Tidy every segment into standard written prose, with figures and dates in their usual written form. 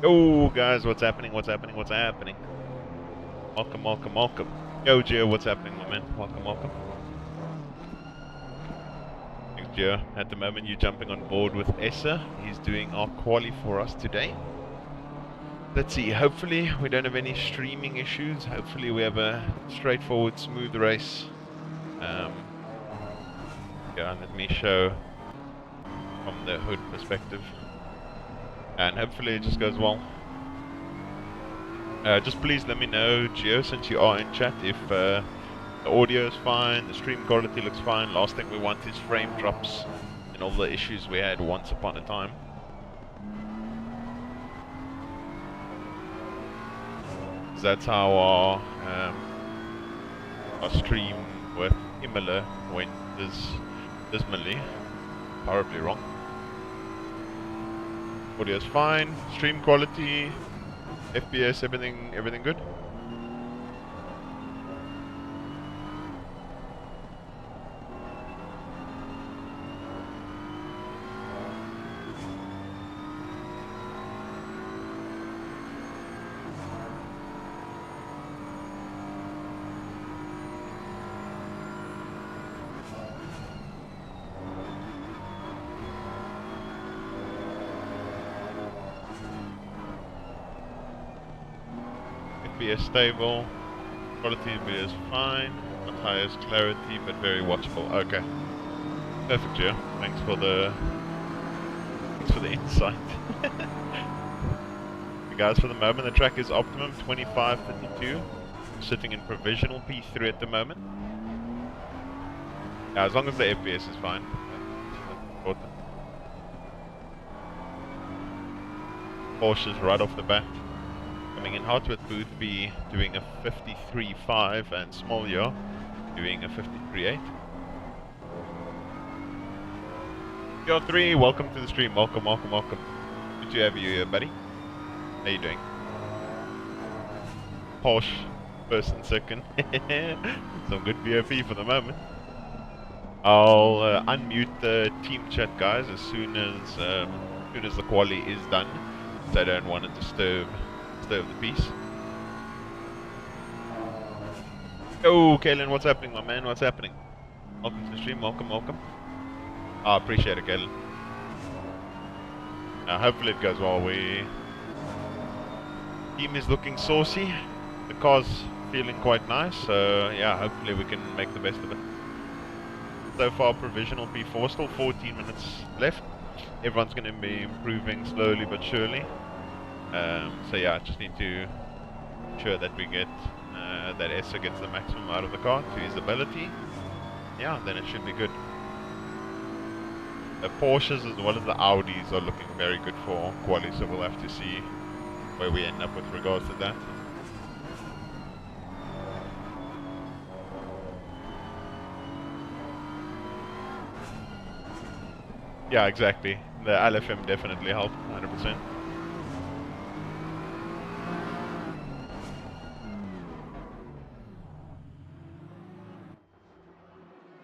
Yo, guys, what's happening? What's happening? What's happening? Welcome, welcome, welcome. Yo, Gio, what's happening, my man? Welcome, welcome. Thanks, Gio. At the moment, you're jumping on board with Essa. He's doing our quali for us today. Let's see. Hopefully, we don't have any streaming issues. Hopefully, we have a straightforward, smooth race. Yeah, let me show from the hood perspective. And hopefully, it just goes well. Just please let me know, Gio, since you are in chat, if the audio is fine, the stream quality looks fine. Last thing we want is frame drops and all the issues we had once upon a time. That's how our stream with Imola went dismally. Horribly wrong. Audio's fine, stream quality, FPS, everything good? FPS stable, quality of video is fine, not highest clarity but very watchable. Okay, perfect, Gio. Thanks for the insight. Guys, for the moment the track is optimum 25.52. Sitting in provisional P3 at the moment. As long as the FPS is fine. That's important. Cautious right off the bat. Coming in hot with Booth B doing a 53.5 and Small Yo doing a 53.8. Yo 3, welcome to the stream. Welcome, welcome, welcome. Good to have you here, buddy. How you doing? Porsche, first and second. Some good VOP for the moment. I'll unmute the team chat, guys, as soon as the quali is done, so I don't want to disturb the piece. Yo, Kalen, what's happening, my man? What's happening? Welcome to the stream. Welcome, welcome. I appreciate it, Kalen. Hopefully it goes well. Team is looking saucy. The car's feeling quite nice. So yeah, hopefully we can make the best of it. So far, provisional P4, still 14 minutes left. Everyone's going to be improving slowly but surely. So yeah, I just need to ensure that we get that Essa gets the maximum out of the car to his ability. Yeah, then it should be good. The Porsches as well as the Audis are looking very good for quali, so we'll have to see where we end up with regards to that. Yeah, exactly. The LFM definitely helped, 100%.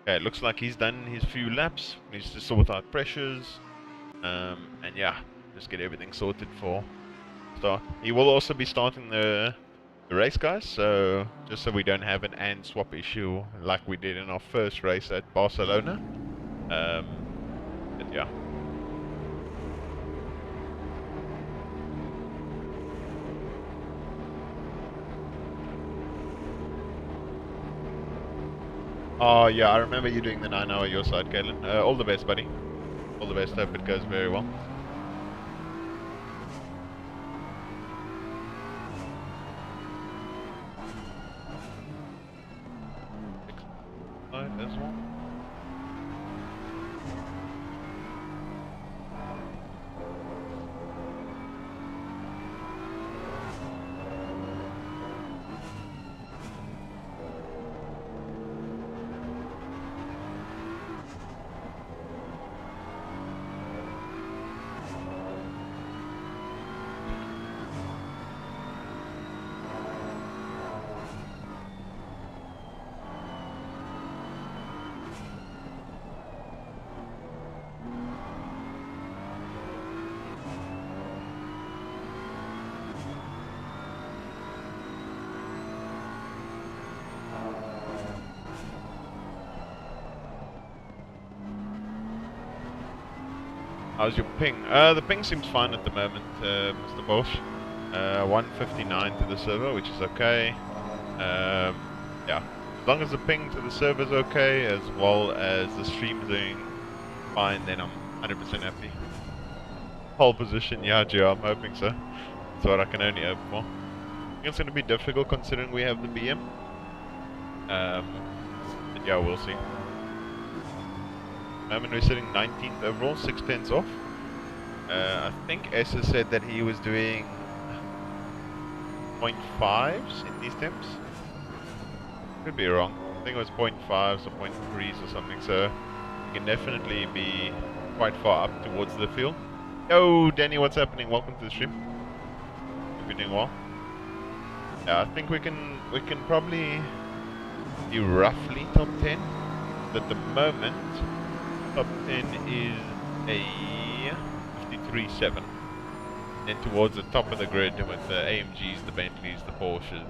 Okay, it looks like he's done his few laps. Needs to sort out pressures. And yeah, just get everything sorted for start. He will also be starting the race, guys, so just so we don't have an and swap issue like we did in our first race at Barcelona. But yeah. Oh yeah, I remember you doing the 9-hour your side, Caitlin. All the best, buddy. All the best. Hope it goes very well. As well. How's your ping? The ping seems fine at the moment, Mr. Bosch. 159 to the server, which is okay. Yeah, as long as the ping to the server is okay, as well as the stream doing fine, then I'm 100% happy. Pole position, yeah, Gio, I'm hoping so. That's what I can only hope for. I think it's going to be difficult considering we have the BM. But yeah, we'll see. At the moment we're sitting 19th overall, 6 tenths off. I think Essa said that he was doing 0.5s in these temps. Could be wrong. I think it was 0.5s or 0.3s or something, so you can definitely be quite far up towards the field. Yo, Danny, what's happening? Welcome to the stream. Hope you're doing well. Yeah, I think we can probably be roughly top 10. At the moment, top 10 is a 53.7. Then towards the top of the grid with the AMGs, the Bentleys, the Porsches.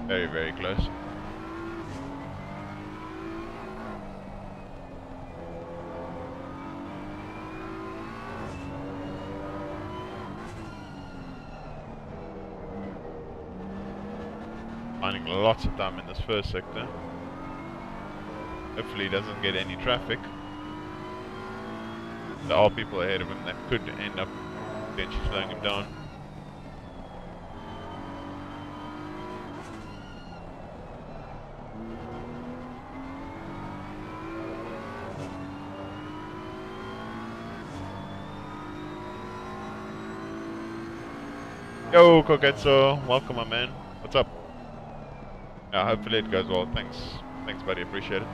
Very, very close. Finding lots of time in this first sector. Hopefully he doesn't get any traffic. There are people ahead of him that could end up potentially slowing him down. Yo, Koketsu, welcome, my man. What's up? Yeah, hopefully it goes well. Thanks, buddy. Appreciate it.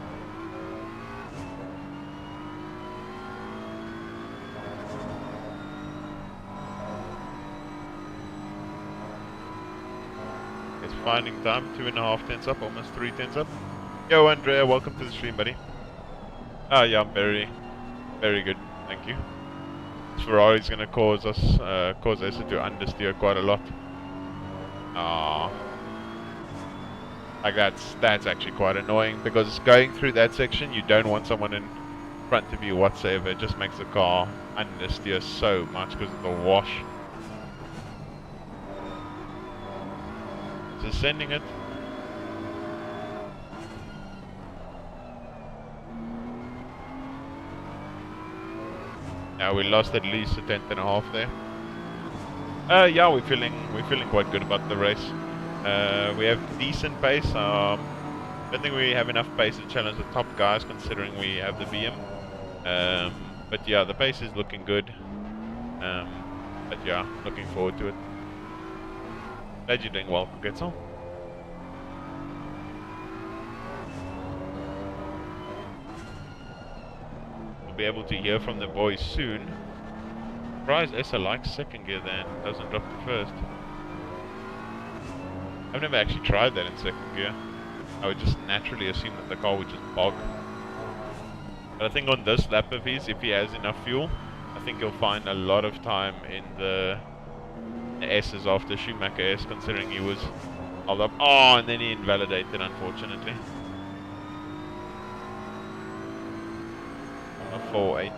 It's finding time. 2.5 tenths up, almost 3 tenths up. Yo, Andrea, welcome to the stream, buddy. Ah, yeah, I'm very, very good. Thank you. Ferrari's gonna cause us to understeer quite a lot. Like that's actually quite annoying because going through that section, you don't want someone in front of you whatsoever. It just makes the car understeer so much because of the wash. Just sending it. Now we lost at least a 10.5 there. Yeah, we're feeling quite good about the race. We have decent pace. I don't think we have enough pace to challenge the top guys considering we have the BM. But yeah, the pace is looking good. But yeah, looking forward to it. Glad you're doing well, Getzel. We'll be able to hear from the boys soon. Surprised Essa likes second gear then, doesn't drop to first. I've never actually tried that in second gear. I would just naturally assume that the car would just bog. But I think on this lap of his, if he has enough fuel, I think he'll find a lot of time in the S's after Schumacher S, considering he was held up. Oh, and then he invalidated, unfortunately. 4.8.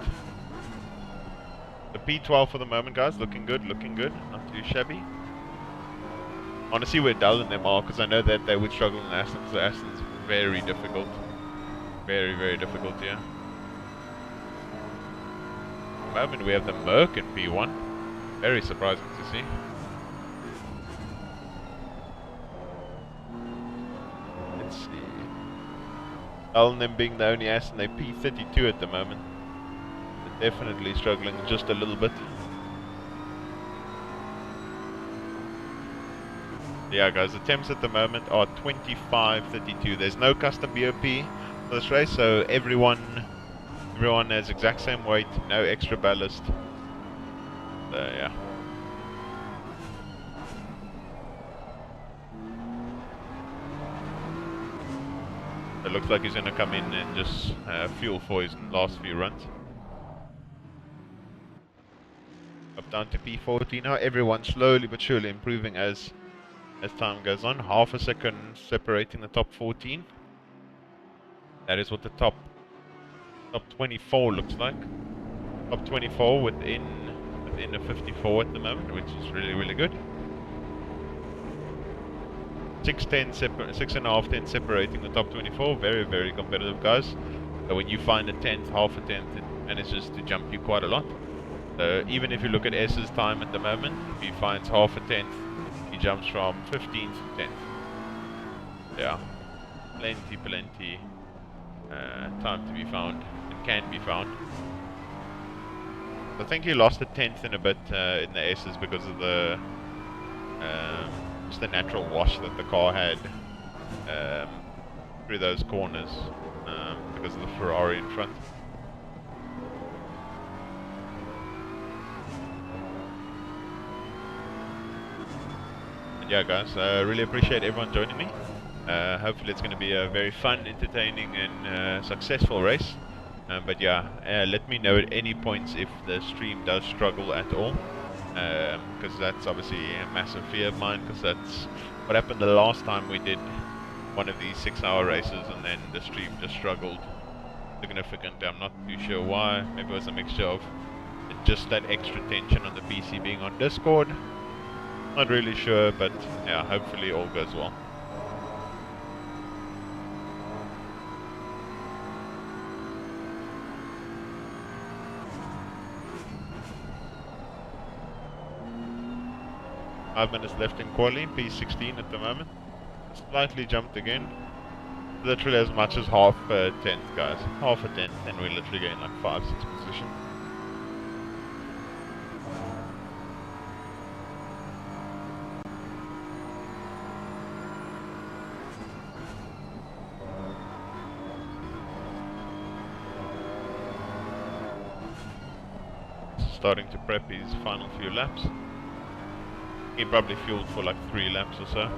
The P12 for the moment, guys, looking good, not too shabby. Honestly, we're dull in them all because I know that they would struggle in Aston, so Aston's very difficult. Very, very difficult, yeah. At the moment, we have the Merc in P1. Very surprising to see. Let's see. Other than them being the only Aston, they're P32 at the moment. They're definitely struggling just a little bit. Yeah, guys, the temps at the moment are 25.32. There's no custom BOP for this race, so everyone has exact same weight, no extra ballast. So, yeah. It looks like he's going to come in and just fuel for his last few runs. Up down to P14 now. Everyone slowly but surely improving as time goes on. Half a second separating the top 14. That is what the top 24 looks like. top 24 within a 54 at the moment, which is really good. 6.5 tenths separating the top 24. Very competitive, guys. So when you find a tenth, half a tenth, it manages to jump you quite a lot. So even if you look at S's time at the moment, if he finds half a tenth, he jumps from 15th to 10th. Yeah, plenty time to be found and can be found. I think he lost a tenth in a bit in the S's because of the just the natural wash that the car had through those corners because of the Ferrari in front. And yeah, guys, I really appreciate everyone joining me. Hopefully it's going to be a very fun, entertaining and successful race. But yeah, let me know at any points if the stream does struggle at all, because that's obviously a massive fear of mine, because that's what happened the last time we did one of these 6-hour races and then the stream just struggled significantly. I'm not too sure why. Maybe it was a mixture of just that extra tension on the PC being on Discord. Not really sure, but yeah, hopefully all goes well. Five minutes left in quali, P16 at the moment. Slightly jumped again. Literally as much as half a tenth, guys. Half a tenth, and we're literally getting like 5-6 position. Starting to prep his final few laps. He probably fueled for like 3 laps or so.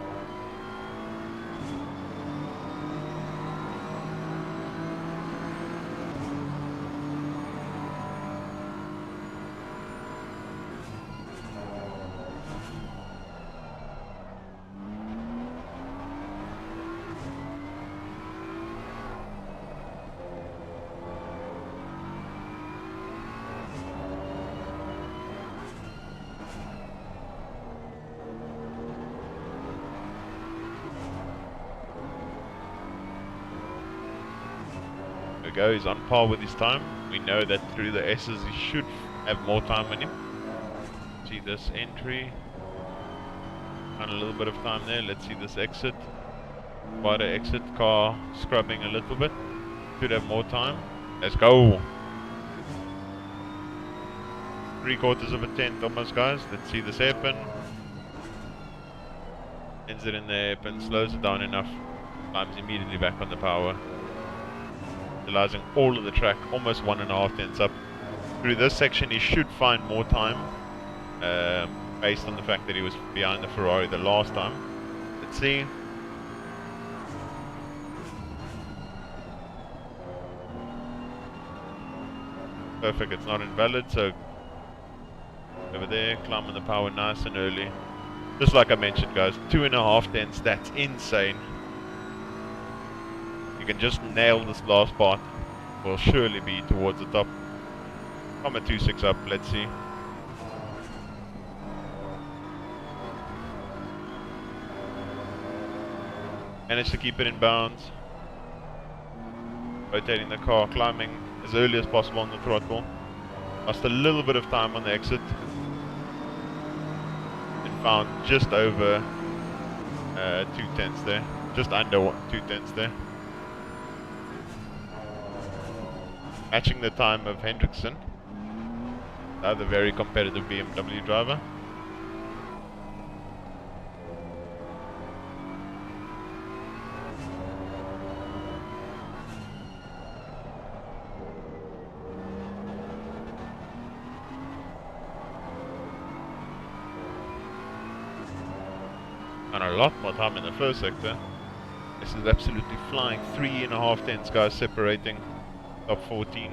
Go, he's on par with his time. We know that through the S's he should have more time on him. See this entry, and a little bit of time there. Let's see this exit. Wider exit, car scrubbing a little bit. Should have more time. Let's go. 3/4 of a tenth almost, guys. Let's see this happen. Ends it in the hairpin, slows it down enough. Climbs immediately back on the power. Utilizing all of the track, almost 1.5 tenths up. Through this section he should find more time, based on the fact that he was behind the Ferrari the last time. Let's see. Perfect, it's not invalid, so over there, climbing the power nice and early. Just like I mentioned, guys, 2.5 tenths, that's insane. You can just nail this last part. We'll surely be towards the top. I'm at 2.6 up, let's see. Managed to keep it in bounds. Rotating the car, climbing as early as possible on the throttle. Lost a little bit of time on the exit. And found just over 2 tenths there. Just under 2 tenths there. Matching the time of Hendrickson, the other very competitive BMW driver. And a lot more time in the first sector. This is absolutely flying. 3.5 tenths, guys, separating top 14.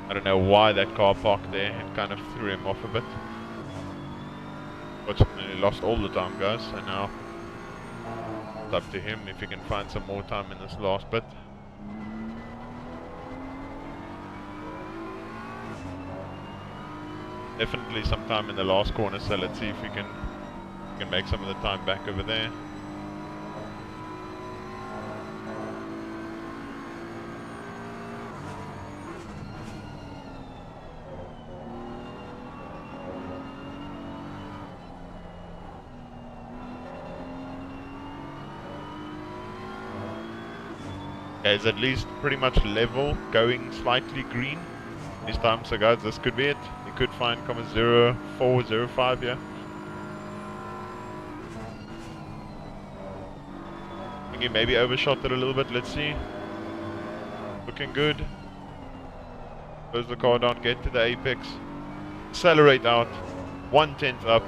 I don't know why that car parked there. It kind of threw him off a bit. Fortunately lost all the time, guys, so now It's up to him if he can find some more time in this last bit. Definitely some time in the last corner, so let's see if we can make some of the time back over there. Okay, it's at least pretty much level, going slightly green this time, so guys, this could be it. You could find 0.0405, yeah. I think he maybe overshot it a little bit, let's see. Looking good. Close the car down, get to the apex. Accelerate out. 1/10 up.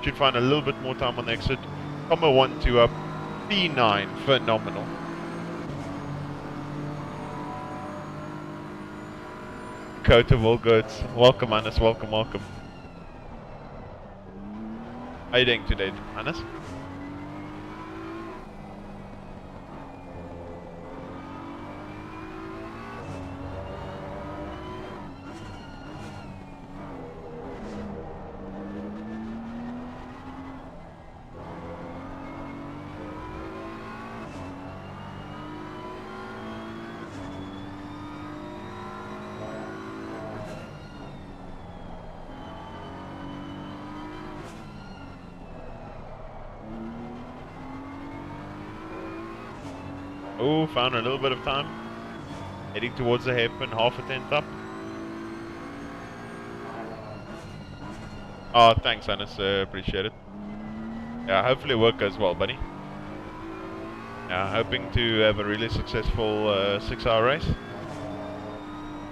Should find a little bit more time on the exit. 1.2 up. P9. Phenomenal. Coat of all goods. Welcome, Hannes. Welcome, welcome. How are you doing today, Hannes? Oh, found a little bit of time. Heading towards the hairpin, 0.5 up. Oh, thanks, Hannes. Appreciate it. Yeah, hopefully work goes well, buddy. Yeah, hoping to have a really successful 6-hour race.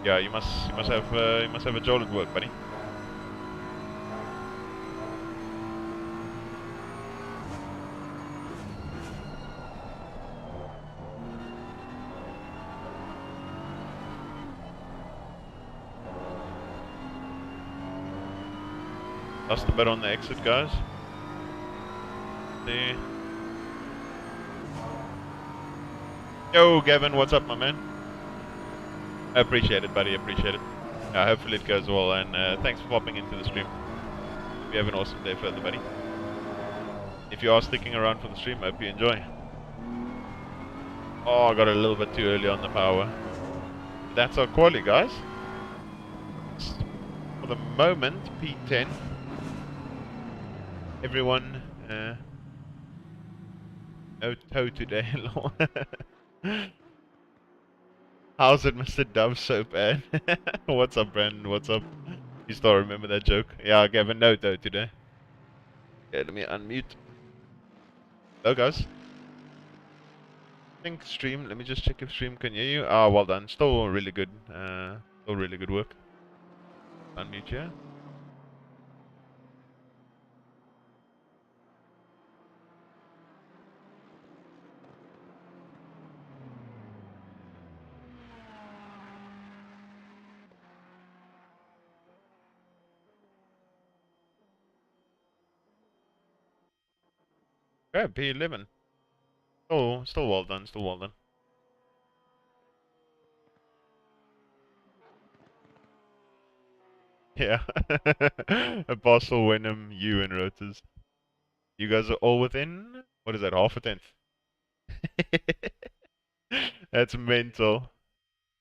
Yeah, you must have a jolt at work, buddy. Lost a bit on the exit, guys. See. Yo, Gavin, what's up, my man? I appreciate it, buddy. Appreciate it. Hopefully it goes well, and thanks for popping into the stream. Hope you have an awesome day further, buddy. If you are sticking around for the stream, hope you enjoy. Oh, I got a little bit too early on the power. That's our quali, guys. For the moment, P10. Everyone, no toe today. How's it, Mr. Dove, so bad? What's up, Brandon? What's up? You still remember that joke? Yeah, Gavin, no toe today. Yeah, let me unmute. Hello, guys. I think stream, let me just check if stream can hear you. Ah, well done. Still really good. Still really good work. Unmute, yeah. Yeah, P11. Still well done. Still well done. Yeah. Apostle, Wenham, you and Rotors. You guys are all within, what is that, 0.5? That's mental.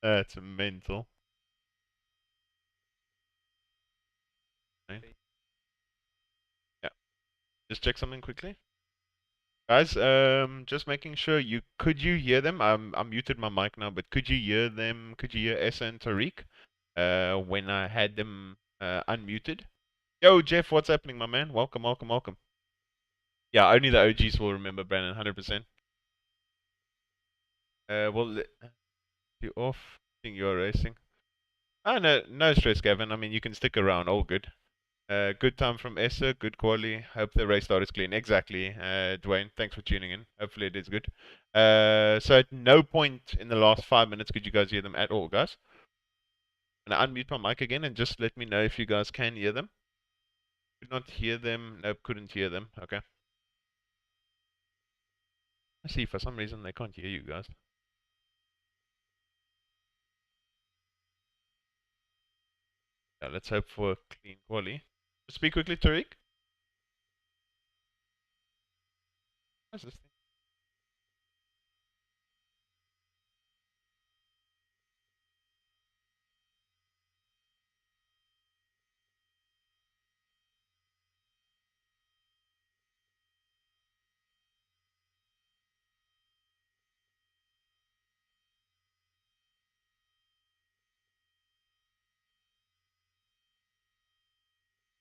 That's mental. Right. Yeah. Just check something quickly. Guys, just making sure could you hear them? I muted my mic now, but could you hear them? Could you hear Essa and Tariq? When I had them unmuted. Yo, Jeff, what's happening, my man? Welcome, welcome, welcome. Yeah, only the OGs will remember Brandon, 100%. Well, you off? I think you're racing. Oh, no stress, Gavin. I mean, you can stick around. All good. Good time from Essa. Good quality. Hope the race start is clean. Exactly, Dwayne. Thanks for tuning in. Hopefully it is good. So at no point in the last 5 minutes could you guys hear them at all, guys. And I unmute my mic again and just let me know if you guys can hear them. Could not hear them. Nope, couldn't hear them. Okay. I see, for some reason they can't hear you guys. Yeah, let's hope for a clean quali. Speak quickly, Tariq. What's this thing?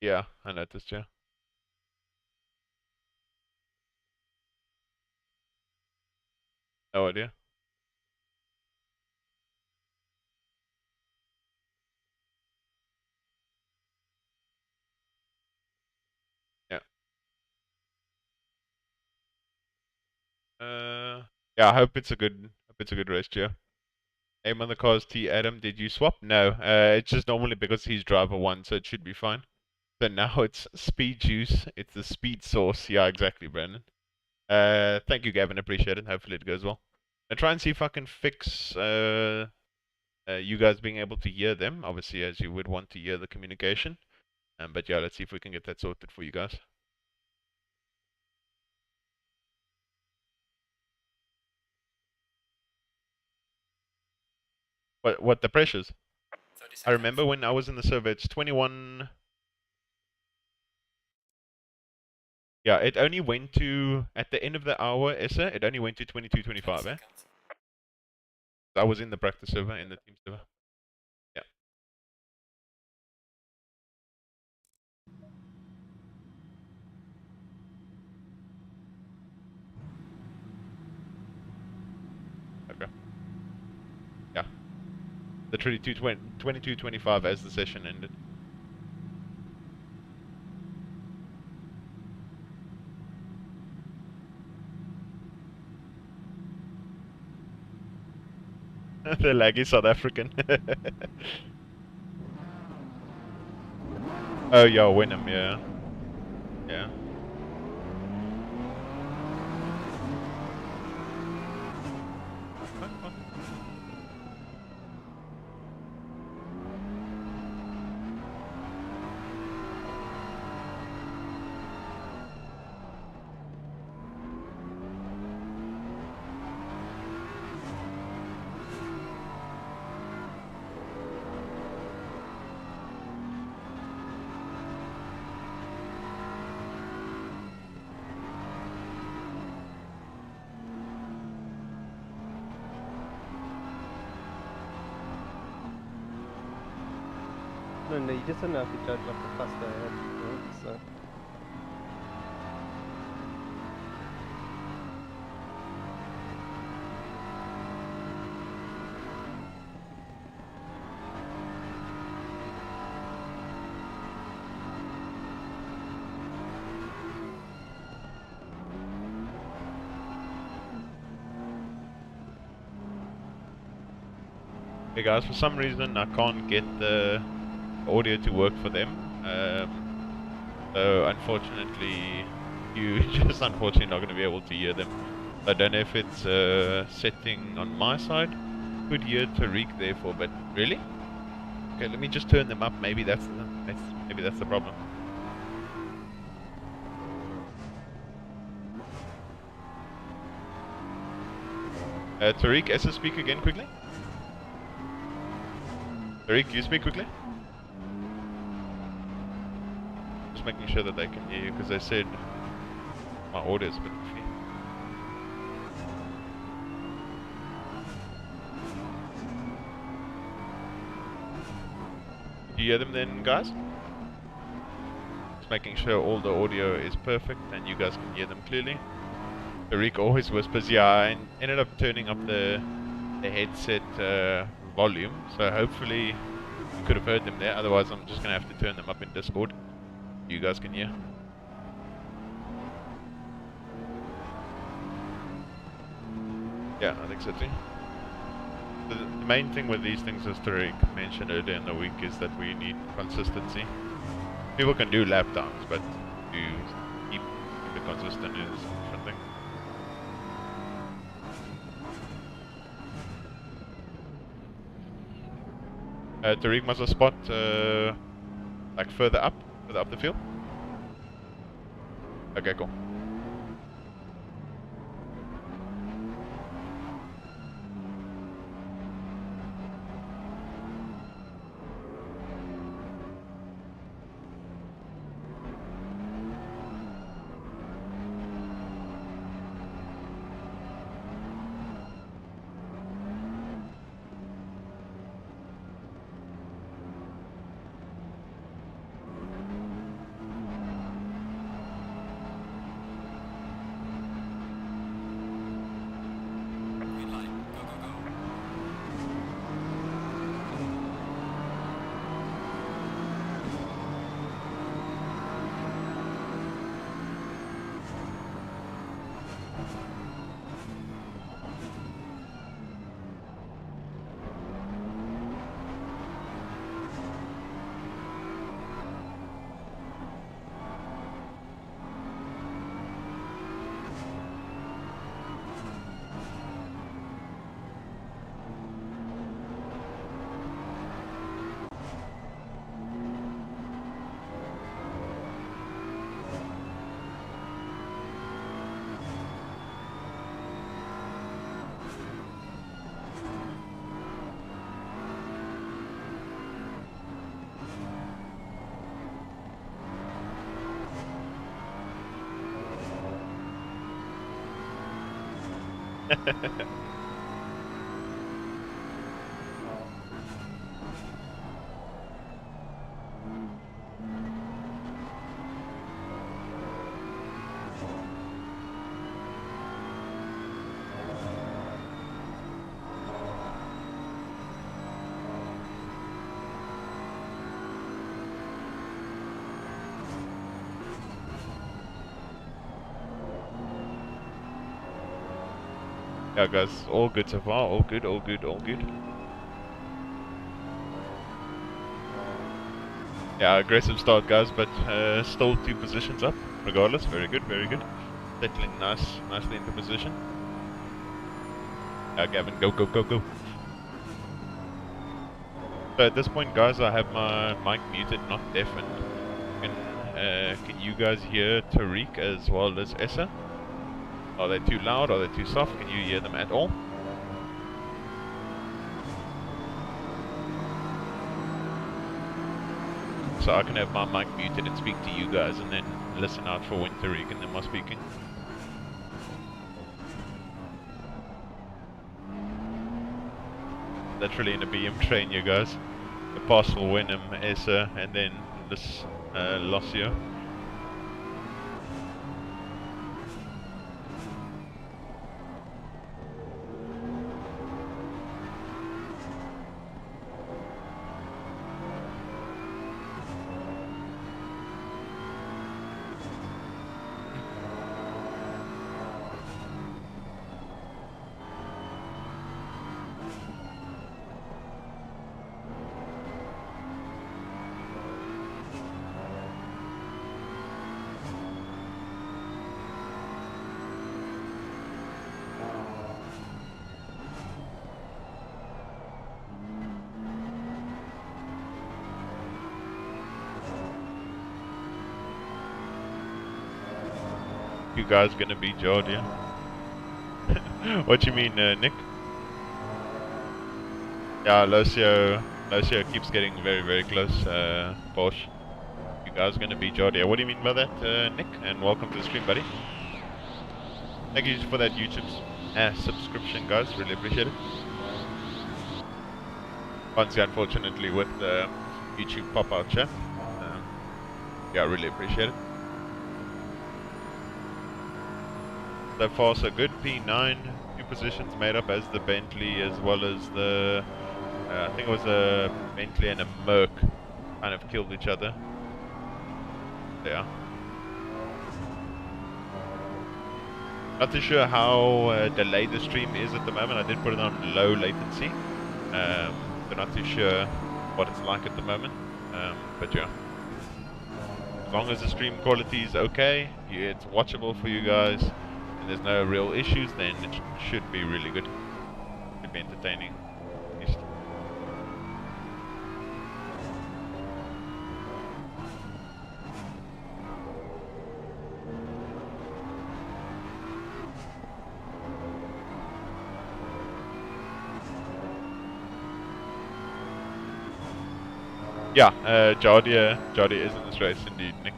Yeah, I noticed, yeah. No idea. Yeah. Yeah, I hope it's a good race, yeah. Aim on the cars, T. Adam, did you swap? No, it's just normally because he's driver one, so it should be fine. So now it's speed juice, it's the speed source. Yeah, exactly, Brandon. Thank you, Gavin, appreciate it. Hopefully it goes well. I'll try and see if I can fix you guys being able to hear them, obviously, as you would want to hear the communication. But yeah, let's see if we can get that sorted for you guys. What the pressures? I remember when I was in the survey, it's 21. Yeah, it only went to, at the end of the hour, Essa, it only went to 22:25, eh? I was in the practice server, in the team server. Yeah. Okay. Yeah. The 22:25 as the session ended. The laggy South African. Oh, yeah, Winham, yeah. Yeah. No, you just don't have to judge like a faster head, right? So. Hey guys, for some reason I can't get the audio to work for them. So unfortunately, you just unfortunately not going to be able to hear them. I don't know if it's a setting on my side. Could hear Tariq therefore, but really? Okay, let me just turn them up. Maybe that's the problem. Tariq, Essa, speak again quickly. Tariq, you speak quickly. Just making sure that they can hear you, because they said my audio is a bit iffy. Do you hear them then, guys? Just making sure all the audio is perfect and you guys can hear them clearly. Tariq always whispers, yeah, I ended up turning up the headset volume, so hopefully you could have heard them there, otherwise I'm just going to have to turn them up in Discord. You guys can hear. Yeah, I think so too. The main thing with these things, as Tariq mentioned earlier in the week, is that we need consistency. People can do lap times, but to keep it consistent is a different thing. Tariq must have spot like further up the field. Okay, cool. Yeah, guys, all good so far. All good, all good, all good. Yeah, aggressive start, guys, but still 2 positions up. Regardless, very good, very good. Settling nicely into position. Yeah, Gavin, go, go, go, go. So at this point, guys, I have my mic muted, not deafened. Can you guys hear Tariq as well as Essa? Are they too loud? Are they too soft? Can you hear them at all? So I can have my mic muted and speak to you guys and then listen out for when Tariq and them are speaking. Literally in a BM train, you guys. The pass for Wenham, Essa, and then this Lossio. You guys gonna be George, yeah? What you mean, Nick? Yeah, Locio keeps getting very, very close, Porsche. You guys gonna be George, yeah? What do you mean by that, Nick? And welcome to the stream, buddy. Thank you for that YouTube subscription, guys. Really appreciate it. Once, unfortunately, with the YouTube pop-out chat. Yeah, really appreciate it. So far so good. P9, 2 positions made up as the Bentley as well as the I think it was a Bentley and a Merc kind of killed each other. Yeah. Not too sure how delayed the stream is at the moment. I did put it on low latency. But not too sure what it's like at the moment. But yeah. As long as the stream quality is okay, it's watchable for you guys, there's no real issues, then it should be really good. Should be entertaining. Yeah, Jardia is in this race indeed, Nick.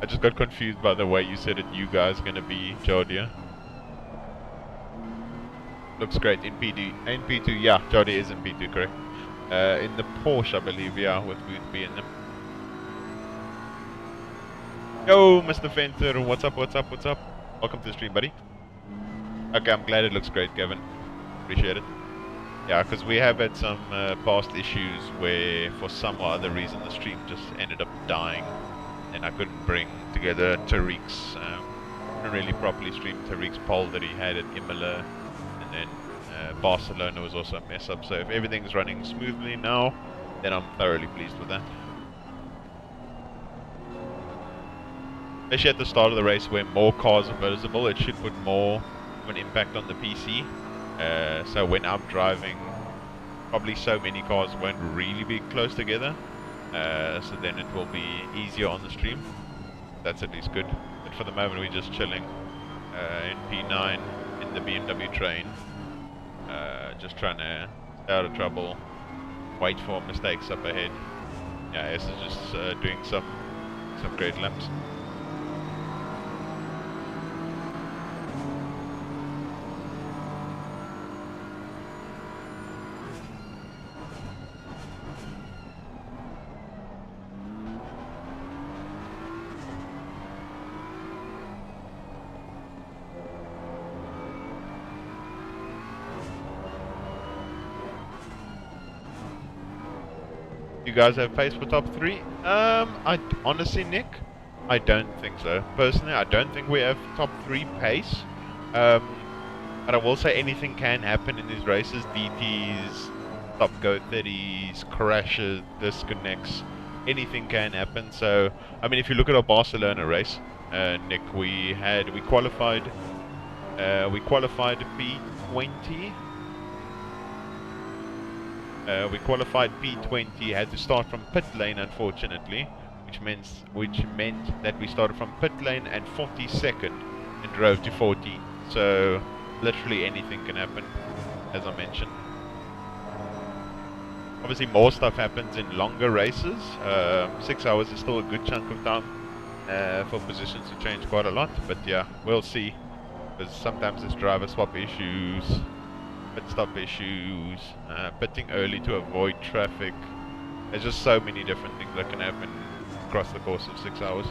I just got confused by the way you said it. You guys gonna be Jardia. Looks great in PD. In P2, yeah, Jardia is in P2, correct. In the Porsche, I believe, yeah, with B in them. Yo, Mr. Fenter, what's up, what's up, what's up? Welcome to the stream, buddy. Okay, I'm glad it looks great, Kevin. Appreciate it. Yeah, because we have had some past issues where, for some or other reason, the stream just ended up dying, and I couldn't bring together Tariq's, couldn't really properly stream Tariq's poll that he had at Imola, and then Barcelona was also a mess up. So if everything's running smoothly now, then I'm thoroughly pleased with that. Especially at the start of the race where more cars are visible, it should put more of an impact on the PC. So when I'm driving, probably so many cars won't really be close together. So then it will be easier on the stream. That's at least good. But for the moment we're just chilling in P9 in the BMW train. Just trying to stay out of trouble, wait for mistakes up ahead. Yeah, Essa is just doing some great laps. You guys have pace for top 3? I honestly, Nick, I don't think so. Personally, I don't think we have top 3 pace. But I will say anything can happen in these races. DTs, top go 30s, crashes, disconnects, anything can happen. So, I mean, if you look at our Barcelona race, Nick, we qualified P20. We qualified P20, had to start from pit lane unfortunately, which meant that we started from pit lane and 42nd and drove to 14. So literally anything can happen, as I mentioned. Obviously more stuff happens in longer races. 6 hours is still a good chunk of time for positions to change quite a lot, but yeah, we'll see. Because sometimes there's driver swap issues, pit stop issues, pitting early to avoid traffic. There's just so many different things that can happen across the course of 6 hours.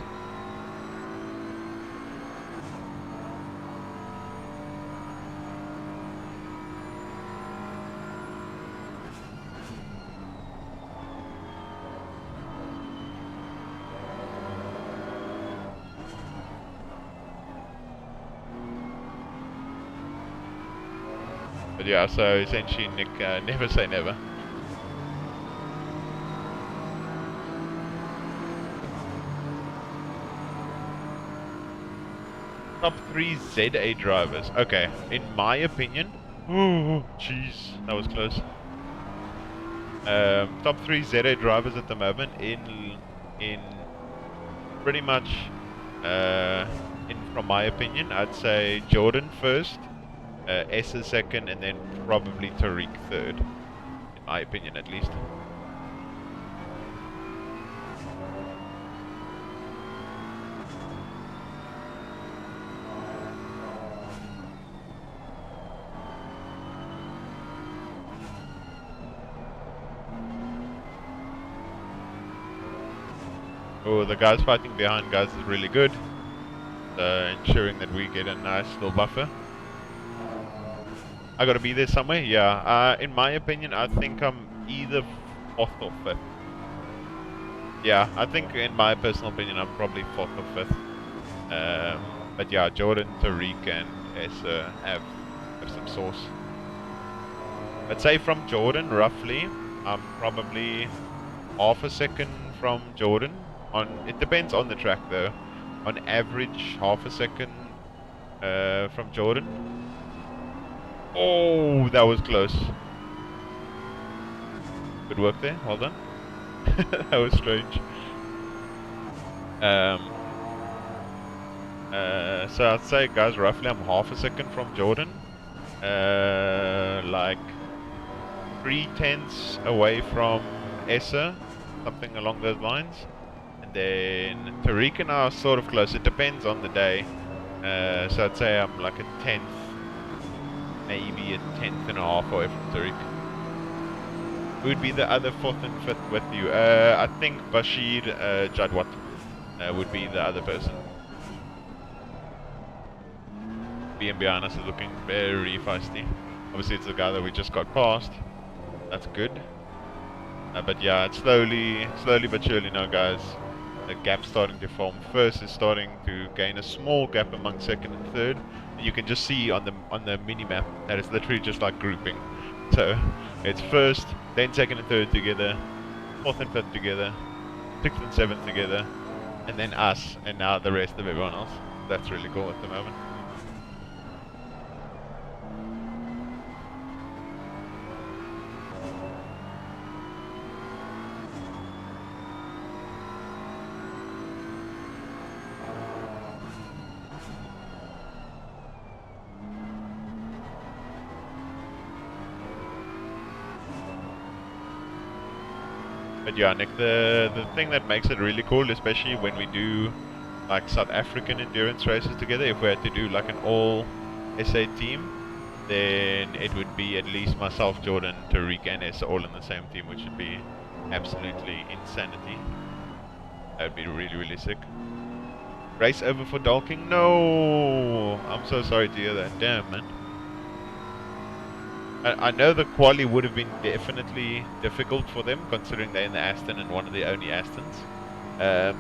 But yeah, so essentially, Nick, never say never. Top 3 ZA drivers. Okay, in my opinion, oh jeez, that was close. Top 3 ZA drivers at the moment in pretty much from my opinion, I'd say Jordan first. Essa second, and then probably Tariq third, in my opinion at least. Oh, the guys fighting behind guys is really good, ensuring that we get a nice little buffer. I gotta be there somewhere? Yeah. In my opinion, I think I'm either 4th or 5th. Yeah, I think in my personal opinion, I'm probably 4th or 5th. But yeah, Jordan, Tariq, and Essa have some sauce. I'd say from Jordan, roughly, I'm probably half a second from Jordan. It depends on the track though. On average, half a second from Jordan. Oh, that was close. Good work there, well done. That was strange. So I'd say, guys, roughly I'm half a second from Jordan. Like 3/10 away from Essa, something along those lines. And then Tariq and I are sort of close. It depends on the day. So I'd say I'm like a 10th, maybe a 10th and a half away from Tariq. Who would be the other 4th and 5th with you? I think Bashir Jadwat would be the other person. BM behind us is looking very feisty. Obviously it's the guy that we just got past. That's good. But yeah, it's slowly but surely now, guys. The gap's starting to form. First is starting to gain a small gap among second and third. And you can just see on the mini map that it's literally just like grouping. So it's first, then second and third together, fourth and fifth together, sixth and seventh together, and then us, and now the rest of everyone else. That's really cool at the moment. But yeah, Nick, the thing that makes it really cool, especially when we do like South African endurance races together, if we had to do like an all SA team, then it would be at least myself, Jordan, Tariq and Essa all in the same team, which would be absolutely insanity. That would be really, really sick. Race over for Dalking? No! I'm so sorry to hear that. Damn, man. I know the quali would have been definitely difficult for them, considering they're in the Aston and one of the only Astons.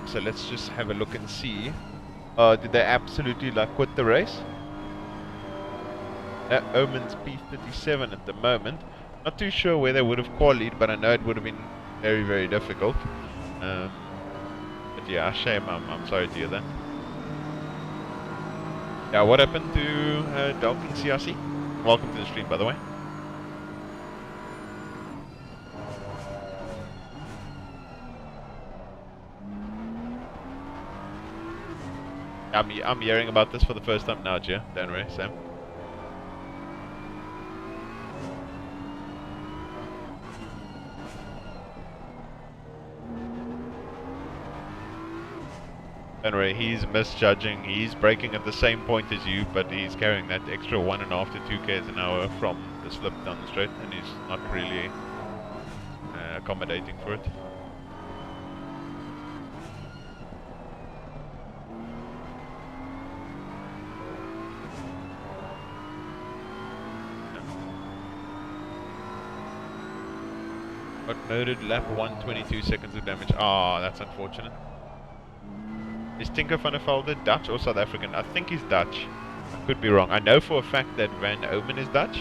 So let's just have a look and see. Did they absolutely like quit the race? Omen's P37 at the moment. Not too sure where they would have qualied, but I know it would have been very, very difficult. But yeah, shame. I'm sorry to hear that. Yeah, what happened to Dalking CRC? Welcome to the stream, by the way. I'm hearing about this for the first time now, Gia. Don't worry, Sam. Don't worry, he's misjudging. He's braking at the same point as you, but he's carrying that extra 1.5 to 2 k's an hour from the slip down the straight, and he's not really accommodating for it. Got noted, lap 1, 22 seconds of damage. Ah, that's unfortunate. Is Tinker van der Velde Dutch or South African? I think he's Dutch. I could be wrong. I know for a fact that Van Omen is Dutch.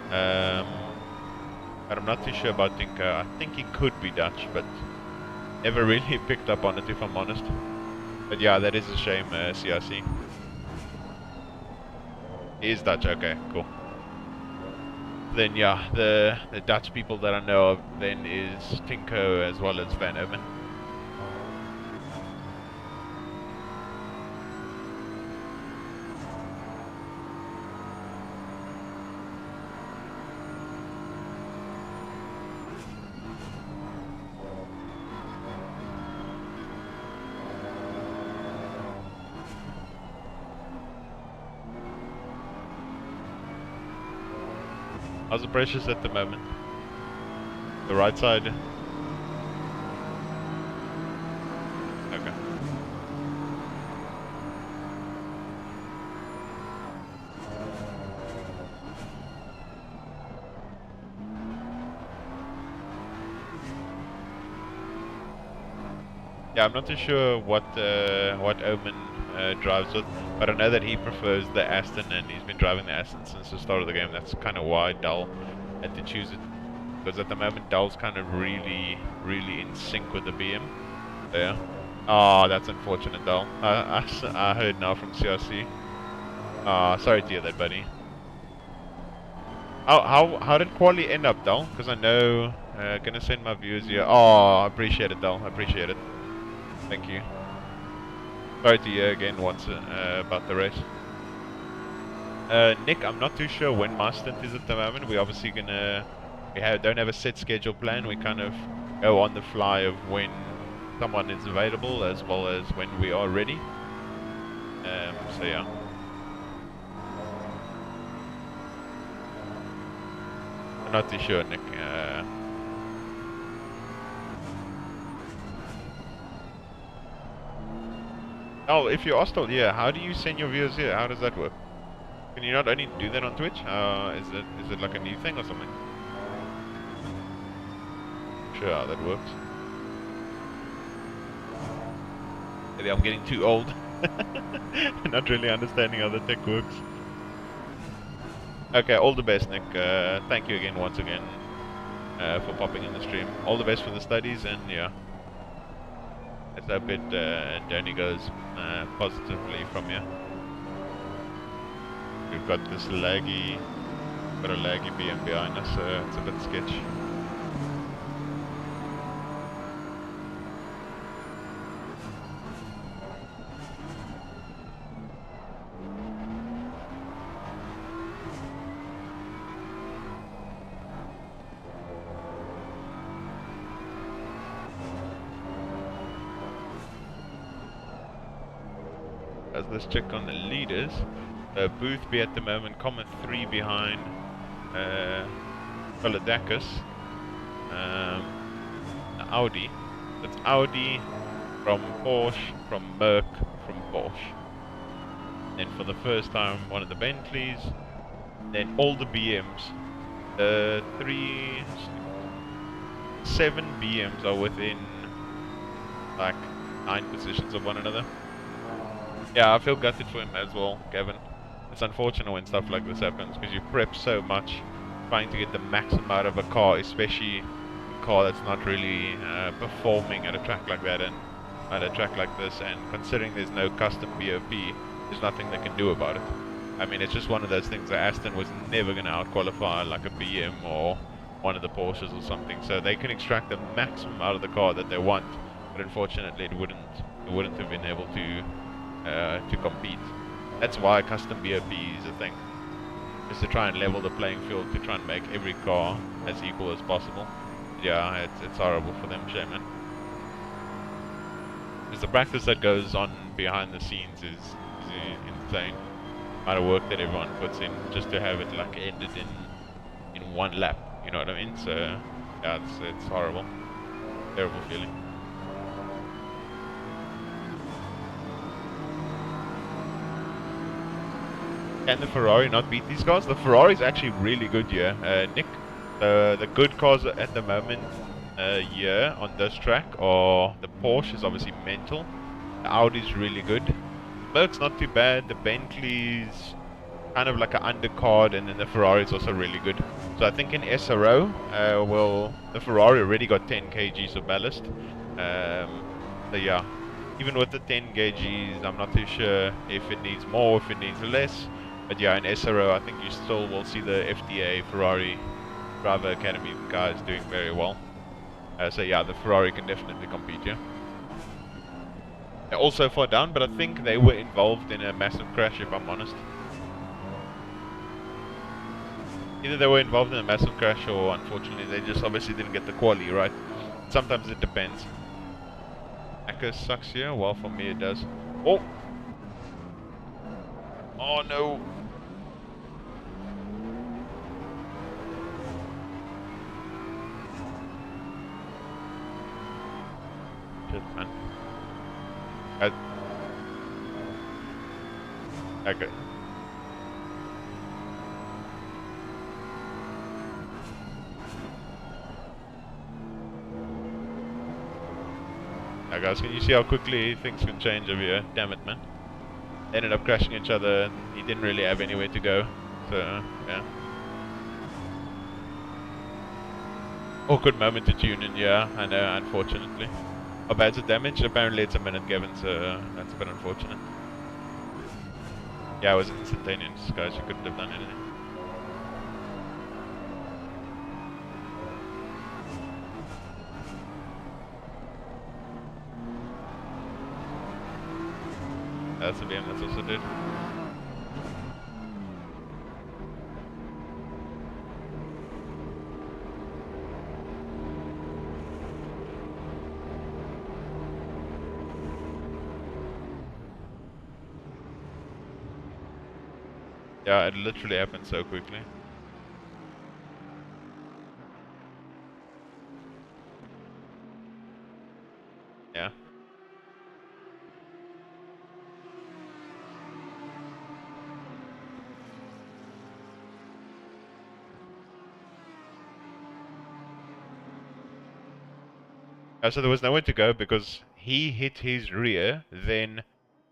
But I'm not too sure about Tinker. I think he could be Dutch, but never really picked up on it if I'm honest. But yeah, that is a shame, CRC. He is Dutch, okay, cool. Then yeah, the Dutch people that I know of then is Tinko as well as Van Omen. How's the pressures at the moment? The right side? Okay. Yeah, I'm not too sure what Omen drives with, but I know that he prefers the Aston, and he's been driving the Aston since the start of the game. That's kind of why Dull had to choose it, because at the moment Dull's kind of really in sync with the BM. So, yeah. Oh, that's unfortunate, Dull. I heard now from CRC. Sorry to hear that, buddy. How did quali end up, Dull? Because I know gonna send my viewers here. Oh, I appreciate it, Dull. I appreciate it. Thank you. Sorry to hear again once about the race. Nick, I'm not too sure when my stint is at the moment. We're obviously gonna don't have a set schedule plan. We kind of go on the fly of when someone is available as well as when we are ready. So yeah. I'm not too sure, Nick. Oh, if you are still here, how do you send your viewers here? How does that work? Can you not only do that on Twitch? Is it like a new thing or something? Sure how that works. Maybe I'm getting too old. Not really understanding how the tech works. Okay, all the best, Nick. Thank you again, once again, for popping in the stream. All the best for the studies, and yeah, let's hope it only goes positively from here. We've got this got a laggy BM behind us, so it's a bit sketchy. Let's check on the leaders. Boothby at the moment, common 3 behind Fanatec. Audi. That's Audi from Porsche, from Merc, from Porsche. Then for the first time, one of the Bentleys. Then all the BMs. 7 BMs are within like 9 positions of one another. Yeah, I feel gutted for him as well, Gavin. It's unfortunate when stuff like this happens because you prep so much trying to get the maximum out of a car, especially a car that's not really performing at a track like that and at a track like this. And considering there's no custom BOP, there's nothing they can do about it. I mean, it's just one of those things that Aston was never going to outqualify like a BM or one of the Porsches or something. So they can extract the maximum out of the car that they want, but unfortunately it wouldn't have been able to compete. That's why custom BOP is a thing. Just to try and level the playing field, to try and make every car as equal as possible. Yeah, it's horrible for them, shame, man. Because the practice that goes on behind the scenes is insane. The amount of work that everyone puts in just to have it like ended in one lap. You know what I mean? So yeah, it's horrible. Terrible feeling. Can the Ferrari not beat these cars? The Ferrari is actually really good here, Nick. The good cars at the moment here on this track are the Porsche is obviously mental. The Audi is really good. The Merc's not too bad. The Bentley's kind of like an undercard, and then the Ferrari is also really good. So I think in SRO, well, the Ferrari already got 10 kgs of ballast. So yeah, even with the 10 kgs, I'm not too sure if it needs more, if it needs less. But yeah, in SRO, I think you still will see the FTA Ferrari Driver Academy guys doing very well. So yeah, the Ferrari can definitely compete, yeah. They're also far down, but I think they were involved in a massive crash, if I'm honest. Either they were involved in a massive crash, or unfortunately they just obviously didn't get the quali right. Sometimes it depends. Essa sucks here, well for me it does. Oh! Oh no! Shit, man. Okay. Now guys, can you see how quickly things can change over here? Damn it, man. They ended up crashing each other and he didn't really have anywhere to go. So, yeah. Awkward moment to tune in, yeah, I know, unfortunately. How bad's the damage? Apparently it's a minute, Gavin, so that's a bit unfortunate. Yeah, it was instantaneous, guys, you couldn't have done anything. That's a BM that's also dead. Yeah, it literally happened so quickly. Yeah. So there was nowhere to go because he hit his rear, then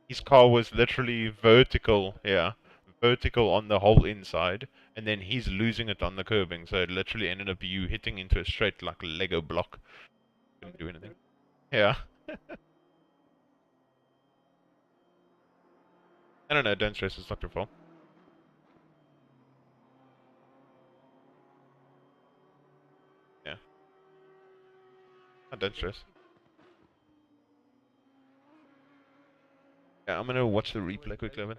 his car was literally vertical, yeah, vertical on the whole inside, and then he's losing it on the curbing, so it literally ended up you hitting into a straight like Lego block. Couldn't do anything. Yeah. I don't know, don't stress, it's not your fault. Yeah. Don't stress. Yeah, I'm gonna watch the replay quickly of it.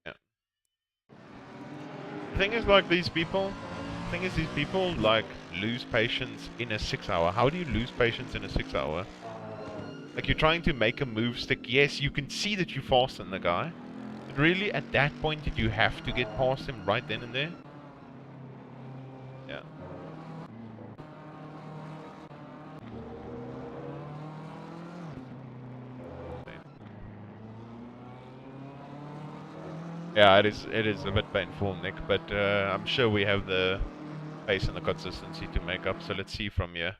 Yeah. The thing is, like, these people, like, lose patience in a 6 hour. How do you lose patience in a 6 hour? Like, you're trying to make a move stick. Yes, you can see that you fastened the guy. But really, at that point, did you have to get past him right then and there? Yeah. Yeah, it is a bit painful, Nick, but I'm sure we have the pace and the consistency to make up, so let's see from here.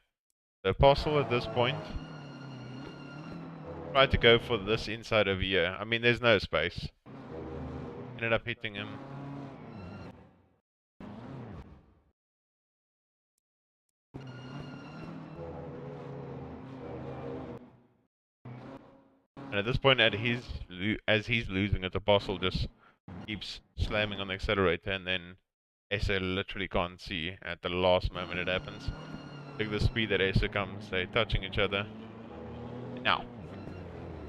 The parcel at this point, try to go for this inside over here. I mean, there's no space. Ended up hitting him. And at this point, as he's losing it, the parcel just keeps slamming on the accelerator, and then Essa literally can't see at the last moment it happens. Look at the speed that Essa comes, they're touching each other. Now,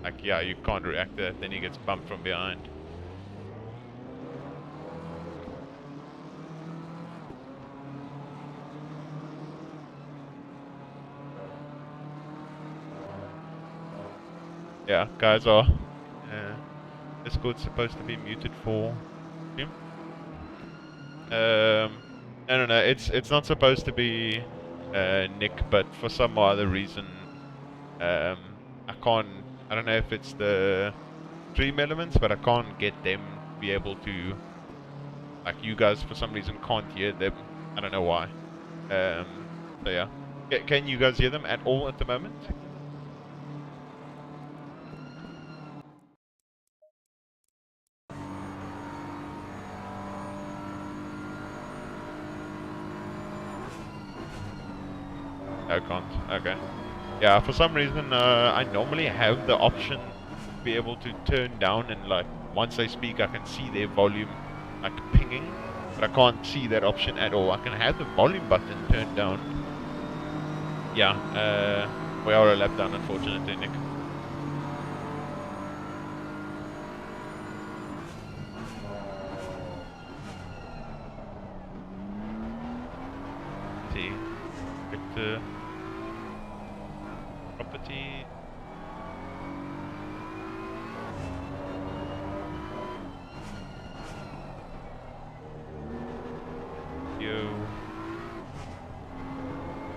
like, yeah, you can't react to that, then he gets bumped from behind. Yeah, guys are. Discord's supposed to be muted for him. I don't know. It's not supposed to be Nick, but for some other reason, um, I can't. I don't know if it's the stream elements, but I can't get them to be able to. Like, you guys, for some reason, can't hear them. I don't know why. So yeah. Can you guys hear them at all at the moment? No, can't. Okay. Yeah, for some reason, I normally have the option to be able to turn down and, like, once they speak, I can see their volume, like, pinging, but I can't see that option at all. I can have the volume button turned down. Yeah, we are a lap down, unfortunately, Nick. See, Victor, property.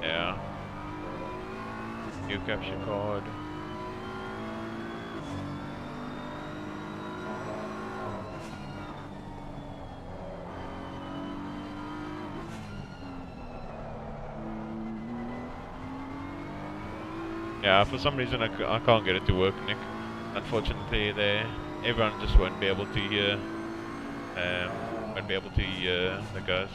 Yeah. New capture card. Yeah, for some reason I can't get it to work, Nick. Unfortunately, everyone just won't be able to hear, the guys.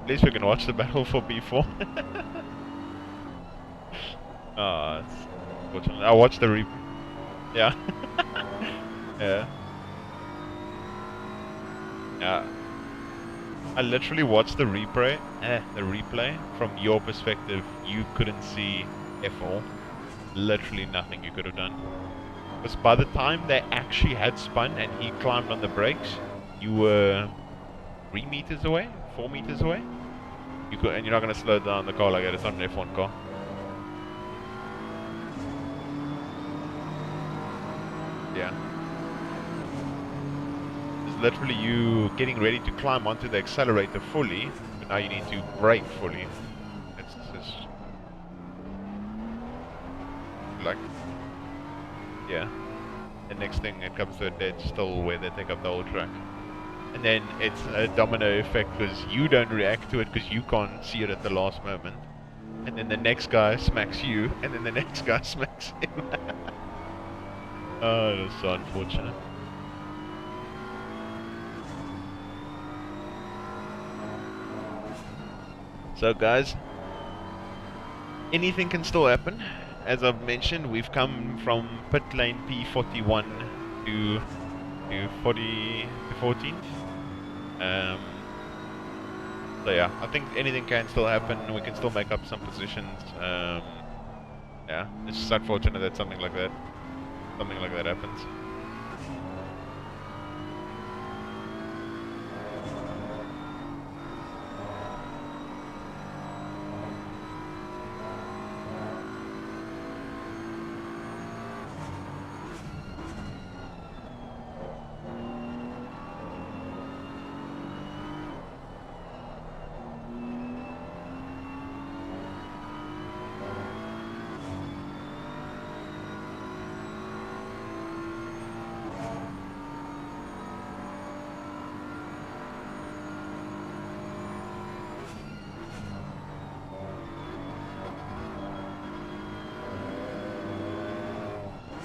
At least we can watch the battle for B4. It's unfortunate. I'll watch the replay. Yeah. Yeah. Yeah. I literally watched the replay. From your perspective, you couldn't see F all. literally nothing you could have done. Because by the time they actually had spun and he climbed on the brakes, you were 3 meters away, 4 meters away. You could, and you're not going to slow down the car like that. It's not an F1 car. Yeah. It's literally you getting ready to climb onto the accelerator fully, but now you need to brake fully. It's just like, yeah. The next thing, it comes to a dead still where they take up the whole track. And then it's a domino effect because you don't react to it because you can't see it at the last moment. And then the next guy smacks you, and then the next guy smacks him. Oh, that's so unfortunate. So guys, anything can still happen. As I've mentioned, we've come from pit lane P41 to 14th. So yeah, I think anything can still happen. We can still make up some positions. Yeah, it's just unfortunate that something like that happens.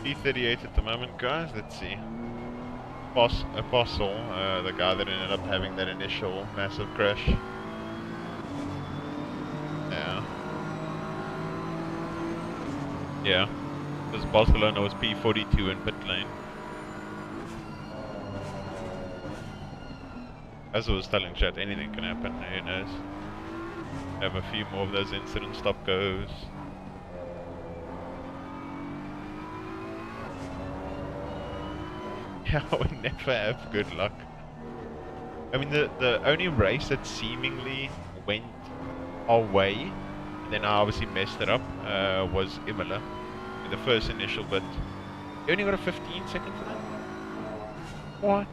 P38 at the moment, guys. Let's see. Apostle, the guy that ended up having that initial massive crash. Yeah. Yeah. Because Barcelona was P42 in pit lane. As I was telling chat, anything can happen, who knows. Have a few more of those incident stop goes. Yeah, we never have good luck. I mean, the only race that seemingly went our way, and then I obviously messed it up, was Imola. In the first initial bit. You only got a 15-second for that? What?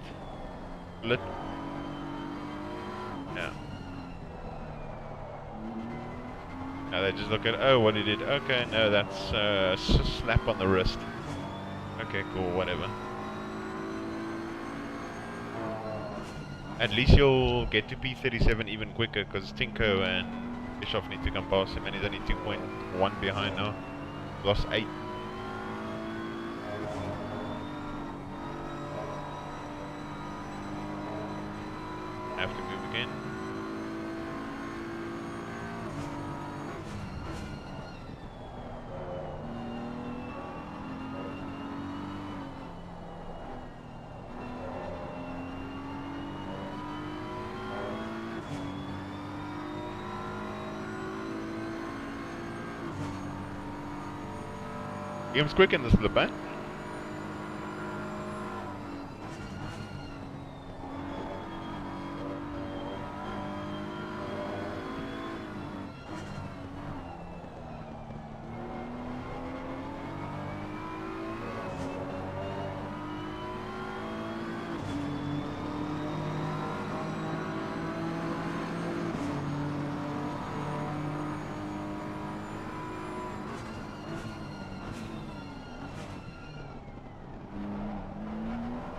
Yeah. Now they just look at, oh, what he did. Okay, no, that's a slap on the wrist. Okay, cool, whatever. At least you'll get to P37 even quicker because Tinko and Bischoff need to come past him and he's only 2.1 behind now. Lost 8. Have to move again. Game's quick in this flip, eh?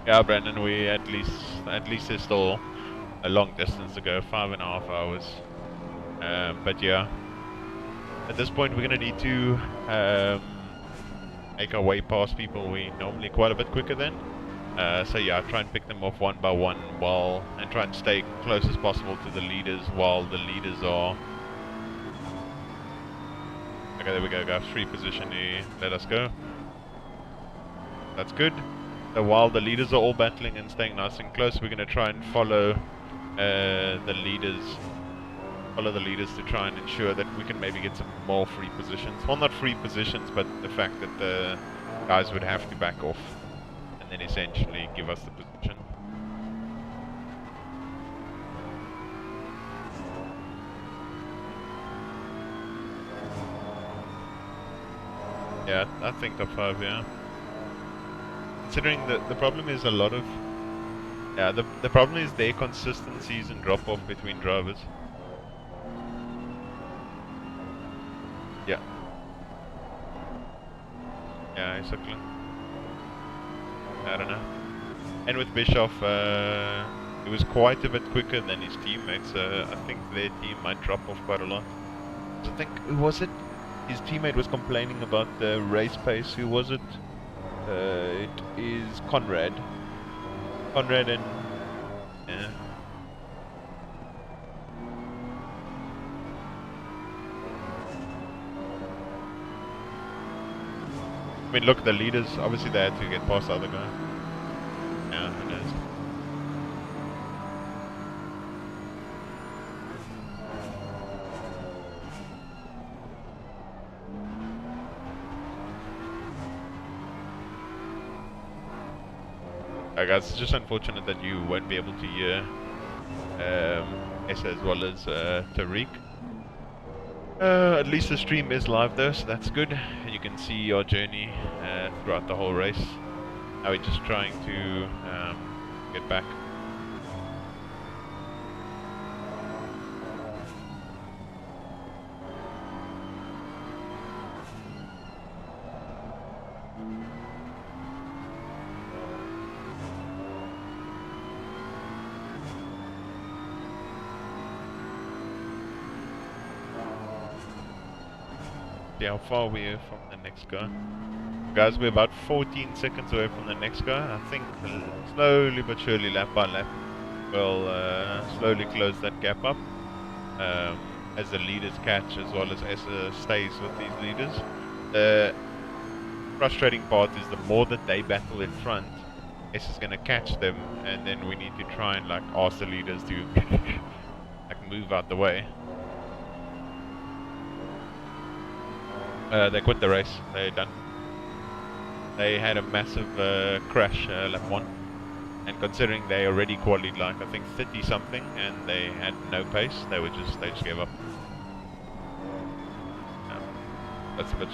Yeah, Brandon, we at least there's still a long distance to go, 5.5 hours. But yeah, at this point we're gonna need to make our way past people we normally quite a bit quicker than. So yeah, try and pick them off one by one and try and stay close as possible to the leaders while the leaders are. Okay, there we go, guys. Free position here. Let us go. That's good. So while the leaders are all battling and staying nice and close, we're going to try and follow the leaders follow the leaders to try and ensure that we can maybe get some more free positions. Well, not free positions, but the fact that the guys would have to back off and then essentially give us the position. Yeah, I think top 5, yeah. Considering the problem is a lot of... Yeah, the problem is their consistencies and drop-off between drivers. Yeah. Yeah, exactly. I don't know. And with Bischoff, he was quite a bit quicker than his teammates. I think their team might drop off quite a lot. I think, who was it? His teammate was complaining about the race pace. Who was it? It is Conrad. Conrad and... yeah. I mean, look, the leaders, obviously they had to get past the other guy. Yeah, who knows. Guys, it's just unfortunate that you won't be able to hear Essa as well as Tariq. At least the stream is live though, so that's good. And you can see our journey throughout the whole race. Now we're just trying to get back. Yeah, how far are we from the next guy? Guys, we're about 14 seconds away from the next guy. I think slowly but surely, lap by lap, we'll slowly close that gap up as the leaders catch, as well as Essa stays with these leaders. The frustrating part is the more that they battle in front, Essa's going to catch them, and then we need to try and like ask the leaders to like move out the way. They quit the race. They're done. They had a massive crash lap 1, and considering they already qualified like I think 30 something, and they had no pace, they just gave up. That's a bit,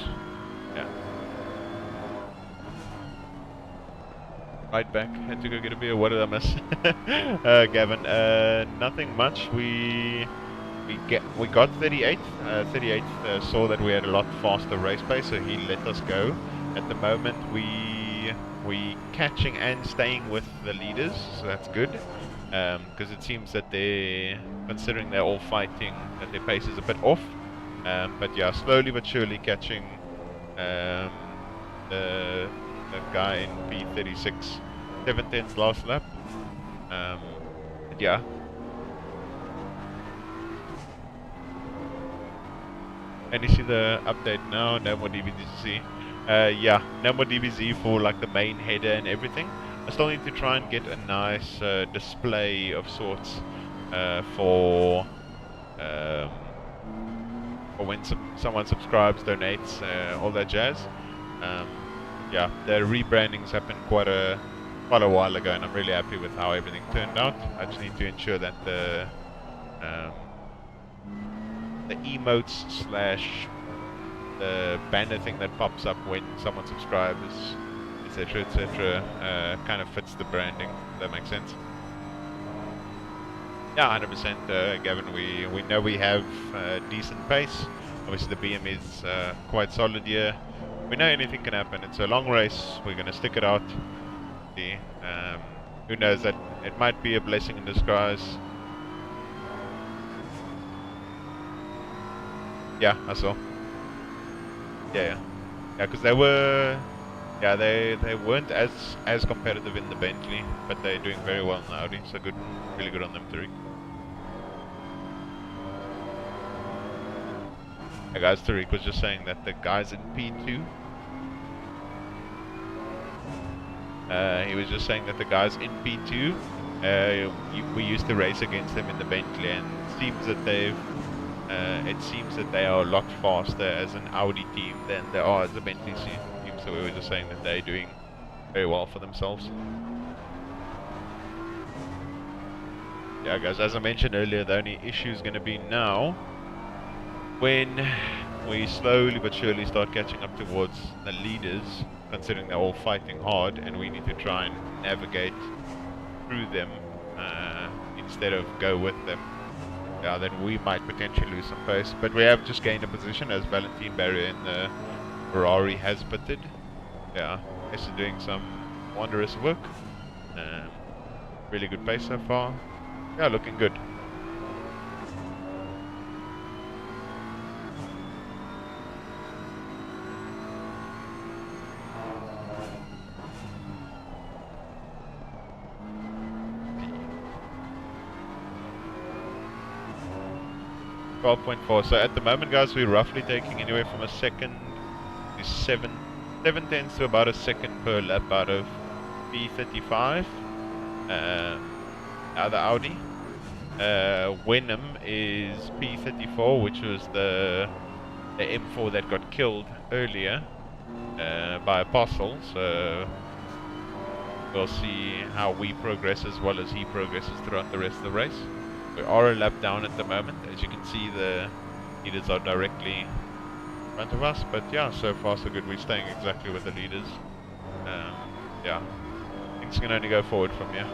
yeah. Right back. Had to go get a beer. What did I miss? Gavin, nothing much. We got 38th. 38th saw that we had a lot faster race pace, so he let us go. At the moment, we catching and staying with the leaders, so that's good. Because it seems that considering they're all fighting, that their pace is a bit off. But yeah, slowly but surely catching the guy in P36, 7/10 last lap. But yeah. And you see the update now, no more DBZ. Yeah, no more DBZ for like the main header and everything. I still need to try and get a nice display of sorts for when someone subscribes, donates, all that jazz. Yeah, the rebranding's happened quite a while ago, and I'm really happy with how everything turned out. I just need to ensure that the emotes / the banner thing that pops up when someone subscribes, etc., kind of fits the branding. If that makes sense. Yeah, 100%, Gavin. We know we have decent pace. Obviously, the BM is quite solid here. We know anything can happen. It's a long race. We're going to stick it out. See, who knows, that it might be a blessing in disguise. Yeah, I saw. Yeah, because they were, they weren't as competitive in the Bentley, but they're doing very well in the Audi. So good, really good on them, Tariq. Hey guys, Tariq was just saying that the guys in P2. He was just saying that the guys in P2, we used to race against them in the Bentley, and it seems that they've it seems that they are a lot faster as an Audi team than they are as a Bentley team. So we were just saying that they're doing very well for themselves. Yeah, guys, as I mentioned earlier, the only issue is going to be now when we slowly but surely start catching up towards the leaders, considering they're all fighting hard, and we need to try and navigate through them instead of go with them. Yeah, then we might potentially lose some pace. But we have just gained a position as Valentin Barrier in the Ferrari has pitted. Yeah, Essa doing some wondrous work. Really good pace so far. Yeah, looking good. .4. So at the moment, guys, we're roughly taking anywhere from a second to 7/10 to about a second per lap out of P35. Other Audi. Wenham is P34, which was the M4 that got killed earlier by Apostle. So we'll see how we progress as well as he progresses throughout the rest of the race. We are a lap down at the moment. As you can see, the leaders are directly in front of us. But yeah, so far so good. We're staying exactly with the leaders. Yeah, things can only go forward from here.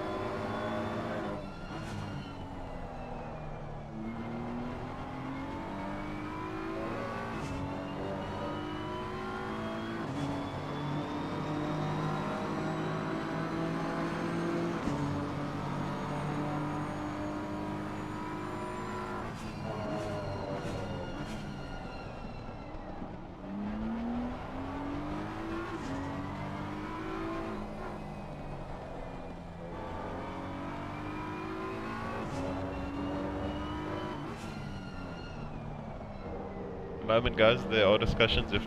Moment, guys, there are discussions if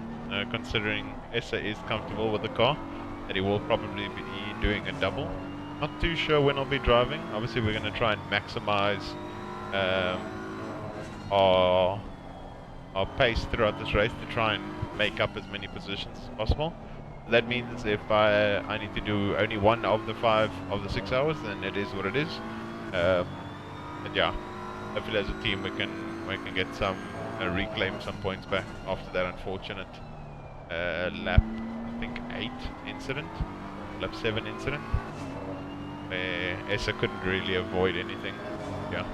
considering Essa is comfortable with the car, that he will probably be doing a double. Not too sure when I'll be driving. Obviously we're going to try and maximize our pace throughout this race to try and make up as many positions as possible. That means if I need to do only one of the 5 of the 6 hours, then it is what it is. But yeah, hopefully as a team we can get some reclaim some points back after that unfortunate lap, I think 8 incident, lap 7 incident, where Essa couldn't really avoid anything. Yeah,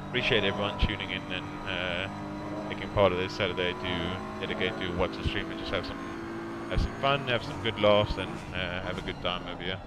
appreciate everyone tuning in and taking part of this Saturday to dedicate to watch the stream and just have some fun, have some good laughs, and have a good time over here.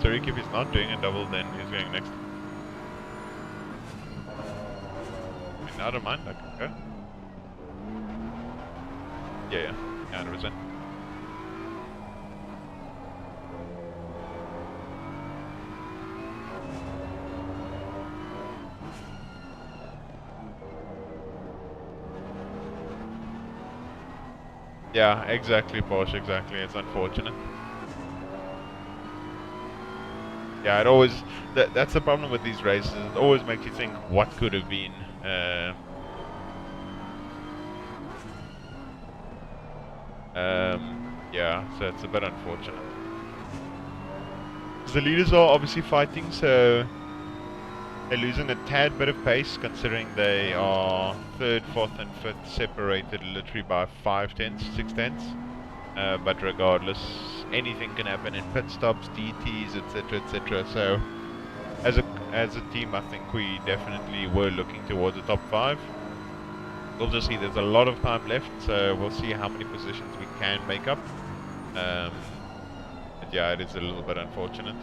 Tariq, if he's not doing a double, then he's going next. I mean, I don't mind, I can go. Yeah, 100%. Yeah, exactly, Porsche, exactly. It's unfortunate. Yeah, it always, that's the problem with these races. It always makes you think what could have been. Yeah, so it's a bit unfortunate. The leaders are obviously fighting, so they're losing a tad bit of pace, considering they are 3rd, 4th and 5th separated literally by 5/10, 6/10. But regardless, anything can happen in pit stops, DTs, etc, etc. So as a team, I think we definitely were looking towards the top 5. we'll just see. There's a lot of time left, so we'll see how many positions we can make up. But yeah, it is a little bit unfortunate.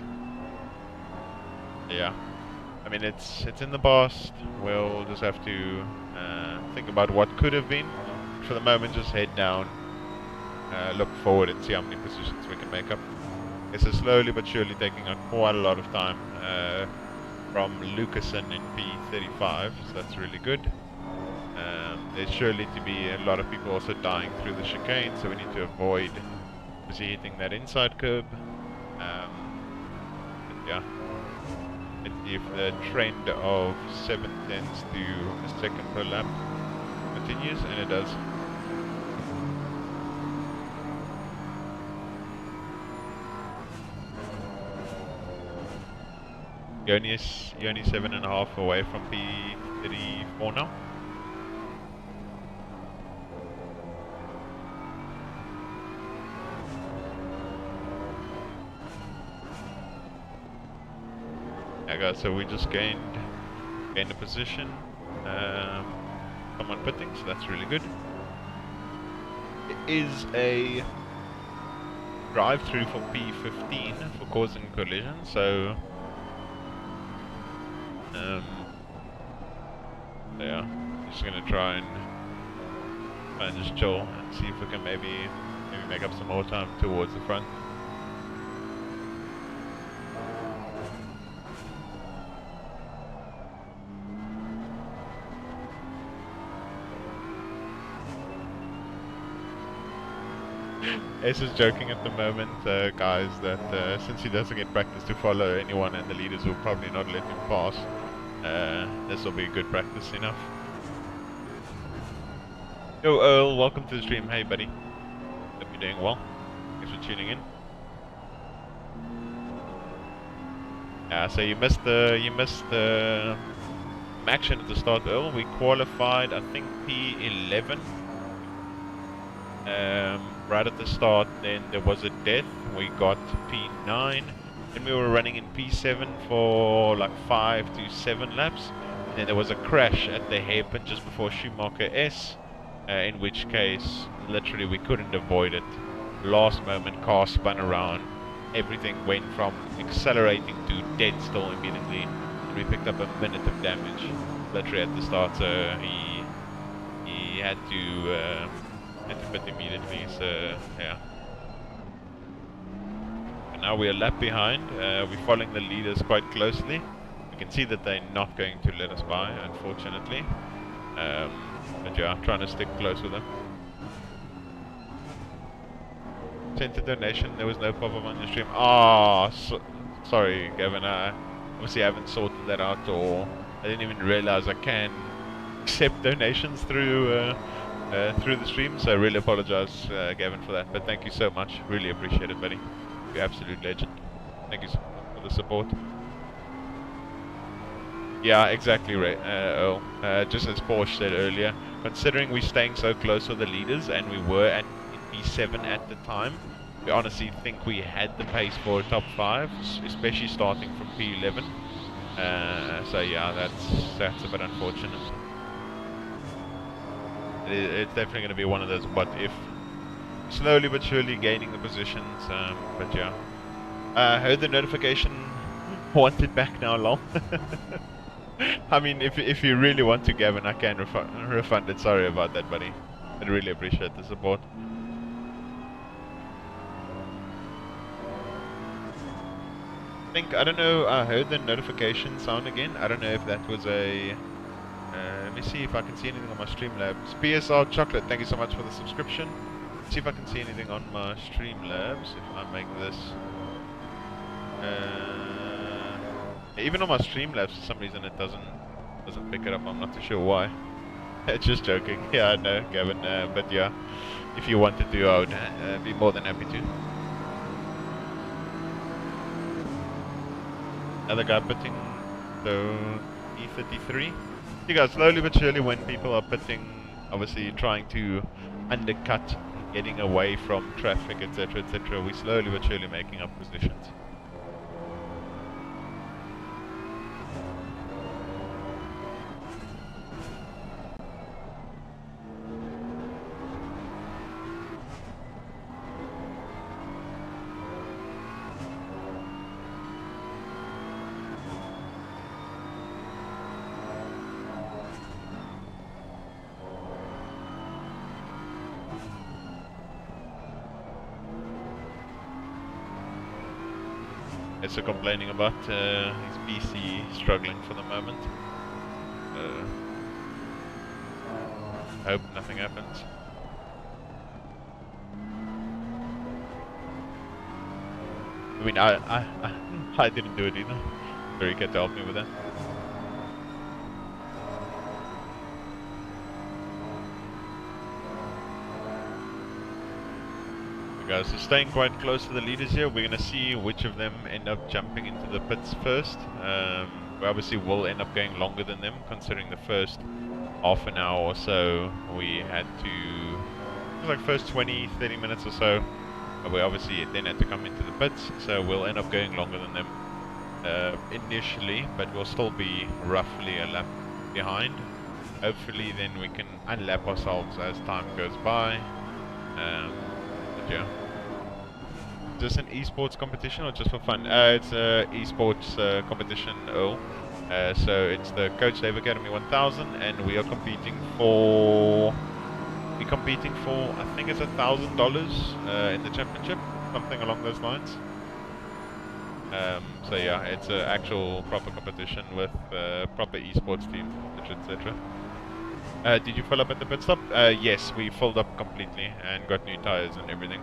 Yeah, I mean it's in the past. We'll just have to think about what could have been. For the moment, just head down, look forward, and see how many positions we can make up. It's slowly but surely taking on quite a lot of time from Lucasen in P35, so that's really good. There's surely to be a lot of people also dying through the chicane, so we need to avoid hitting that inside curb. But yeah, let's see if the trend of 7/10 to a second per lap continues, and it does. You're only 7.5 away from P34 now. Yeah, guys, so we just gained a position. Someone pitting, so that's really good. It is a drive-through for P15 for causing collision, so yeah, just gonna try and just chill and see if we can maybe make up some more time towards the front. Ace is joking at the moment, guys, that since he doesn't get practice to follow anyone and the leaders will probably not let him pass, this will be good practice enough. Yo Earl, welcome to the stream. Hey buddy, hope you're doing well. Thanks for tuning in. Yeah, so you missed the action at the start, Earl. We qualified, I think P11. Right at the start, then there was a death. We got P9, and we were running in P7 for like 5 to 7 laps. And then there was a crash at the hairpin just before Schumacher S, in which case, literally, we couldn't avoid it. Last moment, car spun around. Everything went from accelerating to dead still immediately. And we picked up a minute of damage, literally at the start. So he had to pit immediately, so yeah. And now we're a lap behind. We're following the leaders quite closely. We can see that they're not going to let us by, unfortunately. But yeah, I'm trying to stick close with them. Sent a donation, there was no pop-up on your stream. Ah, sorry Gavin, obviously I haven't sorted that out, or I didn't even realize I can accept donations through the stream, so I really apologize, Gavin, for that. But thank you so much, really appreciate it, buddy. You're an absolute legend. Thank you so much for the support. Yeah, exactly right, Earl. Just as Porsche said earlier, considering we're staying so close with the leaders, and we were at P7 at the time, we honestly think we had the pace for a top 5, especially starting from P11. So yeah, that's a bit unfortunate. It's definitely going to be one of those what if. Slowly but surely gaining the positions, but yeah. I heard the notification, want it back now, lol. I mean, if you really want to, Gavin, I can refund it. Sorry about that, buddy. I really appreciate the support. I don't know, I heard the notification sound again. I don't know if that was a... let me see if I can see anything on my Streamlabs. PSR Chocolate, thank you so much for the subscription. Let's see if I can see anything on my Streamlabs if I make this. Even on my Streamlabs, for some reason it doesn't pick it up. I'm not too sure why. Just joking. Yeah, I know, Gavin. But yeah, if you wanted to, I would be more than happy to. Another guy pitting, so E33. You guys, slowly but surely, when people are pitting, obviously trying to undercut, getting away from traffic, etc., etc., we're slowly but surely making up positions. Essa complaining about his PC struggling for the moment. Hope nothing happens. I mean, I didn't do it either. Very good to help me with that. Guys, so staying quite close to the leaders here. We're going to see which of them end up jumping into the pits first. We obviously will end up going longer than them, considering the first half an hour or so we had to, it was like first 20-30 minutes or so, we obviously then had to come into the pits, so we'll end up going longer than them initially, but we'll still be roughly a lap behind. Hopefully then we can unlap ourselves as time goes by. But yeah. Is this an esports competition or just for fun? It's a esports competition, so it's the Coach Dave Academy 1000, and we are competing for, I think it's $1,000 in the championship, something along those lines. So yeah, it's an actual proper competition with proper esports team, etc. Did you fill up at the pit stop? Yes, we filled up completely and got new tires and everything.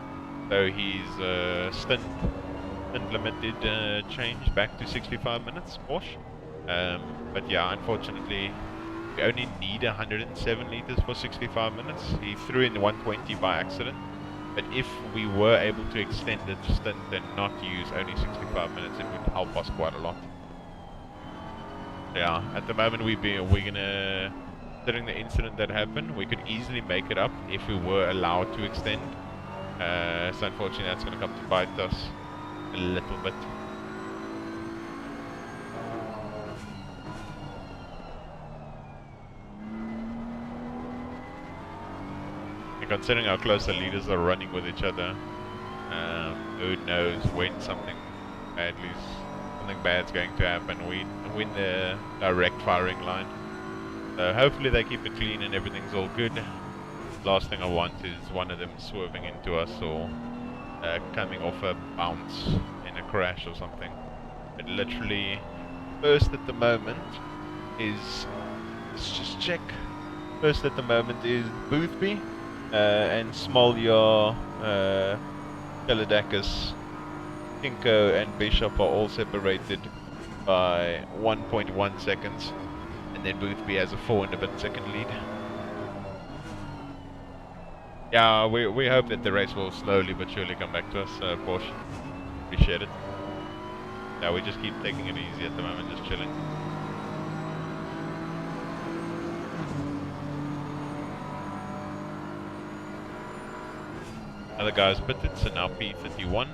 So his stint limited change back to 65 minutes, Porsche. But yeah, unfortunately, we only need 107 liters for 65 minutes. He threw in 120 by accident. But if we were able to extend the stint and not use only 65 minutes, it would help us quite a lot. Yeah, at the moment we're gonna, considering the incident that happened, we could easily make it up if we were allowed to extend. So unfortunately that's gonna come to bite us a little bit. Considering how close the leaders are running with each other, who knows when something bad's going to happen. We win the direct firing line. So hopefully they keep it clean and everything's all good. Last thing I want is one of them swerving into us or coming off a bounce in a crash or something. But literally, first at the moment is, let's just check. First at the moment is Boothby. And Smolja, Teledakis, Kinko and Bishop are all separated by 1.1 seconds, and then Boothby has a 4.5-second lead. Yeah, we hope that the race will slowly but surely come back to us, Porsche. Appreciate it. Yeah, we just keep taking it easy at the moment, just chilling. Other guys pitted, so now P31.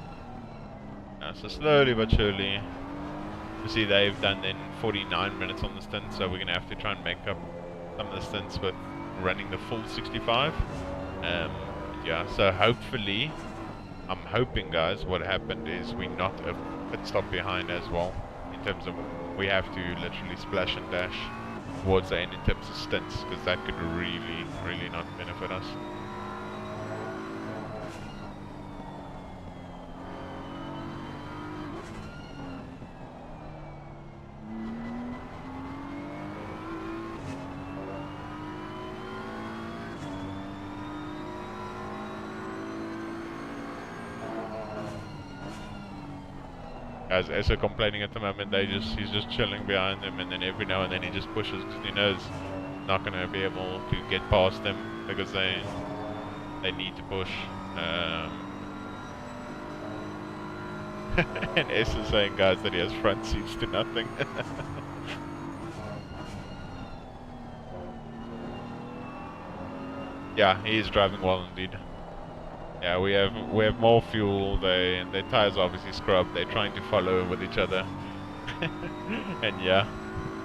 So slowly but surely, you see they've done then 49 minutes on the stint, so we're going to have to try and make up some of the stints with running the full 65. Yeah, so hopefully, I'm hoping guys, what happened is we not a pit stop behind as well, in terms of we have to literally splash and dash towards the end in terms of stints, because that could really not benefit us. Guys, Essa complaining at the moment, he's just chilling behind them, and then every now and then he just pushes because he knows he's not going to be able to get past them because they need to push. And Essa saying, guys, that he has front seats to nothing. Yeah, he is driving well indeed. Yeah, we have more fuel. Their tires are obviously scrubbed. They're trying to follow with each other. And yeah,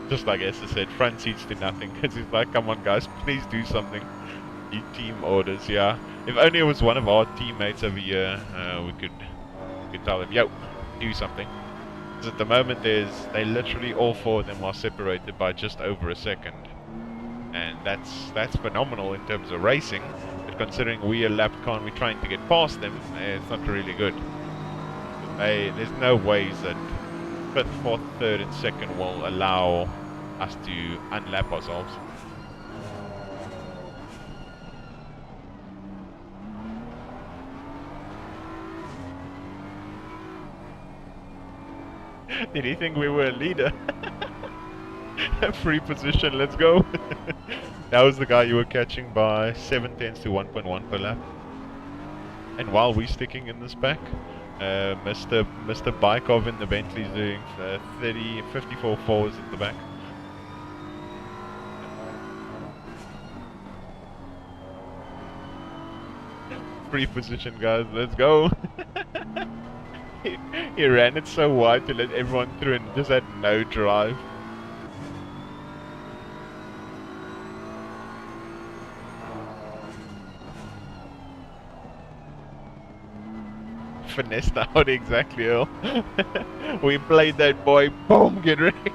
just like Essa said, front seats to nothing. Because he's like, come on guys, please do something. You team orders, yeah. If only it was one of our teammates over here, we could tell them, yo, do something. Because at the moment they literally all four of them are separated by just over a second. And that's phenomenal in terms of racing. Considering we are lap car and we're trying to get past them, it's not really good. There's no ways that 5th, 4th, 3rd, and 2nd will allow us to unlap ourselves. Did he think we were a leader? Free position, let's go. That was the guy you were catching by 7/10 to 1.1 per lap. And while we're sticking in this pack, Mr. Bykov in the Bentley's doing 54 fours at the back. Free position, guys, let's go. He ran it so wide to let everyone through and just had no drive. Finessed out exactly, Earl. We played that boy, boom, get wrecked.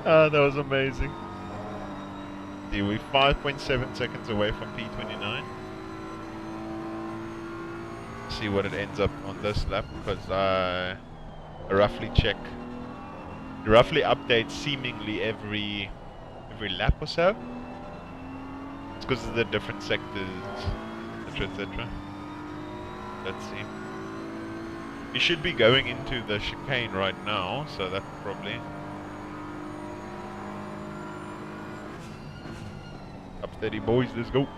Oh, that was amazing. See, we're 5.7 seconds away from P29. See what it ends up on this lap, because I roughly check, roughly update seemingly every lap or so. It's because of the different sectors, etc, etc. Let's see. We should be going into the chicane right now, so that probably up 30 boys, let's go.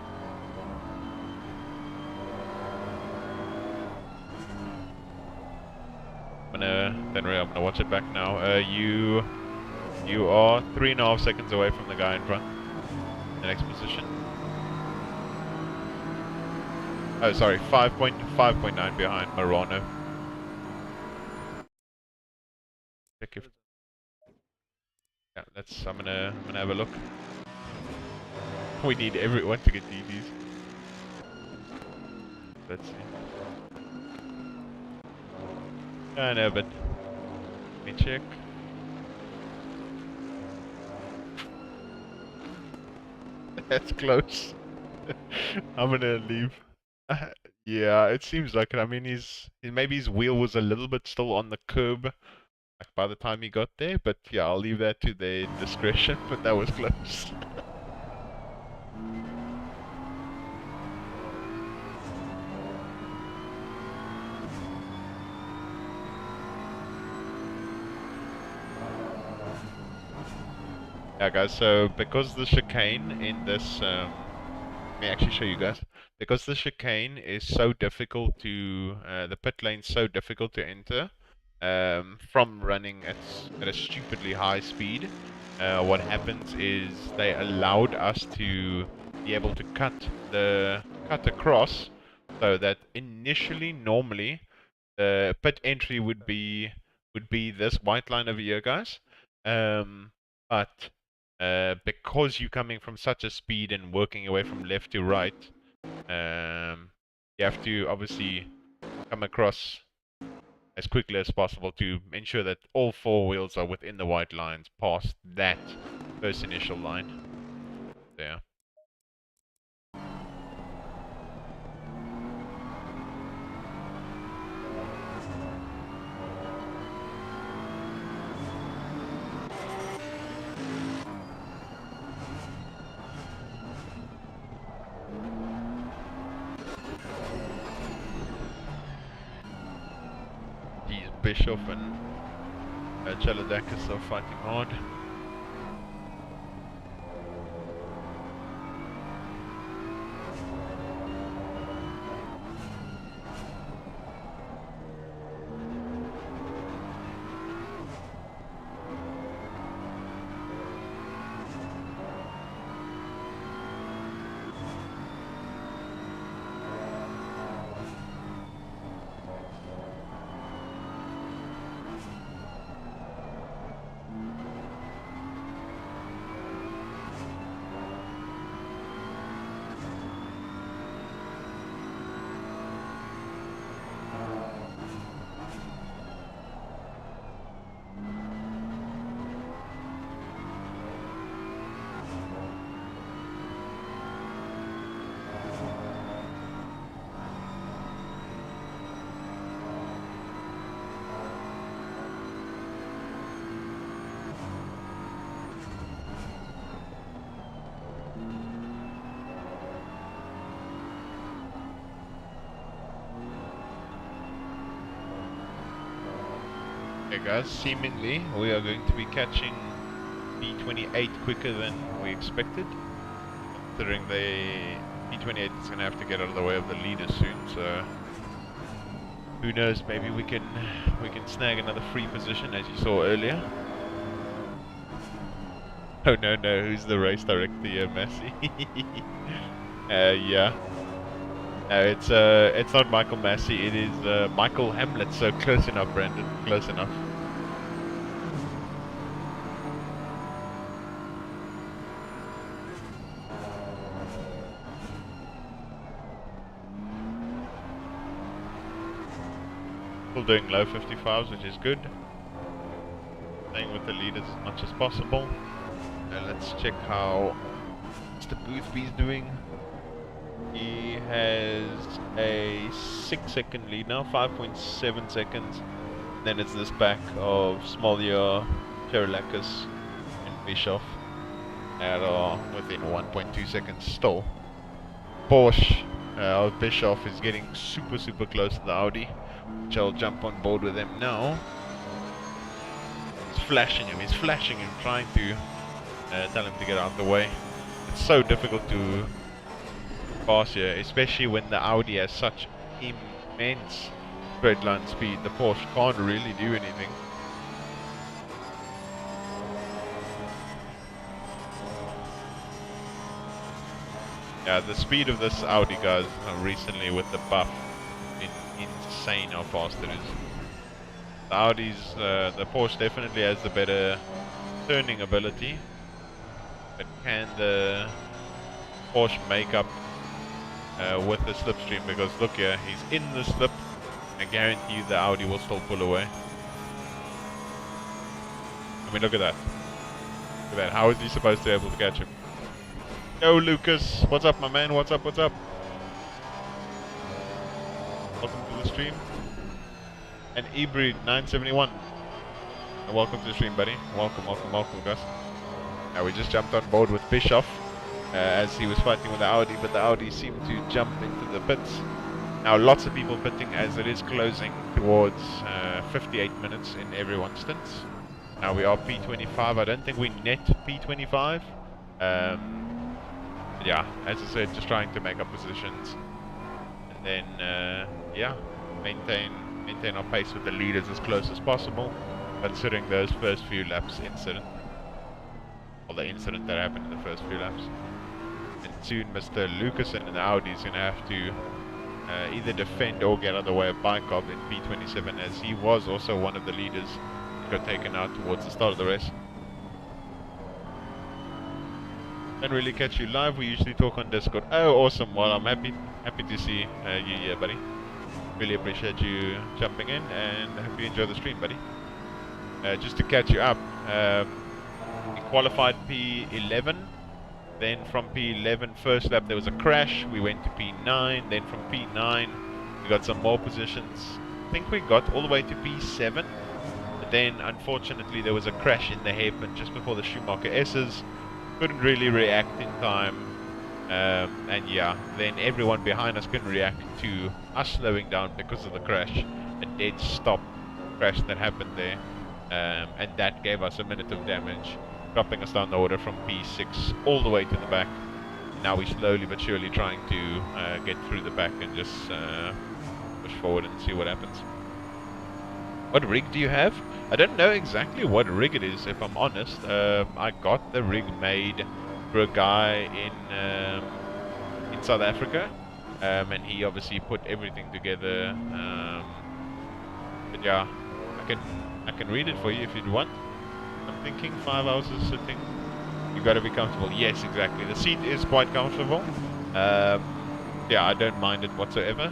Don't worry, I'm gonna watch it back now. You are 3.5 seconds away from the guy in front. The next position. Oh, sorry, 5.9 behind Marano. Check if. Yeah, I'm gonna have a look. We need everyone to get DVs. Let's see. I know, but let me check. That's close. I'm gonna leave. Yeah, it seems like it. I mean, maybe his wheel was a little bit still on the curb, like by the time he got there. But yeah, I'll leave that to their discretion. But that was close. Yeah, guys. So because the chicane in this, let me actually show you guys. Because the chicane is so difficult to, the pit lane's so difficult to enter, from running at a stupidly high speed, what happens is they allowed us to be able to cut across, so that initially, normally, the pit entry would be this white line over here, guys. But because you're coming from such a speed and working away from left to right, you have to obviously come across as quickly as possible to ensure that all 4 wheels are within the white lines past that first initial line. There. Bischoff and Chaladakis are fighting hard. Okay guys, seemingly we are going to be catching P28 quicker than we expected. Considering the P28 is going to have to get out of the way of the leader soon, so who knows, maybe we can snag another free position as you saw earlier. Oh no, who's the race director here, Massey? Yeah. No, it's not Michael Massey, it is Michael Hamlet, so close enough, Brandon, close enough. Still doing low 55s, which is good. Staying with the leaders as much as possible. Let's check how Mr. Boothby's doing. He has a 6-second lead now, 5.7 seconds. Then it's this back of Smolya, Cherolakis, and Bischoff that are within 1.2 seconds still. Porsche of Bischoff is getting super close to the Audi, which I'll jump on board with him now. He's flashing him, trying to tell him to get out of the way. It's so difficult to pass here, especially when the Audi has such immense straight line speed. The Porsche can't really do anything. Yeah, the speed of this Audi, guys, recently with the buff, been insane how fast it is. The Audi's, the Porsche definitely has the better turning ability, but can the Porsche make up with the slipstream? Because look here, he's in the slip. I guarantee you the Audi will still pull away. I mean, look at that. Look at that. How is he supposed to be able to catch him? Yo, Lucas. What's up, my man? What's up? Welcome to the stream. And Ebreed 971. Welcome to the stream, buddy. Welcome, guys. Now we just jumped on board with Bischoff as he was fighting with the Audi, but the Audi seemed to jump into the pits. Now lots of people pitting as it is closing towards 58 minutes in everyone's stints. Now we are P25. I don't think we net P25. Yeah, as I said, just trying to make up positions, and then yeah, maintain our pace with the leaders as close as possible, considering those first few laps incident, or the incident that happened in the first few laps. And soon Mr. Lucasen and the Audi is going to have to either defend or get out of the way of Bykov in P27, as he was also one of the leaders who got taken out towards the start of the race. Don't really catch you live, we usually talk on Discord. Oh, awesome. Well, I'm happy to see you here, buddy. Really appreciate you jumping in, and I hope you enjoy the stream, buddy. Just to catch you up, we qualified P11, then from P11 first lap there was a crash, we went to P9, then from P9 we got some more positions. I think we got all the way to P7, but then unfortunately there was a crash in the hairpin just before the Schumacher S's. Couldn't really react in time, and yeah, then everyone behind us couldn't react to us slowing down because of the crash, a dead stop crash that happened there, and that gave us a minute of damage, dropping us down the order from P6 all the way to the back. Now we're slowly but surely trying to get through the back and just push forward and see what happens. What rig do you have? I don't know exactly what rig it is, if I'm honest. I got the rig made for a guy in South Africa, and he obviously put everything together. But yeah, I can read it for you if you'd want. I'm thinking 5 hours of sitting. You got to be comfortable. Yes, exactly. The seat is quite comfortable. Yeah, I don't mind it whatsoever.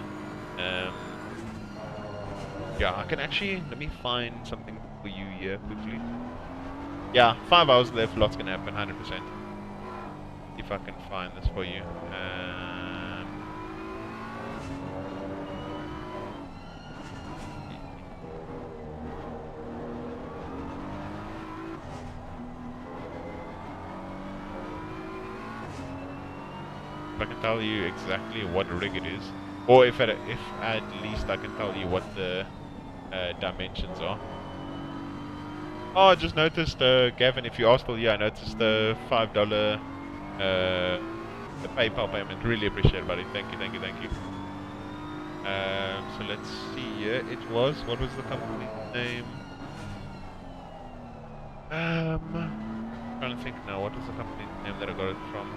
Yeah, I can actually, let me find something for you here quickly. Yeah, 5 hours left, lots gonna happen, 100%. If I can find this for you. If I can tell you exactly what rig it is, or if at least I can tell you what the dimensions are. Oh, I just noticed, Gavin, if you are still here, I noticed the $5 the PayPal payment. Really appreciate it, buddy. Thank you, thank you, thank you. So let's see here. It was, what was the company name? Trying to think now. What was the company name that I got it from?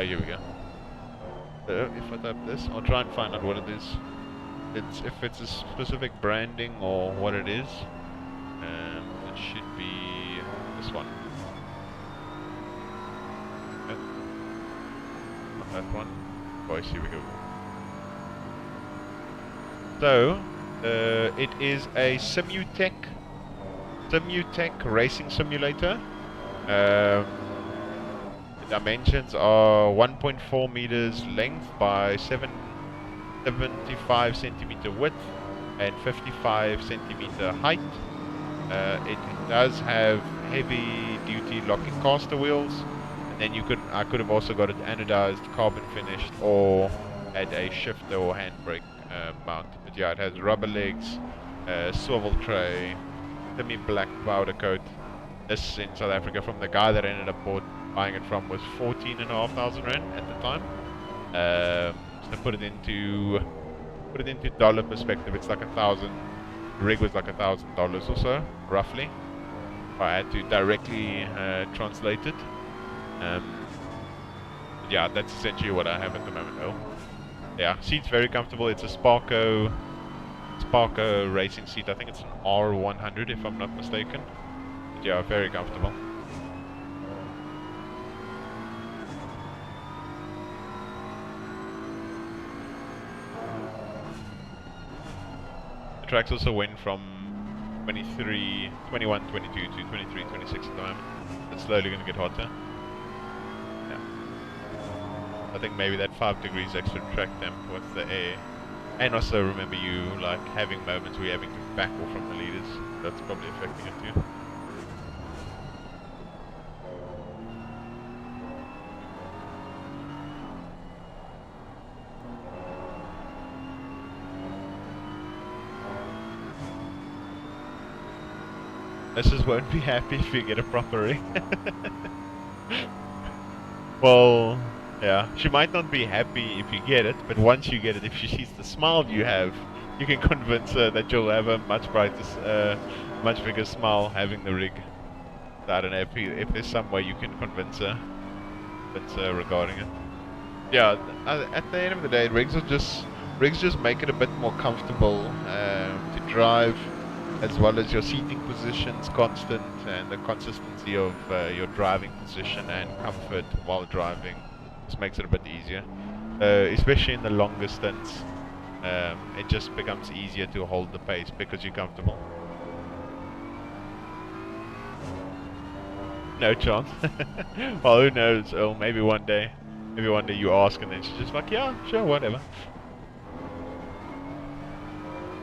Oh, here we go. So if I type this, I'll try and find out what it is. It's if it's a specific branding or what it is. It should be this one. Not that one. Boys, here we go. So, it is a Simutech racing simulator. The dimensions are 1.4 meters length by 75 centimeter width and 55 centimeter height. It does have heavy duty locking caster wheels, and then I could have also got it anodized, carbon finished, or had a shifter or handbrake mount. But yeah, it has rubber legs, swivel tray, semi-black powder coat. This in South Africa from the guy that I ended up buying it from was 14,500 rand at the time. So put it into dollar perspective, it's like $1,000. Rig was like $1,000 or so, roughly. If I had to directly translate it. Yeah, that's essentially what I have at the moment though. Yeah, seat's very comfortable. It's a Sparco racing seat. I think it's an R100 if I'm not mistaken. But yeah, very comfortable. The tracks also went from 21, 22 to 23, 26 at the moment. It's slowly going to get hotter. Yeah. I think maybe that 5 degrees extra track temp with the air. And also remember you like having moments where you're having to back off from the leaders. That's probably affecting it too. Mrs. won't be happy if you get a proper ring. Well, yeah, she might not be happy if you get it, but once you get it, if she sees the smile you have, you can convince her that you'll have a much brighter, much bigger smile having the rig. So I don't know if there's some way you can convince her regarding it. Yeah, at the end of the day, rigs just make it a bit more comfortable to drive, as well as your seating positions constant and the consistency of your driving position and comfort while driving. Just makes it a bit easier, especially in the longer stints. It just becomes easier to hold the pace because you're comfortable. No chance. Well, who knows? Oh, maybe one day you ask and then she's just like, yeah, sure, whatever.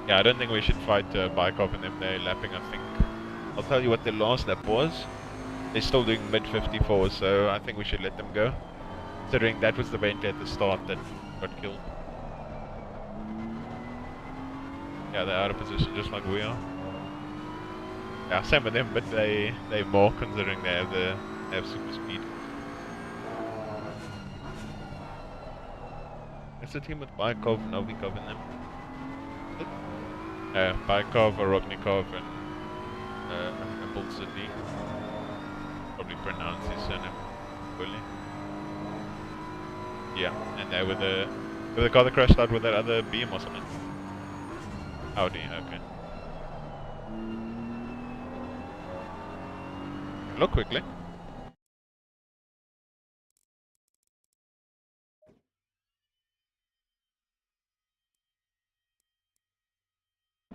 Yeah, I don't think we should fight bike off in them. They're lapping, I think. I'll tell you what their last lap was. They're still doing mid 54s, so I think we should let them go. Considering that was the Bentley at the start that got killed. Yeah, they're out of position just like we are. Yeah, same with them, but they're more considering they have super speed. It's a team with Baikov, Novikov in them. Baikov, Orobnikov, and Bolsidi. Probably pronounce his surname fully. Yeah, and they were the car that crashed out with that other beam or something. Audi, okay. Look quickly.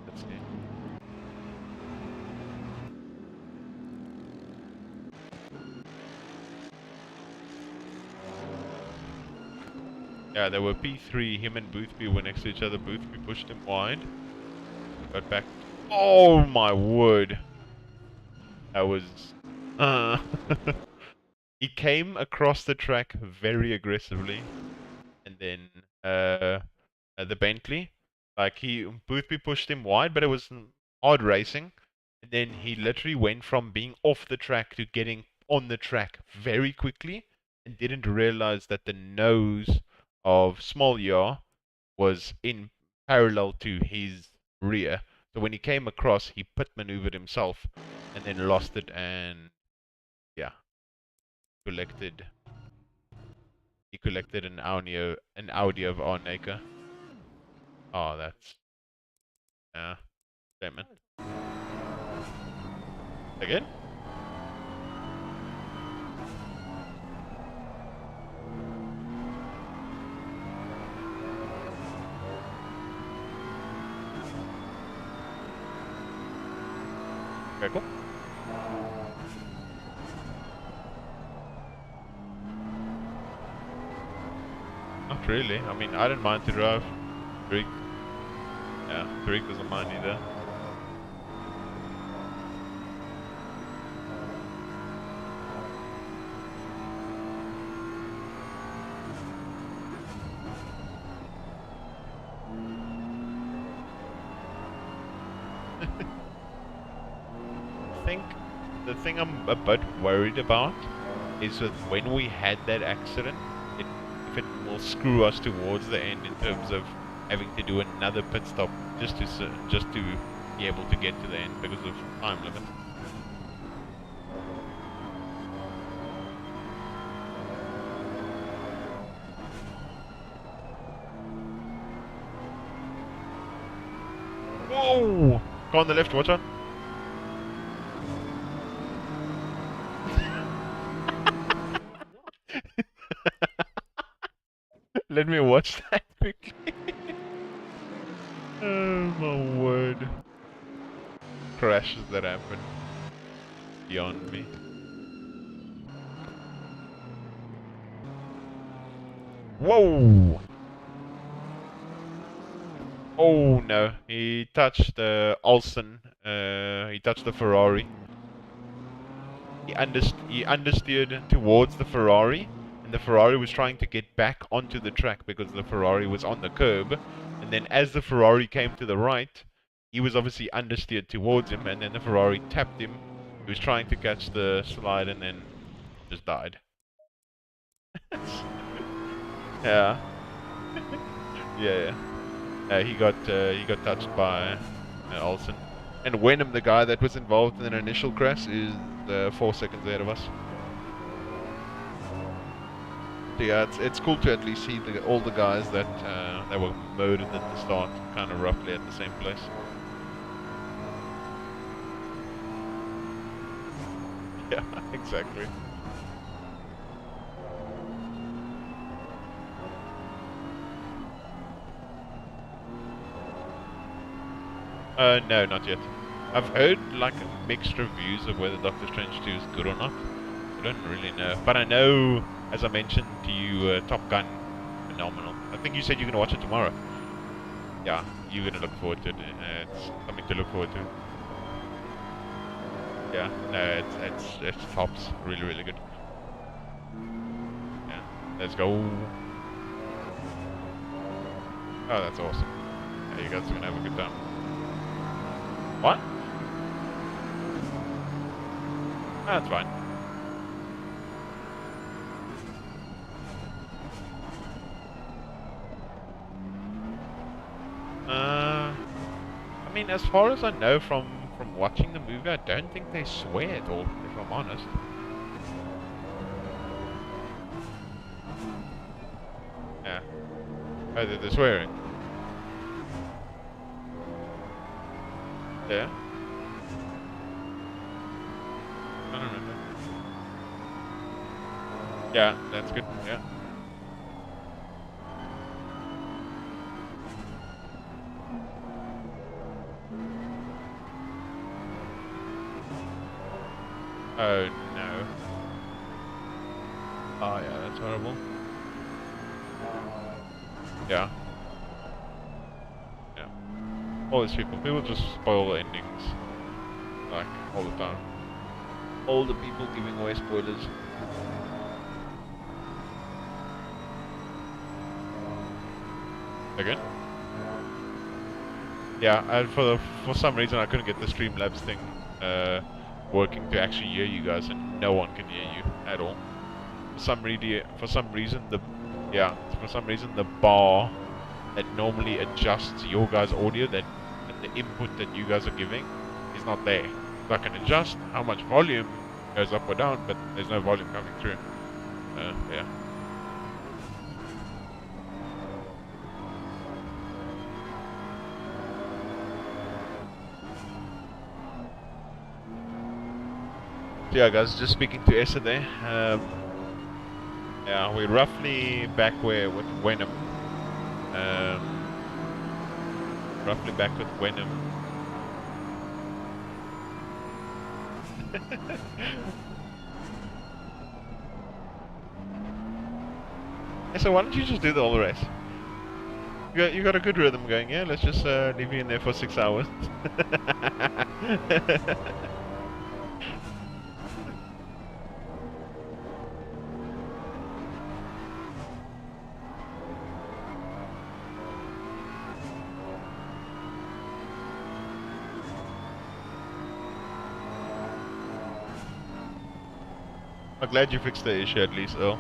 Let's see. Yeah, there were P3, him and Boothby were next to each other. Boothby pushed him wide. Got back. Oh my word. That was Uh, he came across the track very aggressively, and then the Bentley, like Boothby pushed him wide, but it was hard racing. And then he literally went from being off the track to getting on the track very quickly, and didn't realize that the nose of Small Yar was in parallel to his rear. So when he came across, he pit maneuvered himself, and then lost it, and yeah, collected. He collected an Audi of Arnaker. Oh, that's yeah, damn it. Again? Okay, cool. Not really. I mean, I didn't mind to drive. Tariq. Yeah, Tariq doesn't mind either. I think the thing I'm a bit worried about is that when we had that accident, if it will screw us towards the end in terms of having to do another pit stop just to be able to get to the end because of time limit. Whoa! Go on the left, watch out. Let me watch that quickly. Oh my word. Crashes that happen beyond me. Whoa! Oh no, he touched the Olsen, he touched the Ferrari. He understeered towards the Ferrari, and the Ferrari was trying to get back onto the track because the Ferrari was on the curb. And then as the Ferrari came to the right, he was obviously understeered towards him, and then the Ferrari tapped him. He was trying to catch the slide and then just died. Yeah. Yeah. He got touched by Olsen. And Wenham, the guy that was involved in an initial crash, is 4 seconds ahead of us. So yeah, it's cool to at least see all the guys that were murdered at the start, kind of roughly at the same place. Yeah, exactly. No, not yet. I've heard like mixed reviews of whether Doctor Strange 2 is good or not. I don't really know, but I know, as I mentioned to you, Top Gun, phenomenal. I think you said you're gonna watch it tomorrow. Yeah, you're gonna look forward to it. It's something to look forward to. Yeah, no, it's tops, really really good. Yeah, let's go. Oh, that's awesome. Yeah, you guys are gonna have a good time. What? That's fine. I mean, as far as I know from watching the movie, I don't think they swear at all, if I'm honest. Yeah. Oh, they're swearing. Yeah. I don't remember. Yeah, that's good. Yeah. Oh no. Oh yeah, that's horrible. Yeah. Yeah. All these people just spoil endings, like, all the time. all the people giving away spoilers. Again? Yeah, and for some reason I couldn't get the Streamlabs thing working to actually hear you guys, and no one can hear you at all. For some reason the bar that normally adjusts your guys' audio, that the input that you guys are giving, is not there. So I can adjust how much volume goes up or down, but there's no volume coming through. Yeah. So yeah, guys, just speaking to Essa there. Yeah, we're roughly back where with Wenham. Roughly back with Wenham. So why don't you just do the whole race? You got a good rhythm going, yeah? Let's just leave you in there for 6 hours. I'm glad you fixed the issue at least, though.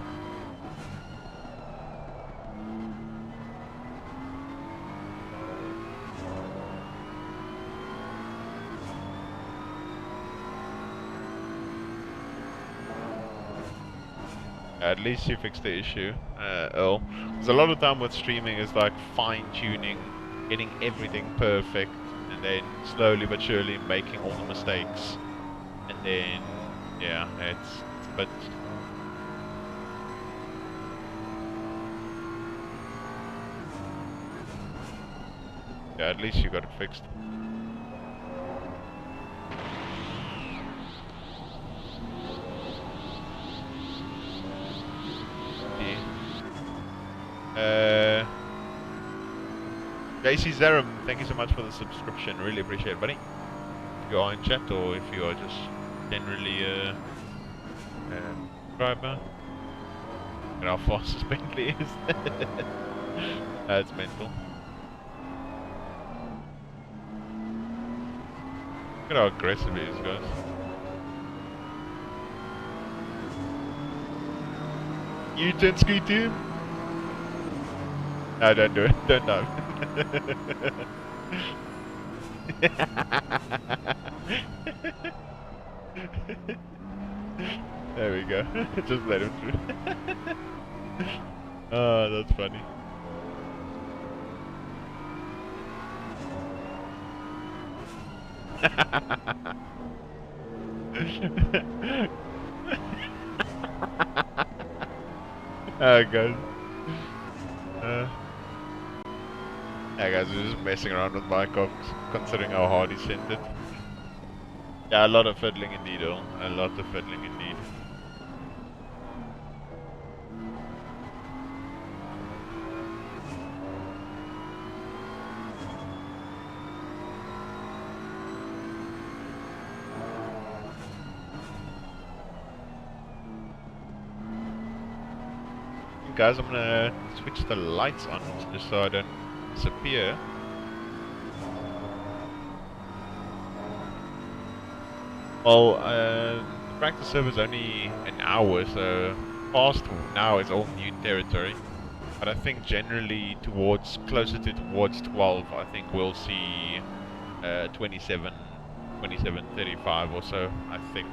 At least you fixed the issue, Earl. Because a lot of time with streaming is like fine-tuning, getting everything perfect, and then slowly but surely making all the mistakes. And then, yeah, it's a bit... Yeah, at least you got it fixed. JC Zerum, thank you so much for the subscription. Really appreciate it, buddy. If you are in chat or if you are just generally subscriber. And how fast this Bentley is. That's mental. Look at how aggressive he is, guys. You 10 ski team? No, don't do it. Don't know. There we go. Just let him through. Oh, that's funny. Oh, God. Yeah, guys, we're just messing around with my cogs, considering how hard he sent it. Yeah, a lot of fiddling indeed, though. A lot of fiddling indeed. Guys, I'm gonna switch the lights on just so I don't disappear. Well, the practice server is only an hour, so past now is all new territory. But I think generally closer to towards 12, I think we'll see 27:35 or so, I think.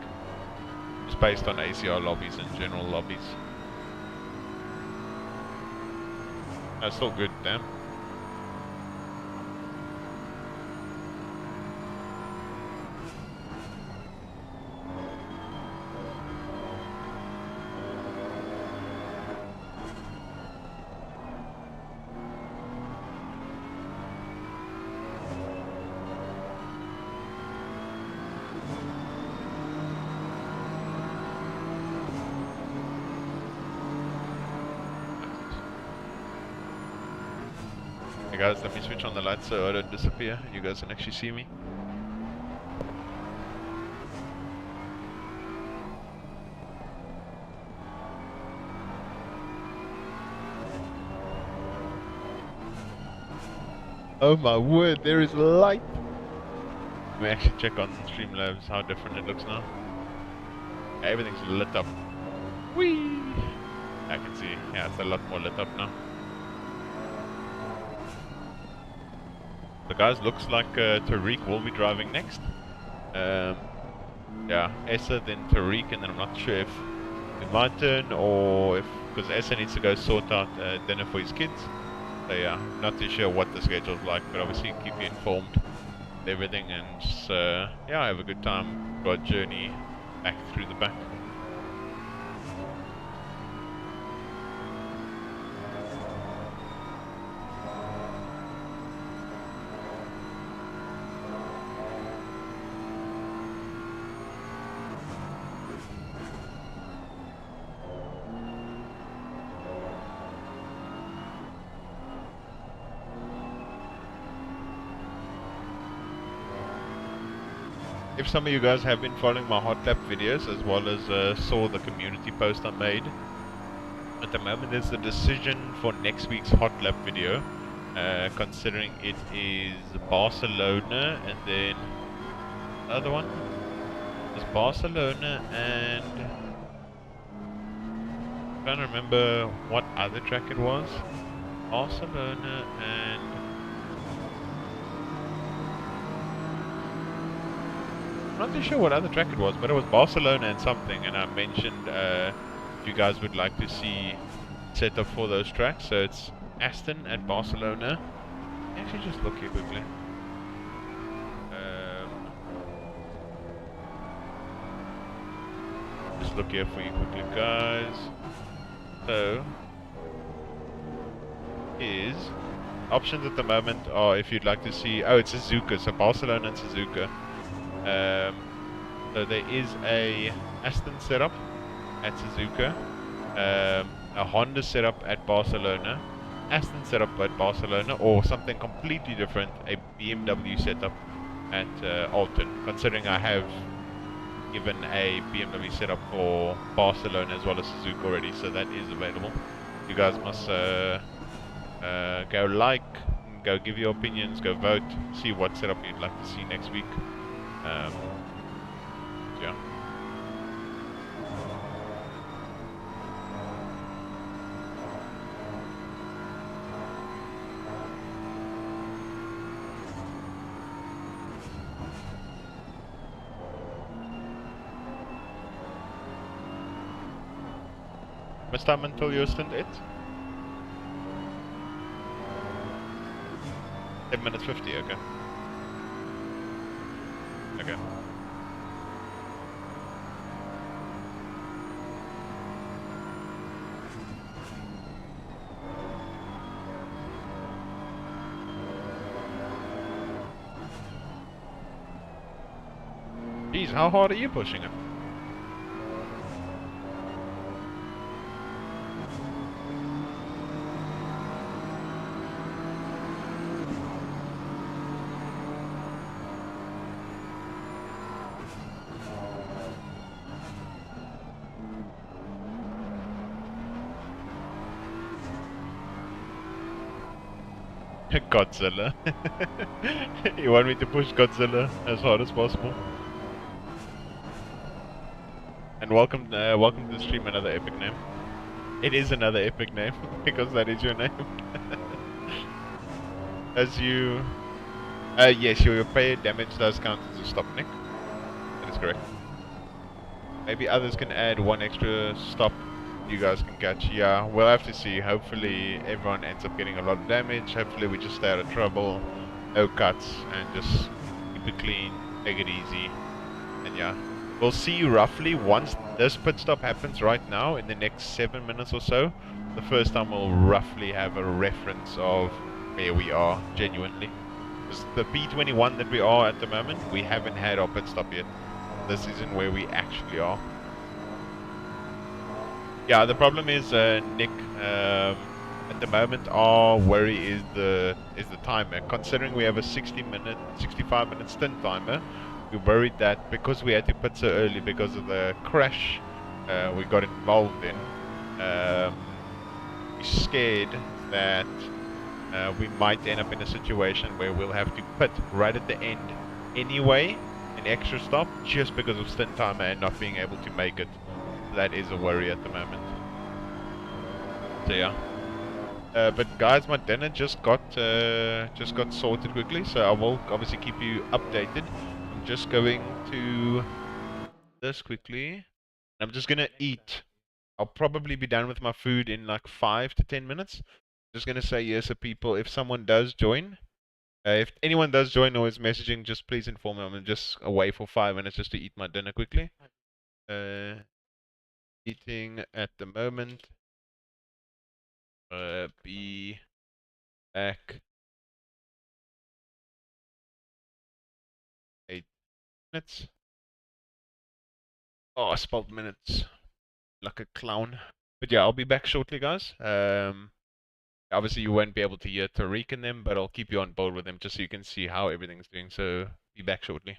Just based on ACR lobbies and general lobbies. That's still good, damn. Hey guys, let me switch on the lights so I don't disappear. You guys can actually see me. Oh my word, there is light! Let me actually check on Streamlabs how different it looks now. Everything's lit up. Whee! I can see, yeah, it's a lot more lit up now. The guys, looks like Tariq will be driving next. Yeah, Essa, then Tariq, and then I'm not sure if it's my turn or if, because Essa needs to go sort out dinner for his kids. So yeah, not too sure what the schedule's like, but obviously keep you informed of everything, and just, yeah, have a good time. Got a journey back through the back. If some of you guys have been following my hot lap videos as well as saw the community post I made, at the moment there's the decision for next week's hot lap video, considering it is Barcelona and then the other one is Barcelona and I'm trying to remember what other track it was. Barcelona and I'm not too sure what other track it was, but it was Barcelona and something, and I mentioned if you guys would like to see setup for those tracks. So it's Aston at Barcelona. Actually, just look here quickly. Just look here for you quickly, guys. So, is options at the moment are if you'd like to see. Oh, it's Suzuka. So Barcelona and Suzuka. So there is a Aston setup at Suzuka, a Honda setup at Barcelona, Aston setup at Barcelona, or something completely different, a BMW setup at Alton, considering I have given a BMW setup for Barcelona as well as Suzuka already, so that is available. You guys must go like, go give your opinions, go vote, see what setup you'd like to see next week. Yeah. Much time until your stint it? 10 minutes 50, okay. Okay. Jeez, how hard are you pushing it? Godzilla. You want me to push Godzilla as hard as possible? And welcome to the stream, another epic name. It is another epic name, because that is your name. As you... yes, your player damage does count as a stop, Nick. That is correct. Maybe others can add one extra stop you guys can catch. Yeah, we'll have to see. Hopefully everyone ends up getting a lot of damage. Hopefully we just stay out of trouble, no cuts, and just keep it clean, take it easy. And yeah, we'll see roughly once this pit stop happens right now in the next 7 minutes or so. The first time we'll roughly have a reference of where we are genuinely. Because the P21 that we are at the moment, we haven't had our pit stop yet. This isn't where we actually are. Yeah, the problem is, Nick, at the moment our worry is the timer. Considering we have a 65-minute stint timer, we're worried that because we had to pit so early because of the crash we got involved in, we're scared that we might end up in a situation where we'll have to pit right at the end anyway, an extra stop, just because of stint timer and not being able to make it. That is a worry at the moment. So yeah. But guys, my dinner just got sorted quickly, so I will obviously keep you updated. I'm just going to this quickly. I'm just gonna eat. I'll probably be done with my food in like 5 to 10 minutes. Just gonna say yes to people. If someone does join, if anyone does join or is messaging, just please inform me. I'm just away for 5 minutes just to eat my dinner quickly. Eating at the moment. Be back 8 minutes. Oh, I spelled minutes like a clown. But yeah, I'll be back shortly, guys. Obviously you won't be able to hear Tariq and them, but I'll keep you on board with them just so you can see how everything's doing. So be back shortly.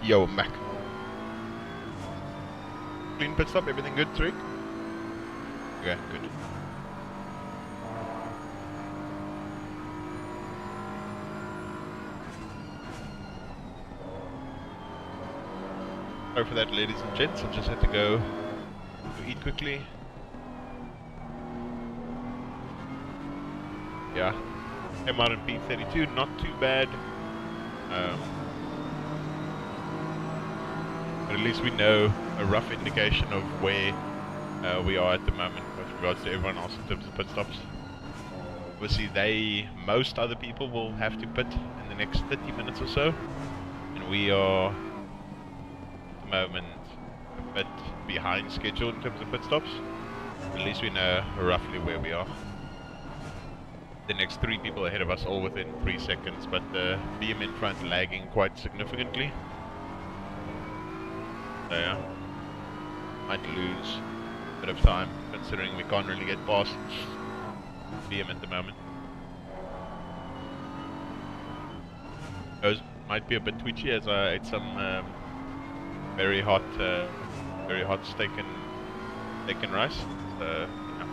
Yo, Mac. Clean pit stop, everything good, Tariq? Okay, good. Sorry for that, ladies and gents. I just had to go eat quickly. Yeah, came out in P32, not too bad. But at least we know a rough indication of where we are at the moment with regards to everyone else in terms of pit stops. Obviously, most other people will have to pit in the next 30 minutes or so, and we are at the moment a bit behind schedule in terms of pit stops. At least we know roughly where we are. The next 3 people ahead of us all within 3 seconds, but the BM in front lagging quite significantly. So yeah, might lose a bit of time considering we can't really get past BM at the moment. Those might be a bit twitchy as I ate some very hot steak and rice. So, yeah.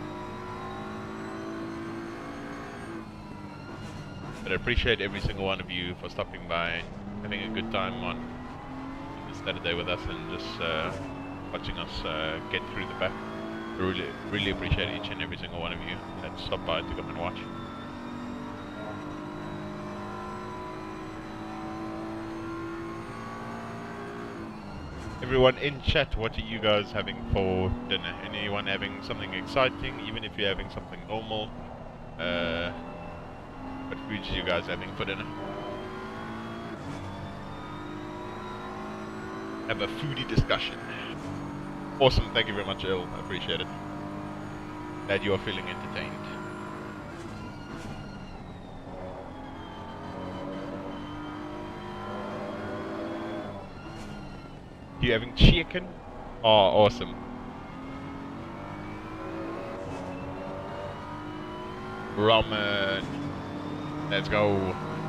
But I appreciate every single one of you for stopping by and having a good time on this Saturday with us and just watching us get through the back. I really appreciate each and every single one of you that stopped by to come and watch. Everyone in chat, what are you guys having for dinner? Anyone having something exciting, even if you're having something normal? What foods are you guys having for dinner? Have a foodie discussion. Awesome, thank you very much, Il. I appreciate it. Glad you are feeling entertained. You having chicken? Oh, awesome. Ramen. Let's go.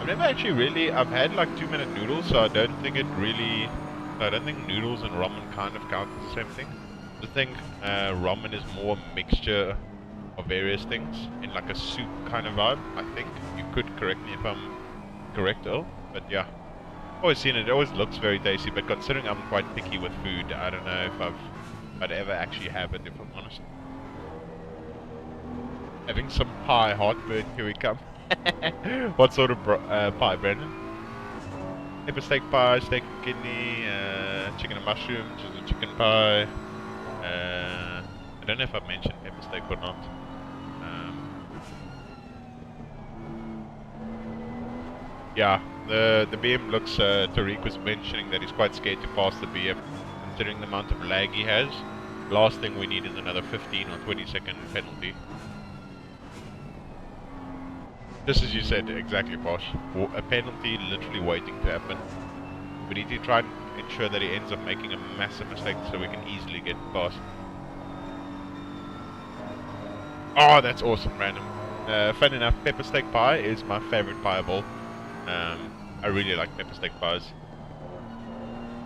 I've never actually I've had like 2-minute noodles, so I don't think noodles and ramen kind of count as the same thing. I think ramen is more a mixture of various things in like a soup kind of vibe. I think you could correct me if I'm correct, though. But yeah, always seen it. It always looks very tasty. But considering I'm quite picky with food, I don't know if I'd ever actually have it. If I'm honest. Having some pie, heartburn. Here we come. What sort of pie, Brandon? Pepper steak pie, steak and kidney, chicken and mushroom, which is a chicken pie. I don't know if I've mentioned pepper steak or not. Yeah, the BM looks, Tariq was mentioning that he's quite scared to pass the BM, considering the amount of lag he has. Last thing we need is another 15 or 20 second penalty. Just as you said, exactly, Posh. A penalty literally waiting to happen. We need to try and ensure that he ends up making a massive mistake so we can easily get past. Oh, that's awesome, random. Fun enough, pepper steak pie is my favorite pie of all. I really like pepper steak pies.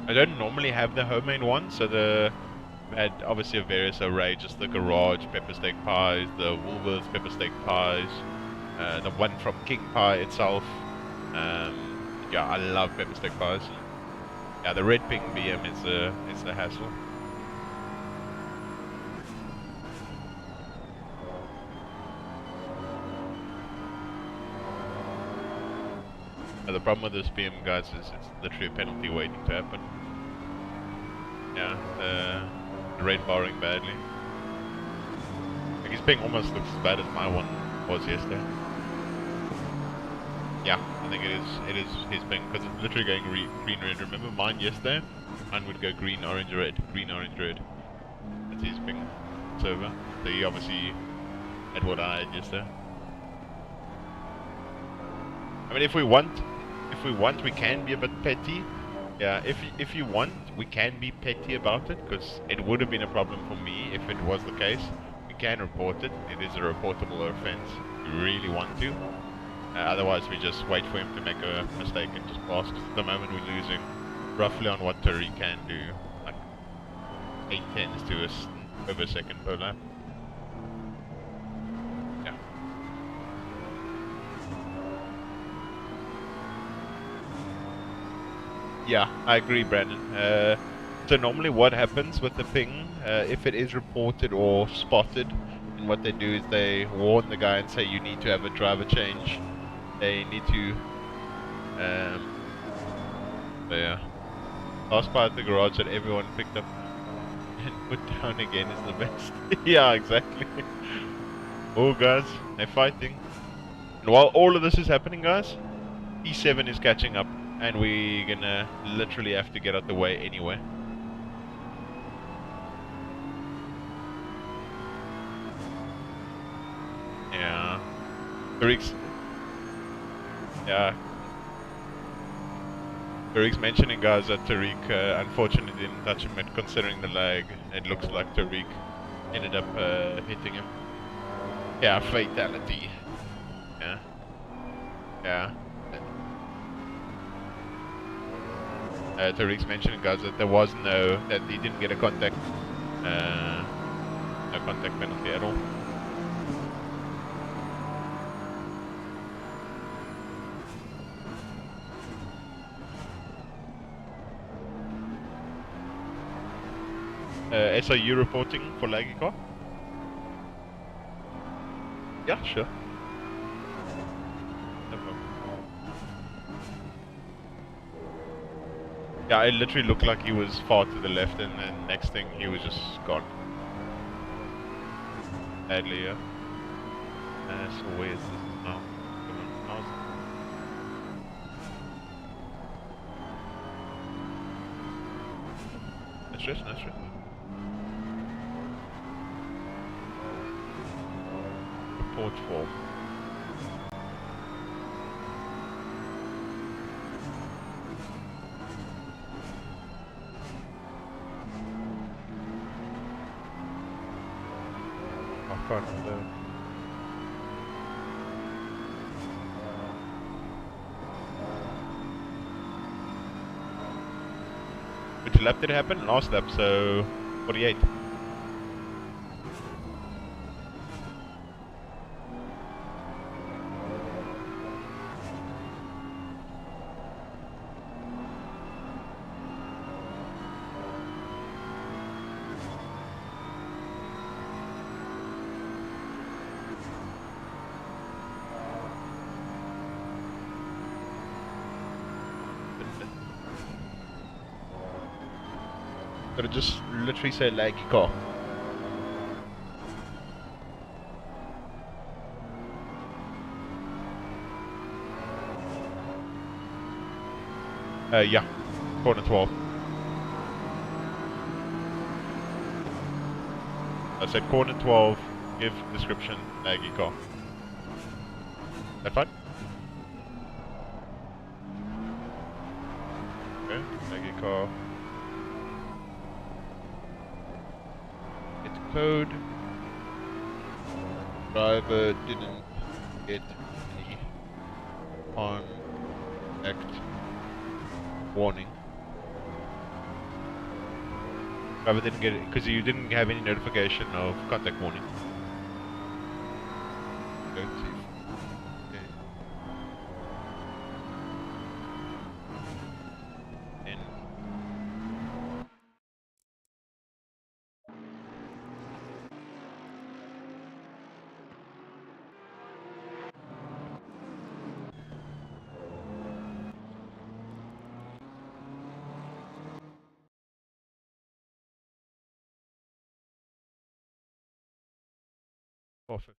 I don't normally have the homemade one, so I've had obviously a various array, just the garage pepper steak pies, the Wheelbase pepper steak pies. The one from King Pie itself. Yeah, I love pepper steak pies. Yeah, the red pink BM is a hassle. The problem with this BM, guys, is it's literally a penalty waiting to happen. Yeah, the red barring badly. Like his ping almost looks as bad as my one was yesterday. Yeah, I think it is his ping, because it's literally going green, red. Remember mine yesterday? Mine would go green, orange, red. Green, orange, red. That's his ping server. So he obviously had what I had yesterday. I mean, if we want, we can be a bit petty. Yeah, if you want, we can be petty about it, because it would have been a problem for me if it was the case. We can report it. It is a reportable offense. We really want to. Otherwise, we just wait for him to make a mistake and just pass. 'Cause at the moment, we're losing roughly on what Tariq can do, like 8/10s to over a second per lap. Yeah. Yeah, I agree, Brandon. So normally what happens with the ping, if it is reported or spotted, and what they do is they warn the guy and say you need to have a driver change. They need to, so yeah. Last part at the garage that everyone picked up and put down again is the best. Yeah, exactly. Oh, guys, they're fighting. And while all of this is happening, guys, P7 is catching up, and we're gonna literally have to get out the way anyway. Yeah. Tariq's, yeah. Tariq's mentioning, guys, that Tariq unfortunately didn't touch him, and considering the lag, it looks like Tariq ended up hitting him. Yeah, fatality. Yeah. Yeah. Tariq's mentioning, guys, that there was that he didn't get a contact, no contact penalty at all. Essa, are you reporting for laggy car? Yeah, sure. No problem. Yeah, it literally looked like he was far to the left, and then next thing he was just gone. Badly, yeah. So where is this now? Come on, how's it? That's just, that's just. Report form. I can't remember. Which lap did it happen? Last lap, so 48. Gotta just literally say laggy car. Yeah, corner 12. I said corner 12, give description, laggy car. That fine? Okay, laggy car. It's code. Driver didn't get any contact warning. Driver didn't get it because you didn't have any notification of contact warning. Go to okay. Then perfect.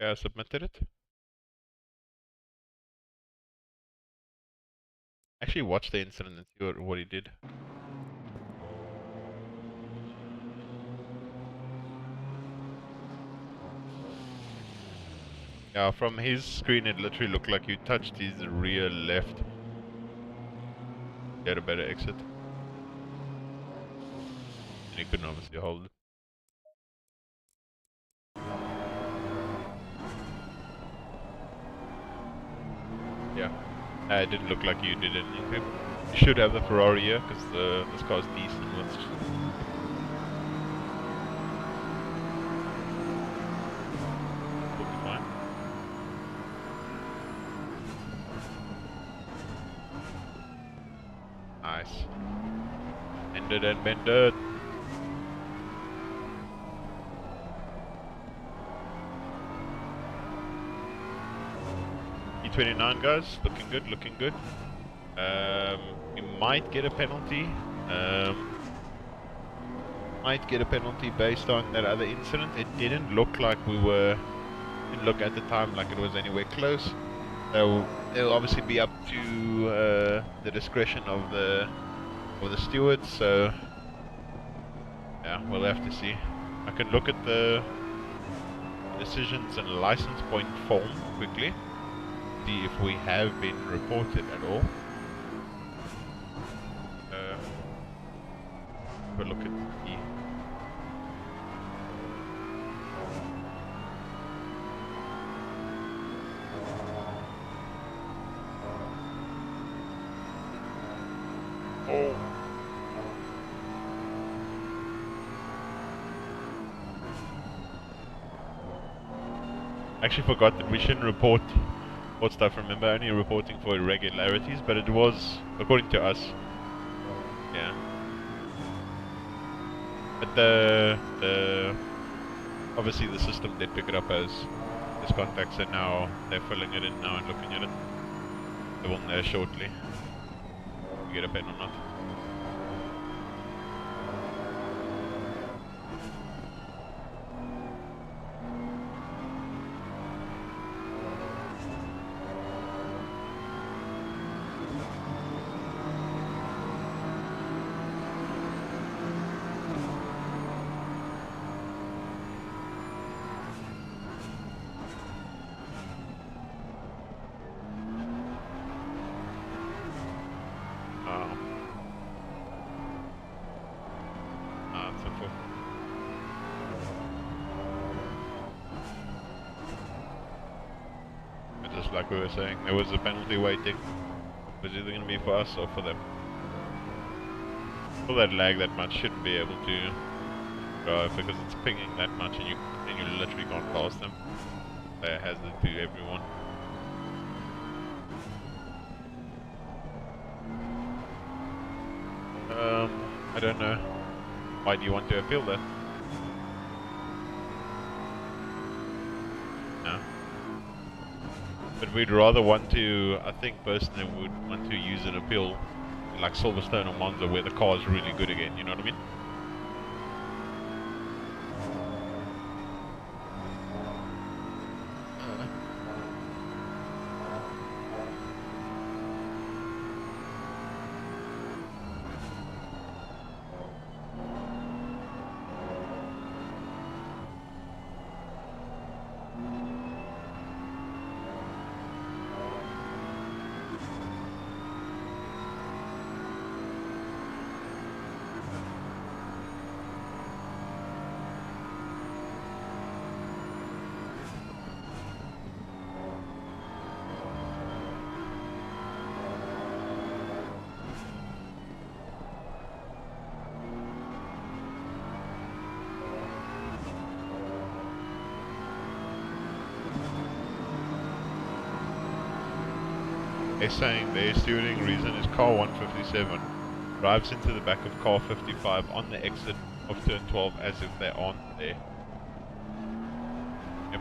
Yeah, I submitted it. Actually, watch the incident and see what he did. Yeah, from his screen, it literally looked like you touched his rear left. He had a better exit. And he couldn't obviously hold it. Yeah. It didn't look like you did anything. You should have the Ferrari here, because this car's decent. Let's just... Will be fine. Nice. Bend it and bend it. E29 guys, looking good, looking good. We might get a penalty. Might get a penalty based on that other incident. It didn't look like didn't look at the time like it was anywhere close. So it'll obviously be up to the discretion of the stewards. So yeah, we'll have to see. I can look at the decisions and license point form quickly. See if we have been reported at all. Have a look at the... Oh. I actually forgot that we shouldn't report stuff, remember, only reporting for irregularities, but it was, according to us, yeah. But obviously the system did pick it up as contacts, and now they're filling it in now and looking at it. They will know shortly if we get a pen or not. Just like we were saying, there was a penalty waiting. It was either going to be for us or for them. For that lag that much, shouldn't be able to drive because it's pinging that much, and you literally can't pass them. They're a hazard to everyone. I don't know. Why do you want to appeal that? No. But we'd rather want to, I think personally would want to use an appeal like Silverstone or Monza where the car is really good again, you know what I mean? They're saying their stewarding reason is car 157 drives into the back of car 55 on the exit of turn 12 as if they aren't there. Yep.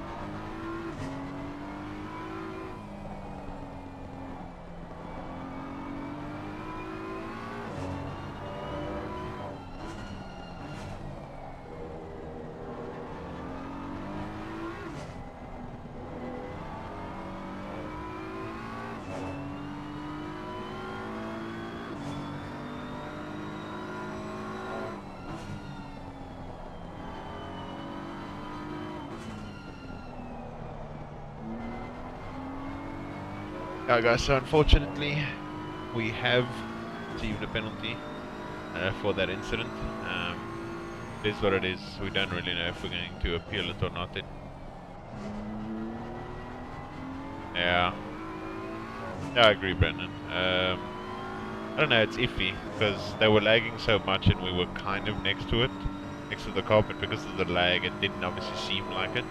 Yeah guys, so unfortunately we have received a penalty for that incident. It is what it is. We don't really know if we're going to appeal it or not. Yeah. Yeah, I agree, Brendan. I don't know, it's iffy, because they were lagging so much and we were kind of next to it, next to the car, but because of the lag, it didn't obviously seem like it.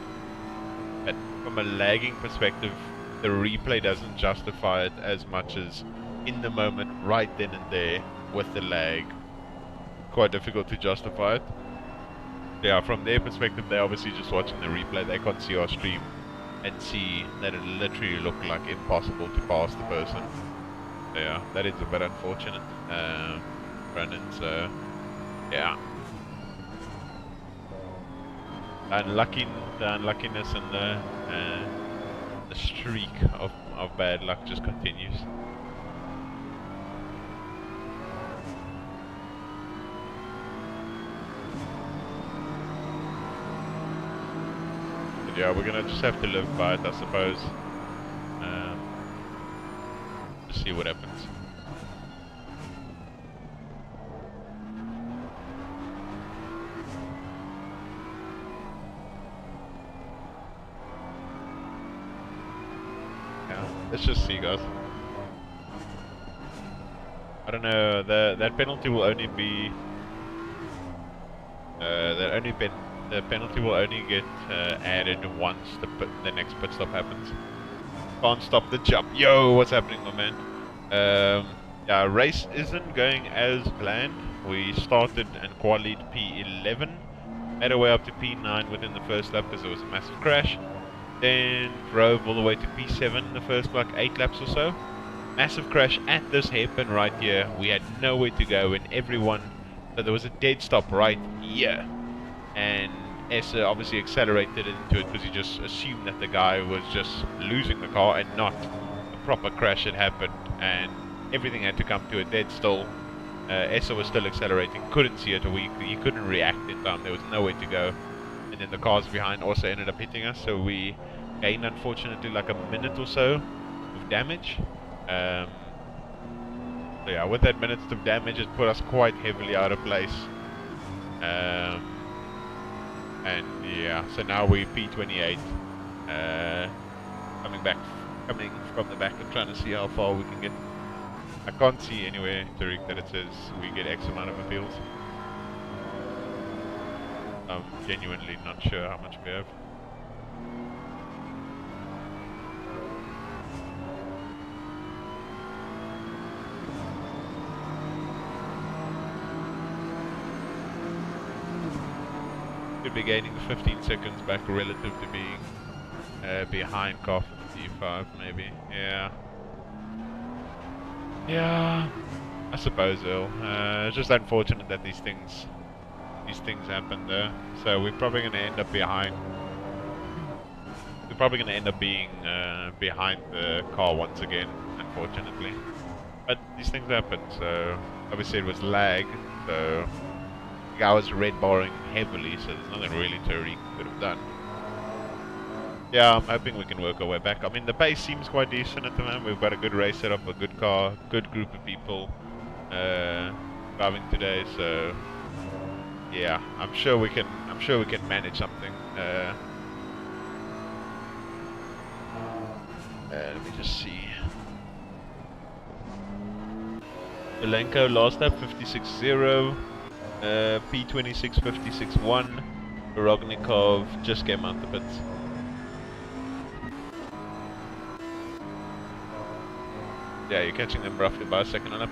But from a lagging perspective, the replay doesn't justify it as much as in the moment, right then and there, with the lag. Quite difficult to justify it. Yeah, from their perspective, they're obviously just watching the replay. They can't see our stream and see that it literally looked like impossible to pass the person. So yeah, that is a bit unfortunate, Brandon. So yeah, the unluckiness and the streak of bad luck just continues. Yeah, we're gonna just have to live by it, I suppose. Just see what happens. Yeah, let's just see, guys. I don't know. That penalty will only be. The penalty will only get added once the next pit stop happens. Can't stop the jump. Yo, what's happening, my man? Yeah, race isn't going as planned. We started and qualied P11, made our way up to P9 within the first lap because there was a massive crash. Then drove all the way to P7 the first like 8 laps or so. Massive crash at this hairpin right here. We had nowhere to go and everyone, so there was a dead stop right here. And Essa obviously accelerated into it because he just assumed that the guy was just losing the car and not a proper crash had happened, and everything had to come to a dead stall. Essa was still accelerating, couldn't see it, or he couldn't react in time, there was nowhere to go. And then the cars behind also ended up hitting us, so we gained unfortunately like a minute or so of damage. So yeah, with that minute of damage it put us quite heavily out of place. And yeah, so now we're P28, coming from the back and trying to see how far we can get. I can't see anywhere, Tariq, that it says we get X amount of appeals. I'm genuinely not sure how much we have. Could be gaining 15 seconds back relative to being behind car 55 maybe. Yeah, I suppose so. It's just unfortunate that these things happen there. So we're probably going to end up behind. We're probably going to end up being behind the car once again, unfortunately. But these things happen. So obviously it was lag. So I was red barring heavily, so there's nothing really Tariq could have done. Yeah, I'm hoping we can work our way back. I mean, the pace seems quite decent at the moment. We've got a good race setup, a good car, good group of people driving today. So yeah, I'm sure we can manage something. Let me just see. Zelenko last lap 56.0. P26 56.1. Rognikov just came out the pits. Yeah, you're catching them roughly by a second on up.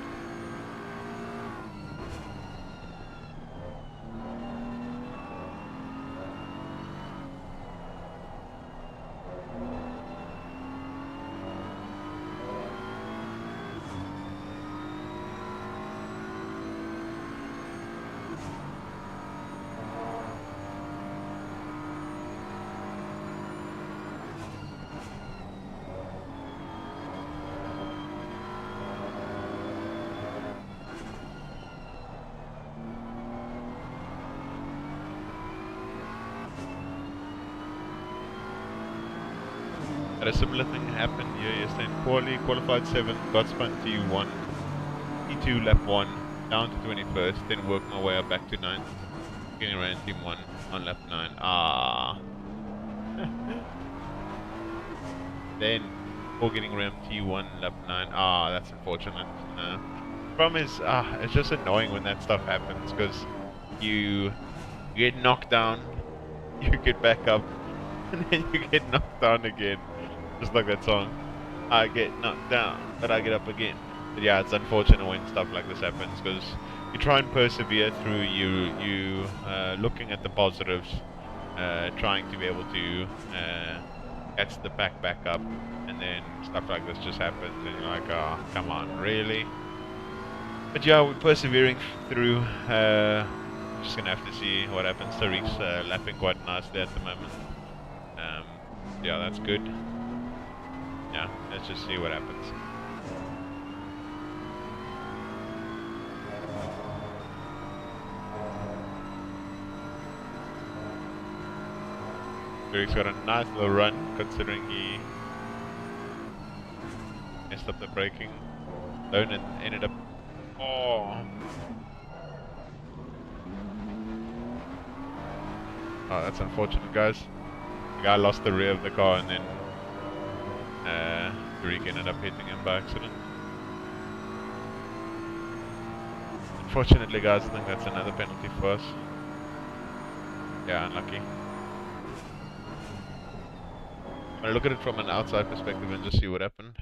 A similar thing happened here yesterday in quali, qualified 7, got spun T1, T2 lap 1, down to 21st, then worked my way up back to 9th, getting around team 1 on lap 9. Then Or getting rim T1 lap 9. Ah, that's unfortunate. Problem is, it's just annoying when that stuff happens because you get knocked down, you get back up, and then you get knocked down again. Just like that song. I get knocked down, but I get up again. But yeah, it's unfortunate when stuff like this happens because you try and persevere through you looking at the positives, trying to be able to catch the pack back up, and then stuff like this just happens, and you're like, oh, come on, really? But yeah, we're persevering through. Just gonna have to see what happens. Tariq's lapping quite nicely at the moment. Yeah, that's good. Yeah, let's just see what happens. Tariq's got a nice little run considering he messed up the braking zone and ended up. Oh, that's unfortunate, guys. The guy lost the rear of the car and then Tariq ended up hitting him by accident. Unfortunately, guys, I think that's another penalty for us. Yeah, unlucky. I'm gonna look at it from an outside perspective and just see what happened.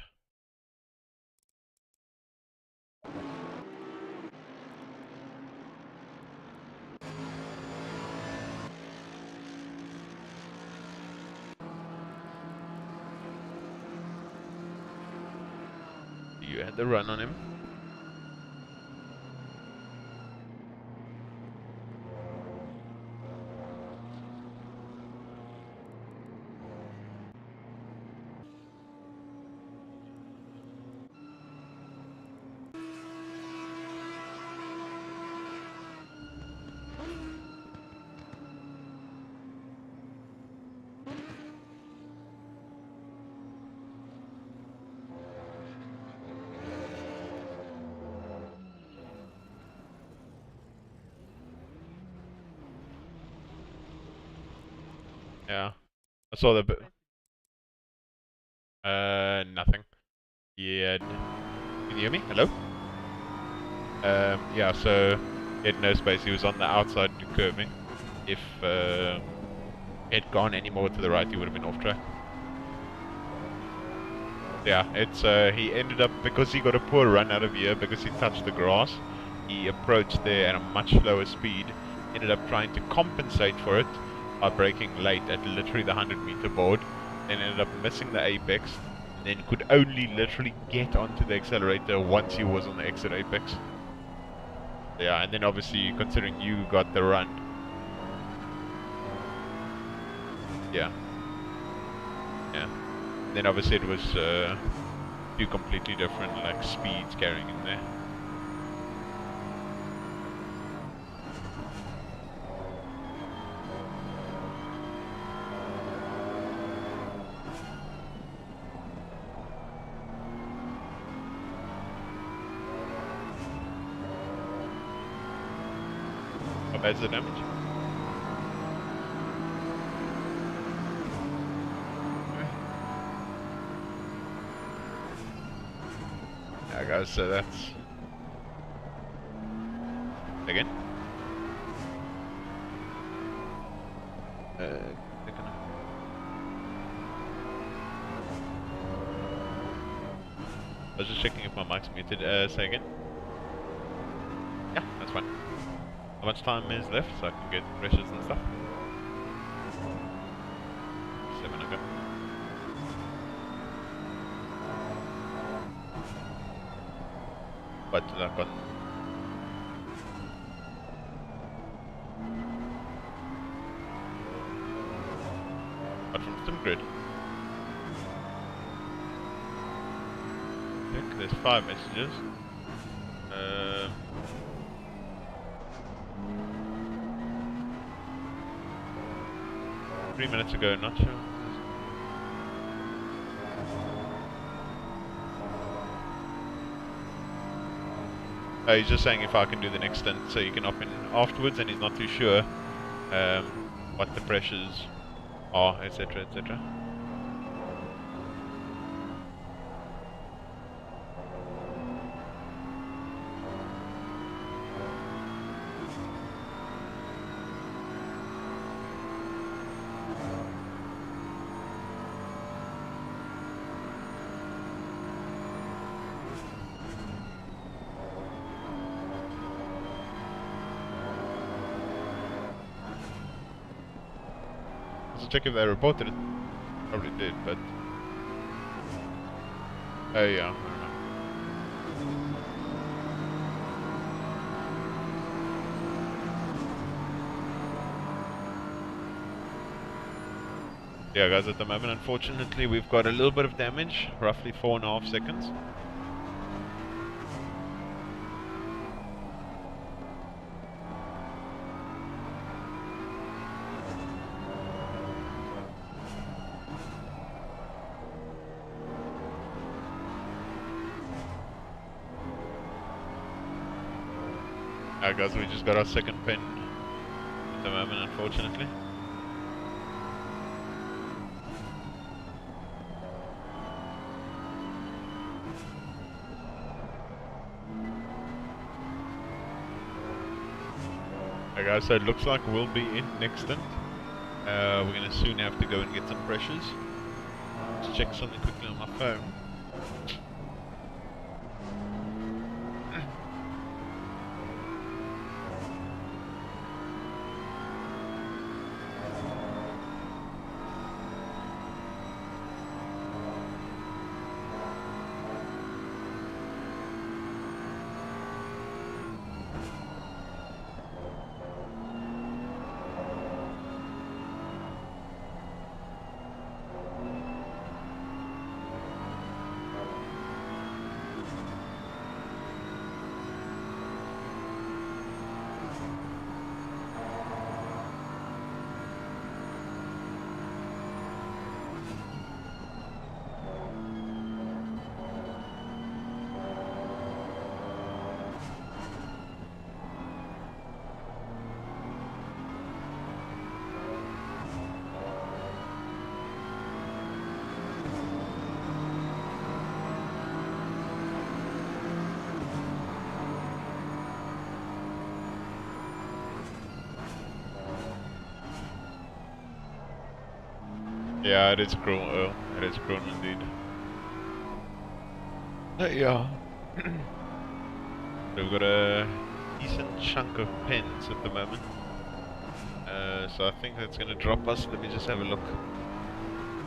You had the run on him. Yeah, I saw the bit. Nothing. Yeah. Can you hear me? Hello? Yeah, so he had no space. He was on the outside curving. If he had gone any more to the right, he would have been off track. Yeah, it's he ended up, because he got a poor run out of here, because he touched the grass, he approached there at a much slower speed, ended up trying to compensate for it by braking late at literally the 100-meter board, then ended up missing the apex, and then could only literally get onto the accelerator once he was on the exit apex. Yeah, and then obviously, considering you got the run. Yeah. Yeah. Then obviously it was two completely different like speeds carrying in there. How bad's the damage? Yeah, guys, so that's again. I was just checking if my mic's muted. Say again. Yeah, that's fine. How much time is left so I can get pressures and stuff? 7, okay. But luck on. But from sim grid. Look, there's 5 messages. 3 minutes ago, not sure. He's just saying if I can do the next stint so you can hop in afterwards, and he's not too sure what the pressures are, etc, etc. to check if they reported it. Probably did, but... Oh yeah, I don't know. Yeah guys, at the moment unfortunately we've got a little bit of damage, roughly 4.5 seconds. Alright guys, we just got our second pin at the moment unfortunately. Alright guys, so it looks like we'll be in next stint. We're going to soon have to go and get some pressures. Let's check something quickly on my phone. Yeah, it is cruel, Earl. It is cruel indeed. Yeah. We've got a decent chunk of pins at the moment. So I think that's going to drop us. Let me just have a look.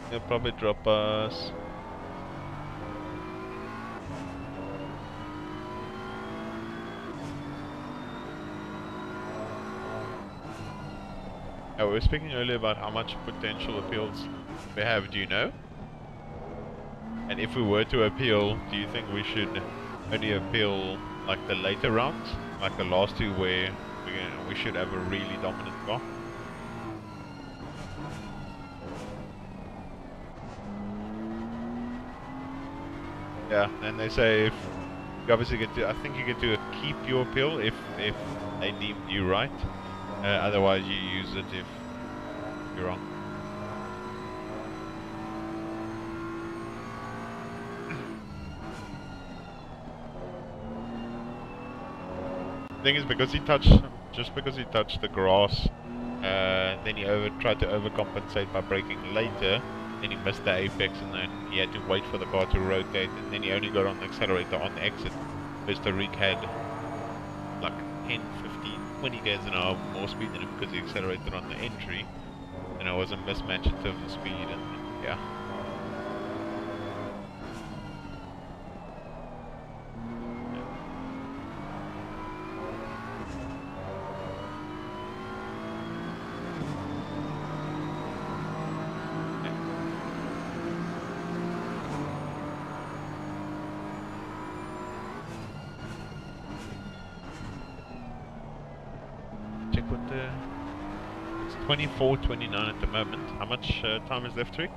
It'll probably drop us... we were speaking earlier about how much potential appeals we have, do you know? And if we were to appeal, do you think we should only appeal like the later rounds? Like the last two where we should have a really dominant car? Yeah, and they say if you obviously get to, I think you get to keep your appeal if they deemed you right. Otherwise you use it if you're wrong. The thing is, because he touched the grass, then he tried to overcompensate by braking later, then he missed the apex and then he had to wait for the car to rotate, and then he only got on the accelerator on the exit, whereas Tariq had like 10, 15, 20 k's an hour more speed than him because he accelerated on the entry, and it was a mismatch in terms of speed, and yeah. It's 24:29 at the moment. How much time is left, Rick?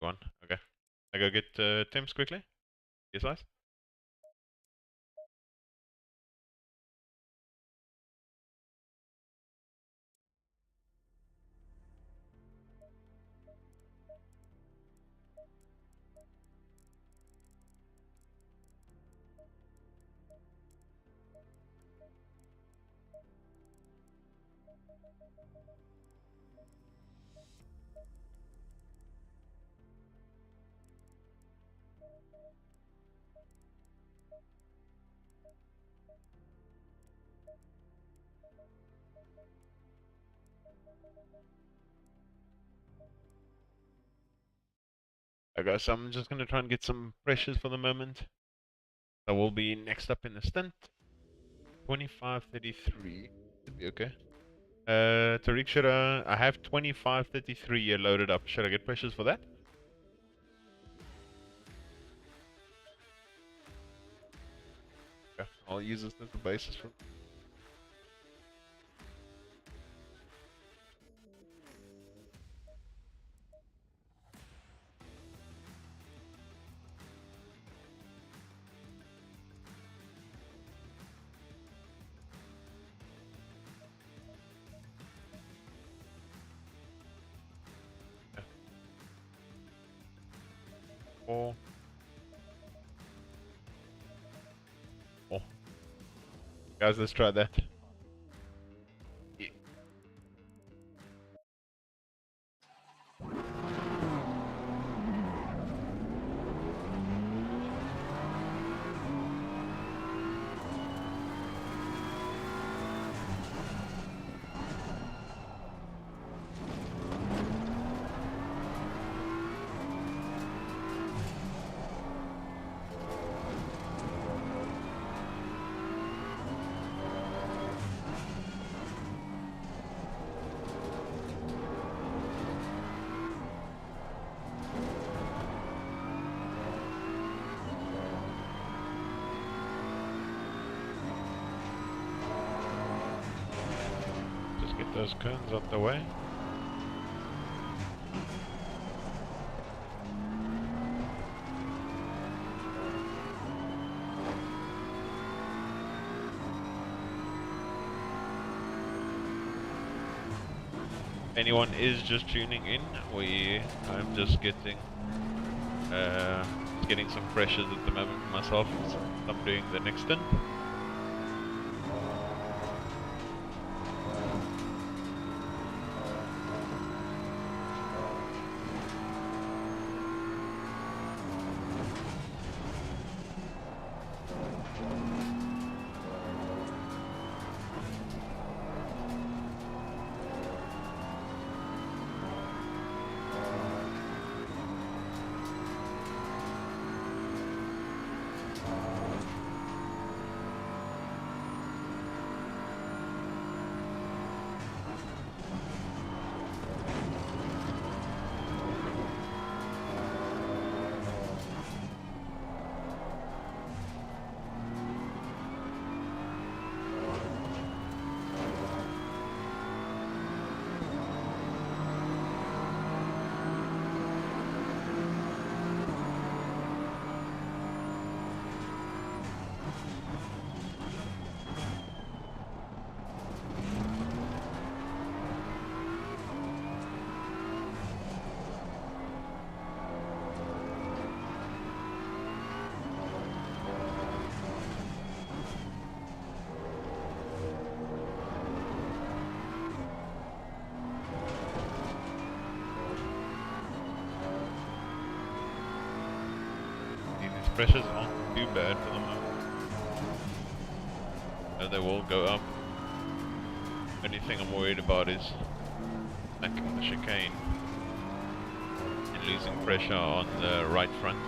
Go on. Okay. I go get Tim's quickly. Yes, guys. Okay, so I'm just gonna try and get some pressures for the moment. So we'll be next up in the stint. 25:33 should be okay. Tariq, should I have 25:33 here loaded up? Should I get pressures for that? Okay, I'll use this as the basis for. Yeah. 4. Oh. Guys, let's try that. Yeah. Just get those cones out the way. If anyone is just tuning in, I'm just getting some pressures at the moment for myself. So I'm doing the next stint. These pressures aren't too bad for the moment. They will go up. Only thing I'm worried about is backing the chicane and losing pressure on the right front.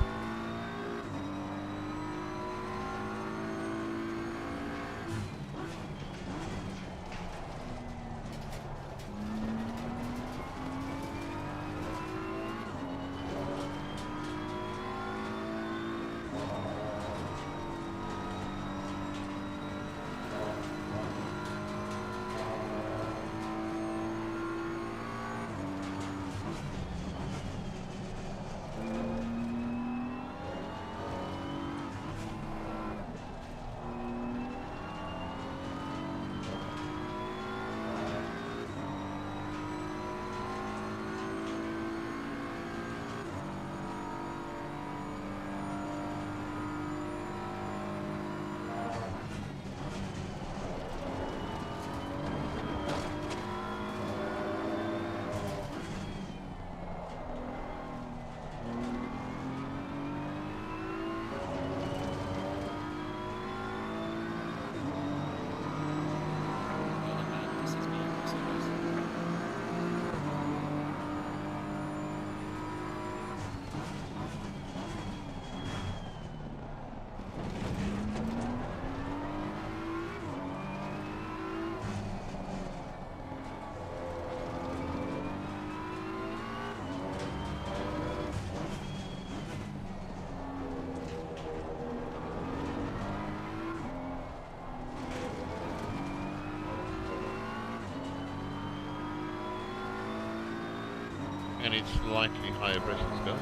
need slightly higher pressures, guys.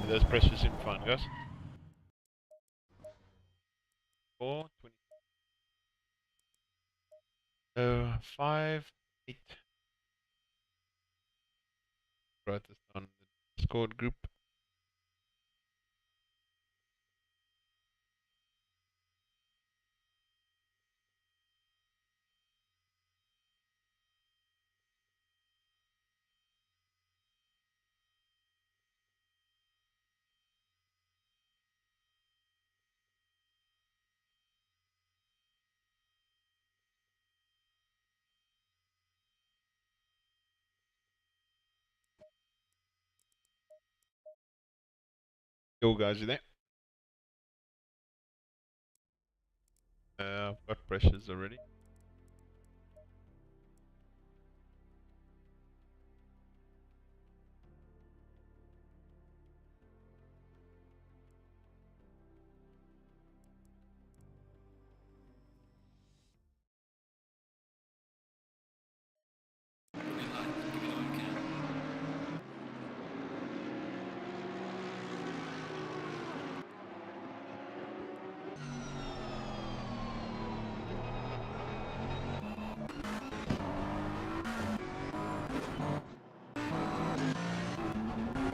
Those pressures seem fine, guys. 4, 20. 5, 8. Write this down in the Discord group. Yo guys, you there? I've got pressures already.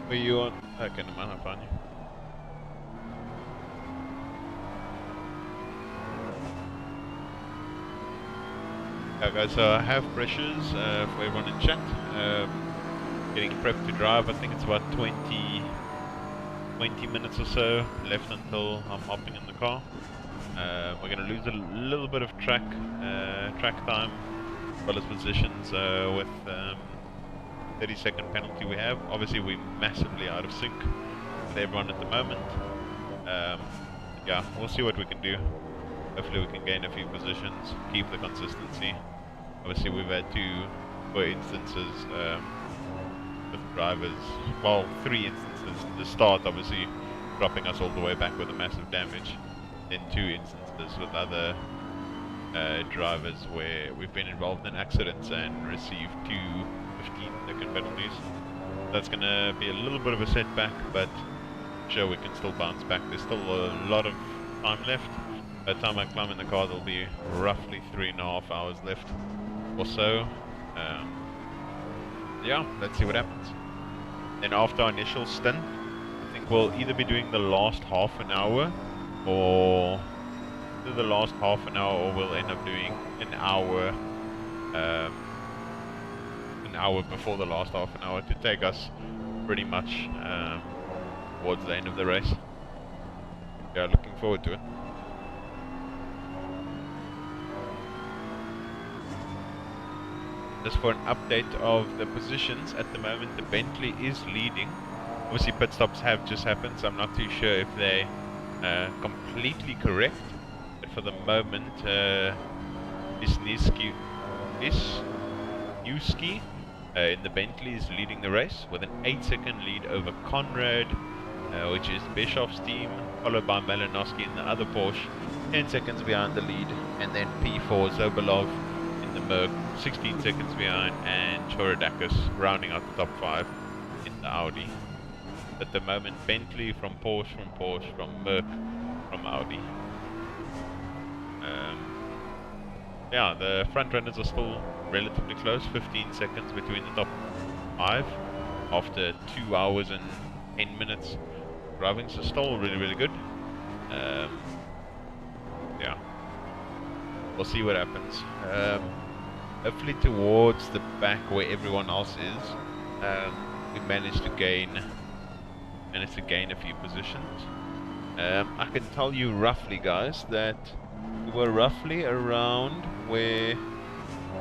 Were you on? Okay, no man, I'm fine. Yeah guys, so I have pressures for everyone in chat. Getting prepped to drive. I think it's about 20 minutes or so left until I'm hopping in the car. We're going to lose a little bit of track time as well as positions with 30-second penalty we have. Obviously we're massively out of sync with everyone at the moment. Yeah, we'll see what we can do. Hopefully we can gain a few positions, keep the consistency. Obviously we've had for instances with drivers, well, 3 instances. The start obviously dropping us all the way back with a massive damage. Then 2 instances with other drivers where we've been involved in accidents and received 2 15-second penalties. That's going to be a little bit of a setback, but I'm sure we can still bounce back. There's still a lot of time left. By the time I climb in the car, there'll be roughly 3.5 hours left or so. Yeah, let's see what happens. Then after our initial stint, I think we'll either be doing the last half an hour or we'll end up doing an hour before the last half an hour to take us pretty much towards the end of the race. Yeah, looking forward to it. Just for an update of the positions, at the moment the Bentley is leading. Obviously pit stops have just happened, so I'm not too sure if they're completely correct. But for the moment, Wisniewski in the Bentley is leading the race with an 8-second lead over Conrad, which is Bischoff's team, followed by Malinowski in the other Porsche, 10 seconds behind the lead, and then P4 Zobolov in in the Merc, 16 seconds behind, and Chorodakis rounding out the top 5 in the Audi. At the moment, Bentley from Porsche, from Merc, from Audi. Yeah, the front runners are still relatively close, 15 seconds between the top 5 after 2 hours and 10 minutes driving, so still really good. Yeah, we'll see what happens. Hopefully towards the back where everyone else is, we managed to gain a few positions. I can tell you roughly, guys, that we were roughly around where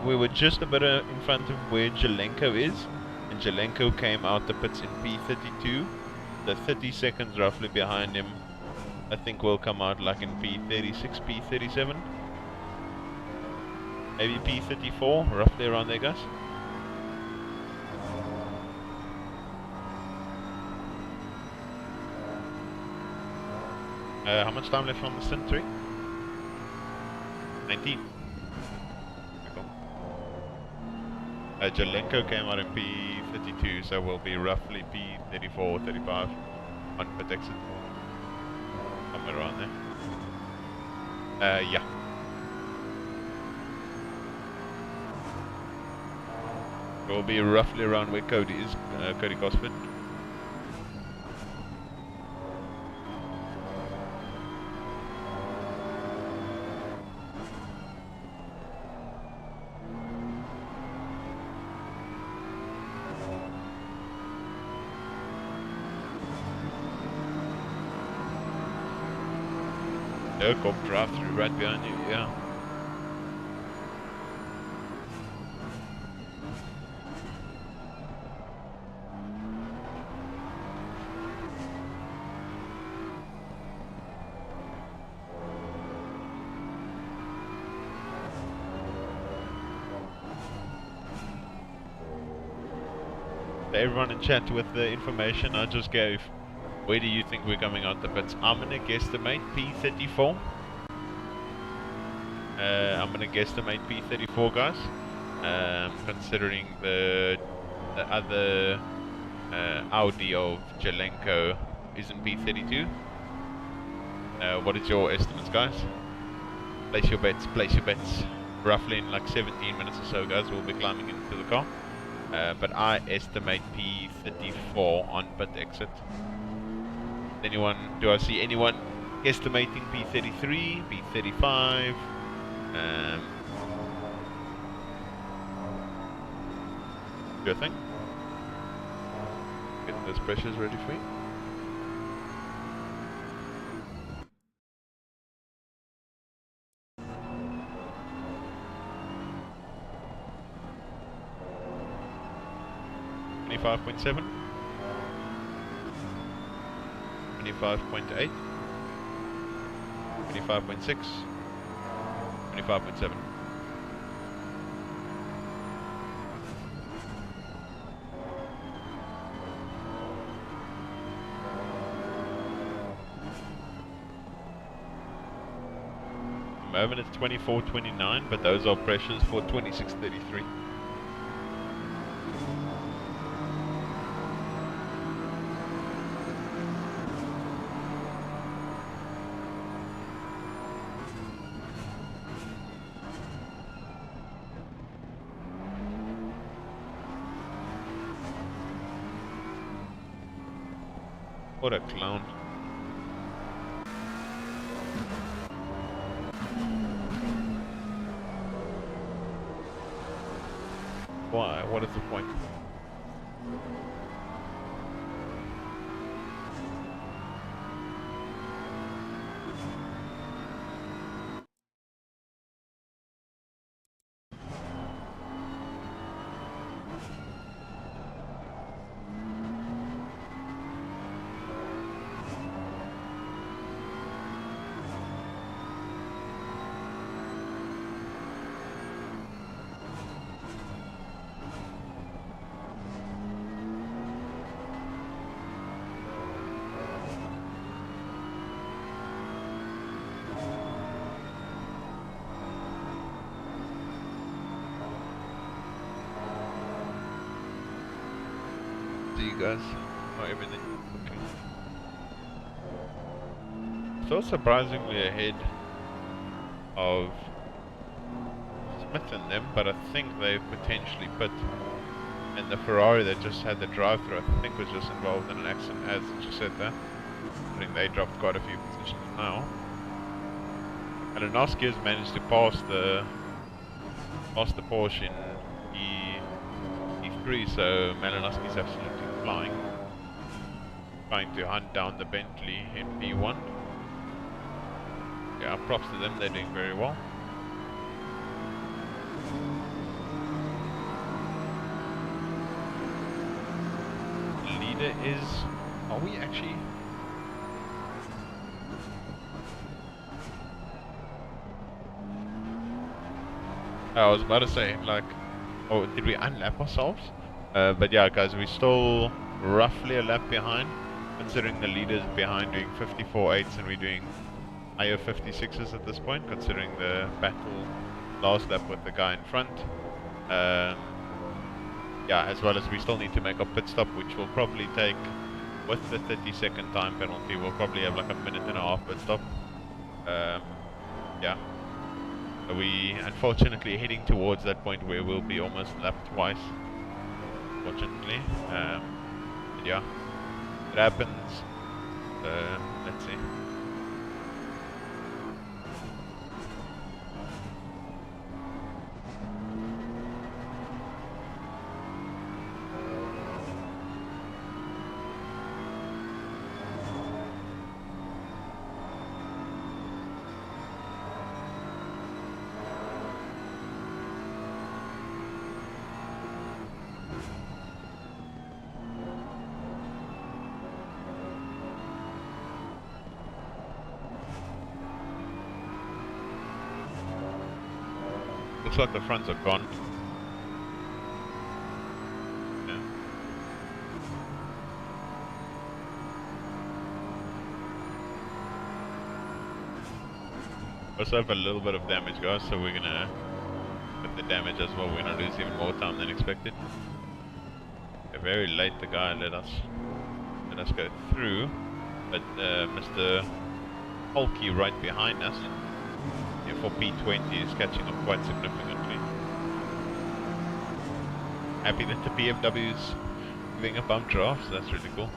we were just a bit in front of where Jelenko is, and Jelenko came out the pits in P32. The 30 seconds roughly behind him, I think will come out like in P36, P37, maybe P34, roughly around there, guys. How much time left on the stint? 3? 19. Cool. Jelenko came out in P32, so we'll be roughly P34, 35 on pit exit. Somewhere around there. Yeah. We'll be roughly around where Cody is, Cody Gosford. Corp drive through right behind you, yeah. Everyone in chat with the information I just gave, where do you think we're coming out the pits? I'm gonna guesstimate P34. I'm gonna guesstimate P34, guys. Considering the other Audi of Jelenko is in P32. What is your estimates, guys? Place your bets. Roughly in like 17 minutes or so, guys, we'll be climbing into the car. But I estimate P34 on pit exit. Do I see anyone estimating P33, P35? Good thing. Getting those pressures ready for you. .7, 25.8, 25.6, 25.7. At the moment it's 24.29, but those are pressures for 26.33. What a clown. Why? What is the point? you guys? How everything looking? Still surprisingly ahead of Smith and them, but I think they've potentially put. And the Ferrari that just had the drive-through, I think, was just involved in an accident, as you said that. I think they dropped quite a few positions now. Malinowski has managed to pass the Porsche in E3, so Malinowski's absolutely flying. Trying to hunt down the Bentley in P1. Yeah, props to them, they're doing very well. Leader is... Are we actually... I was about to say, like... Oh, did we unlap ourselves? But yeah, guys, we're still roughly a lap behind. Considering the leader's behind doing 54.8s and we're doing higher 56s at this point, considering the battle last lap with the guy in front. Yeah, as well as we still need to make a pit stop, which will probably take, with the 30-second time penalty, we'll probably have like a minute and a half pit stop. Yeah. So we, unfortunately, heading towards that point where we'll be almost lapped twice. Fortunately. Yeah. It happens. Let's see. Looks like the fronts are gone. Yeah. Also have a little bit of damage, guys, so we're gonna, with the damage as well, we're gonna lose even more time than expected. Yeah, very late the guy let us go through, but Mr. Hulky right behind us, for P20 is catching up quite significantly. Happy that the BMW is giving a bump draft, so that's really cool.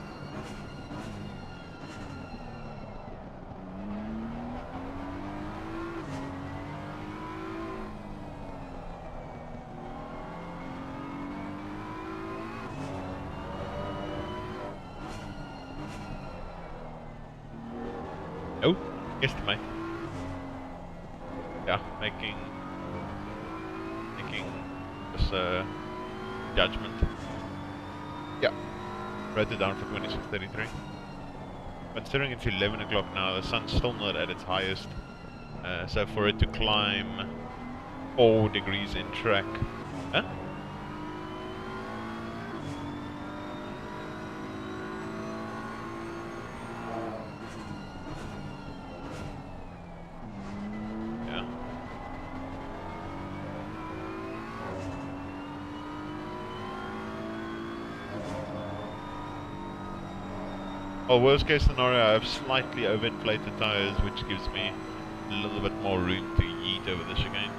Oh, guessed mate. Yeah, making this judgment. Yeah, wrote it down for 26:33. Considering it's 11 o'clock now, the sun's still not at its highest, so for it to climb 4 degrees in track, huh? Well, worst case scenario, I have slightly overinflated tires, which gives me a little bit more room to yeet over the chicane.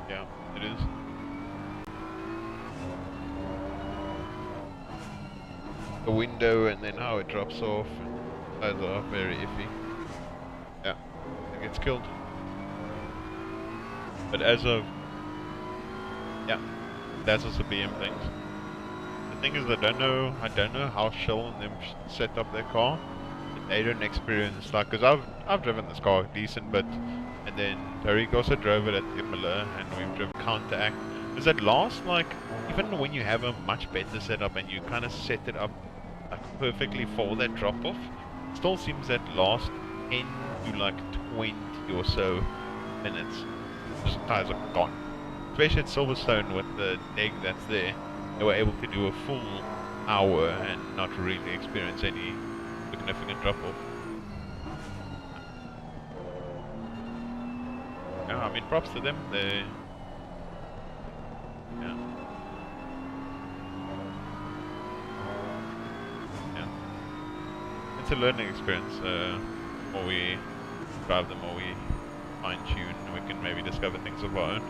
Yeah, it is. The window and then how it drops off. Those are very iffy. Yeah, it gets killed. But as of, yeah, that's also BM things. The thing is, I don't know how Shell and them set up their car. But they don't experience, like, cause I've driven this car a decent bit, and then Tariq also drove it at Imola, and we've driven Counteract. Does it last, like, even when you have a much better setup and you kind of set it up like perfectly for that drop off, still seems that last 10 to like 20 or so minutes, just tires are gone. Especially at Silverstone with the leg that's there, they were able to do a full hour and not really experience any significant drop off. Yeah, I mean, props to them. They, yeah. It's a learning experience. More we drive, the more we fine tune, and we can maybe discover things of our own.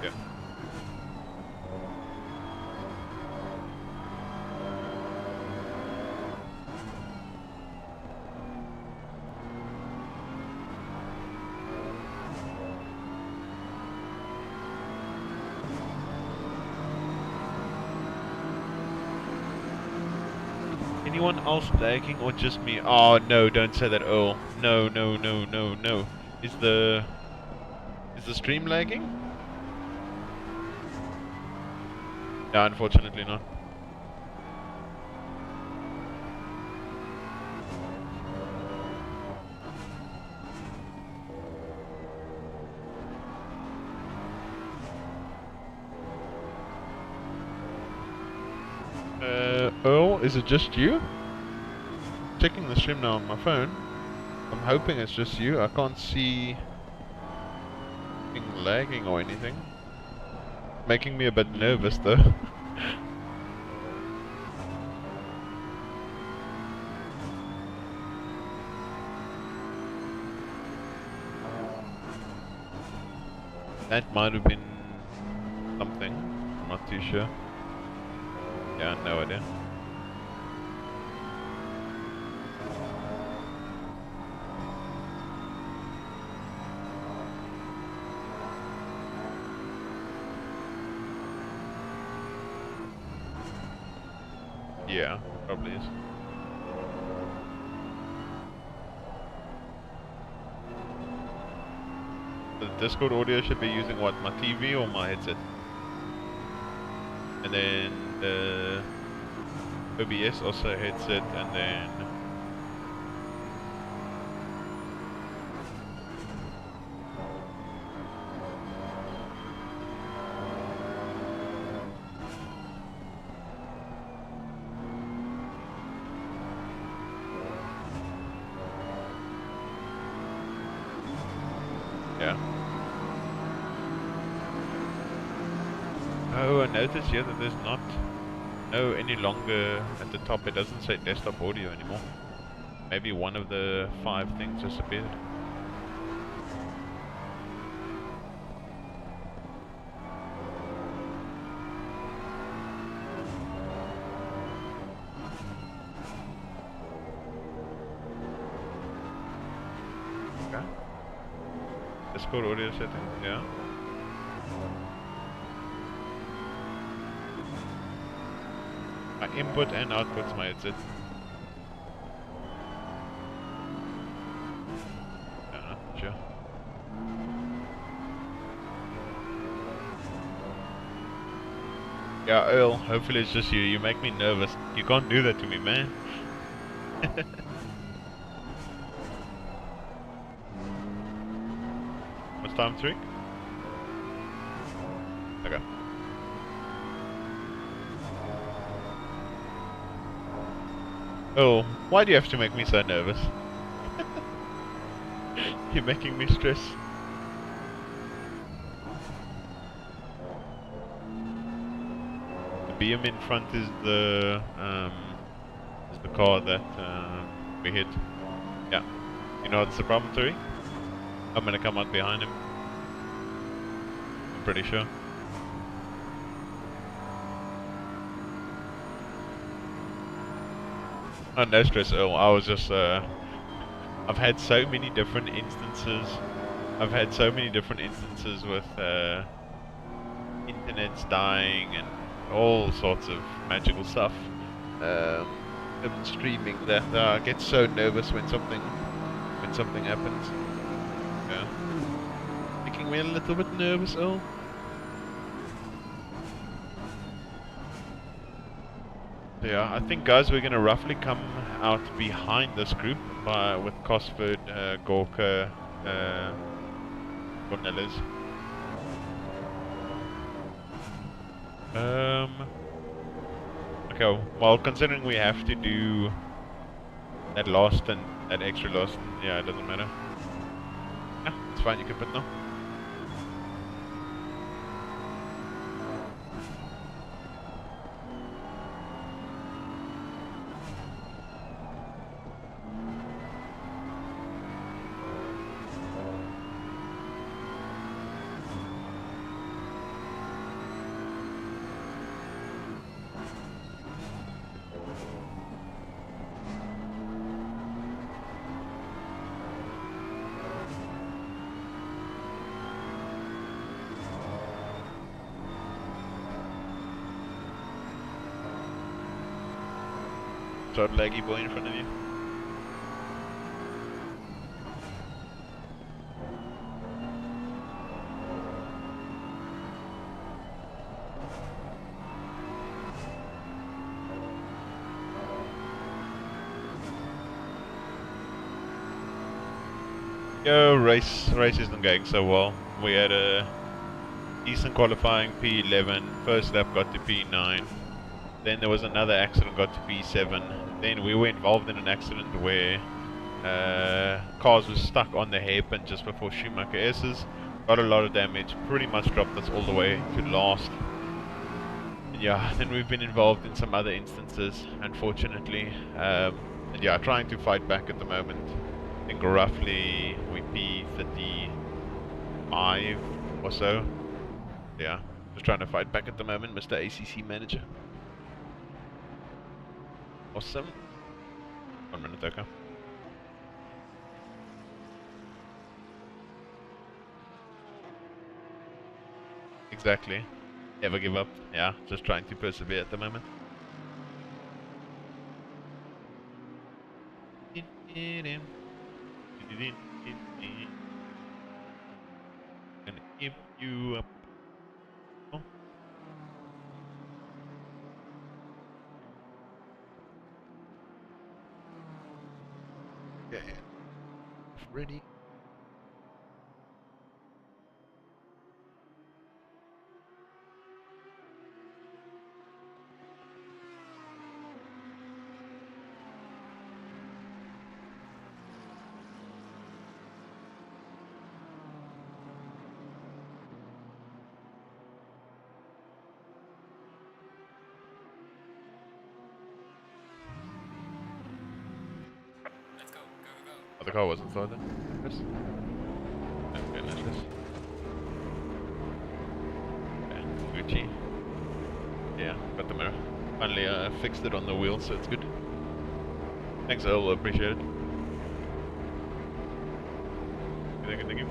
Yeah. Anyone else lagging or just me? Oh no, don't say that, Earl. No, no, no, no, no. Is the stream lagging? No, unfortunately not. Earl, is it just you? Checking the stream now on my phone. I'm hoping it's just you. I can't see anything lagging or anything. Making me a bit nervous though. That might have been something. I'm not too sure. Yeah, no idea. Yeah, probably is. The Discord audio should be using what, my TV or my headset? And then the OBS also headset, and then yeah. Oh, I noticed here that there's not any longer at the top. It doesn't say desktop audio anymore. Maybe one of the 5 things disappeared. Okay. Discord audio settings, yeah. My input and output's my headset. Yeah, sure. Yeah, Earl, hopefully it's just you. You make me nervous. You can't do that to me, man. What's time, 3? Okay. Oh, why do you have to make me so nervous? You're making me stress. The BM in front is the car that we hit. Yeah. You know what's the problem, Turi? I'm gonna come out behind him. I'm pretty sure. Oh, no stress at all. I was just, I've had so many different instances. I've had so many different instances with, internet's dying and all sorts of magical stuff. Streaming that I get so nervous when something happens. Yeah. Making me a little bit nervous, oh. So yeah, I think guys we're gonna roughly come out behind this group with Cosford, Gorka, Cornelis. Okay, well considering we have to do that last and that extra last, yeah, it doesn't matter. Yeah, it's fine, you can put now. Short laggy boy in front of you. Yo, race isn't going so well. We had a decent qualifying P11, first lap got to P9. Then there was another accident, got to P7. Then we were involved in an accident where cars were stuck on the hairpin just before Schumacher S's. Got a lot of damage, pretty much dropped us all the way to last. And yeah, then we've been involved in some other instances, unfortunately. And yeah, trying to fight back at the moment. I think roughly we P35 or so. Yeah, just trying to fight back at the moment, Mr. ACC manager. Awesome. 1 minute, okay. Exactly. Never give up. Yeah, just trying to persevere at the moment. Gonna keep you up. Oh. Okay. Ready. Oh, the car wasn't started. Yes. Okay, nice. Okay, Gucci. Yeah, got the mirror. Finally fixed it on the wheel, so it's good. Thanks, Earl, appreciate it. Thank you.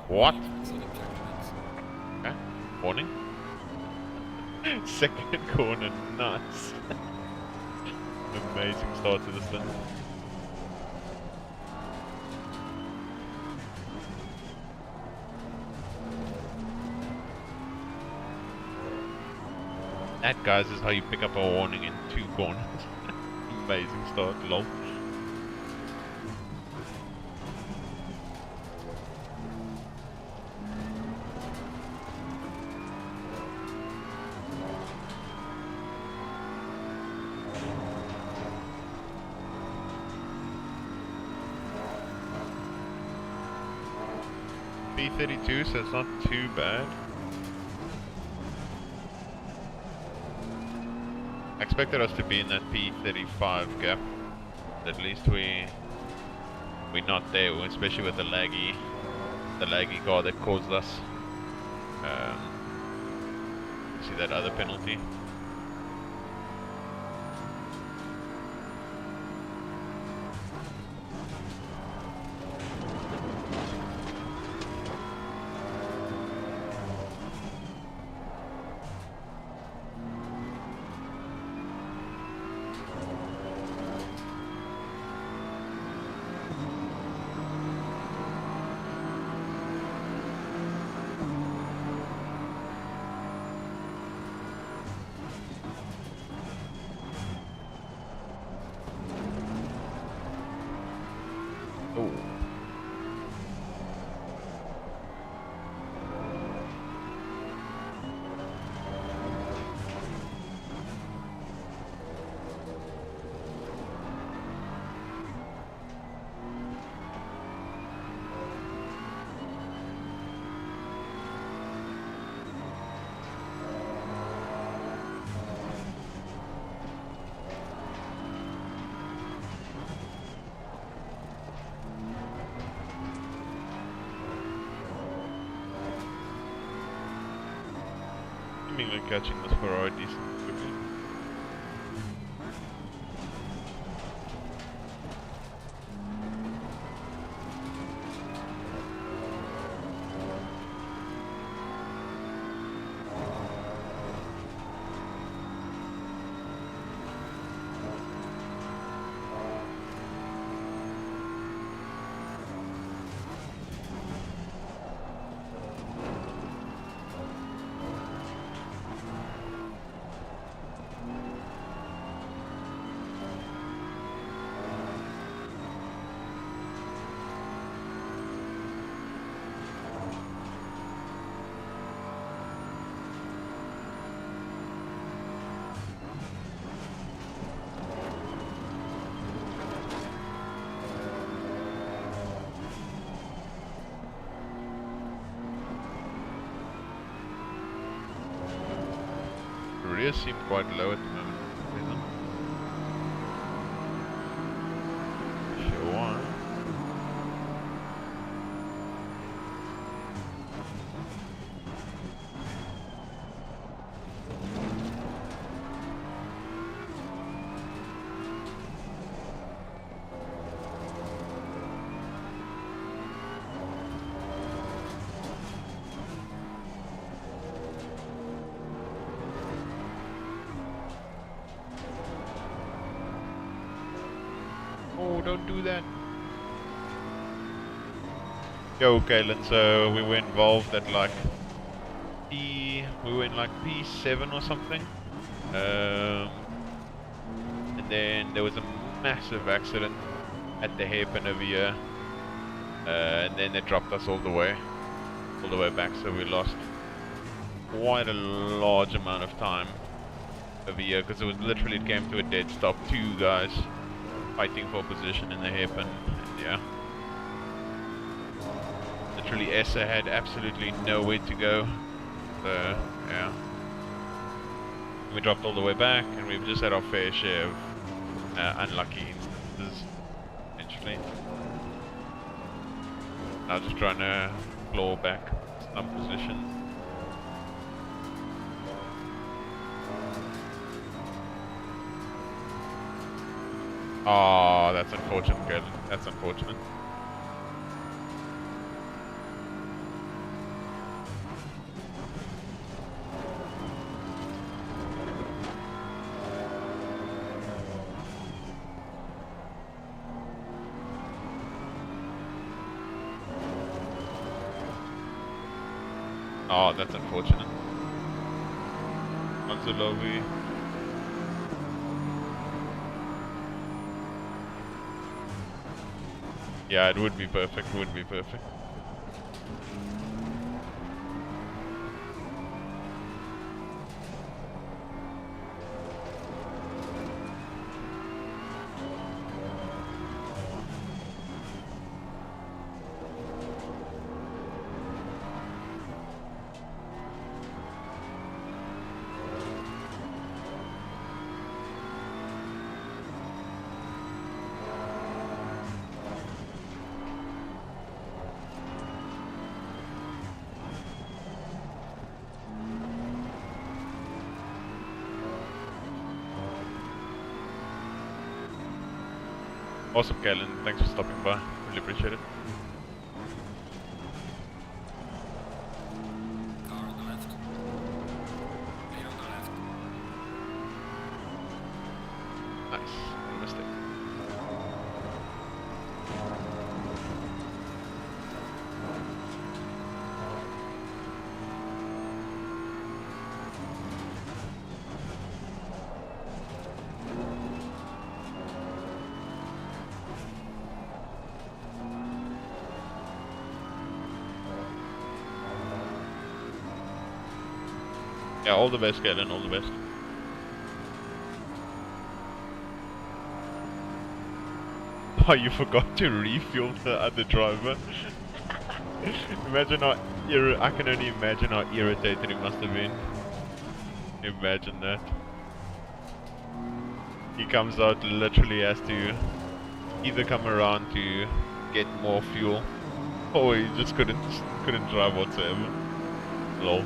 What? Okay, warning. Second corner, nice. Amazing start to this thing. That, guys, is how you pick up a warning in 2 corners. Amazing start, lol. P32, so it's not too bad. I expected us to be in that P35 gap. At least we're not there, especially with the laggy car that caused us. See that other penalty? Seemingly catching this Ferrari decent quickly. Rear seemed quite low at the moment. Sure why. Oh, don't do that. Yo, Kalen, so we were involved at like we were in like P7 or something. And then there was a massive accident at the hairpin over here. And then they dropped us all the way back, so we lost quite a large amount of time over here, because it came to a dead stop, 2 guys fighting for position in the hairpin, and yeah. Literally Essa had absolutely nowhere to go, so yeah. We dropped all the way back, and we've just had our fair share of unlucky instances, essentially. Now just trying to claw back some position. Oh, that's unfortunate, Galen. That's unfortunate. Oh, that's unfortunate. Anzulovi. Yeah, it would be perfect, Awesome, Kalen. Thanks for stopping by. Really appreciate it. Car on the left. Lane on the left. Nice. No mistake. Yeah, all the best, Galen, all the best. Oh, you forgot to refuel the other driver. Imagine how I can only imagine how irritated he must have been. Imagine that. He comes out, literally has to either come around to get more fuel, or he just couldn't drive whatsoever. Lol.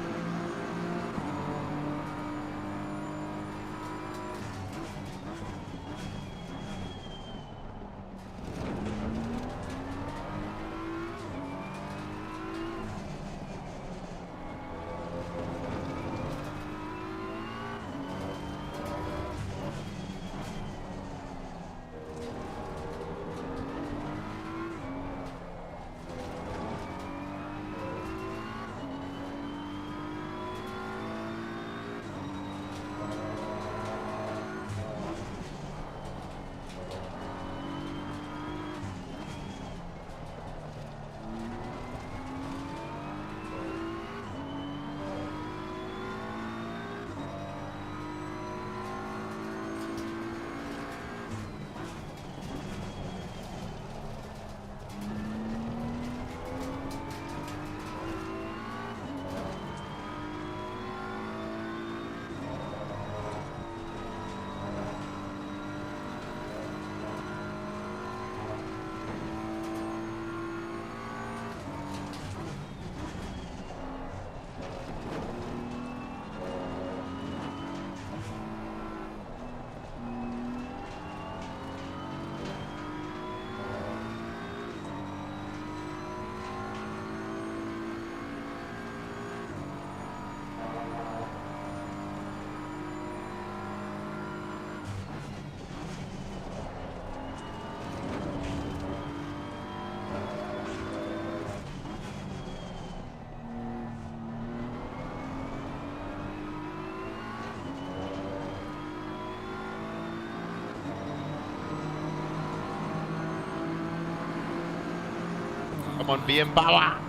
Come on, BM Power!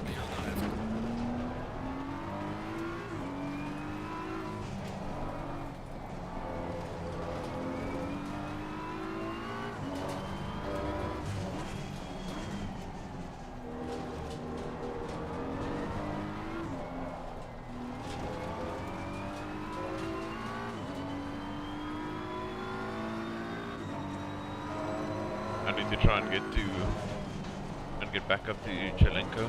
Lane on the left. I need to try and get back up to Chelenko.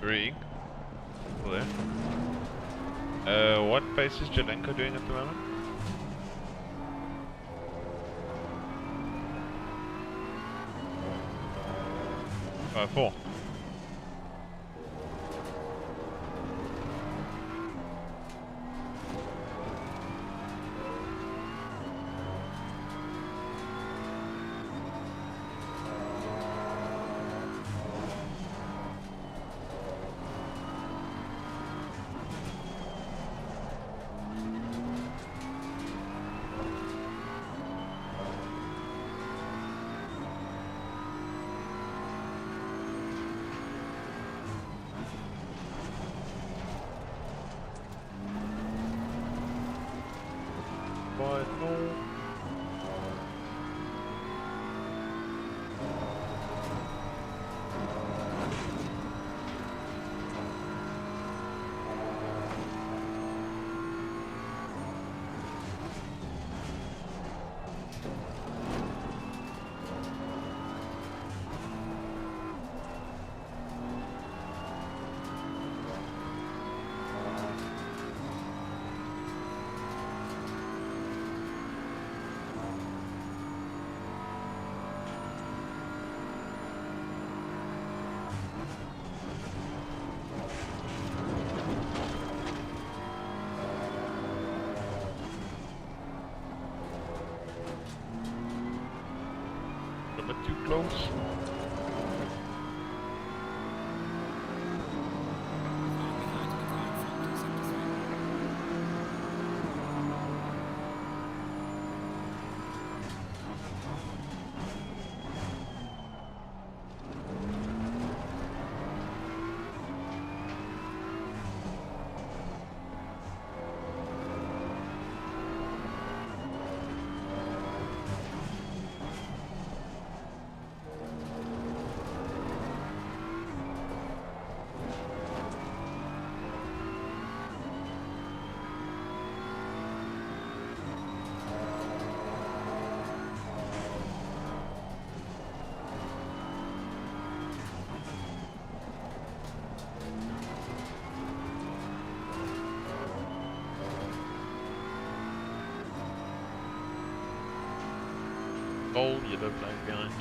Nurburgring. There. What pace is Jelenko doing at the moment? Four. A bit too close. Goal, yellow flag behind.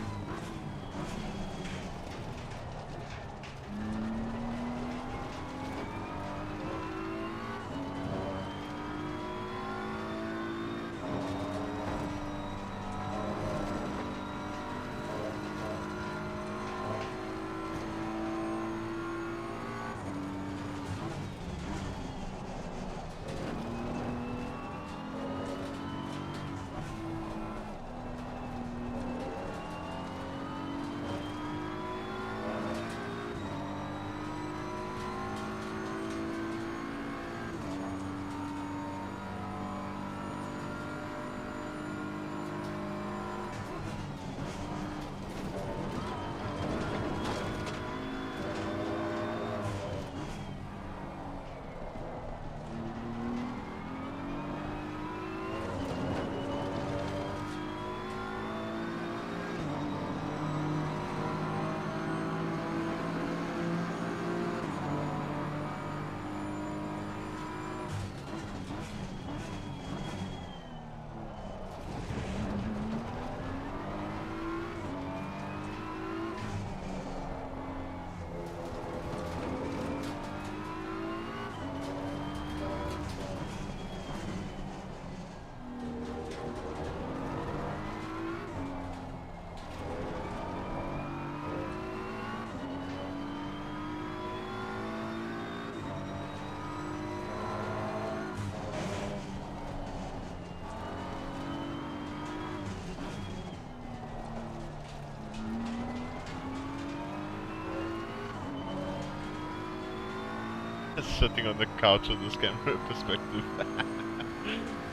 Sitting on the couch with this camera perspective.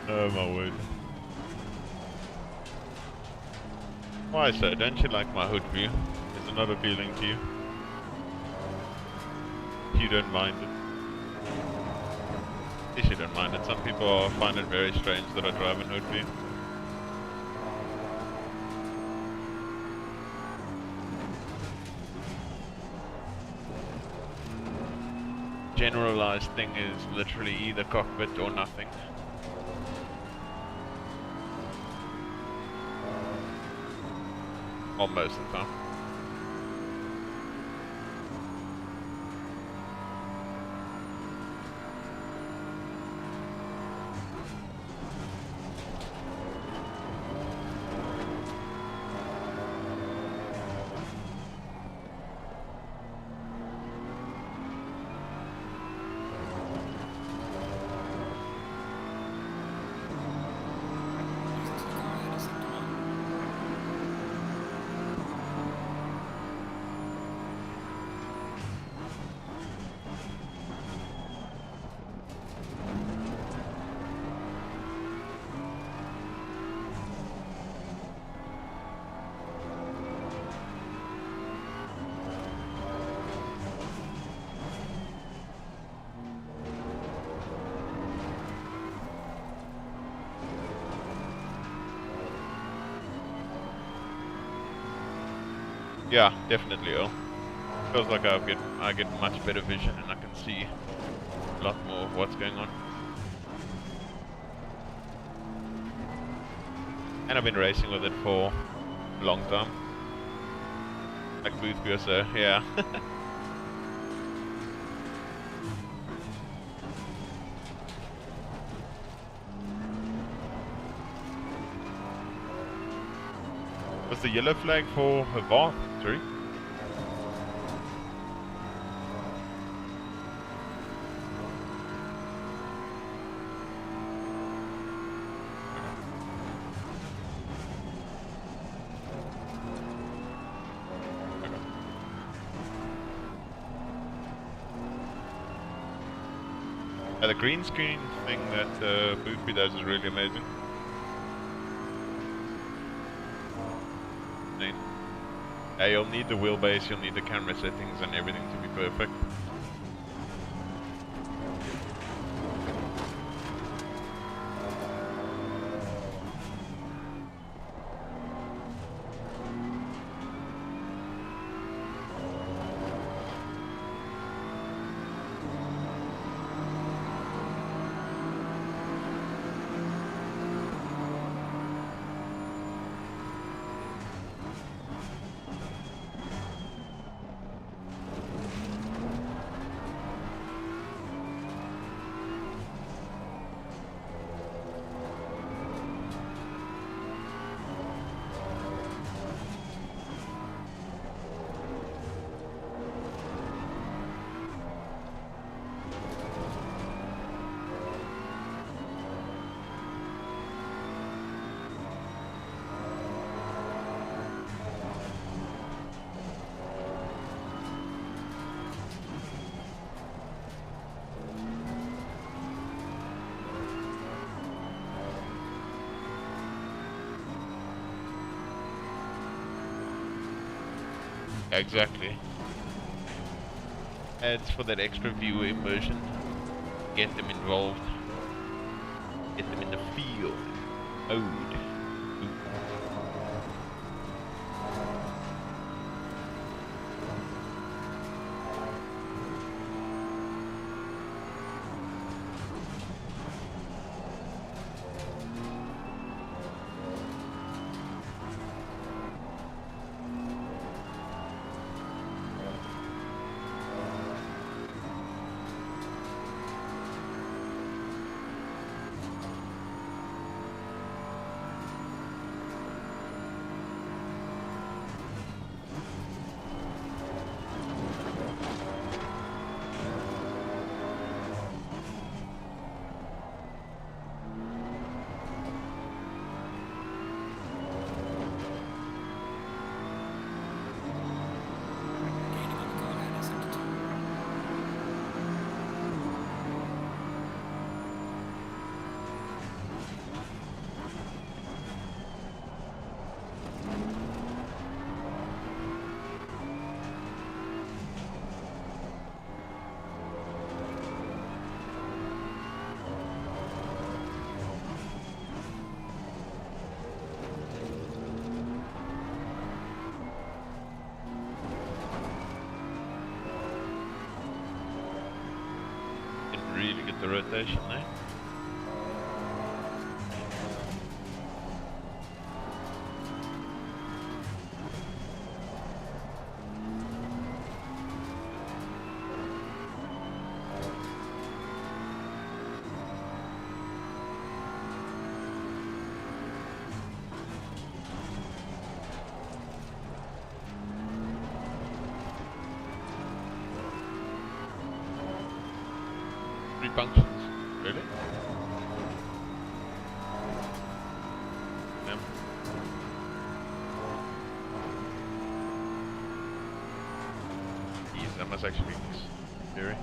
Oh my word. Why so? Don't you like my hood view? Is it not appealing to you? You don't mind it. At least you don't mind it. Some people find it very strange that I drive in hood view. generalized thing is literally either cockpit or nothing. Well, most of the time. Yeah, definitely will. Feels like I get much better vision and I can see a lot more of what's going on. And I've been racing with it for a long time. Like Boothby or so, yeah. Was the yellow flag for her bath, sorry? The green screen thing that Boothby does is really amazing. Yeah, you'll need the wheelbase, you'll need the camera settings and everything to be perfect. Exactly. Adds for that extra viewer immersion. Get them involved. Get them in the field. Mode. the rotation there. Three punctures, really? Yeah. Jeez, that must actually be scary.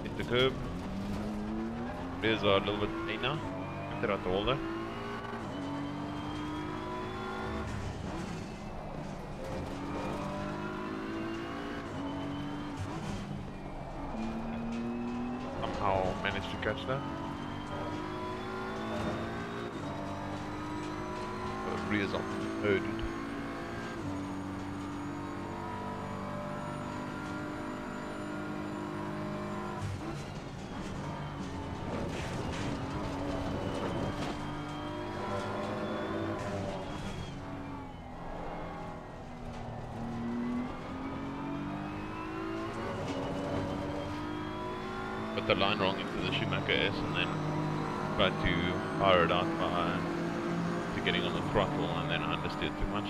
Hit the curb. Rears are a little bit cleaner. They're out the wall there. Somehow managed to catch that. The rears are loaded. Put the line wrong into the Schumacher S and then tried to fire it out to getting on the throttle, and then I understeered too much.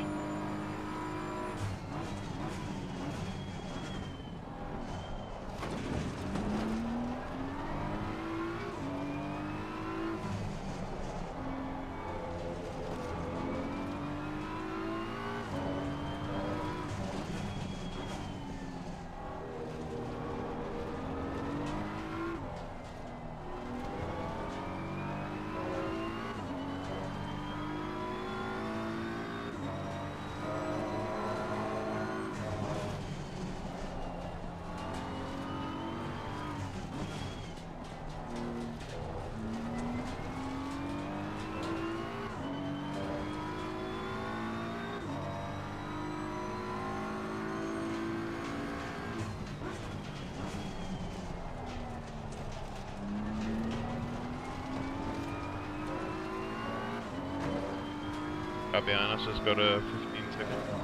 Car behind us has got a 15 second.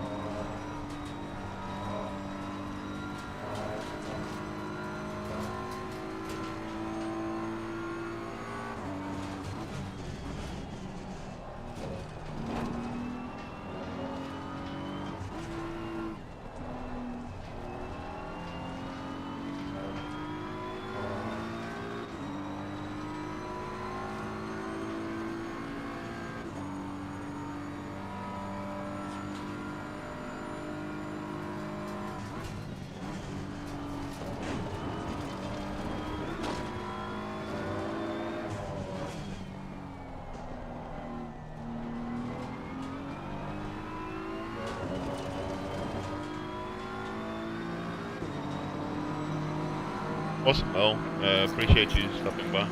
Awesome, well, appreciate you stopping by.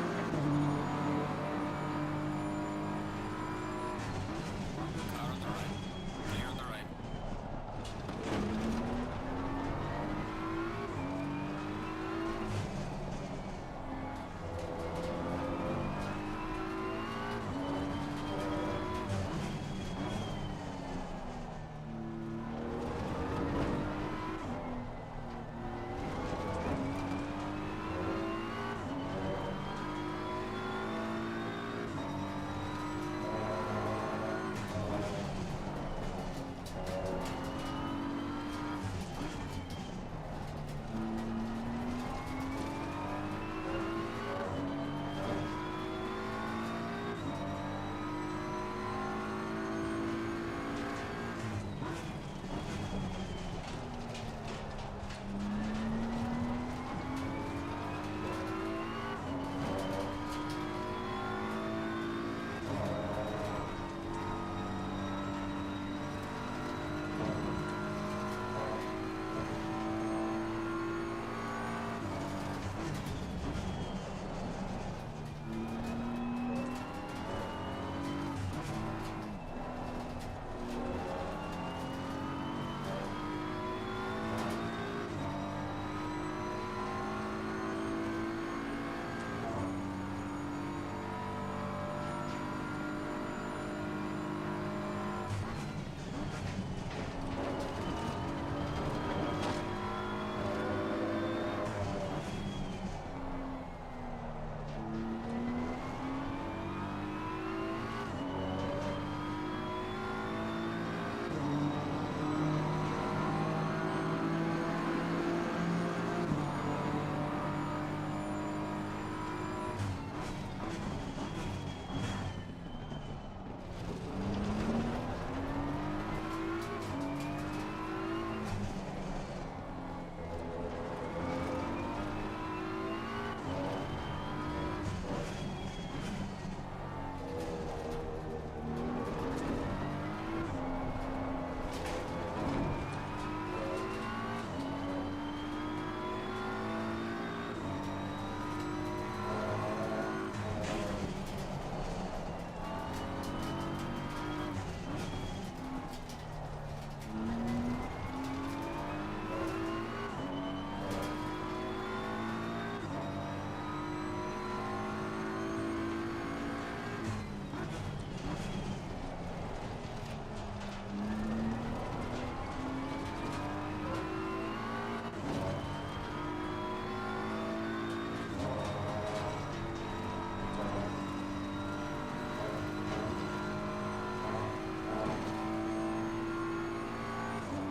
Car on the right. Clear on the right.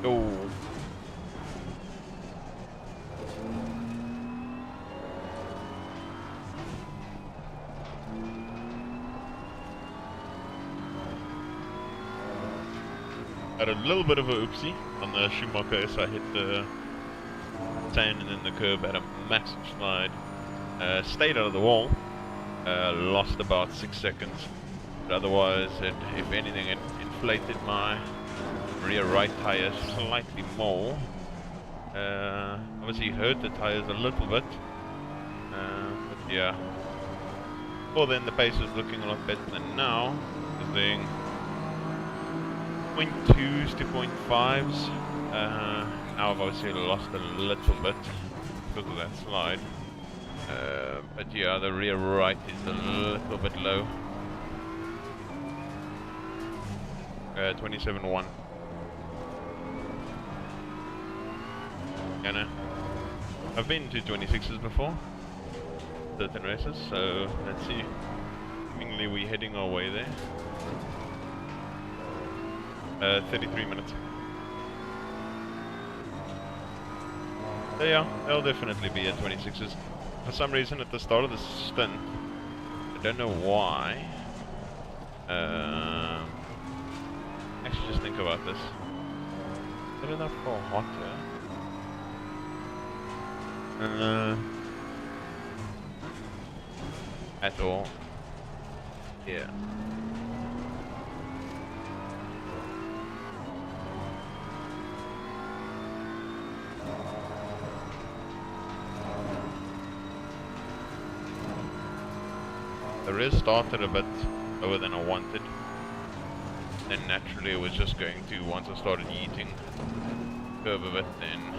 Oh. Had a little bit of a oopsie on the Schumacher Essa. I hit the tan and then the curb, had a massive slide. Stayed out of the wall. Lost about 6 seconds. But otherwise, if anything, it inflated my rear right tire slightly more. Obviously hurt the tires a little bit. But yeah. Well then the pace was looking a lot better than now. Because doing 0.2s to 0.5s. Now I've obviously lost a little bit because of that slide. But yeah, the rear right is a little bit low. 27.1. Yeah, no. I've been to 26s before, certain races, so let's see. Seemingly we're heading our way there. 33 minutes. So yeah, they'll definitely be at 26s. For some reason at the start of the stint, I don't know why. Actually just think about this. Is it enough for hotter? At all. Yeah. res started a bit lower than I wanted. Then naturally it was just going to, once I started yeeting curve a bit, then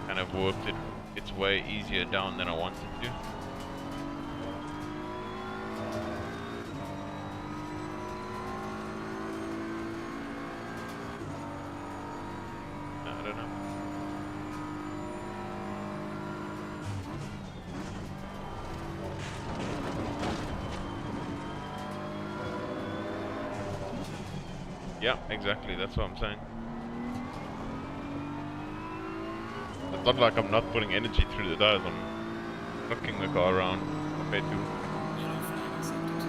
kind of worked its way easier down than I wanted to. I don't know. Yeah, exactly, that's what I'm saying. It's not like I'm not putting energy through the tires, I'm knocking the car around compared to... Yellow flag accepted.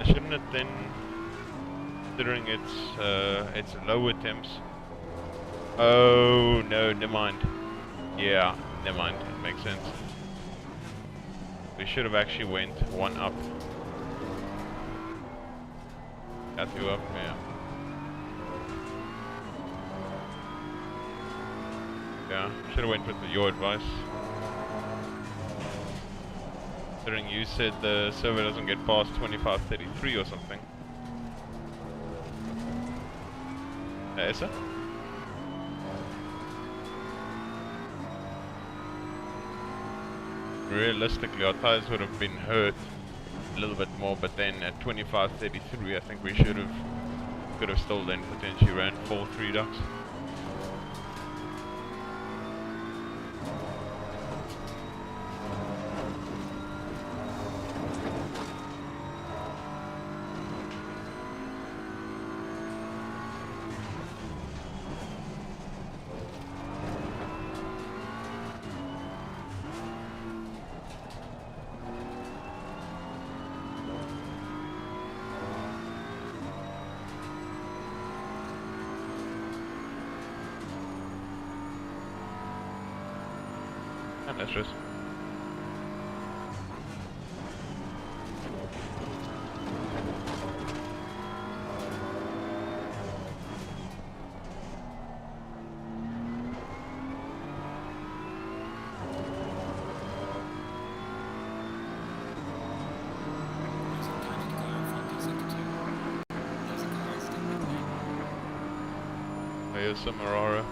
Shouldn't it then, considering its lower temps? Oh no, never mind. Yeah, never mind. It makes sense. We should have actually went one up. Got two up, yeah. Yeah, should have went with your advice. Considering you said the server doesn't get past 2533 or something. Essa? Realistically, our tires would have been hurt a little bit more, but then at 2533 I think we could have still then potentially ran 4 ducks. That's just There's a candid guy in front of sector 2. There's a car stuck in the lane. here's some Aurora.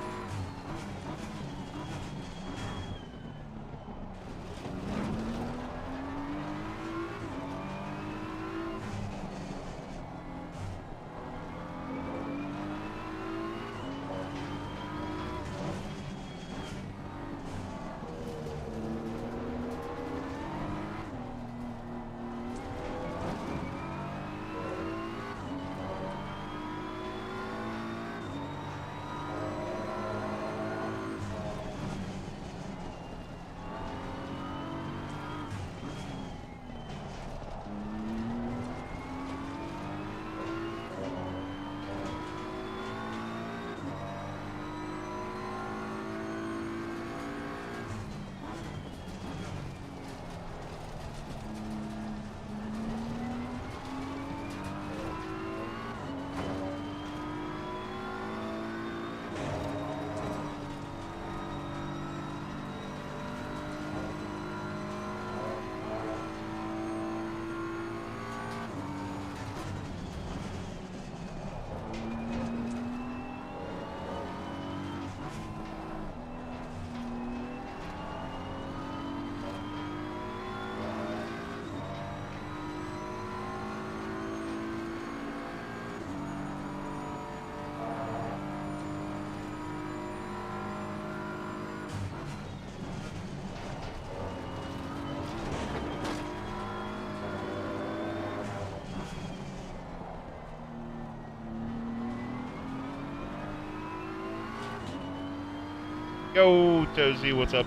Yo, Tozy, what's up?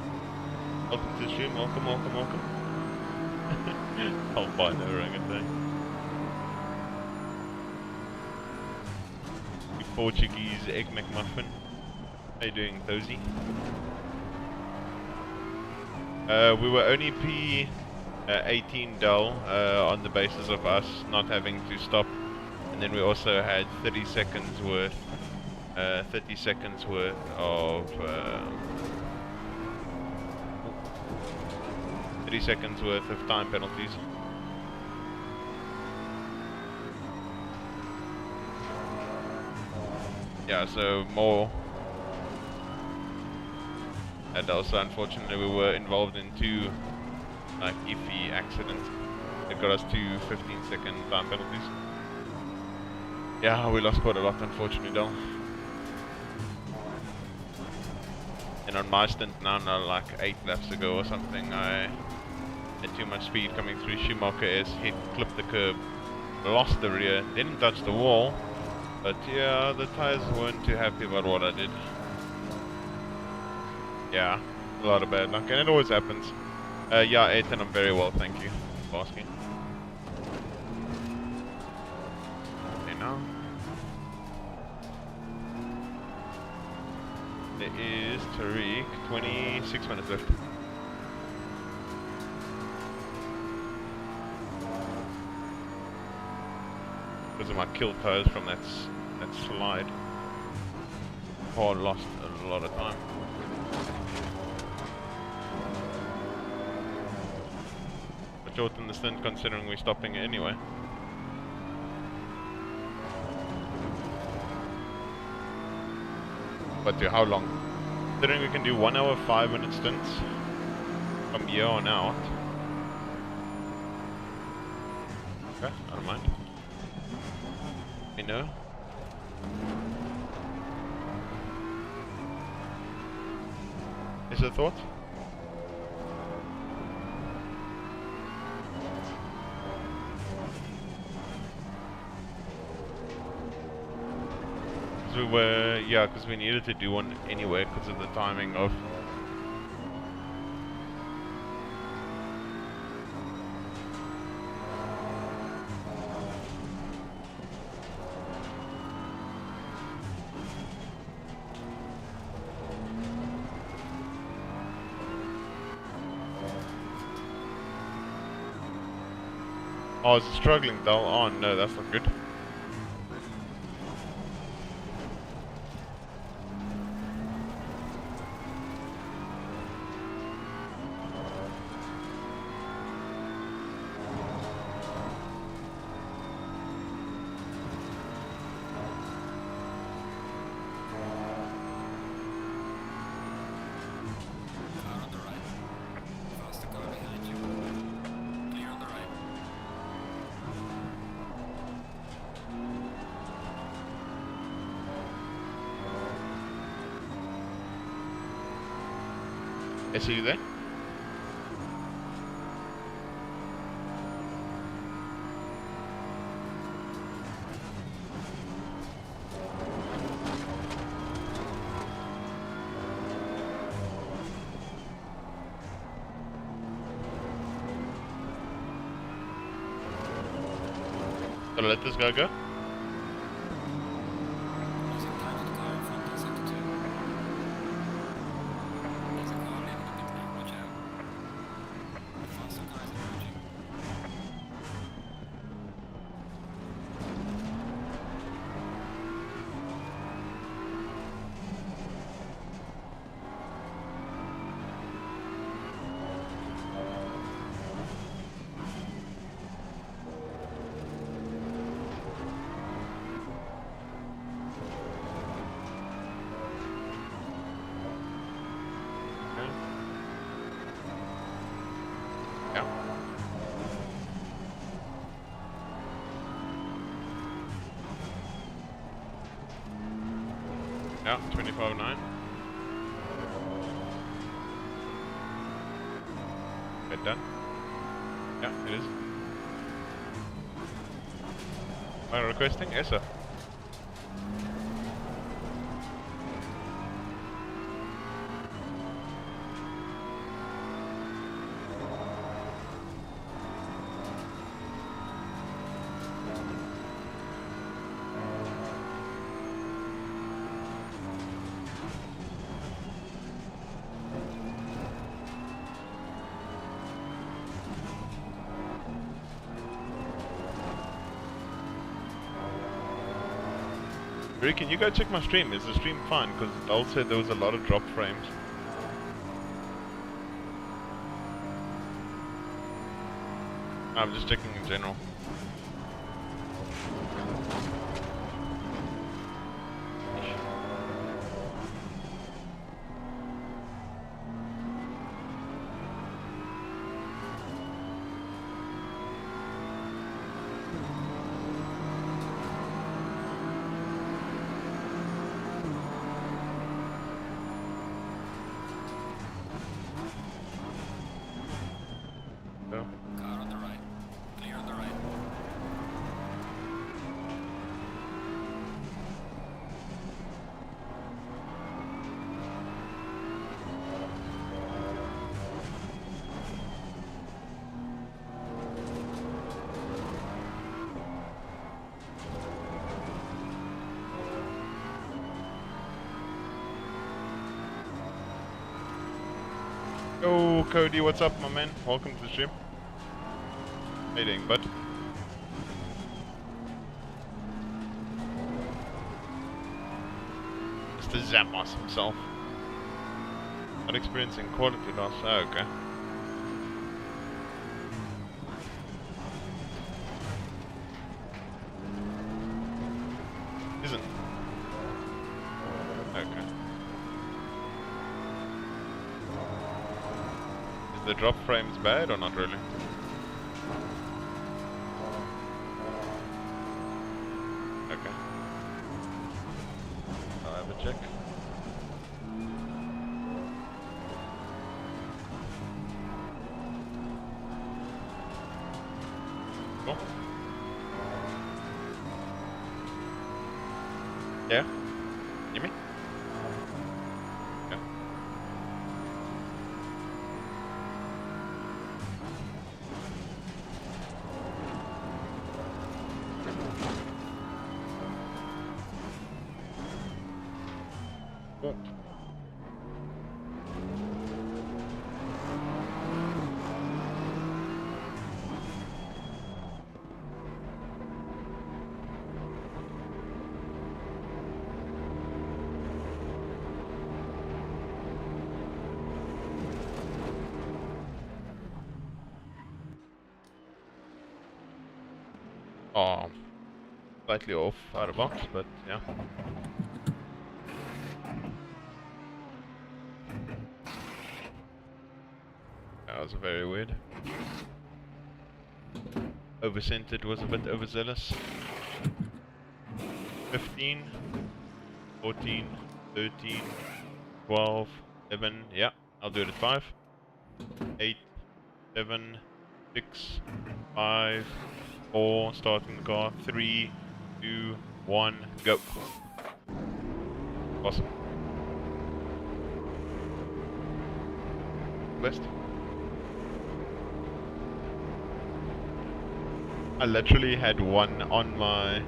Welcome to the stream. Welcome, welcome, welcome. Albino orangutan. The Portuguese egg McMuffin. How you doing, Tozy? We were only P18 dull on the basis of us not having to stop in and then we also had 30 seconds worth of 30 seconds worth of time penalties. Yeah, so more. And also, unfortunately, we were involved in 2 like iffy accidents that got us 2 15-second time penalties. Yeah, we lost quite a lot, unfortunately, though. And on my stint now, like 8 laps ago or something, I had too much speed coming through Schumacher, clipped the curb, lost the rear, didn't touch the wall, but yeah, the tires weren't too happy about what I did. Yeah, a lot of bad luck, and it always happens. Yeah, Ethan, I'm very well, thank you for asking. Okay, now. There is Tariq, 26 minutes left. Because of my kill tires from that slide. Car lost a lot of time. But shorten the stint considering we're stopping it anyway. But how long? Considering we can do 1 hour 5 minute stints from here on out. Okay, I don't mind. We know. Is there a thought? Because we needed to do one anyway because of the timing of. Oh, is it struggling though? Oh no, that's not good. Essa, you there? Gonna let this guy go? Losing time on the car in front of Assetto 2. There's a car leaving the pit lane, watch out. Faster cars approaching. Yeah. Yeah, 25.9. Bit done. Yeah, it is. Am I requesting Essa? Rick, can you go check my stream? Is the stream fine? Because Dal said there was a lot of drop frames. I'm just checking in general. Car on the right. Clear on the right. Yo, Cody, what's up, my man? Welcome to the stream. How you doing, bud? Mr. Zamos himself. Not experiencing quality loss. Oh, okay. Isn't. Okay. Is the drop frames bad or not really? Okay. I'll have a check. Cool. Yeah? Hear me? Yeah. Cool. Oh, slightly off out of box, but yeah. That was very weird. Over-centered, was a bit overzealous. 15, 14, 13, 12, 11, yeah, I'll do it at 5. 8, 7, 6, 5, 4, starting the car, 3, 2, 1, go. Awesome. Blessed. I literally had one on my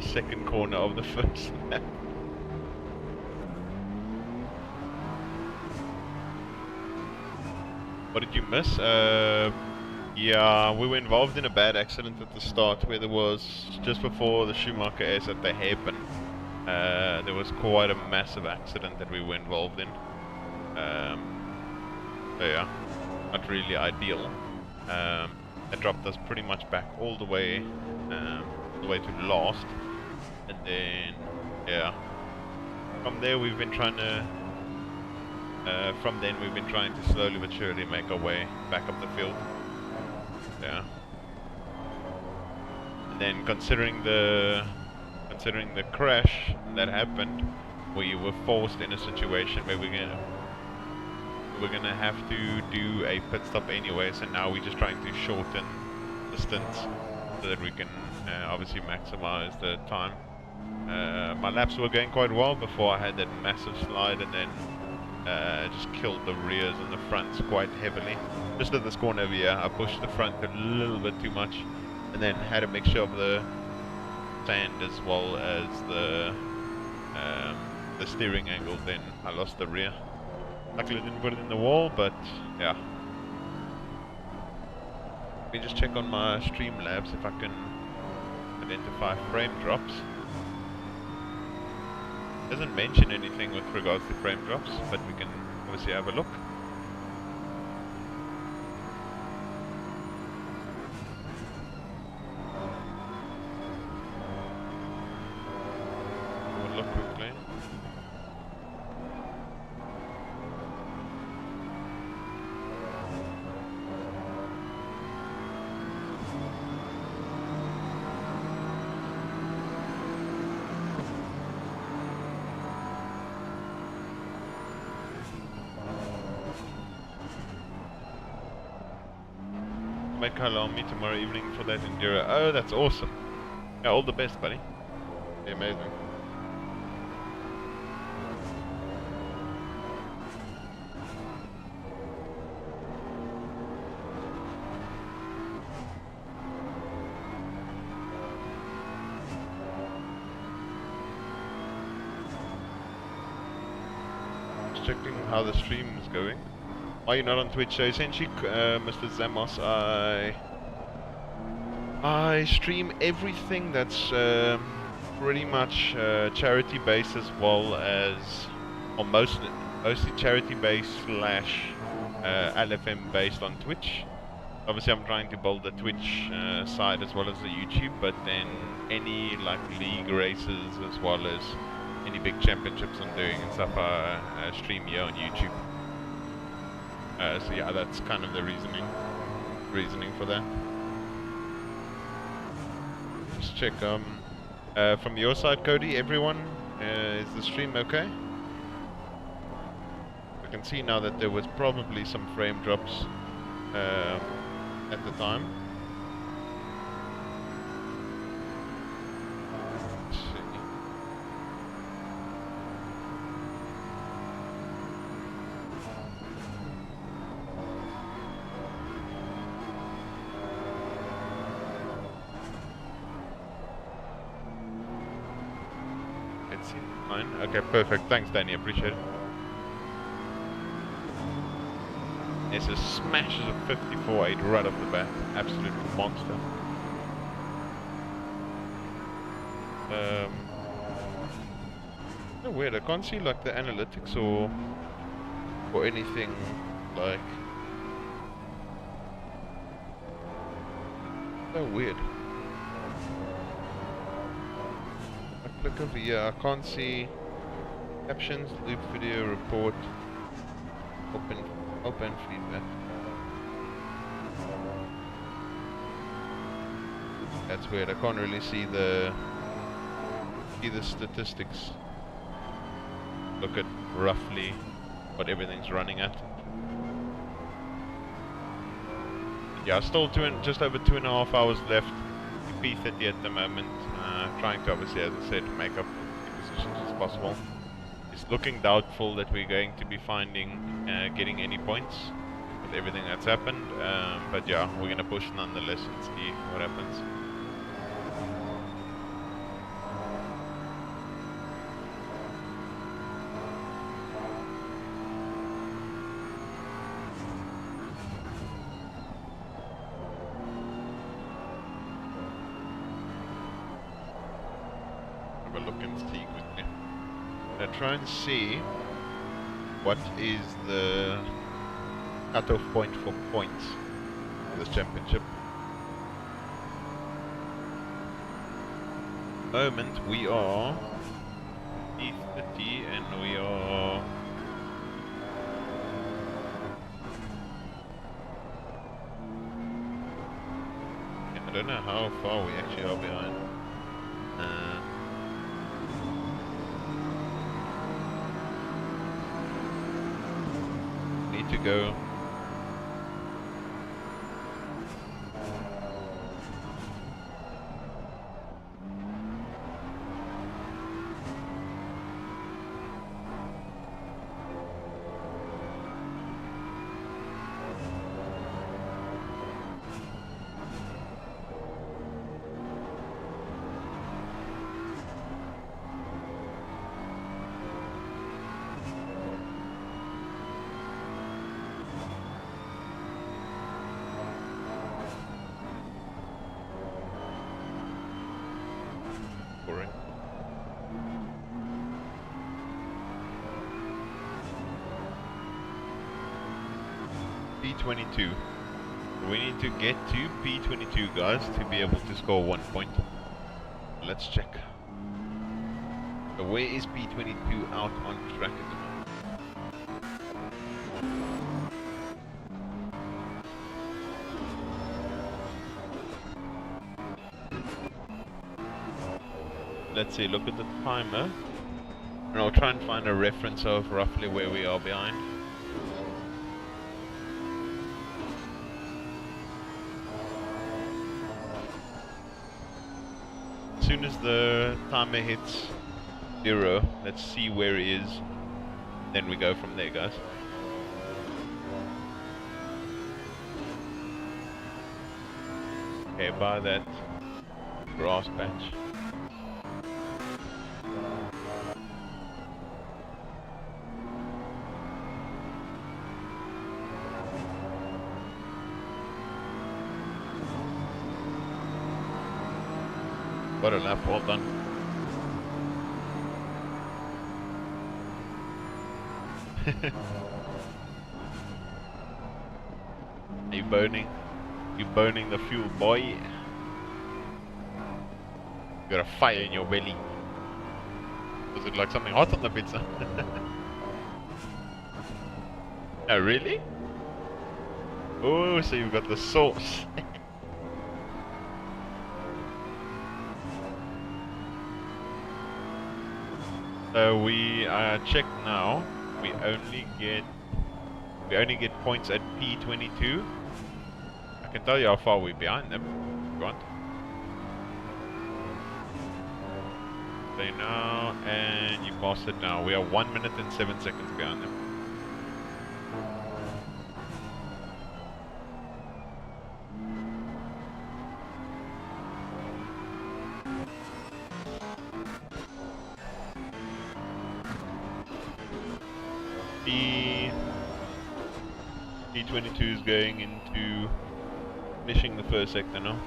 second corner of the first lap. What did you miss? Yeah, we were involved in a bad accident at the start where there was, just before the Schumacher Essa at the hairpin, there was quite a massive accident that we were involved in. So yeah, not really ideal. It dropped us pretty much back all the way to last, and then yeah, from there we've been trying to. From then we've been trying to slowly but surely make our way back up the field. Yeah. And then considering the crash that happened, we were forced in a situation where we're gonna have to do a pit stop anyway, so now we're just trying to shorten the stints so that we can obviously maximize the time. My laps were going quite well before I had that massive slide, and then just killed the rears and the fronts quite heavily. Just at this corner over here, I pushed the front a little bit too much, and then had a mixture of the sand as well as the steering angle. Then I lost the rear. Luckily I didn't put it in the wall, but yeah. Let me just check on my Streamlabs if I can identify frame drops. Doesn't mention anything with regards to frame drops, but we can obviously have a look. We'll look quickly. Make allow me tomorrow evening for that enduro. Oh, that's awesome. Yeah, all the best, buddy. Yeah, amazing. Just checking how the stream is going. Why are you not on Twitch? So essentially, Mr. Zamos, I stream everything that's pretty much charity based, as well as, or mostly charity based slash LFM based on Twitch. Obviously, I'm trying to build the Twitch side as well as the YouTube, but then any like league races as well as any big championships I'm doing and stuff, I stream here on YouTube. So yeah, that's kind of the reasoning for that. Just check from your side, Cody, everyone, is the stream okay? I can see now that there was probably some frame drops at the time. Let's see. Fine. Okay, perfect. Thanks, Danny. Appreciate it. It's a smashes of 54.8 right off the bat. Absolute monster. Oh, weird. I can't see like the analytics or anything like. So weird. Click over here, I can't see captions, loop video, report, open feedback. That's weird, I can't really see the statistics. Look at roughly what everything's running at. Yeah, still just over 2.5 hours left. P30 at the moment. Trying to obviously, as I said, make up as many positions as possible. It's looking doubtful that we're going to be getting any points with everything that's happened. But yeah, we're gonna push nonetheless and see what happens. Try and see what is the cutoff point for points for this championship. At the moment we are E30 and we are I don't know how far we actually are behind. To go. P22. We need to get to P22, guys, to be able to score 1 point. Let's check. So where is P22 out on track at the moment? Let's see, look at the timer. And I'll try and find a reference of roughly where we are behind. As soon as the timer hits 0, let's see where it is. Then we go from there, guys. Okay, by that grass patch. Got a lap, well done. Are you burning? You burning the fuel, boy? You got a fire in your belly. Does it like something hot on the pizza? Oh, really? Oh, so you've got the sauce. So we check now. We only get points at P22. I can tell you how far we're behind them if you want. Play now, and you passed it now. We are 1 minute and 7 seconds behind them. P22 is going into finishing the first sector now.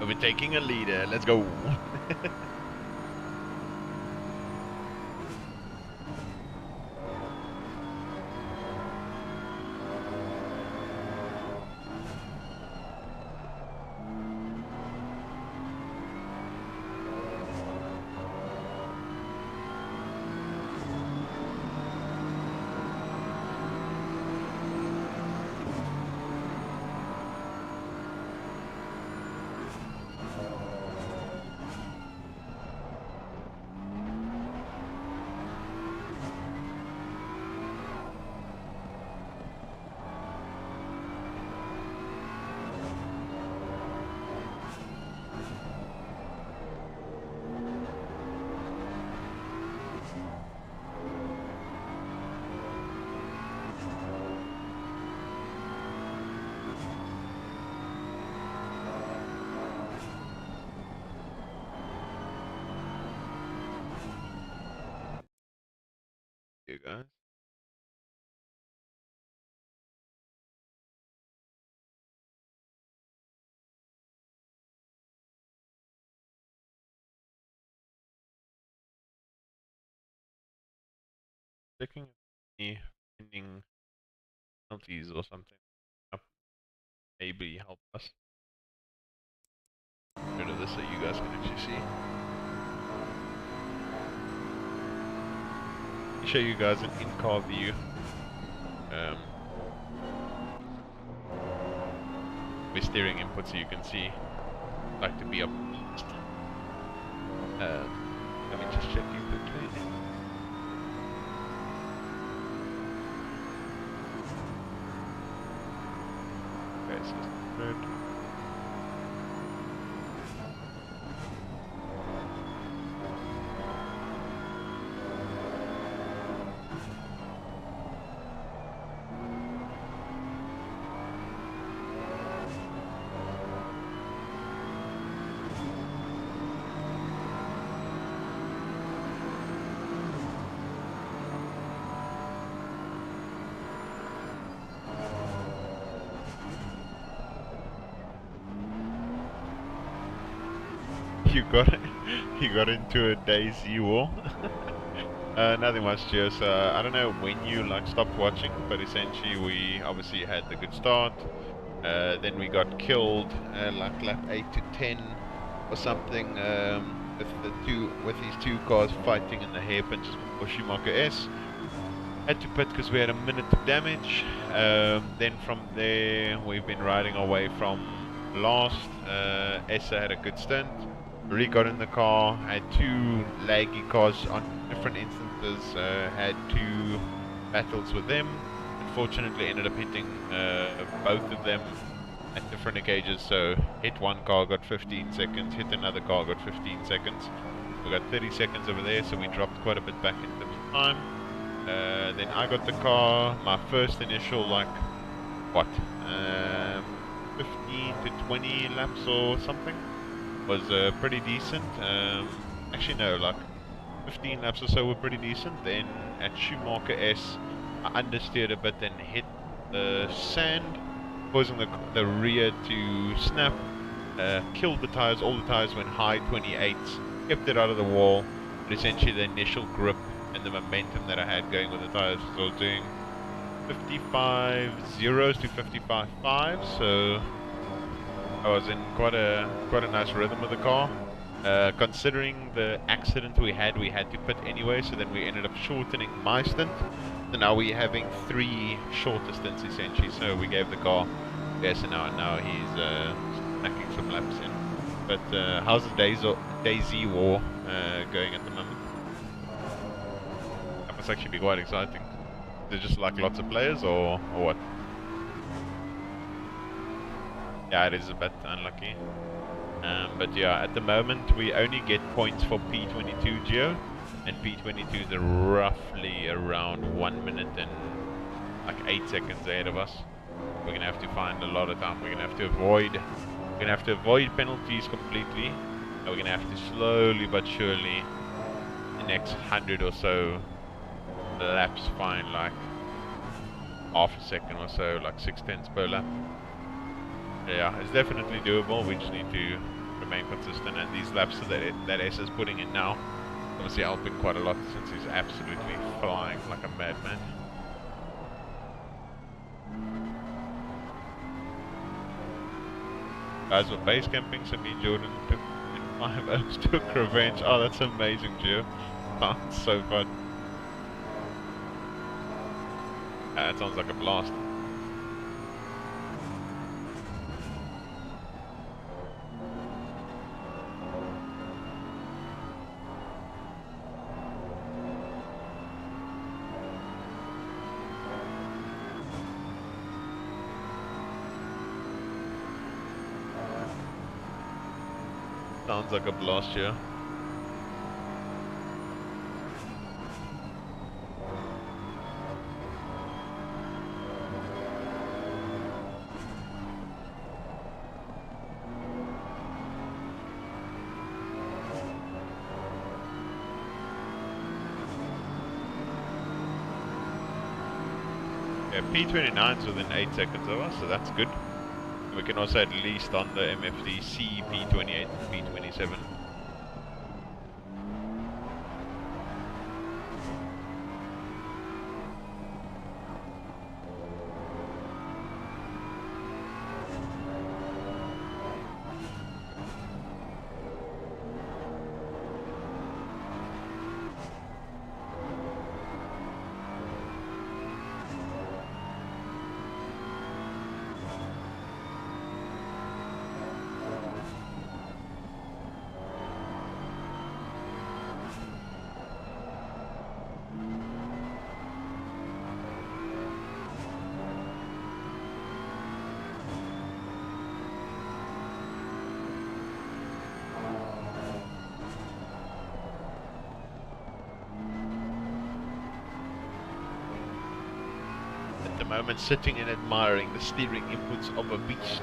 Overtaking a leader, let's go! You guys. Checking any pending penalties or something. Maybe help us. Rid of this so you guys can actually see. Let me show you guys an in-car view. My steering input so you can see. I'd like to be up east. Let me just check you quickly. Okay, so it's third. you got into a DayZ war. Nothing much, Gio. So I don't know when you like stopped watching, but essentially we obviously had the good start. Then we got killed like lap 8 to 10 or something with these two cars fighting in the hairpin just before Schumacher S. Had to pit because we had a minute of damage. Then from there we've been riding our way from last. Essa had a good stint. Really got in the car, had two laggy cars on different instances, had two battles with them. Unfortunately ended up hitting both of them at different occasions, so hit one car, got 15 seconds, hit another car, got 15 seconds. We got 30 seconds over there, so we dropped quite a bit back in terms of time. Then I got the car, my first initial like, what, 15 to 20 laps or something, was pretty decent. Actually no, like 15 laps or so were pretty decent. Then at Schumacher S, I understeered a bit and hit the sand, causing the rear to snap, killed the tires. All the tires went high 28s, kept it out of the wall, but essentially the initial grip and the momentum that I had going with the tires, so I was doing 55 zeros to 55 fives, so I was in quite a nice rhythm with the car. Considering the accident we had to pit anyway, so then we ended up shortening my stint. So now we're having 3 shorter stints essentially, so we gave the car Essa now he's snacking some laps in. But how's the DayZ war going at the moment? That must actually be quite exciting. Is it just like lots of players or what? Yeah, it is a bit unlucky. But yeah, at the moment we only get points for P22 Geo, and P22 is roughly around 1 minute and like 8 seconds ahead of us. We're gonna have to find a lot of time. We're gonna have to avoid penalties completely. And we're gonna have to slowly but surely, the next 100 or so laps, find like half a second or so, like 6/10 per lap. Yeah, it's definitely doable. We just need to remain consistent, and these laps that Essa is putting in now obviously helping quite a lot, since he's absolutely flying like a madman. Guys were base camping, so me and Jordan took 5 Oaks, took revenge. Oh, that's amazing, Gio. Oh, it's so fun. That sounds like a blast. Sounds like a blast here. Yeah, P29's within 8 seconds of us, so that's good. We can also at least on the MFD see P28 and P27. At the moment, sitting and admiring the steering inputs of a beast.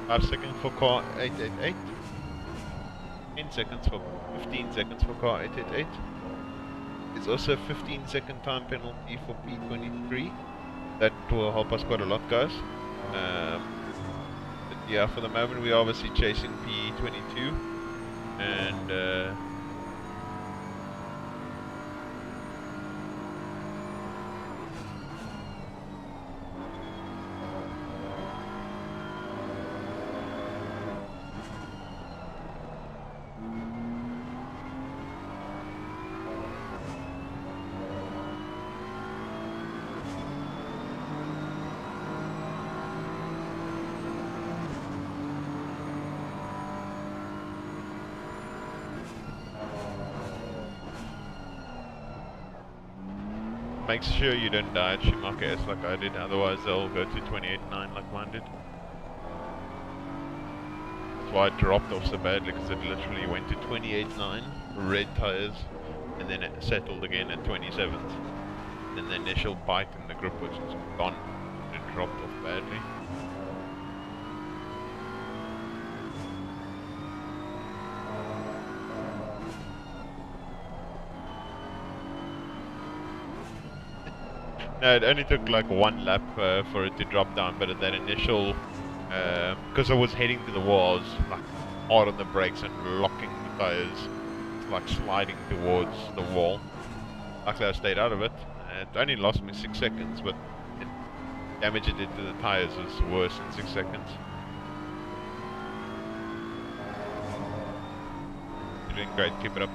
Five seconds for car 888. 10 seconds for 15 seconds for car 888. There's also a 15-second time penalty for P23. that will help us quite a lot, guys. But yeah, for the moment we're obviously chasing P22, and make sure you don't die at Schumacher S like I did, otherwise they'll go to 28.9 like mine did. That's why it dropped off so badly, because it literally went to 28.9, red tyres, and then it settled again at 27th. Then the initial bite in the grip was just gone. It dropped off badly. No, it only took like one lap for it to drop down, but at that initial, because I was heading to the wall, I was like hard on the brakes and locking the tires, like sliding towards the wall. Luckily I stayed out of it. It only lost me 6 seconds, but the damage it did to the tires was worse than 6 seconds. You're doing great, keep it up.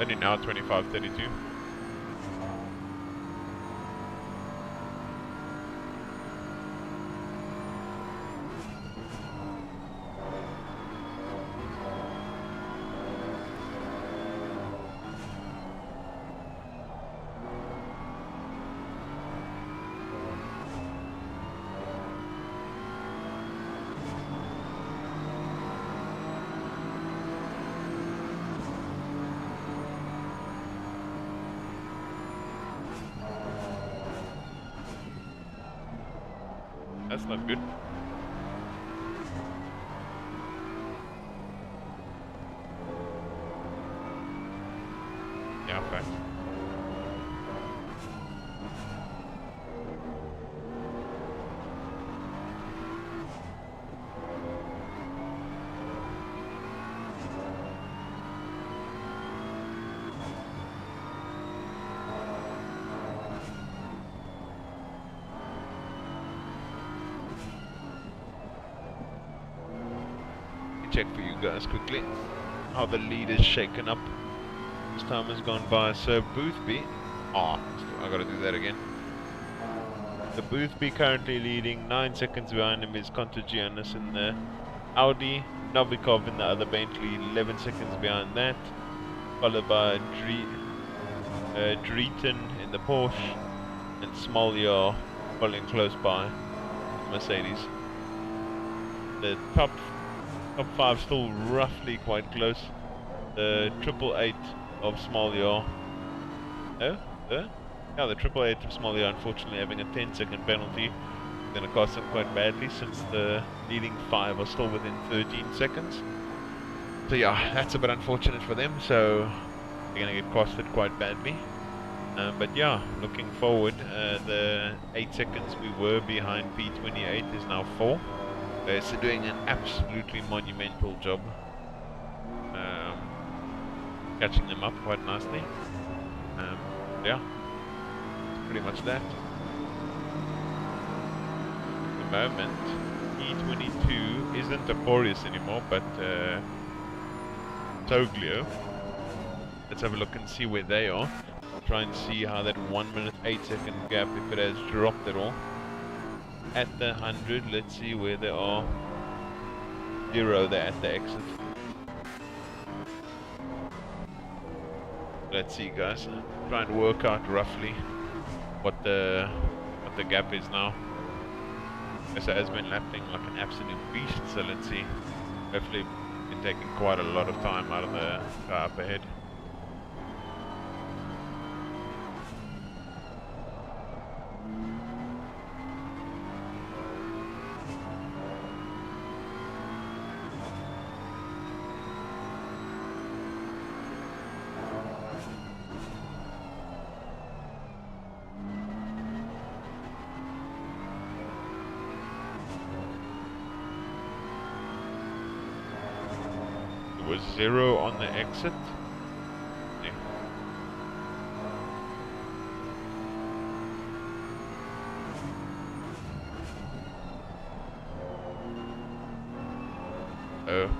Only now 25.32. That's not good. Yeah, okay. Check for you guys quickly how the lead is shaken up. This time has gone by. So Boothby, I gotta do that again. The Boothby currently leading, 9 seconds behind him is Contagianus in the Audi, Novikov in the other Bentley, 11 seconds behind that, followed by Drieton in the Porsche, and Smoljar following close by Mercedes. The top 5 still roughly quite close. The 888 of Smoljar. Yeah, the 888 of Smoljar unfortunately having a 10-second penalty. Going to cost them quite badly since the leading 5 are still within 13 seconds. So yeah, that's a bit unfortunate for them. So they're going to get costed quite badly. But yeah, looking forward, the 8 seconds we were behind P28 is now 4. So doing an absolutely monumental job, catching them up quite nicely. Yeah, pretty much that. At the moment, E22 isn't Aporius anymore, but Toglio. Let's have a look and see where they are. Try and see how that 1 minute 8 second gap, if it has dropped at all. At the 100, let's see where they are. 0 there at the exit. Let's see, guys. Try and work out roughly what the gap is now. Essa has been lapping like an absolute beast, so let's see. Hopefully been taking quite a lot of time out of the car up ahead. was 0 on the exit. Yeah. Oh.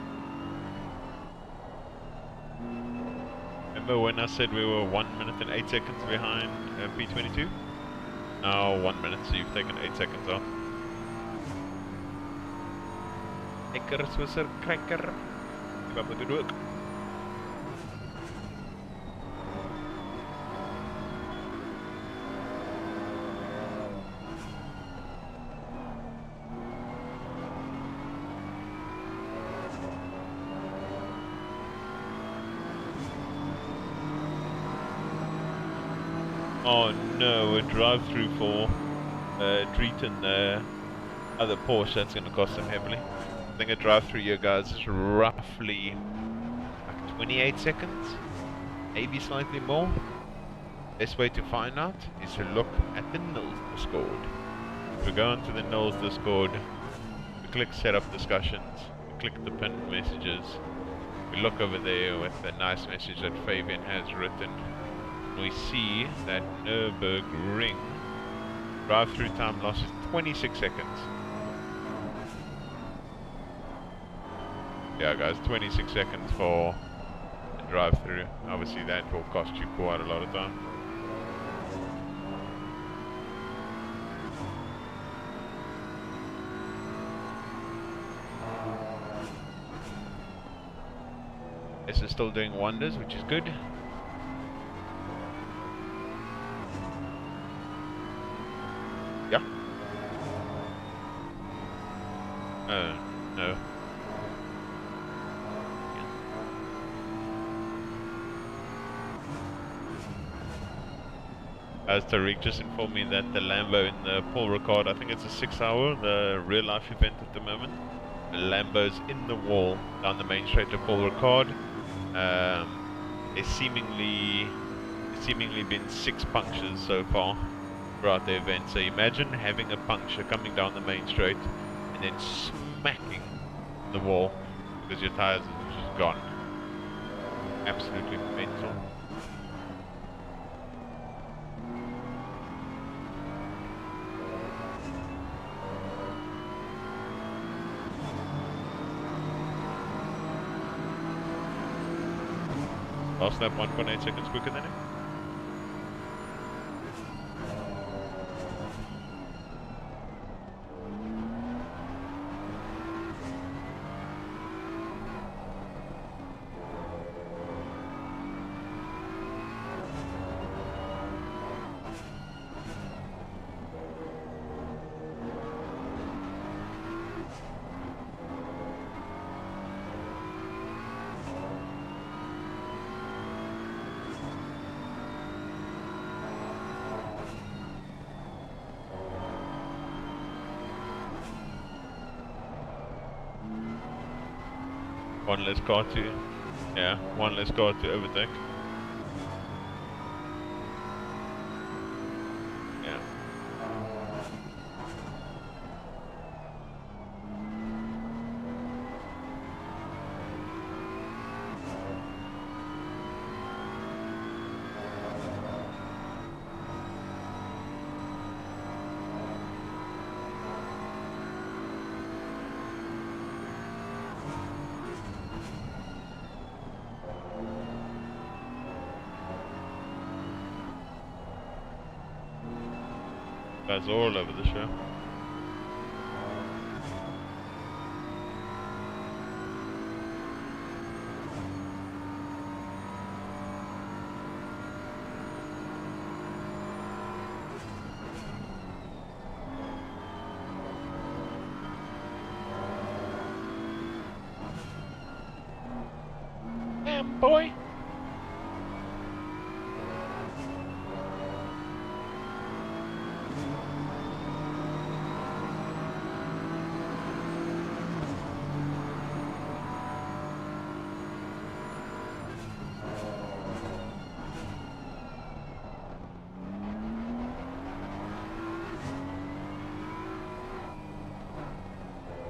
Remember when I said we were 1 minute and 8 seconds behind P22? Now 1 minute, so you've taken 8 seconds off. Lekker Swisser cracker. Keep up the good work. Oh no, a drive-through for Drayton, other Porsche. That's going to cost them heavily. I think a drive-through here, guys, is roughly like 28 seconds, maybe slightly more. Best way to find out is to look at the Nils Discord. We go onto the Nils Discord, we click Setup Discussions, we click the pinned messages, we look over there with the nice message that Fabian has written. We see that Nurburgring drive-through time loss is 26 seconds. Yeah guys, 26 seconds for a drive-through. Obviously that will cost you quite a lot of time. Essa is still doing wonders, which is good. Yeah. No. As Tariq just informed me that the Lambo in the Paul Ricard, I think it's a 6-hour, the real life event at the moment. The Lambo's in the wall down the main straight of Paul Ricard. There's seemingly been 6 punctures so far throughout the event. So imagine having a puncture coming down the main straight and then smacking the wall because your tires are just gone. Absolutely mental. Last lap 1.8 seconds quicker than him. One less car to, yeah, one less car to overtake. Yeah. Guys all over the show. Damn boy.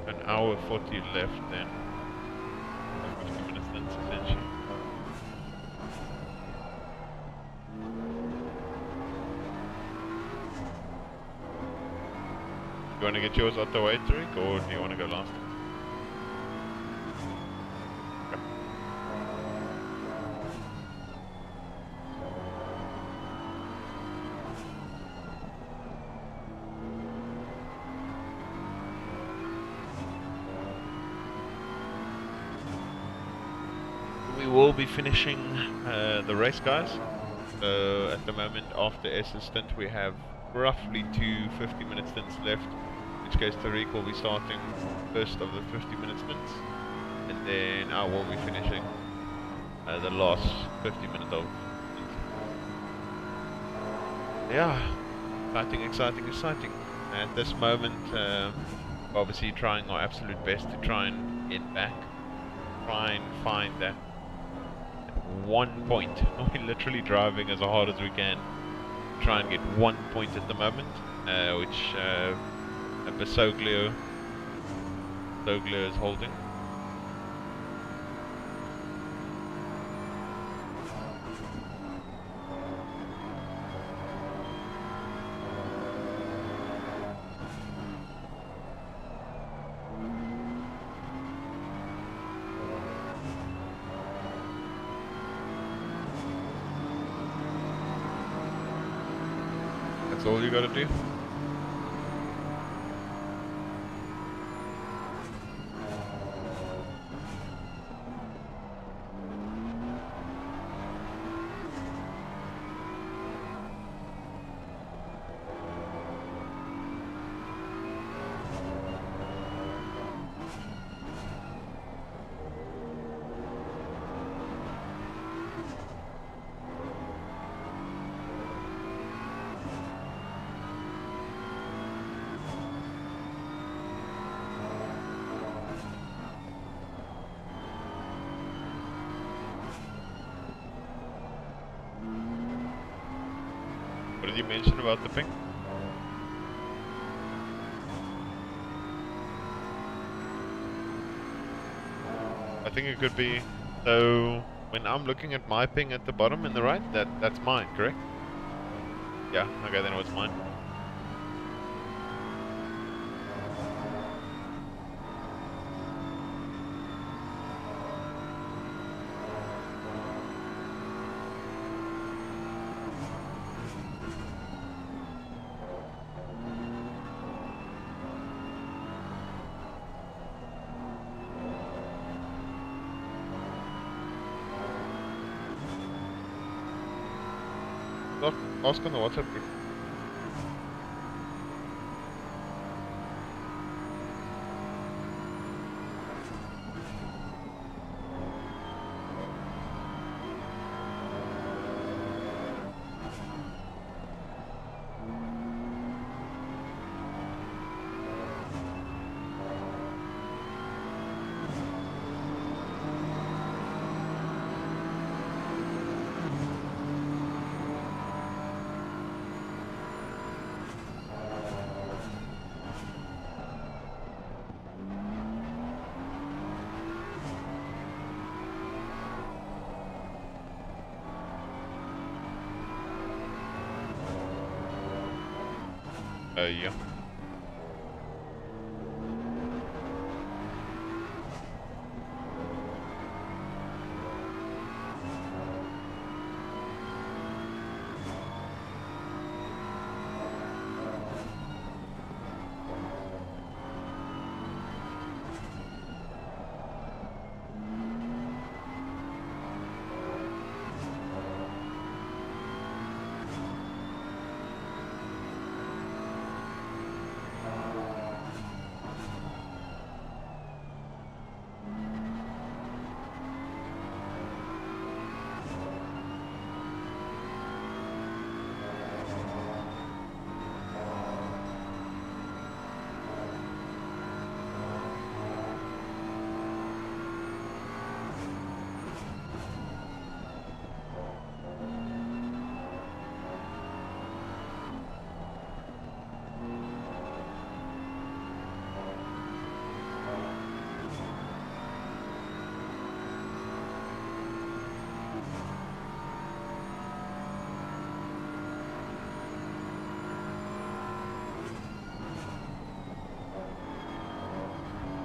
An hour 40 left then. 50 minutes then. want to get yours out the way, Tariq, or do you want to go last? We will be finishing the race, guys. At the moment, after Essa's stint, we have roughly 2 50-minute stints left. In which case, Tariq will be starting first of the 50-minute stints, and then I will be finishing the last 50-minute of stints. Yeah, exciting. At this moment, obviously trying our absolute best to try and get back, try and find that 1 point. We're literally driving as hard as we can, try and get 1 point at the moment, which Basoglio is holding. That's all you gotta do. What did you mention about the ping? I think it could be, so when I'm looking at my ping at the bottom in the right, that's mine, correct? Yeah, okay, then it was mine. Ask on the WhatsApp group. Yeah.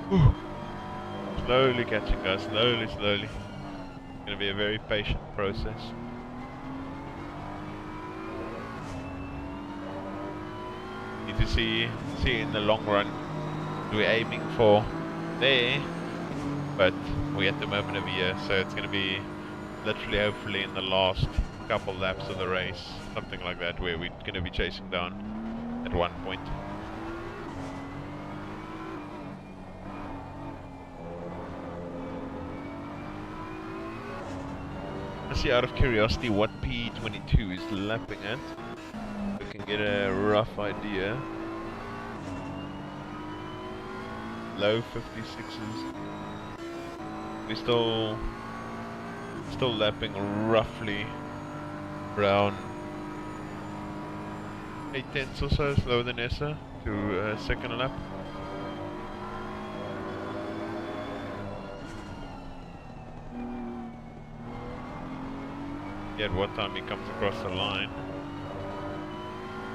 Whew. Slowly catching guys, slowly, slowly. It's gonna be a very patient process. Need to see in the long run. We're aiming for there, but we're at the moment of year, so it's gonna be literally, hopefully, in the last couple laps of the race, something like that, where we're gonna be chasing down at one point. Let's see, out of curiosity, what P22 is lapping at. We can get a rough idea. Low 56s. We're still lapping roughly around 8/10 or so slower than Essa to second lap. At what time he comes across the line.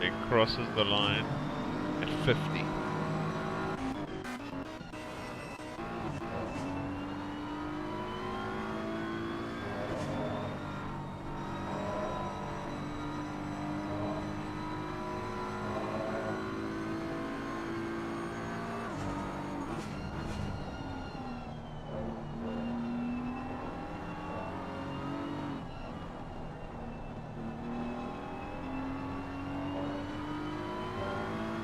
He crosses the line at 50.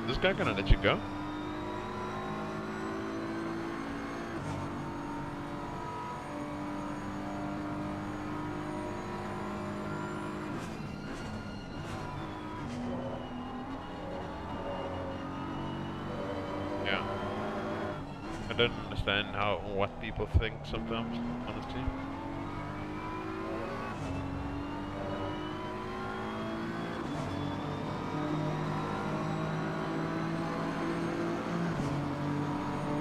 This guy gonna let you go? Yeah. I don't understand what people think sometimes, honestly.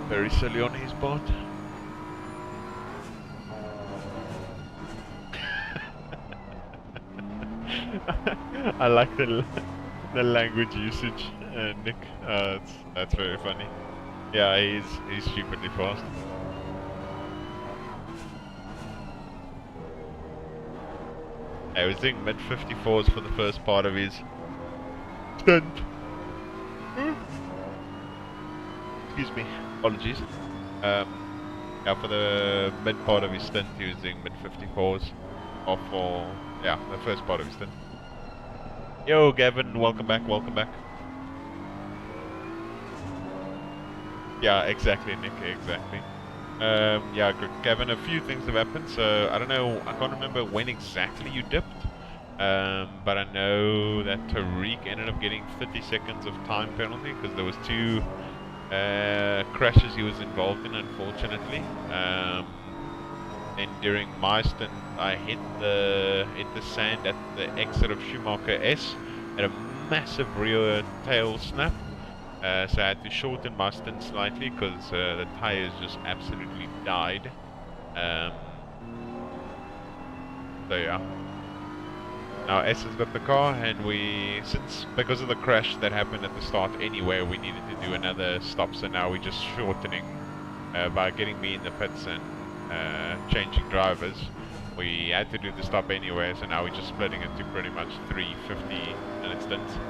Very silly on his part. I like the language usage, Nick. That's very funny. Yeah, he's stupidly fast. I was doing mid 54s for the first part of his stint. Excuse me. Apologies. Yeah, for the mid part of his stint, he was doing mid 54s. Or for, yeah, the first part of his stint. Yo, Gavin, welcome back, welcome back. Yeah, exactly, Nick, exactly. Yeah, Gavin, a few things have happened, so I don't know, I can't remember when exactly you dipped. But I know that Tariq ended up getting 30 seconds of time penalty because there was two crashes he was involved in, unfortunately. And during my stint, I hit the sand at the exit of Schumacher S at a massive rear tail snap. So I had to shorten my stint slightly because the tires just absolutely died. So yeah. Now Essa's got the car, and because of the crash that happened at the start anyway, we needed to do another stop, so now we're just shortening by getting me in the pits and changing drivers. We had to do the stop anyway, so now we're just splitting into pretty much 3 50-minute stints.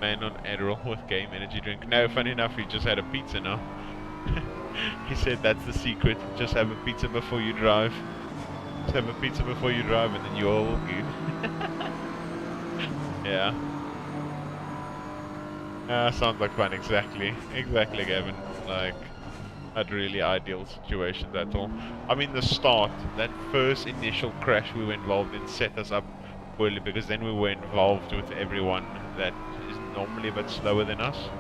Man on Adderall with game energy drink. No, funny enough, he just had a pizza now. He said that's the secret, just have a pizza before you drive. Just have a pizza before you drive and then you're all good. Yeah. Sounds like fun, exactly. Exactly, Gavin. Like, not really ideal situations at all. I mean, the start, that first initial crash we were involved in set us up poorly because then we were involved with everyone that is normally a bit slower than us.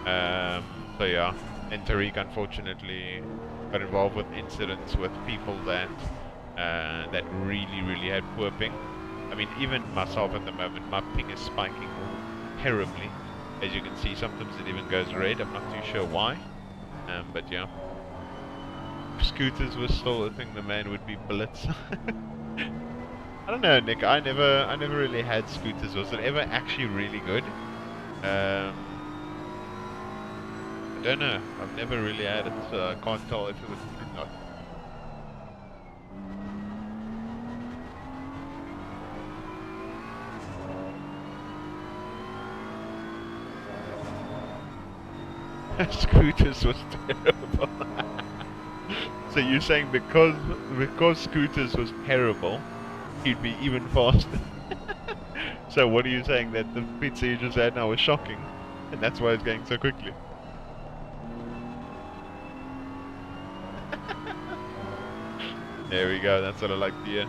So yeah. And Tariq, unfortunately, got involved with incidents with people that really had poor ping. I mean, even myself at the moment, my ping is spiking terribly. As you can see, sometimes it even goes red. I'm not too sure why. But yeah. If scooters was still a thing, the man would be bullets. I don't know, Nick. I never really had scooters. Was it ever actually really good? Don't know. I've never really had it, so I can't tell if it was good or not. Scooters was terrible. So you're saying because Scooters was terrible, he'd be even faster? So what are you saying, that the pizza you just had now was shocking, and that's why it's going so quickly? There we go, that's what I like to hear.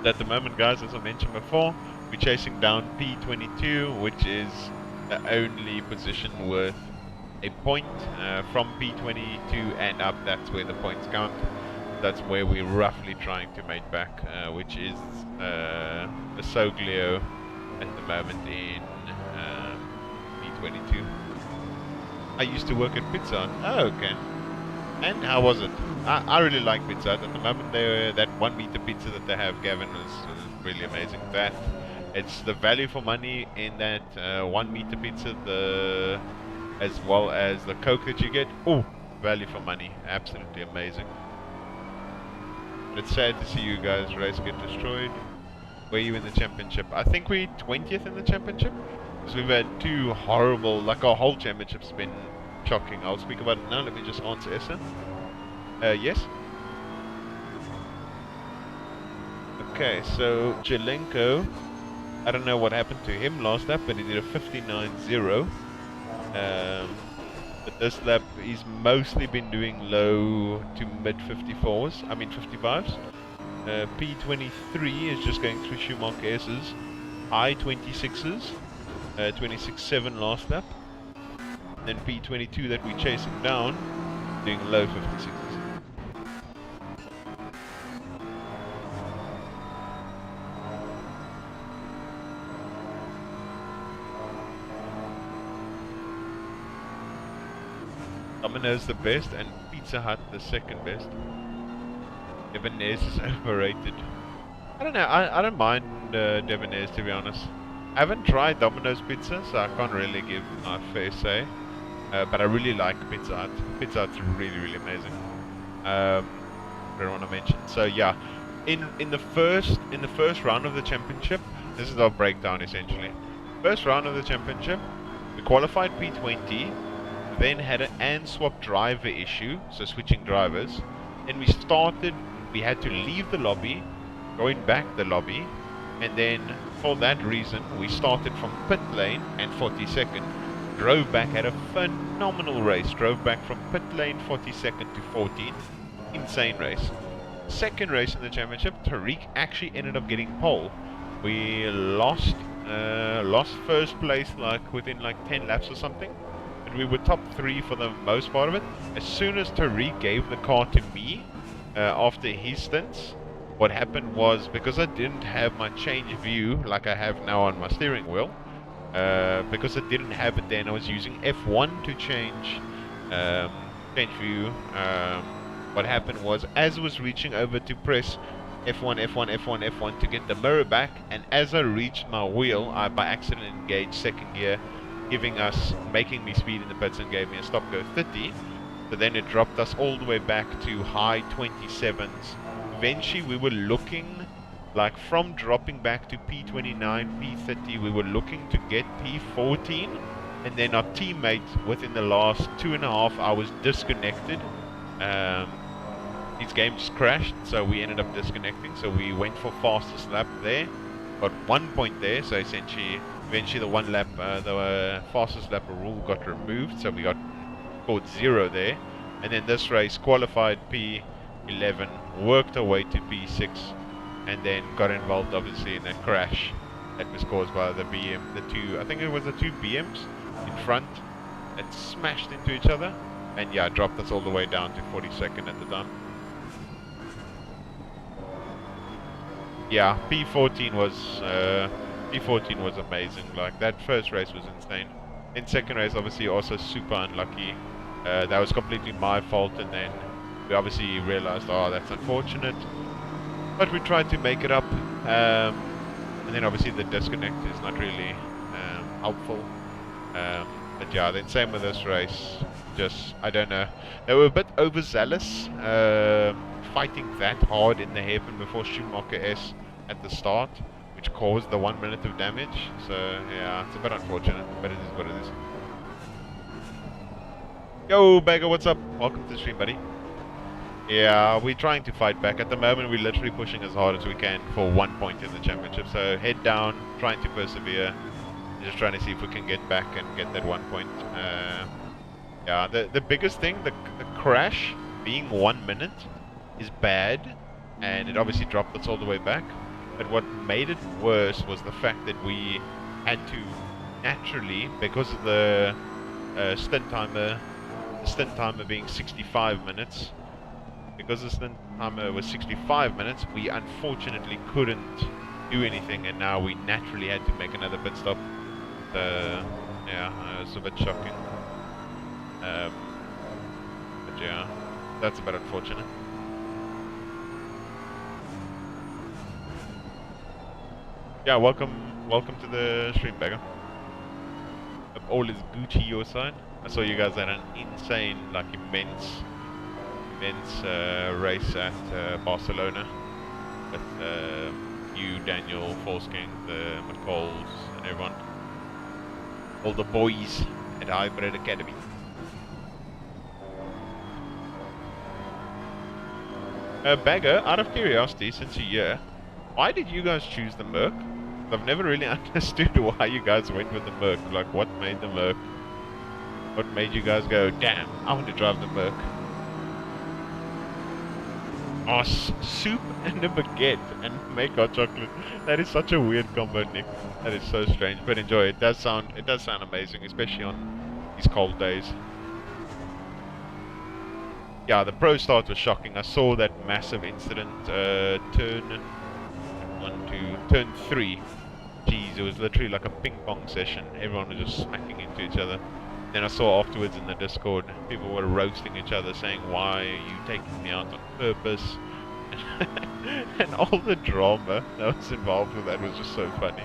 At the moment, guys, as I mentioned before, we're chasing down P22, which is the only position worth a point. From P22 and up, that's where the points count. That's where we're roughly trying to make back, which is a Soglio at the moment in P22. I used to work at Pizza Hut. Oh, okay. And how was it? I really like Pizza Hut. At the moment, that 1 meter pizza that they have, Gavin, is really amazing. It's the value for money in that 1 meter pizza, as well as the Coke that you get. Oh, value for money, absolutely amazing. It's sad to see you guys race get destroyed. Where are you in the championship? I think we're 20th in the championship, because we've had two horrible, like our whole championship's been shocking. I'll speak about it now. Let me just answer Essa. Yes. Okay, so Jelenko, I don't know what happened to him last lap, but he did a 59.0. But this lap, he's mostly been doing low to mid 54s, I mean 55s. P23 is just going through Schumacher S's, high 26s, 26.7 last lap. Then P22 that we're chasing down, doing low 56s. Domino's the best and Pizza Hut the second best. Debonair's is overrated. I don't know, I don't mind Debonair's, to be honest. I haven't tried Domino's pizza, so I can't really give my fair say. But I really like Pizza Hut. Pizza Hut's really, really amazing. I don't want to mention. So yeah, in the first round of the championship, this is our breakdown essentially. First round of the championship, we qualified P20. Then had an and swap driver issue, so switching drivers. Then we had to leave the lobby, going back the lobby, and then for that reason we started from pit lane and 42nd, drove back, had a phenomenal race, drove back from pit lane 42nd to 14th, insane race. Second race in the championship, Tariq actually ended up getting pole. We lost first place like within like 10 laps or something. We were top 3 for the most part of it. As soon as Tariq gave the car to me after his stints, what happened was, because I didn't have my change view like I have now on my steering wheel, because I didn't have it then, I was using F1 to change view. What happened was, as I was reaching over to press F1 to get the mirror back, and as I reached my wheel, I by accident engaged second gear, making me speed in the pits and gave me a stop go 30. So then it dropped us all the way back to high 27s. Eventually we were looking, like from dropping back to P29, P30, we were looking to get P14. And then our teammate within the last 2.5 hours disconnected. His game just crashed, so we ended up disconnecting. So we went for fastest lap there. Got 1 point there, so essentially eventually the one lap, the fastest lap rule got removed, so we scored 0 there. And then this race qualified P11, worked our way to P6, and then got involved obviously in that crash that was caused by the BM, I think it was the two BMs in front that smashed into each other, and yeah, dropped us all the way down to 42nd at the time. Yeah, P14 was amazing. Like, that first race was insane. In second race, obviously, also super unlucky. That was completely my fault, and then we obviously realized, oh, that's unfortunate. But we tried to make it up. And then obviously the disconnect is not really helpful. But yeah, then same with this race. Just, I don't know. They were a bit overzealous, fighting that hard in the hairpin before Schumacher S at the start, which caused the 1 minute of damage. So yeah, it's a bit unfortunate, but it is what it is. Yo, Beggar, what's up? Welcome to the stream, buddy. Yeah, we're trying to fight back. At the moment, we're literally pushing as hard as we can for 1 point in the championship. So head down, trying to persevere. Just trying to see if we can get back and get that 1 point. Yeah, the biggest thing, the crash being 1 minute is bad, and it obviously dropped us all the way back. But what made it worse was the fact that we had to naturally, because of the stint timer being 65 minutes, because the stint timer was 65 minutes, we unfortunately couldn't do anything, and now we naturally had to make another pit stop. Yeah, it's a bit shocking. But yeah, that's a bit unfortunate. Yeah, welcome to the stream, Beggar. Hope all is Gucci your side. I saw you guys had an insane, like immense race at Barcelona with you, Daniel, Forsking, the McCalls, and everyone. All the boys at Hybrid Academy. Bagger, out of curiosity, since you're here, why did you guys choose the Merc? I've never really understood why you guys went with the Merc. Like, what made the Merc? What made you guys go, damn, I want to drive the Merc? Oh, soup and a baguette and make hot chocolate. That is such a weird combo, Nick. That is so strange, but enjoy it. It does sound amazing, especially on these cold days. Yeah, the pro start was shocking. I saw that massive incident, turn 3. Jeez, it was literally like a ping pong session. Everyone was just smacking into each other. Then I saw afterwards in the Discord, people were roasting each other, saying, why are you taking me out on purpose? And all the drama that was involved with that was just so funny.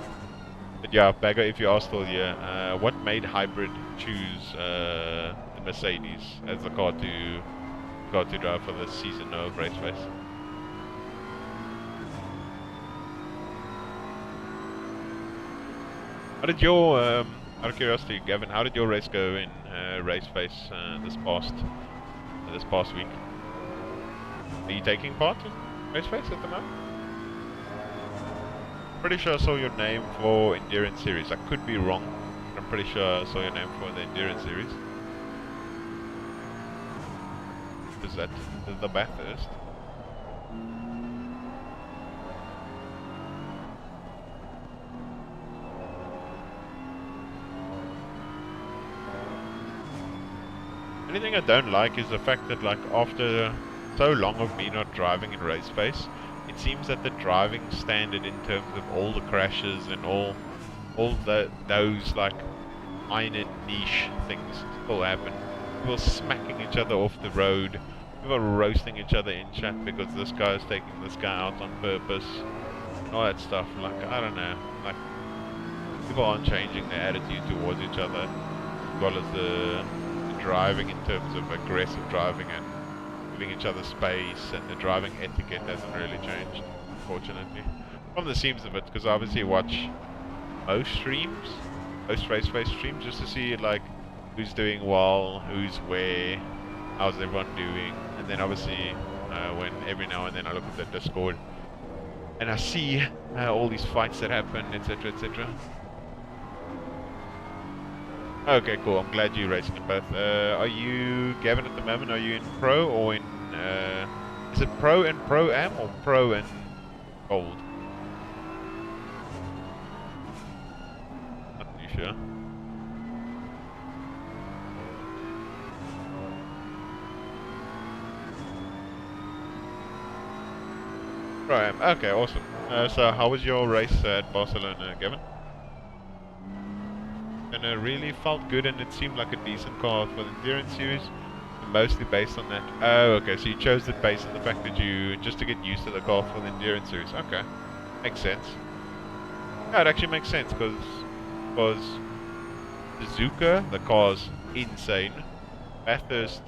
But yeah, Bagger, if you are still here, what made Hybrid choose the Mercedes as the car to drive for the season of race race? How did your, out of curiosity, Gavin, how did your race go in race face this past week? Are you taking part in race face at the moment? Pretty sure I saw your name for Endurance Series. I could be wrong, but I'm pretty sure I saw your name for the Endurance Series. Is that the Bathurst? Anything I don't like is the fact that, like, after so long of me not driving in race face, it seems that the driving standard in terms of all the crashes and all those like minor niche things still happen. People smacking each other off the road, people roasting each other in chat because this guy is taking this guy out on purpose, and all that stuff. Like, I don't know, like, people aren't changing their attitude towards each other, as well as the driving in terms of aggressive driving and giving each other space, and the driving etiquette hasn't really changed, unfortunately. From the seams of it, because I obviously watch most streams, most race face streams, just to see like who's doing well, who's where, how's everyone doing, and then obviously when every now and then I look at the Discord and I see all these fights that happen, etc, etc. Okay, cool. I'm glad you're racing in both. Are you, Gavin, at the moment, are you in Pro or in, is it Pro and Pro-Am or Pro and Gold? Not too sure. Pro-Am. Okay, awesome. So how was your race at Barcelona, Gavin? And it really felt good, and it seemed like a decent car for the Endurance Series, mostly based on that. Oh, okay, so you chose it based on the fact that you, just to get used to the car for the Endurance Series. Okay, makes sense. Yeah, it actually makes sense, because Suzuka, the car's insane. Bathurst,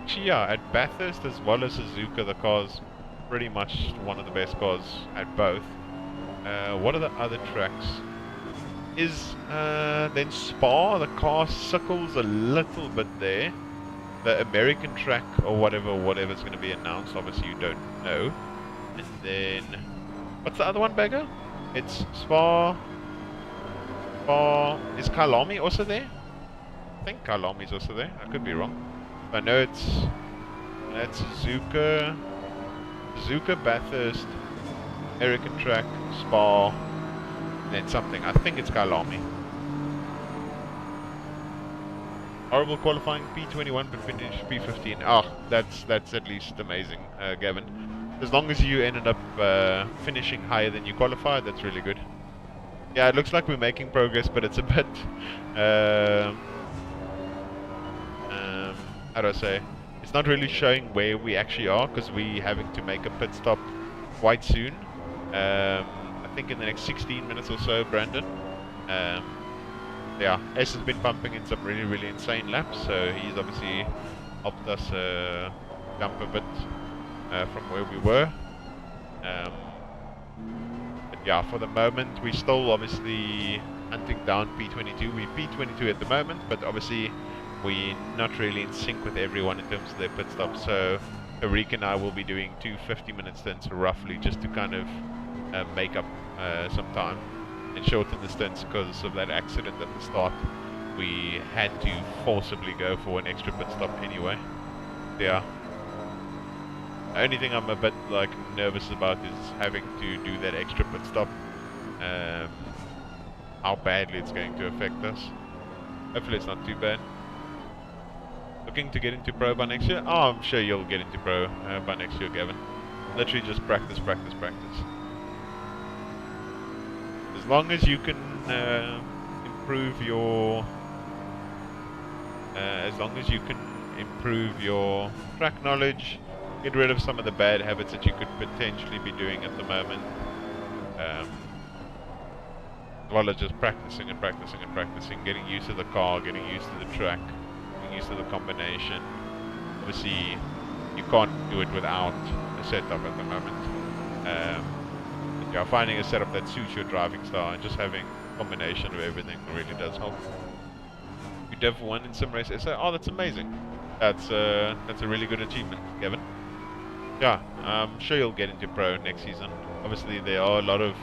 actually, yeah, at Bathurst as well as Suzuka, the car's pretty much one of the best cars at both. What are the other tracks? Is then Spa, the car suckles a little bit there. The American track or whatever's going to be announced, obviously you don't know. And then, what's the other one, Bagger? It's Spa. Is Kyalami also there? I think Kyalami's also there. I could be wrong. I know that's Suzuka, Bathurst, American track, Spa, and then something. I think it's Kyalami. Horrible qualifying, P21 but finished P15. Oh, that's at least amazing, Gavin. As long as you ended up finishing higher than you qualified, that's really good. Yeah, it looks like we're making progress, but it's a bit, how do I say? It's not really showing where we actually are, because we're having to make a pit stop quite soon. I think in the next 16 minutes or so, Brandon. Yeah, Essa has been pumping in some really insane laps, so he's obviously helped us jump a bit from where we were. But yeah, for the moment we're still obviously hunting down P22. We're P22 at the moment, but obviously we're not really in sync with everyone in terms of their pit stops. So Tariq and I will be doing 2 50-minute stints roughly, just to kind of make up some time and shorten the stints because of that accident at the start. We had to forcibly go for an extra pit stop anyway. Yeah. The only thing I'm a bit like nervous about is having to do that extra pit stop. How badly it's going to affect us. Hopefully it's not too bad. Looking to get into pro by next year? Oh, I'm sure you'll get into pro by next year, Gavin. Literally just practice. As long as you can improve your track knowledge, get rid of some of the bad habits that you could potentially be doing at the moment, as well as just practicing, getting used to the car, getting used to the track, getting used to the combination. Obviously you can't do it without a setup at the moment. Yeah, finding a setup that suits your driving style and just having a combination of everything really does help. You Div 1 in some race Essa. Oh, that's amazing. That's a really good achievement, Kevin. Yeah, I'm sure you'll get into pro next season. Obviously there are a lot of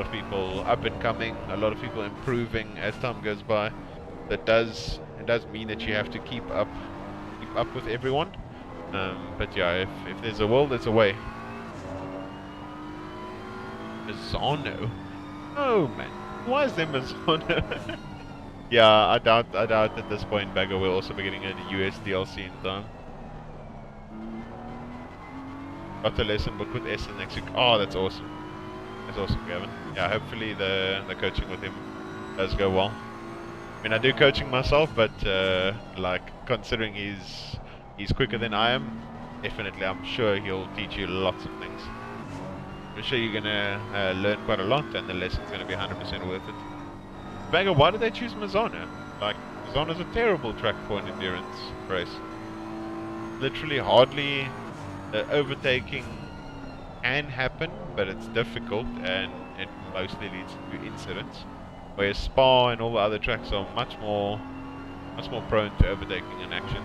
people up and coming, a lot of people improving as time goes by. It does mean that you have to keep up with everyone. But yeah, if there's a will, there's a way. Mazzano? Oh man, why is there Mazzano? Yeah, I doubt at this point Bagger will also be getting a US DLC in time. Got a lesson book with Essa next week. Oh, that's awesome. That's awesome, Gavin. Yeah, hopefully the coaching with him does go well. I mean, I do coaching myself, but like considering he's quicker than I am, definitely I'm sure he'll teach you lots of things. I'm sure you're gonna learn quite a lot, and the lesson's gonna be 100% worth it. Bagger, why did they choose Mazzano? Like, Mazzano's a terrible track for an endurance race. Literally, hardly overtaking can happen, but it's difficult, and it mostly leads to incidents. Whereas Spa and all the other tracks are much more prone to overtaking in action.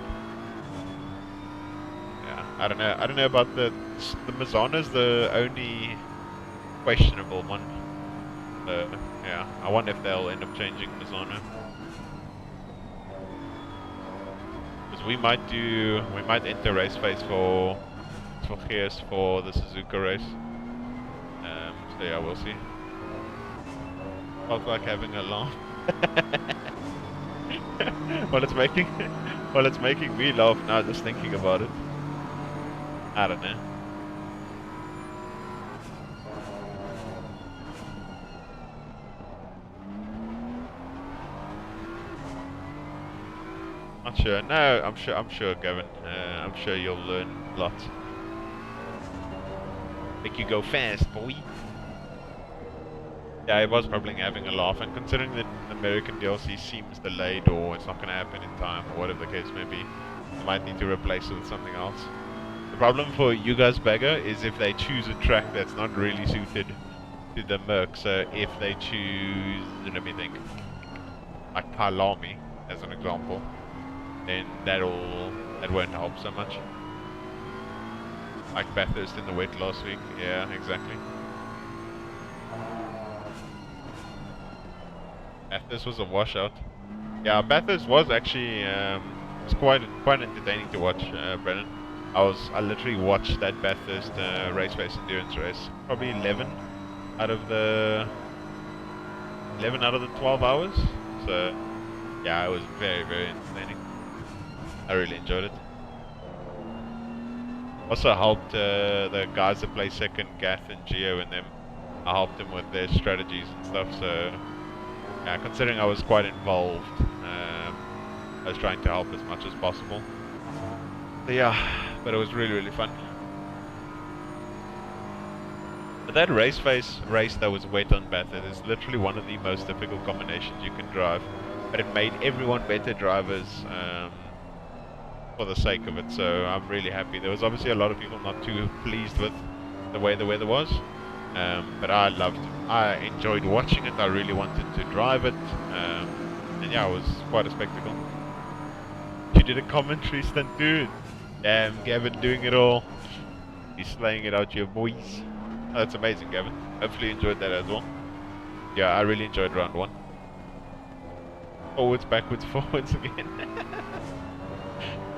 Yeah, I don't know about the Mazzano's the only questionable one. Yeah, I wonder if they'll end up changing Mazzano. Because we might enter race phase for Gears for the Suzuka race. So yeah, we'll see. Felt like having a laugh. Well, it's making me laugh now just thinking about it. I don't know. Not sure. No, I'm sure, Gavin. I'm sure you'll learn lots. Make you go fast, boy. Yeah, I was probably having a laugh, and considering that American DLC seems delayed or it's not going to happen in time or whatever the case may be, they might need to replace it with something else. The problem for you guys, Bagger, is if they choose a track that's not really suited to the Merc. So if they choose, let me think, like Kalami as an example, then that won't help so much. Like Bathurst in the wet last week. Yeah, exactly. Bathurst was a washout. Yeah, Bathurst was actually it's quite entertaining to watch, Brennan. I literally watched that Bathurst race-based endurance race probably 11 out of the 12 hours. So yeah, it was very entertaining. I really enjoyed it. Also helped the guys that play second, Gath and Geo, and them. I helped them with their strategies and stuff. So yeah, considering I was quite involved, I was trying to help as much as possible. So yeah, but it was really fun. But that race that was wet on Bathurst is literally one of the most difficult combinations you can drive. But it made everyone better drivers for the sake of it, so I'm really happy. There was obviously a lot of people not too pleased with the way the weather was. But I enjoyed watching it. I really wanted to drive it, and yeah, it was quite a spectacle. You did a commentary stunt, dude. Damn, Gavin doing it all. He's slaying it out, your boys. Oh, that's amazing, Gavin. Hopefully you enjoyed that as well. Yeah, I really enjoyed round 1. Forwards, backwards, forwards again.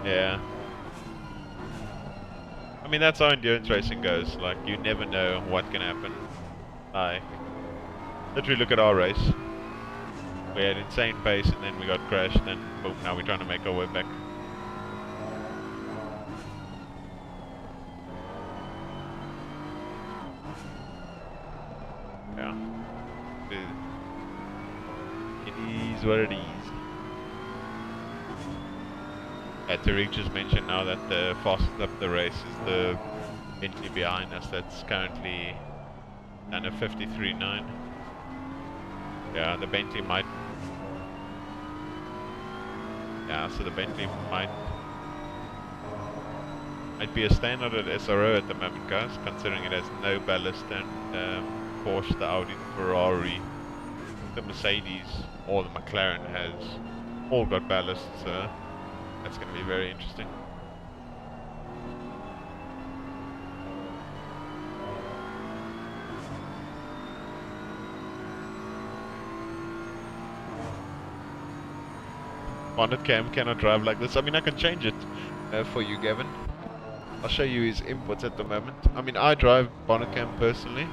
Yeah. I mean, that's how endurance racing goes. Like, you never know what can happen. Like, literally look at our race. We had insane pace and then we got crashed and boom, now we're trying to make our way back. Yeah. It is what it is. Tariq just mentioned now that the fastest up the race is the Bentley behind us. That's currently under 53.9. Yeah, the Bentley might. Yeah, so the Bentley might be a standout at SRO at the moment, guys, considering it has no ballast and Porsche, the Audi, the Ferrari, the Mercedes, or the McLaren has all got ballast. So that's going to be very interesting. Bonnet cam cannot drive like this. I mean, I can change it for you, Gavin. I'll show you his inputs at the moment. I mean, I drive bonnet cam personally.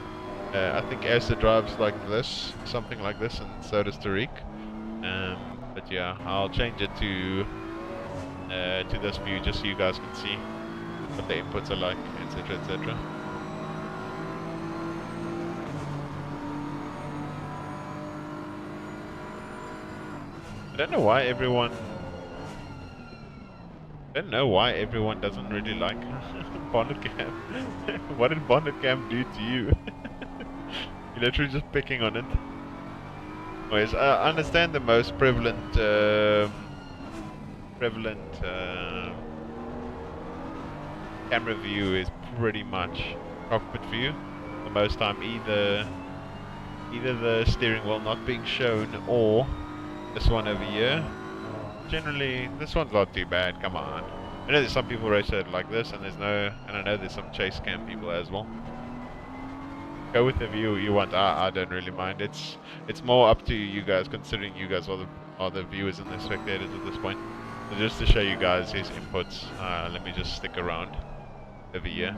I think Essa drives like this, something like this, and so does Tariq. But yeah, I'll change it to this view just so you guys can see what the inputs are like, etc, etc. I don't know why everyone doesn't really like bonnet cam. What did bonnet cam do to you? You're literally just picking on it. Anyways, I understand the most prevalent camera view is pretty much cockpit view. The most time either the steering wheel not being shown or this one over here. Generally, this one's not too bad. Come on. I know there's some people race it like this, and I know there's some chase cam people as well. Go with the view you want. I don't really mind. It's more up to you guys, considering you guys are the viewers and the spectators at this point. So just to show you guys his inputs, let me just stick around over here.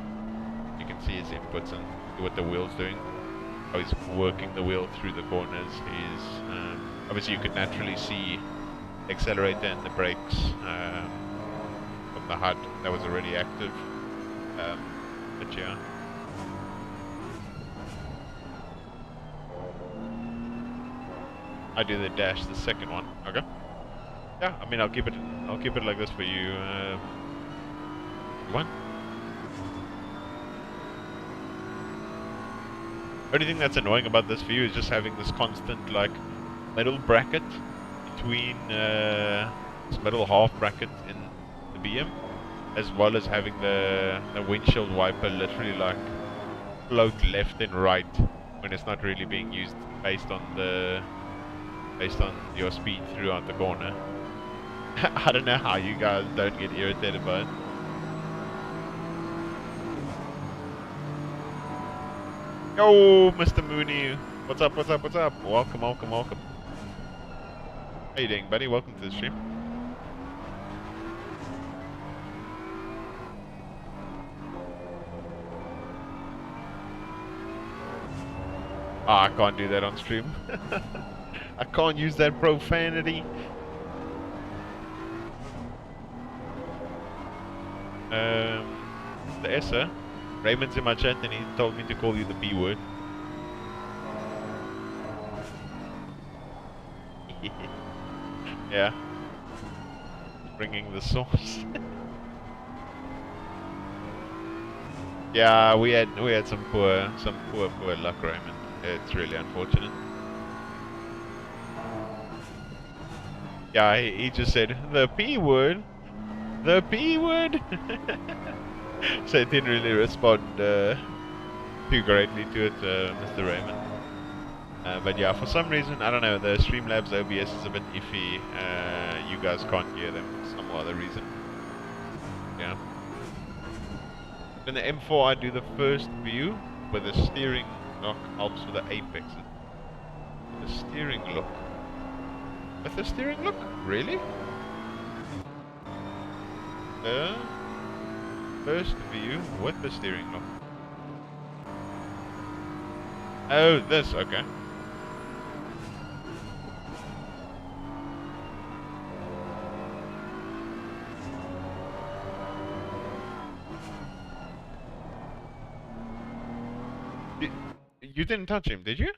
You can see his inputs and what the wheel's doing. How he's working the wheel through the corners. Obviously you could naturally see the accelerator and the brakes from the HUD that was already active. But yeah. I do the dash, the second one. Okay. Yeah, I mean I'll keep it like this for you. One. Only thing that's annoying about this view is just having this constant like middle bracket between this middle half bracket in the BM, as well as having the windshield wiper literally like float left and right when it's not really being used based on your speed throughout the corner. I don't know how you guys don't get irritated by it. Yo, Mr. Mooney. What's up, what's up, what's up? Welcome, welcome, welcome. How you doing, buddy? Welcome to the stream. Ah, I can't do that on stream. I can't use that profanity. The Essa. Raymond's in my chat and he told me to call you the B word. Yeah. Bringing the sauce. Yeah, we had some poor luck, Raymond. It's really unfortunate. Yeah, he just said the P word. The P word. So it didn't really respond too greatly to it, Mr. Raymond. But yeah, for some reason, I don't know, the Streamlabs OBS is a bit iffy. You guys can't hear them for some other reason. Yeah. In the M4, I do the first view where the steering lock helps with the apexes. The steering lock. With the steering lock? Really? The first view with the steering lock. Oh, this, okay. You didn't touch him, did you?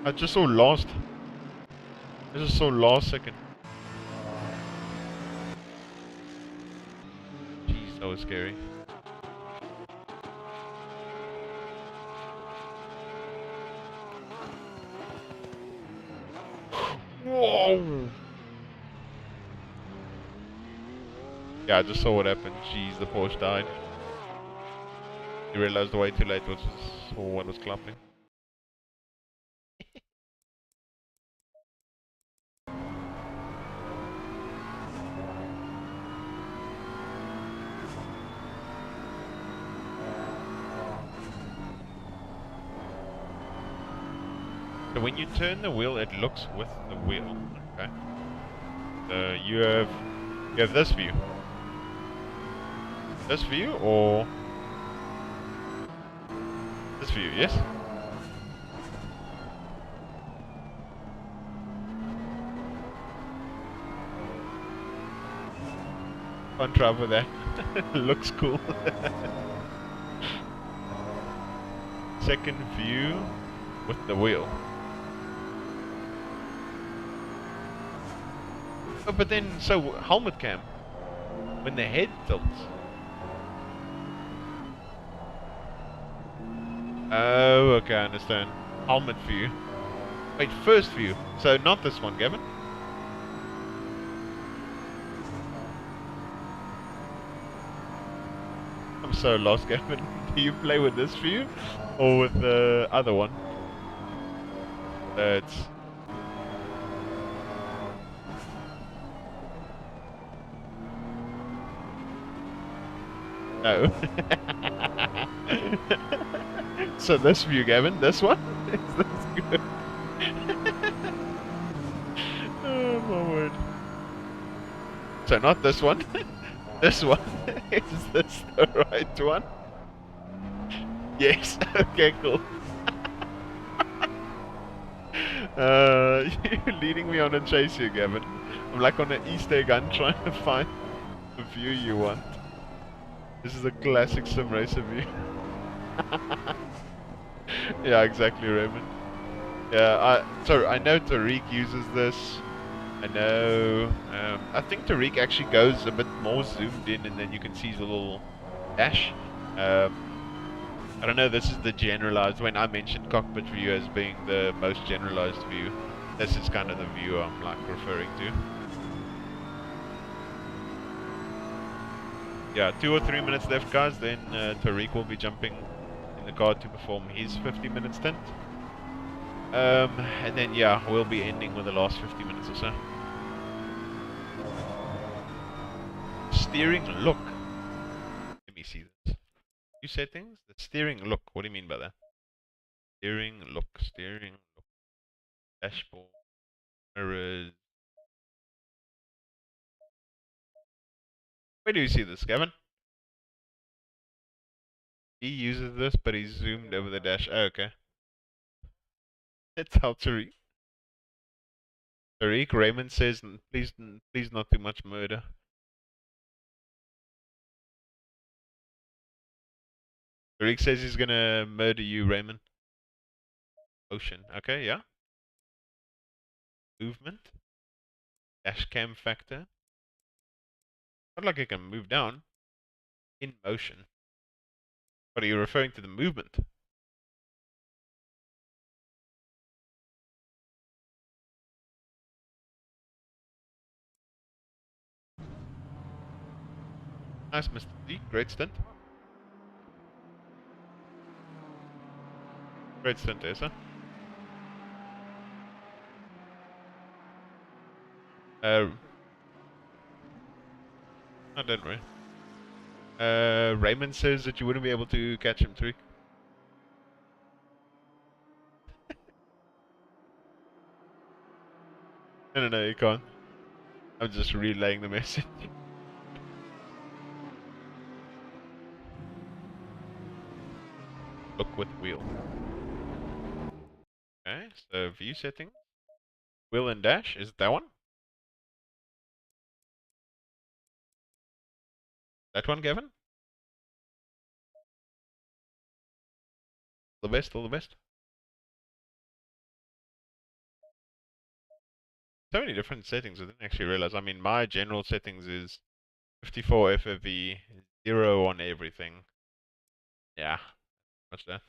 I just saw last. I just saw last second. Jeez, that was scary. Whoa! Yeah, I just saw what happened. Jeez, the Porsche died. You realized way too late what was clapping. So when you turn the wheel, it looks with the wheel. Okay. You have this view. This view or this view? Yes. Can't travel that. Looks cool. Second view with the wheel. Oh, but then, so helmet cam, when the head tilts. Oh, okay, I understand. Helmet view. Wait, first view. So not this one, Gavin. I'm so lost, Gavin. Do you play with this view or with the other one? It's no. So this view, Gavin, this one? Is this good? Oh my word. So not this one. This one. Is this the right one? Yes. Okay, cool. You're leading me on a chase here, Gavin. I'm like on an Easter egg hunt trying to find the view you want. This is a classic sim racer view. Yeah, exactly, Raymond. Yeah, I know Tariq uses this. I know. I think Tariq actually goes a bit more zoomed in, and then you can see his little dash. I don't know, this is the generalized, when I mentioned cockpit view as being the most generalized view, this is kind of the view I'm like referring to. Yeah, 2 or 3 minutes left, guys, then Tariq will be jumping in the car to perform his 50-minute stint. And then, yeah, we'll be ending with the last 50 minutes or so. Steering look. Let me see this. New settings? The steering look. What do you mean by that? Steering look. Dashboard. Mirrors. Where do you see this, Gavin? He uses this, but he's zoomed over the dash. Oh, okay. It's how Tariq. Tariq Raymond says, please not too much murder. Tariq says he's gonna murder you, Raymond. Ocean. Okay, yeah. Movement. Dash cam factor. Not like it can move down. In motion. What are you referring to the movement? Nice, Mr. D. Great stint. Great stint, Essa. No, don't worry. Raymond says that you wouldn't be able to catch him, Tariq. No, you can't. I'm just relaying the message. Look with wheel. Okay, so view settings. Wheel and dash, is it that one? That one, Gavin? All the best, all the best. So many different settings, I didn't actually realize. I mean, my general settings is 54 FFV, 0 on everything. Yeah, what's that?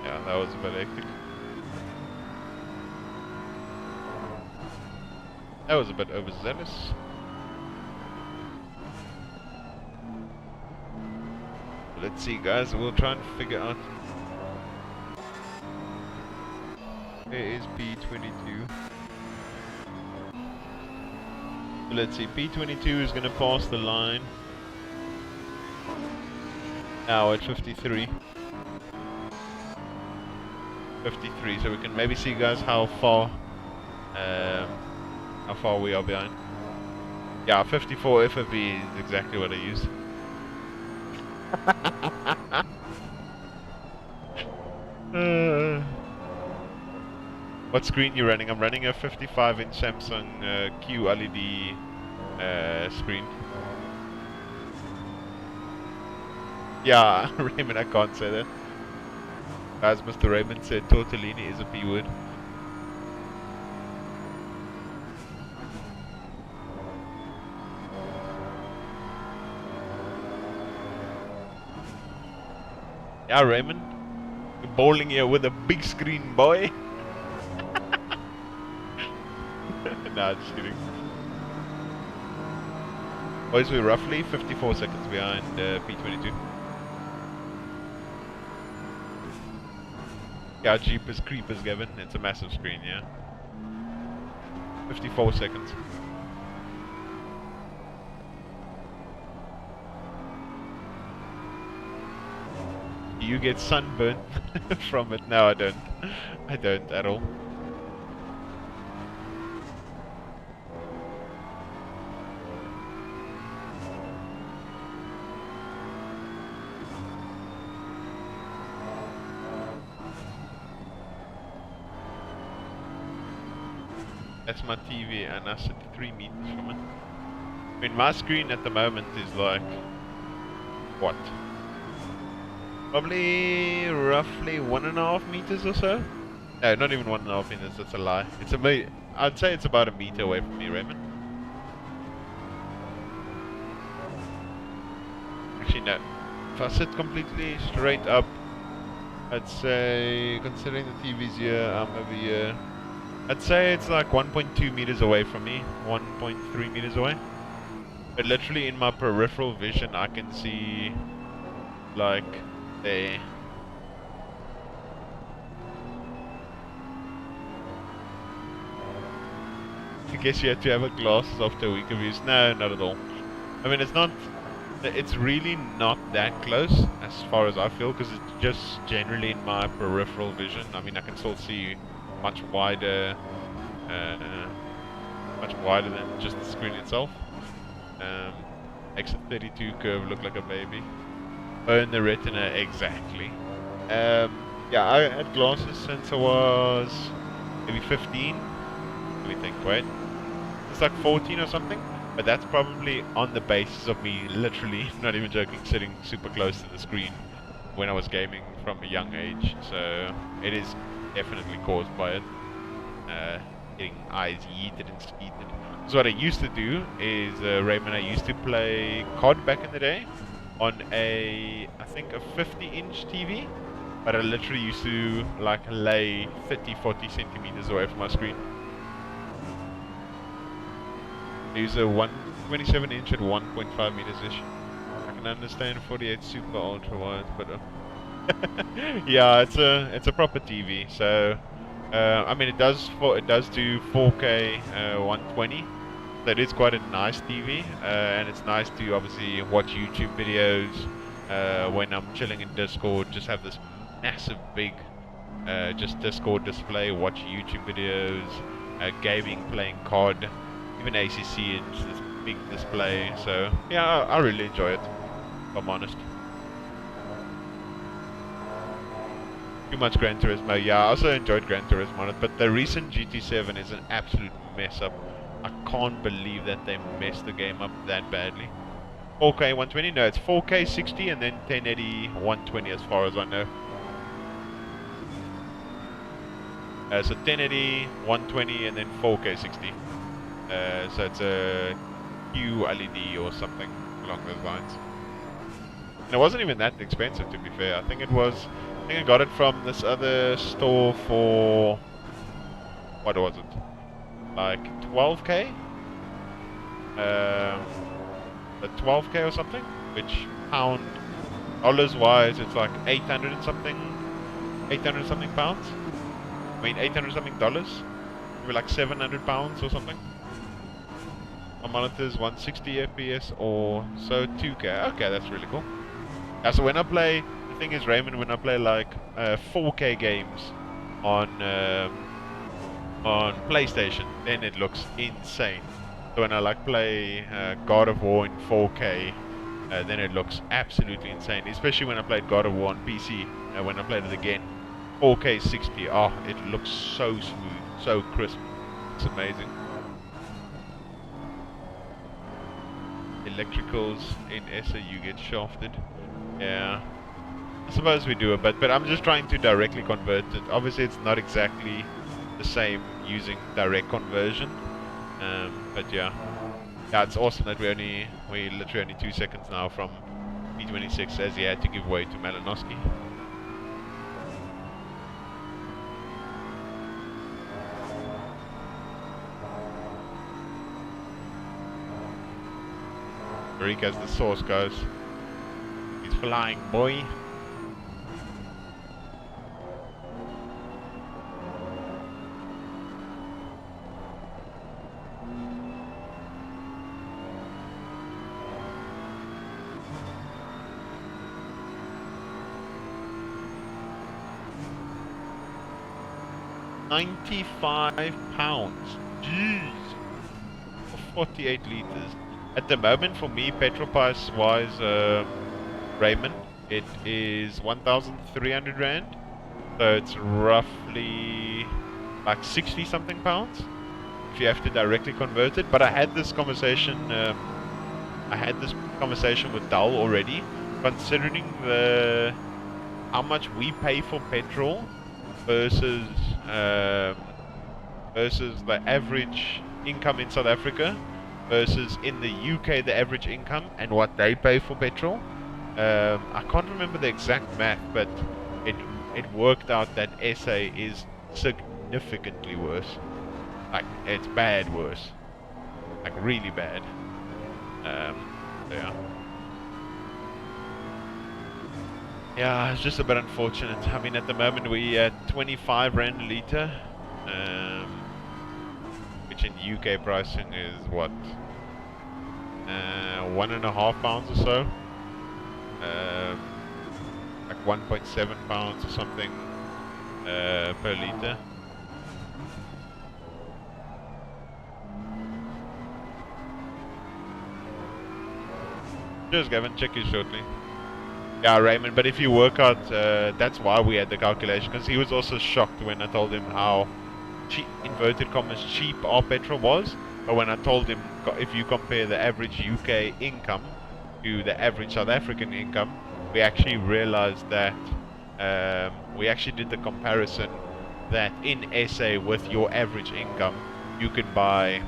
Yeah, that was a bit hectic. That was a bit overzealous. Let's see, guys, we'll try and figure out. Where is P22? Let's see, P22 is going to pass the line now at 53. 53, so we can maybe see, guys, how far we are behind. Yeah, 54 FFV is exactly what I used. What screen you running? I'm running a 55-inch Samsung QLED screen. Yeah, Raymond, I can't say that. As Mr. Raymond said, tortellini is a P word. Yeah, Raymond. You're bowling here with a big screen, boy. Nah, just kidding. Boys, we're roughly 54 seconds behind P22. Yeah, Jeepers Creepers, Gavin. It's a massive screen, yeah. 54 seconds. You get sunburnt from it? No, I don't. I don't at all. That's my TV and I sit 3 meters from it. I mean, my screen at the moment is like, what? Probably roughly 1.5 meters or so. No, not even 1.5 meters. That's a lie. It's I'd say it's about a meter away from me, Raymond. Actually, no. If I sit completely straight up, I'd say, considering the TV's here, I'm over here. I'd say it's like 1.2 meters away from me, 1.3 meters away. But literally in my peripheral vision, I can see, like, there. I guess you have to have a glasses after a week of use. No, not at all. I mean, it's really not that close as far as I feel, because it's just generally in my peripheral vision. I mean, I can still see much wider than just the screen itself. Exit 32 curve looked like a baby. Burn the retina, exactly. Yeah, I had glasses since I was maybe 15. Let me think, wait. It's like 14 or something. But that's probably on the basis of me literally, not even joking, sitting super close to the screen when I was gaming from a young age. So it is definitely caused by it. Getting eyes yeeted and skeeted. So what I used to do is, Raymond, I used to play COD back in the day on I think a 50-inch TV. But I literally used to like lay 30-40 centimeters away from my screen. I use a 127-inch at 1.5 meters-ish. I can understand 48 super ultra wide, but yeah, it's a proper TV. So I mean, it does do 4K 120. So it is quite a nice TV, and it's nice to obviously watch YouTube videos when I'm chilling in Discord. Just have this massive big just Discord display, watch YouTube videos, gaming, playing COD, even ACC, it's this big display. So yeah, I really enjoy it, if I'm honest. Too much Gran Turismo. Yeah, I also enjoyed Gran Turismo on it, but the recent GT7 is an absolute mess up. I can't believe that they messed the game up that badly. 4K 120? No, it's 4K 60 and then 1080 120 as far as I know. So 1080 120 and then 4K 60. So it's a QLED or something along those lines. And it wasn't even that expensive, to be fair. I think I got it from this other store for, what was it? Like 12K? 12K or something? Which dollars wise, it's like 800 and something pounds. I mean, 800 something dollars. Maybe like 700 pounds or something. My monitor's 160 FPS or so 2K. Okay, that's really cool. Yeah, so when I play, the thing is, Raymond, when I play like 4K games on PlayStation, then it looks insane. So when I like play God of War in 4K, then it looks absolutely insane. Especially when I played God of War on PC. When I played it again, 4K 60. Oh, it looks so smooth, so crisp. It's amazing. Electricals in Essa, you get shafted. Yeah, I suppose we do it, but I'm just trying to directly convert it. Obviously, it's not exactly the same using direct conversion, but yeah, it's awesome that we're literally only 2 seconds now from P26, as he had to give way to Malinowski. Rick as the source goes. He's flying, boy. £95. Jeez. For 48 liters. At the moment, for me, petrol price wise, Raymond, it is 1,300 Rand. So it's roughly like 60 something pounds if you have to directly convert it. But I had this conversation I had this conversation with Dal already, considering how much we pay for petrol versus versus the average income in South Africa versus in the UK the average income and what they pay for petrol. I can't remember the exact math, but it worked out that SA is significantly worse. Like, it's bad worse. Like, really bad. Yeah. Yeah, it's just a bit unfortunate. I mean, at the moment we at 25 Rand a litre, which in UK pricing is what? £1.5 or so. Like 1.7 pounds or something per litre. Just Gavin, check you shortly. Yeah, Raymond, but if you work out, that's why we had the calculation, because he was also shocked when I told him how cheap, inverted commas, cheap our petrol was. But when I told him, if you compare the average UK income to the average South African income, we actually realized that, we actually did the comparison that in SA with your average income, you could buy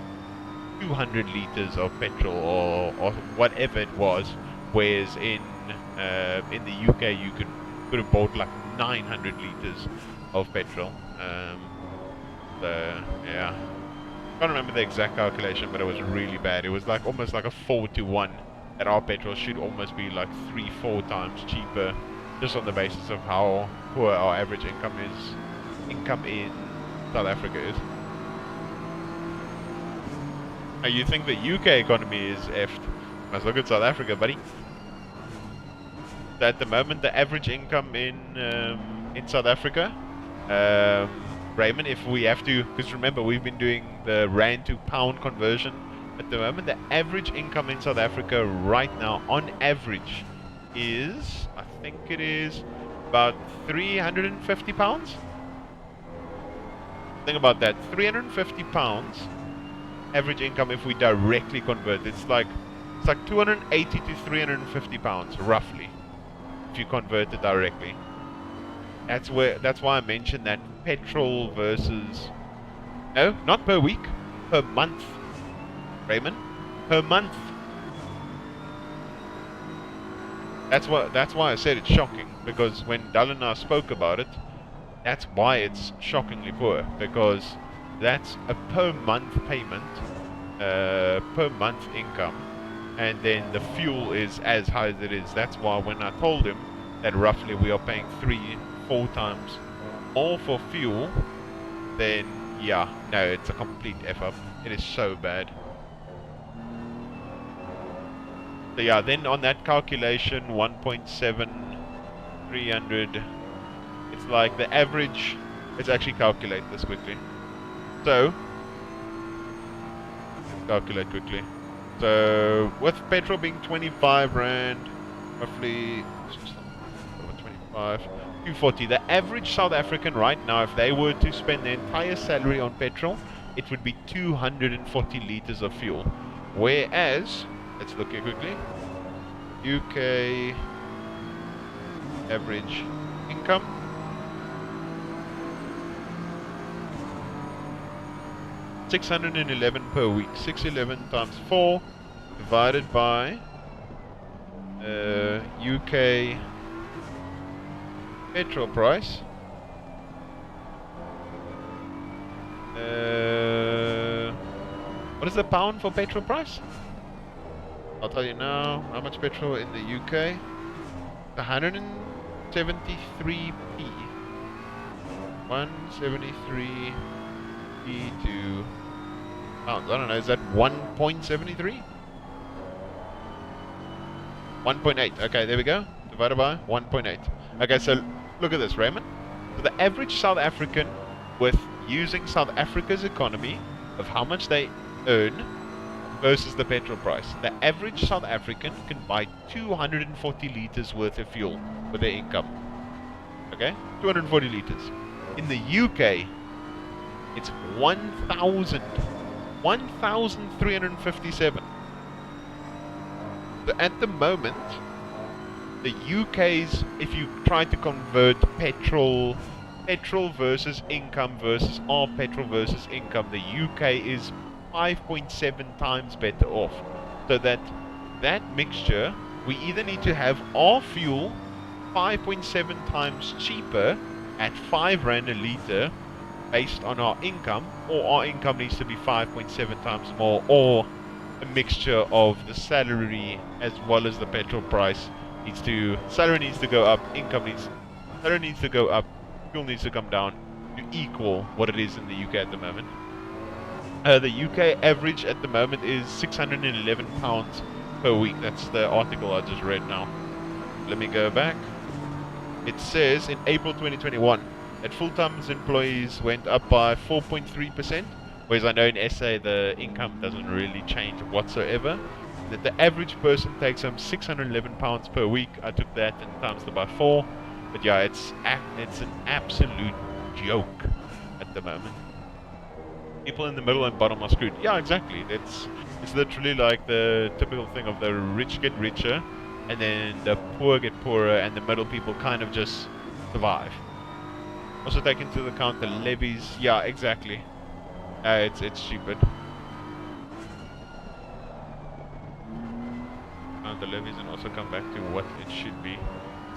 200 litres of petrol or whatever it was, whereas in the UK you could have bought like 900 litres of petrol. So yeah, can't remember the exact calculation, but it was really bad. It was like almost like a 4-to-1, and our petrol should almost be like 3-4 times cheaper, just on the basis of how poor our average income in South Africa is. Now, you think the UK economy is effed? Must look at South Africa, buddy. So at the moment, the average income in South Africa, Raymond, if we have to, because remember we've been doing the rand to pound conversion. At the moment, the average income in South Africa right now, on average, is, I think it is about £350. Think about that, £350 average income if we directly convert. It's like 280 to 350 pounds roughly if you convert it directly. That's why I mentioned that petrol versus, no, not per week, per month, Raymond, per month. That's why I said it's shocking, because when Dal and I spoke about it, that's why it's shockingly poor, because that's a per month payment, per month income, and then the fuel is as high as it is. That's why when I told him that roughly we are paying 3-4 times more for fuel, then yeah, no, it's a complete F up. It is so bad. So yeah, then on that calculation, 1.7, 300, it's like the average. Let's actually calculate this quickly. So, let's calculate quickly. So, with petrol being 25 Rand, roughly 25, 240. The average South African right now, if they were to spend their entire salary on petrol, it would be 240 litres of fuel. Whereas, let's look here quickly. UK average income. $611 per week. 611 times 4 divided by UK petrol price. What is the pound for petrol price? I'll tell you now how much petrol in the UK. 173p. 173p to pounds. I don't know, is that 1.73? 1.8. Okay, there we go. Divided by 1.8. Okay, so look at this, Raymond. So the average South African, with using South Africa's economy of how much they earn versus the petrol price, the average South African can buy 240 litres worth of fuel with their income. Okay? 240 litres. In the UK, it's 1,357. So at the moment, the UK's, if you try to convert petrol versus income versus our petrol versus income, the UK is 5.7 times better off. So that mixture, we either need to have our fuel 5.7 times cheaper at 5 Rand a litre based on our income, or our income needs to be 5.7 times more, or a mixture of the salary as well as the petrol price salary needs to go up, salary needs to go up, fuel needs to come down to equal what it is in the UK at the moment. The UK average at the moment is £611 per week. That's the article I just read now. Let me go back. It says in April 2021 that full-time employees went up by 4.3%, whereas I know in Essa the income doesn't really change whatsoever. That the average person takes home £611 per week. I took that and times it by 4. But yeah, it's an absolute joke at the moment. People in the middle and bottom are screwed. Yeah, exactly. It's literally like the typical thing of the rich get richer, and then the poor get poorer, and the middle people kind of just survive. Also take into account the levies. Yeah, exactly. It's stupid. Count the levies and also come back to what it should be.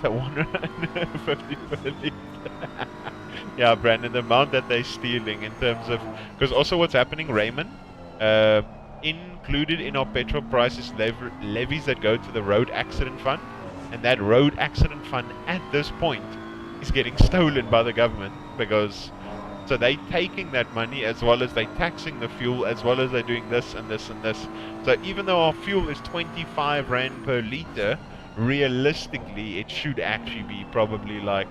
So 150 per litre. Yeah, Brandon, the amount that they're stealing in terms of... Because also what's happening, Raymond, included in our petrol price is levies that go to the road accident fund. And that road accident fund at this point is getting stolen by the government, because... So they're taking that money as well as they're taxing the fuel, as well as they're doing this and this and this. So even though our fuel is 25 Rand per litre, realistically it should actually be probably like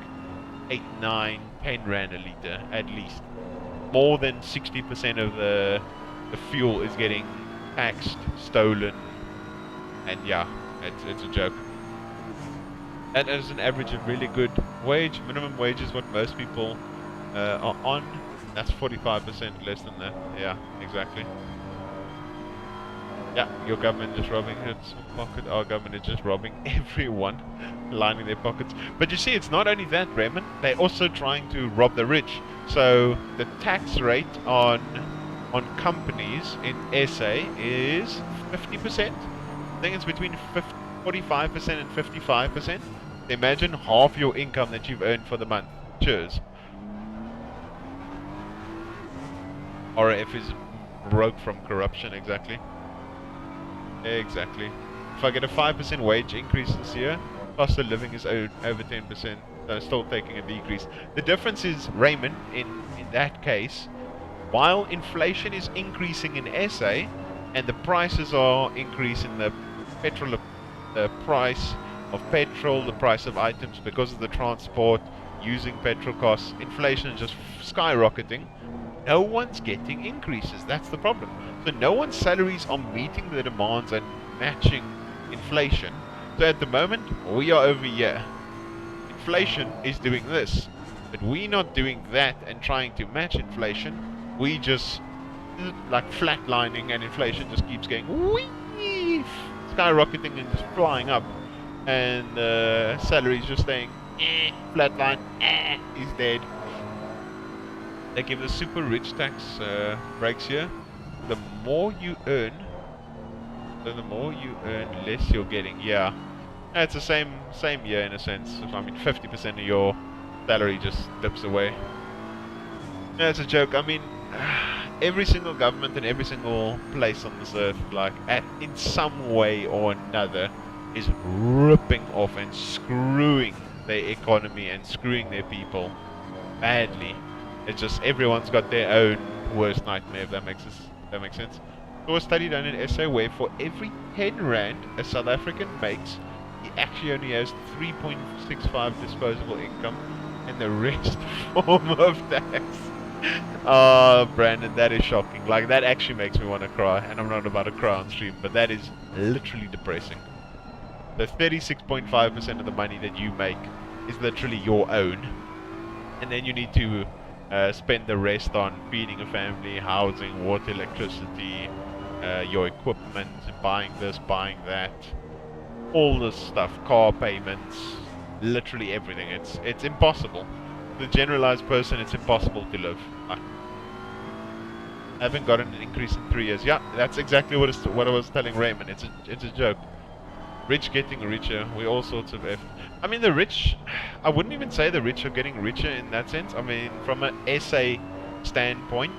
8, 9, 10 Rand a litre at least. More than 60% of the fuel is getting taxed, stolen, and yeah, it's a joke. That is an average of really good wage. Minimum wage is what most people are on. That's 45% less than that. Yeah, exactly. Yeah, your government is robbing its pocket. Our government is just robbing everyone, lining their pockets. But you see, it's not only that, Raymond. They're also trying to rob the rich. So the tax rate on companies in SA is 50%. I think it's between 45% and 55%. Imagine half your income that you've earned for the month. Cheers. RAF is broke from corruption, exactly. Exactly. If I get a 5% wage increase this year, cost of living is over 10%, so I'm still taking a decrease. The difference is, Raymond, in that case, while inflation is increasing in SA, and the prices are increasing, the price of petrol, the price of items, because of the transport, using petrol costs, inflation is just skyrocketing. No one's getting increases. That's the problem. So no one's salaries are meeting the demands and matching inflation. So at the moment, we are over here. Inflation is doing this, but we're not doing that and trying to match inflation. We just like flatlining, and inflation just keeps going whee, skyrocketing and just flying up, and salaries just staying flatline. Is dead. They give the super rich tax breaks here. The more you earn, less you're getting. Yeah, it's the same year in a sense. I mean, 50% of your salary just dips away. Yeah, it's a joke. I mean, every single government in every single place on this earth, like in some way or another, is ripping off and screwing their economy and screwing their people badly. It's just everyone's got their own worst nightmare, if that makes sense. So a study done in SA where for every 10 Rand a South African makes, he actually only has 3.65 disposable income, and the rest form of tax. Oh, Brandon, that is shocking. Like, that actually makes me want to cry, and I'm not about to cry on stream, but that is literally depressing. The 36.5% of the money that you make is literally your own, and then you need to spend the rest on feeding a family, housing, water, electricity, your equipment, buying this, buying that. all this stuff, car payments, literally everything. It's impossible. The generalized person, it's impossible to live. I haven't gotten an increase in 3 years. Yeah, that's exactly what I was telling Raymond. It's a joke. Rich getting richer. We all sorts of I mean, the rich. I wouldn't even say the rich are getting richer in that sense. I mean, from an SA standpoint,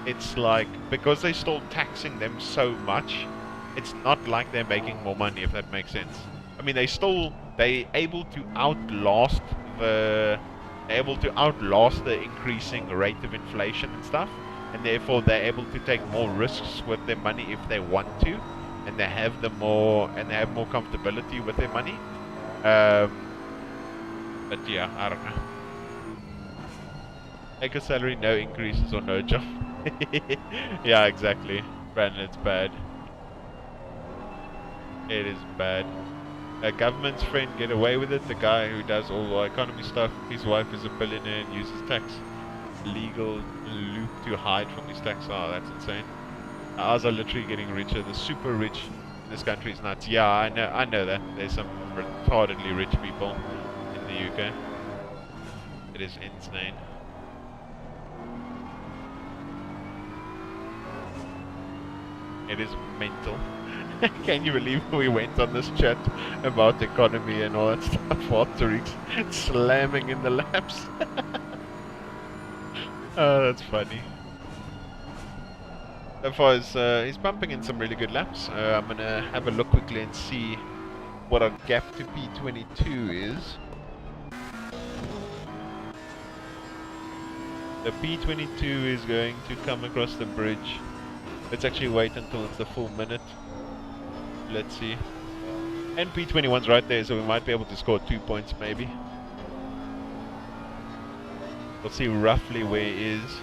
it's like because they're still taxing them so much. It's not like they're making more money, if that makes sense. I mean, they able to outlast the increasing rate of inflation and stuff, and therefore they're able to take more risks with their money if they want to, and they have more comfortability with their money. But yeah, I don't know. Make a salary, no increases or no job. Yeah, exactly. Brandon, it's bad. It is bad. A government's friend get away with it. The guy who does all the economy stuff, his wife is a billionaire and uses tax legal loop to hide from his tax. Oh, that's insane. Ours are literally getting richer. The super rich in this country is nuts. Yeah, I know that. There's some retardedly rich people in the UK. It is insane. It is mental. Can you believe we went on this chat about economy and all that stuff while Tariq's slamming in the laps? Oh, that's funny. So far, he's bumping in some really good laps. I'm gonna have a look quickly and see what our gap to P22 is. The P22 is going to come across the bridge. Let's actually wait until it's the full minute. Let's see. And P21's right there, so we might be able to score 2 points maybe. We'll see roughly where he is.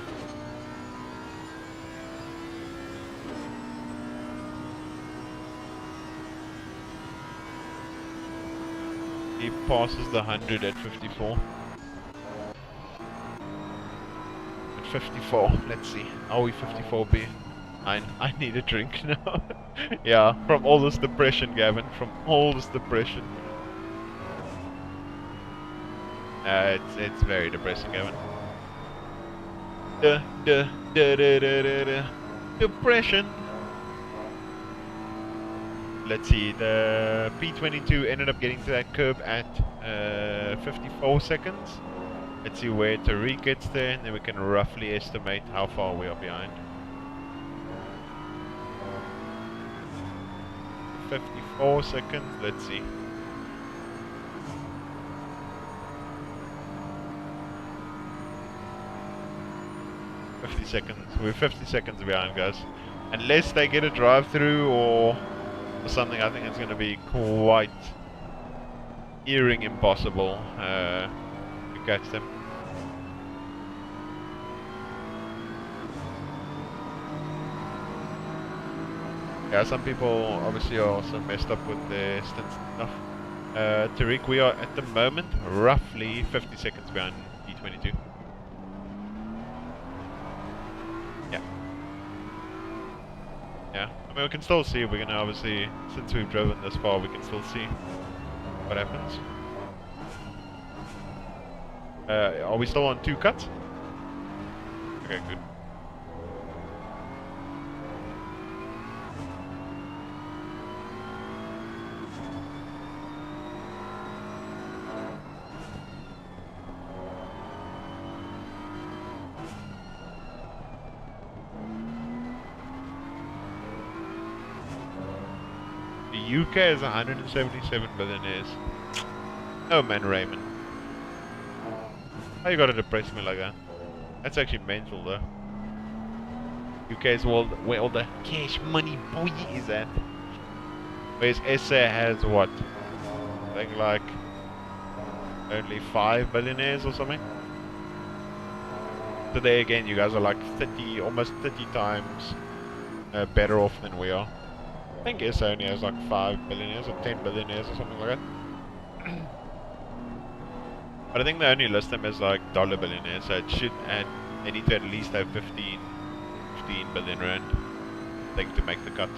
He passes the 100 at 54. At 54, let's see. Are we 54B? I need a drink now. Yeah, from all this depression, Gavin. From all this depression. It's very depressing, Gavin. Depression. Let's see. The P22 ended up getting to that curb at 54 seconds. Let's see where Tariq gets there, and then we can roughly estimate how far we are behind. 54 seconds, let's see. We're 50 seconds behind, guys. Unless they get a drive-through or something, I think it's going to be quite earring impossible to catch them. Yeah, some people obviously are also messed up with their stints and stuff. Tariq, we are at the moment roughly 50 seconds behind P22. Yeah. Yeah, I mean we can still see, we're gonna obviously, since we've driven this far, we can still see what happens. Are we still on 2 cuts? Okay, good. The UK is 177 billionaires. Oh man, Raymond. How you gotta depress me like that? That's actually mental though. UK is where all the cash money boy is at. Whereas Essa has what? I think like only 5 billionaires or something. Today again you guys are like 30, almost 30 times better off than we are. I think Essa only has like 5 billionaires or 10 billionaires or something like that. But I think they only list them as like dollar billionaires, so it should, and they need to at least have 15 billion rand, I think, to make the cut.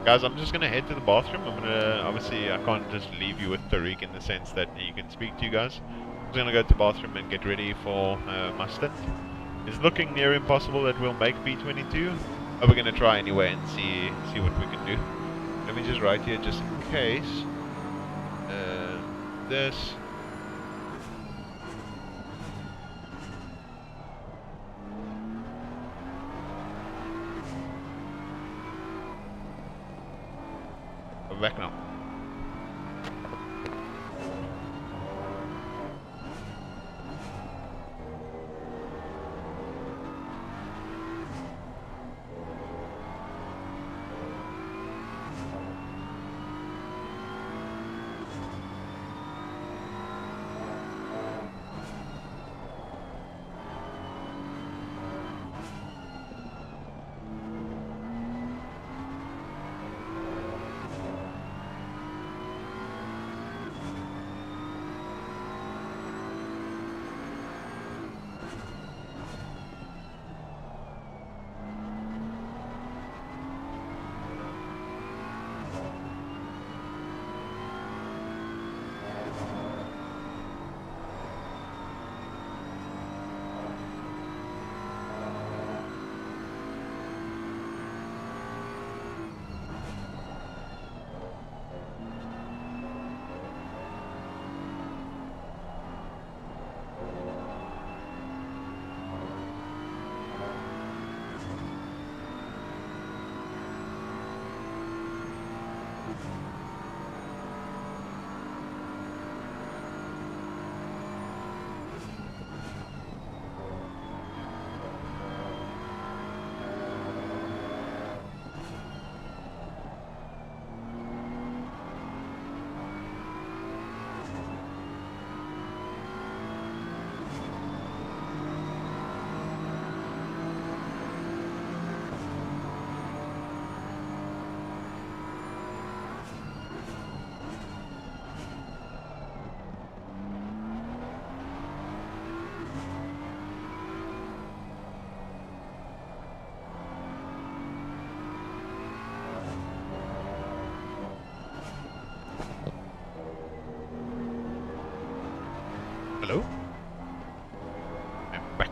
Guys, I'm just gonna head to the bathroom. I'm gonna, obviously, I can't just leave you with Tariq in the sense that he can speak to you guys. I'm just gonna go to the bathroom and get ready for my stint. It's looking near impossible that we'll make P22, but we're gonna try anyway and see what we can do. Let me just write here just in case. This. We're back now. Hello? I'm back.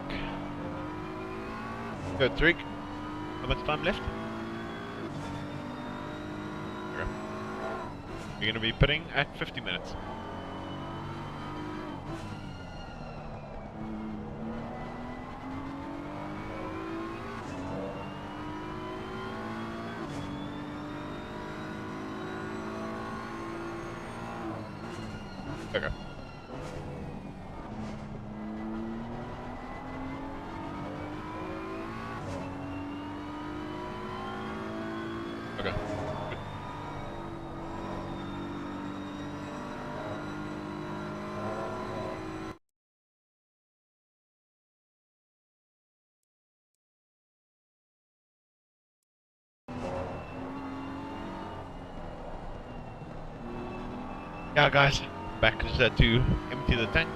Good, Tariq. How much time left? Okay. You're gonna be pitting at 50 minutes. Okay. Okay. Good. Yeah, guys, back just had to empty the tank.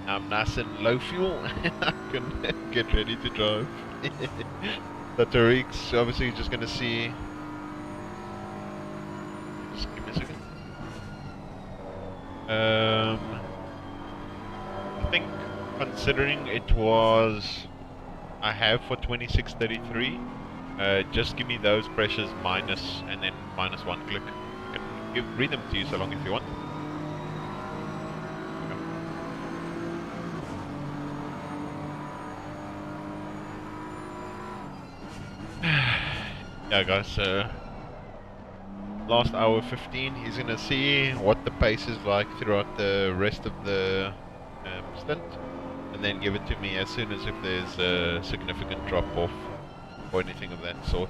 I'm nice and low fuel. I can get ready to drive. So Tariq's obviously just gonna see. Just give me a second. I think considering it was I have for 2633, just give me those pressures minus and then minus one click. I can read them to you so long if you want. Yeah, guys, last hour 15, he's gonna see what the pace is like throughout the rest of the stint, and then give it to me as soon as if there's a significant drop off or anything of that sort.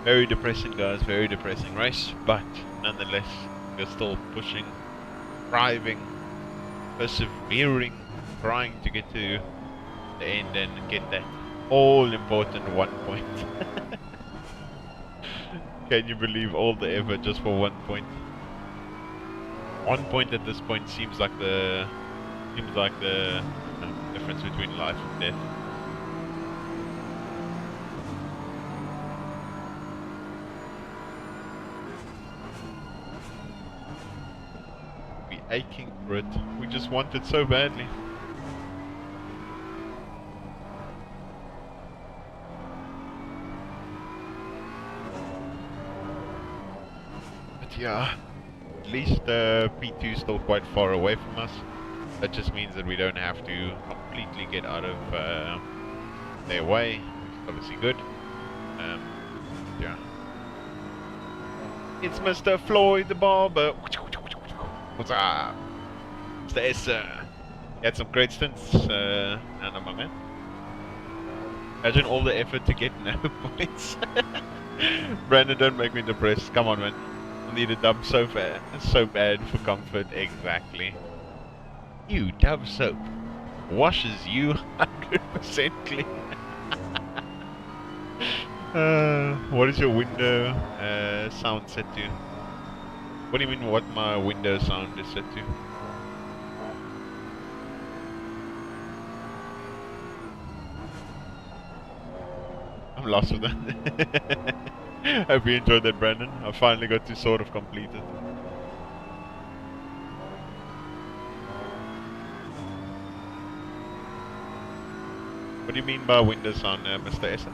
Very depressing, guys, very depressing race, but nonetheless, we're still pushing, driving, persevering, trying to get to the end and get that all-important 1 point. Can you believe all the effort just for 1 point? 1 point at this point seems like the difference between life and death. We aching for it. We just want it so badly. But yeah, at least P2 is still quite far away from us. That just means that we don't have to completely get out of their way, which is obviously good. Yeah. It's Mr. Floyd the Barber. What's up? Mr. Essa. He had some great stints, and my man. Imagine all the effort to get no points. Brandon, don't make me depressed. Come on, man. I need a dub so bad for comfort. Exactly. You Dove soap washes you 100% clean. What is your window sound set to? What do you mean what my window sound is set to? I'm lost with that. Hope you enjoyed that, Brandon. I finally got to sort of complete it. What do you mean by window sound, Mr. Essa?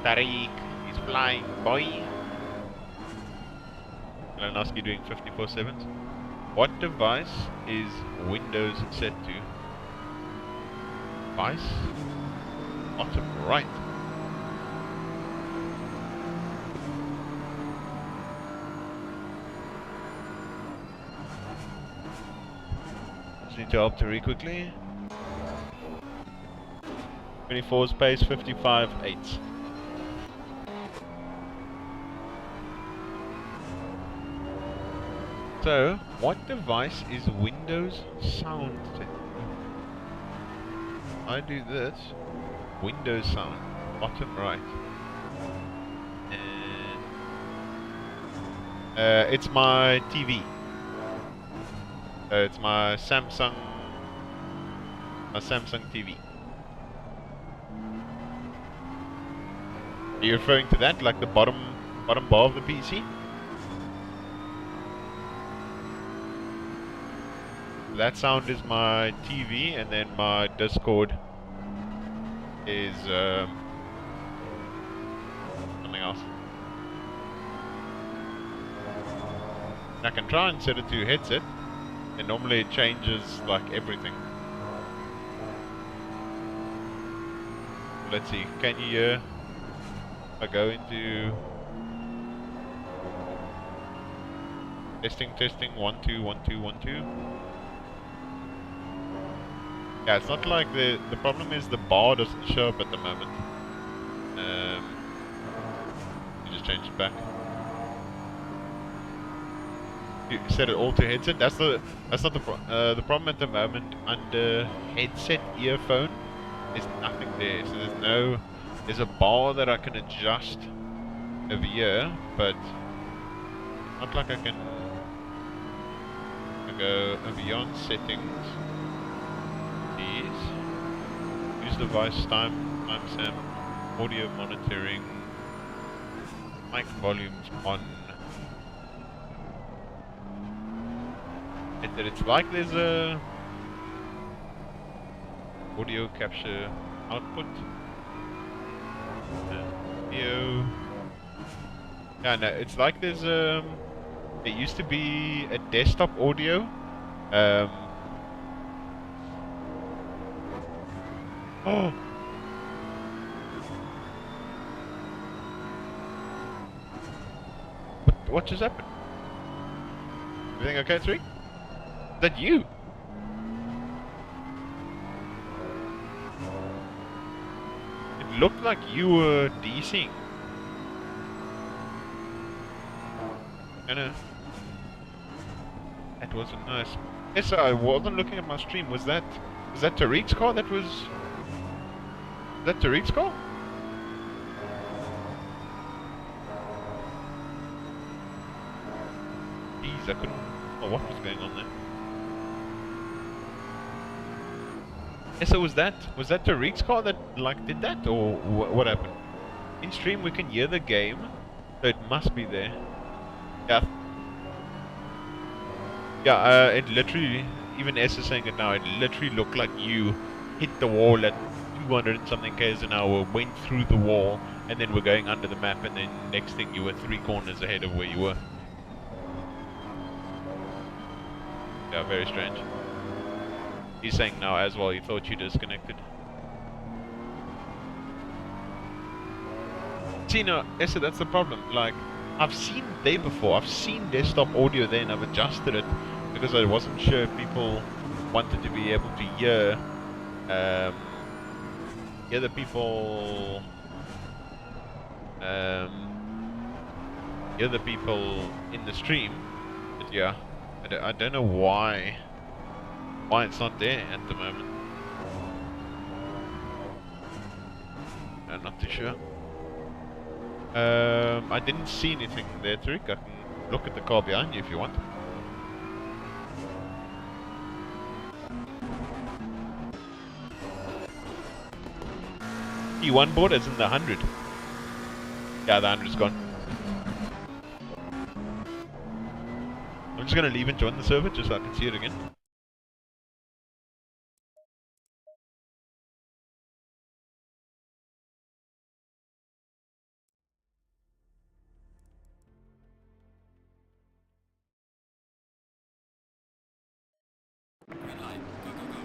Tariq is flying, boy. Lanaski doing 54/7. What device is Windows set to? Device? Bottom right. Just need to help Tariq quickly. 24 space, 55.8. So, what device is Windows sound set to? I do this, Windows sound, bottom right. And it's my TV. It's my Samsung TV. Are you referring to that, like the bottom bar of the PC? That sound is my TV, and then my Discord is something else. I can try and set it to headset, and normally it changes like everything. Let's see, can you hear? I go into testing 1 2 1 2 1 2. Yeah, it's not like the problem is the bar doesn't show up at the moment. You just change it back. You set it all to headset. That's not the problem at the moment. Under headset earphone, there's nothing there. So there's a bar that I can adjust over here, but not like I can go over here on settings. Use device timestamp, audio monitoring, mic volumes on. It's like there's a audio capture output. Video. Yeah, no, it's like there's there used to be a desktop audio. Oh! What just happened? Everything okay, Tariq? Is that you? It looked like you were DCing. I know. That wasn't nice. Yes, I wasn't looking at my stream. Was that Tariq's car? Was that Tariq's car? Jeez, I couldn't. Oh, what was going on there? Yeah, so was that Tariq's car that like did that, or what happened? In stream we can hear the game, so it must be there. Yeah. Yeah, it literally, even Essa saying it now, it literally looked like you hit the wall at 200 and something k's an hour, went through the wall, and then were going under the map, and then next thing you were 3 corners ahead of where you were. Yeah, very strange. He's saying now as well, he thought you disconnected. See, no, Essa, that's the problem. Like, I've seen there before. I've seen desktop audio there, and I've adjusted it because I wasn't sure if people wanted to be able to hear the people, hear the people in the stream. But yeah, I don't know why it's not there at the moment. I'm not too sure. I didn't see anything there, Tariq. I can look at the car behind you if you want. E1 board as in the 100. Yeah, the 100's gone. I'm just gonna leave and join the server just so I can see it again. Green light. Go, go, go.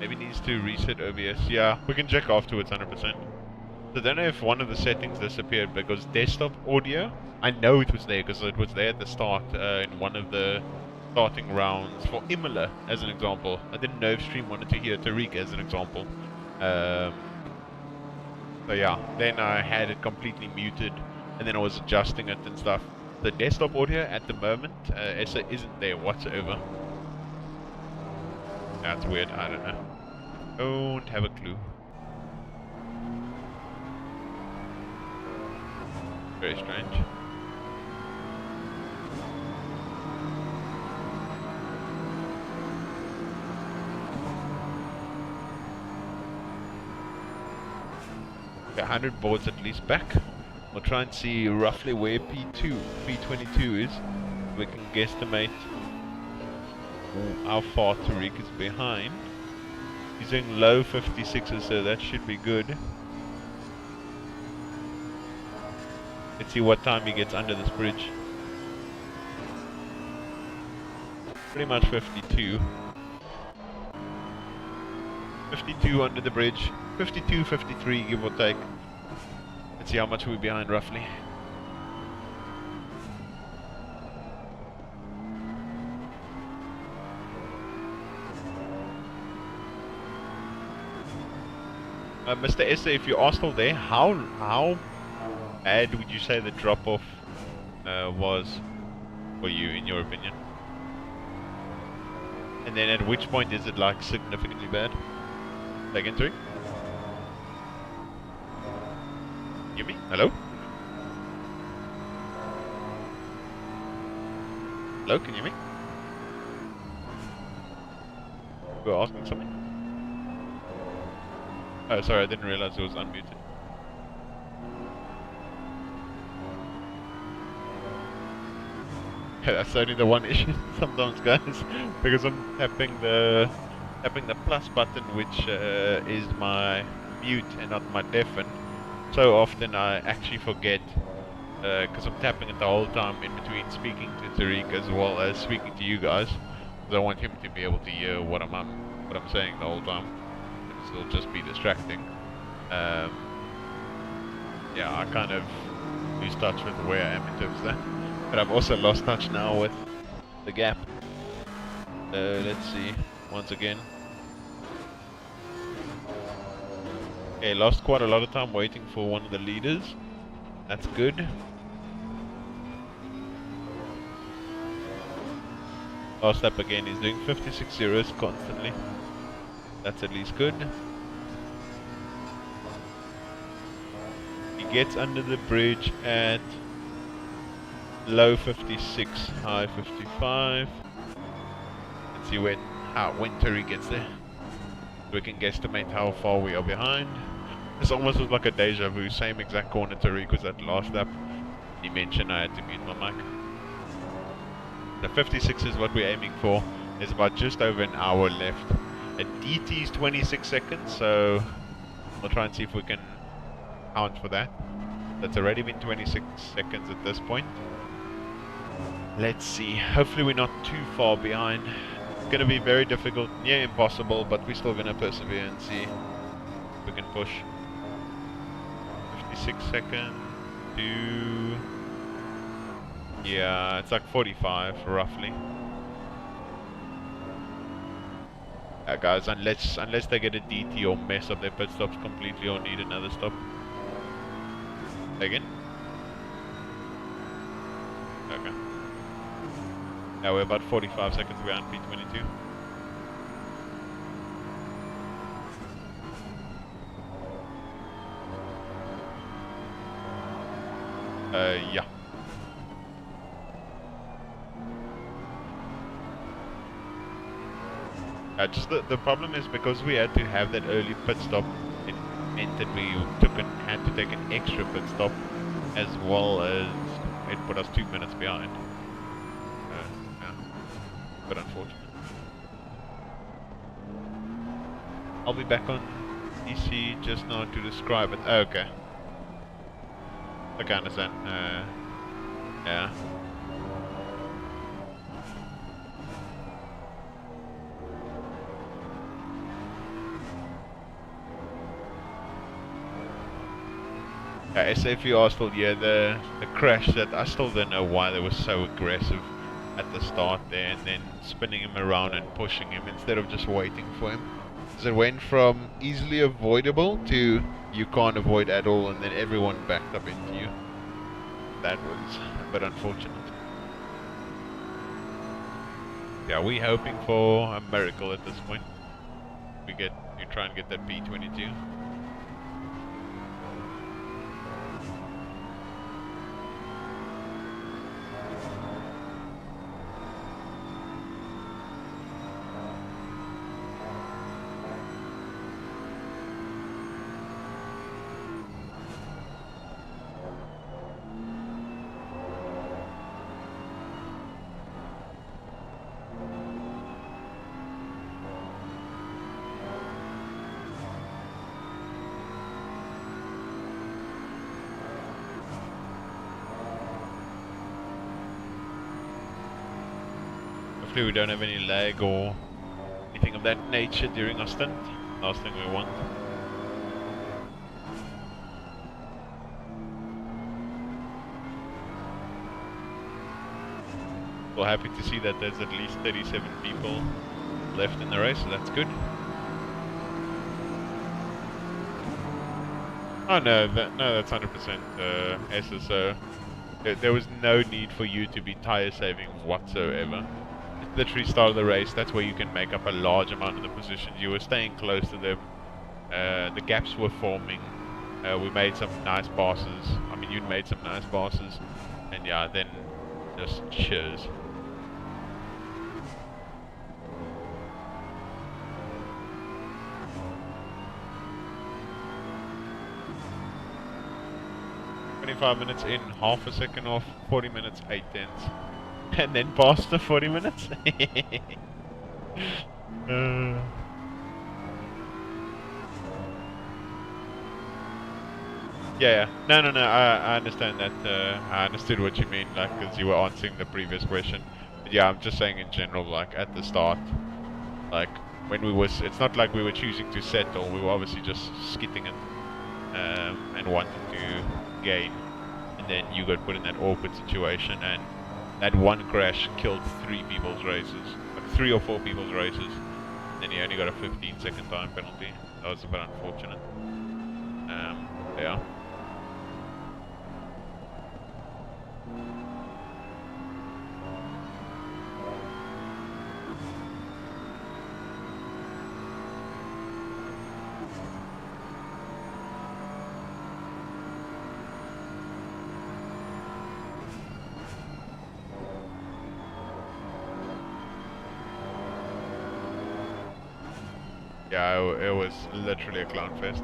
Maybe needs to reset OBS. Yeah, we can check afterwards 100%. So I don't know if one of the settings disappeared because desktop audio, I know it was there because it was there at the start in one of the starting rounds for Imola as an example. I didn't know if stream wanted to hear Tariq as an example. So yeah, then I had it completely muted and then I was adjusting it and stuff. The desktop audio at the moment, Essa isn't there whatsoever. That's weird, I don't know. Don't have a clue. Very strange. Okay, 100 boards at least back. We'll try and see roughly where P22 is. We can guesstimate how far Tariq is behind. He's doing low 56s, so that should be good. Let's see what time he gets under this bridge. Pretty much 52. 52 under the bridge. 52, 53, give or take. Let's see how much we're behind roughly. Mr. Essa, if you are still there, how bad would you say the drop-off was for you, in your opinion? And then at which point is it like significantly bad? Second three? Hear me? Hello? Hello, can you hear me? You were asking something? Oh, sorry, I didn't realize it was unmuted. Yeah, that's only the one issue sometimes, guys, because I'm tapping the plus button, which is my mute and not my deafen. So often I actually forget, because I'm tapping it the whole time in between speaking to Tariq as well as speaking to you guys. Because I want him to be able to hear what I'm saying the whole time. it'll just be distracting. Yeah, I kind of lose touch with where I am in terms of that. But I've also lost touch now with the gap. Let's see, once again. Okay, lost quite a lot of time waiting for one of the leaders. That's good. Last lap again, he's doing 56 zeros constantly. That's at least good. He gets under the bridge at low 56, high 55. Let's see when Terry gets there. We can guesstimate how far we are behind. This almost was like a deja vu, same exact corner Tariq was at last lap. He mentioned I had to mute my mic. The 56 is what we're aiming for. There's about just over an hour left. A DT is 26 seconds, so we'll try and see if we can count for that. That's already been 26 seconds at this point. Let's see. Hopefully we're not too far behind. It's going to be very difficult, near impossible, but we're still going to persevere and see if we can push. 56 seconds to... yeah, it's like 45 roughly. Guys, unless they get a DT or mess up their pit stops completely or need another stop. Again? Okay. Now we're about 45 seconds behind P22. Yeah. Just the problem is because we had to have that early pit stop, it meant that we had to take an extra pit stop, as well as it put us 2 minutes behind. Yeah, but unfortunate. I'll be back on PC just now to describe it. Oh, okay. Okay, I understand. Yeah. Essa, if you are still here, the crash that I still don't know why they were so aggressive at the start there and then spinning him around and pushing him instead of just waiting for him. So it went from easily avoidable to you can't avoid at all, and then everyone backed up into you. That was a bit unfortunate. Yeah, we're hoping for a miracle at this point. We try and get that P22. Hopefully we don't have any lag or anything of that nature during our stint. Last thing we want. Well, happy to see that there's at least 37 people left in the race, so that's good. Oh no, that's 100% Essa, so there was no need for you to be tyre saving whatsoever. Literally started the race, that's where you can make up a large amount of the positions. You were staying close to them, the gaps were forming, we made some nice passes, I mean you made some nice passes, and yeah, then just cheers. .5 minutes in, half a second off, 40 minutes, 8/10. And then past the 40 minutes. Yeah. No, I understand that. I understood what you mean, like, because you were answering the previous question. But yeah, I'm just saying in general, like, at the start, like, when we was, it's not like we were choosing to settle, we were obviously just skidding it and wanting to gain, and then you got put in that awkward situation, and that one crash killed 3 people's races, like 3 or 4 people's races, then you only got a 15-second time penalty. That was a bit unfortunate. Yeah. Yeah, it was literally a clown fest.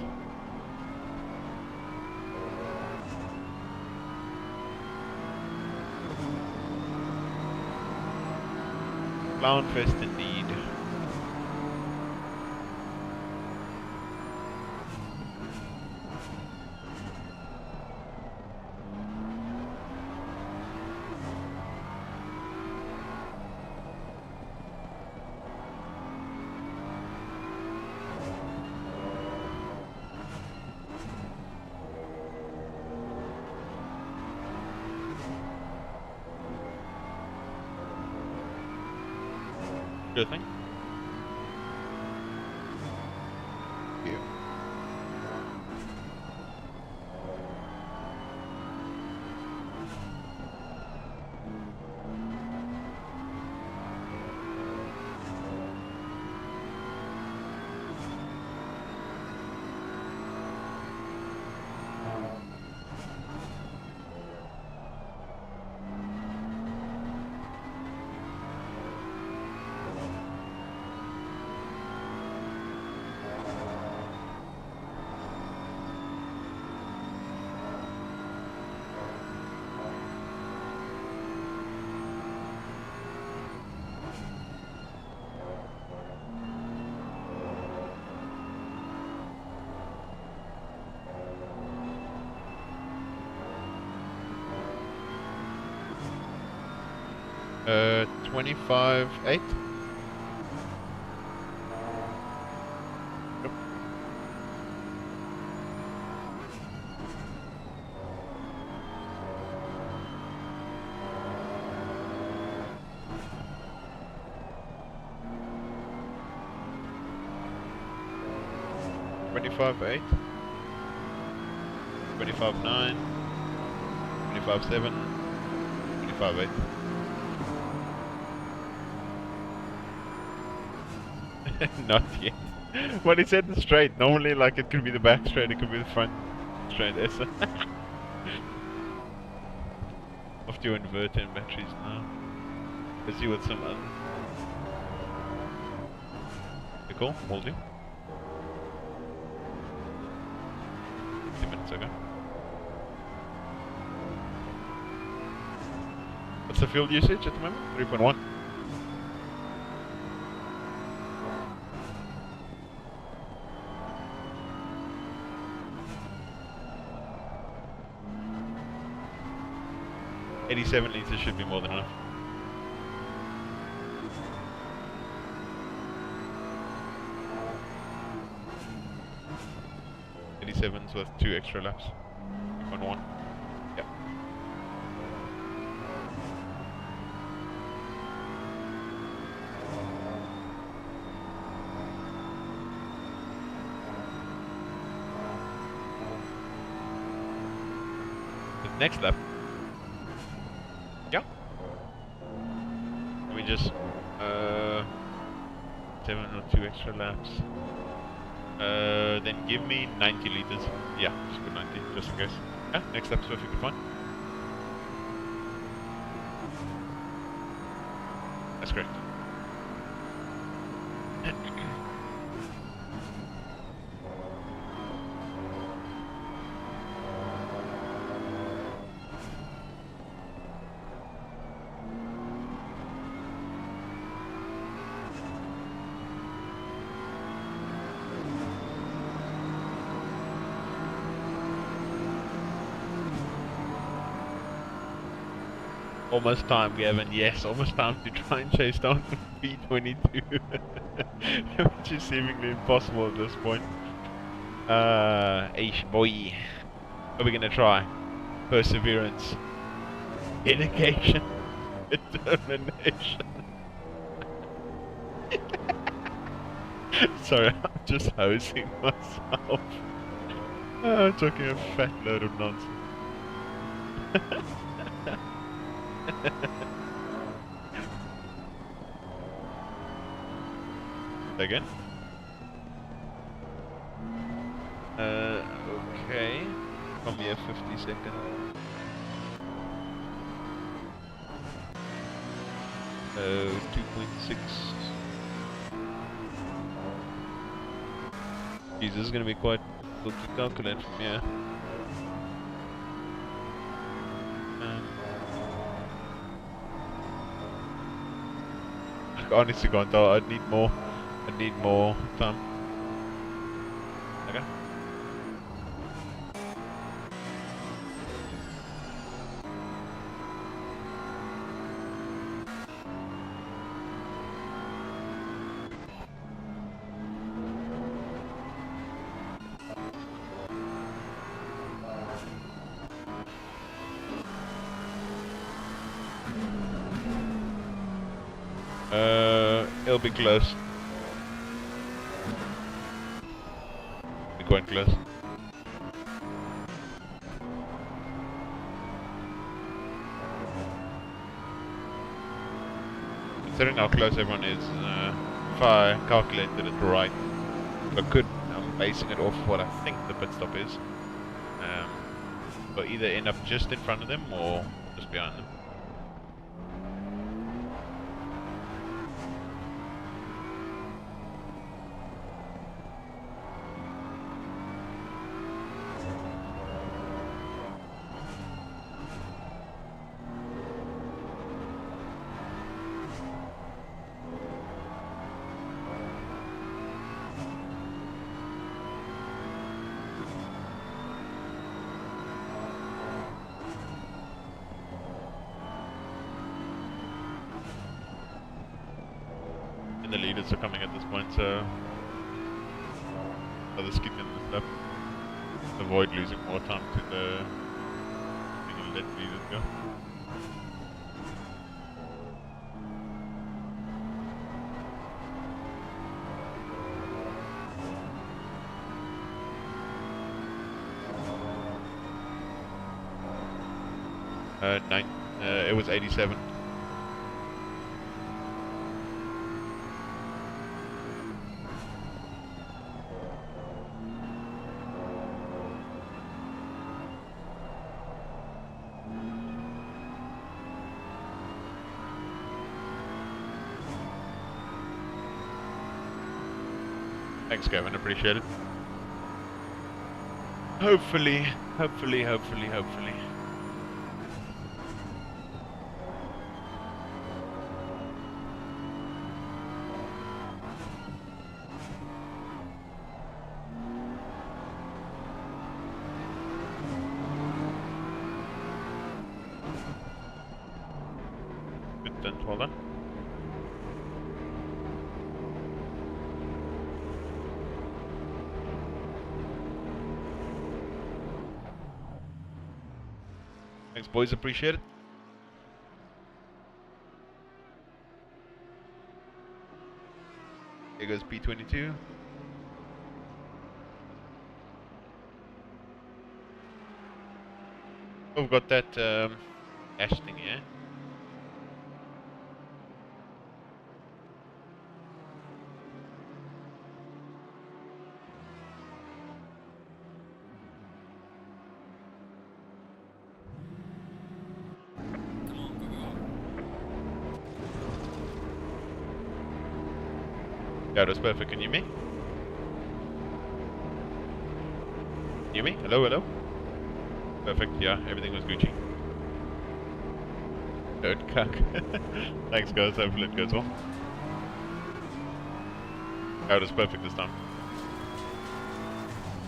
Clown fest indeed. Good thing. Yeah. Uh, 25.8. Yep. $25.8, $25.9, $25.7, $25.8. Not yet. Well, it's at the straight. Normally, like, it could be the back straight, it could be the front straight. Essa. Off to inverter and batteries now. Busy with some other. Okay, cool, will do. 2 minutes ago. What's the fuel usage at the moment? 3.1. $87 liters should be more than enough. $87's worth 2 extra laps. 3.1. Yep. The next lap. Yeah. Let me just 7 or 2 extra laps. Then give me 90 liters. Yeah, just put 90, just in case. Yeah, next lap's perfectly fine. That's correct. Almost time, Gavin. Yes, almost time to try and chase down P22. Which is seemingly impossible at this point. Aish boy. What are we gonna try? Perseverance. Dedication. Determination. Sorry, I'm just hosing myself. Talking a fat load of nonsense. Again? Okay. From here, 50 seconds. Oh, 2.6. Jeez, this is gonna be quite difficult to calculate from here. I honestly can't tell. I need more time. Okay. It'll be close. Be quite close. Considering how close everyone is, if I calculated it right, I'm basing it off what I think the pit stop is. But either end up just in front of them or just behind them. The leaders are coming at this point, so others keep in the stuff. Avoid losing more time to the let leaders go. It was 87. Thanks, Kevin. Appreciate it. Hopefully. Good done. Well done. Thanks, boys. Appreciate it. Here goes P22. Oh, we've got that ash thing here. Yeah, that's perfect. Can you hear me? Hear me? Hello, hello? Perfect, yeah, everything was Gucci. Don't cuck. Thanks, guys. Hopefully it goes well. Yeah, it was perfect this time.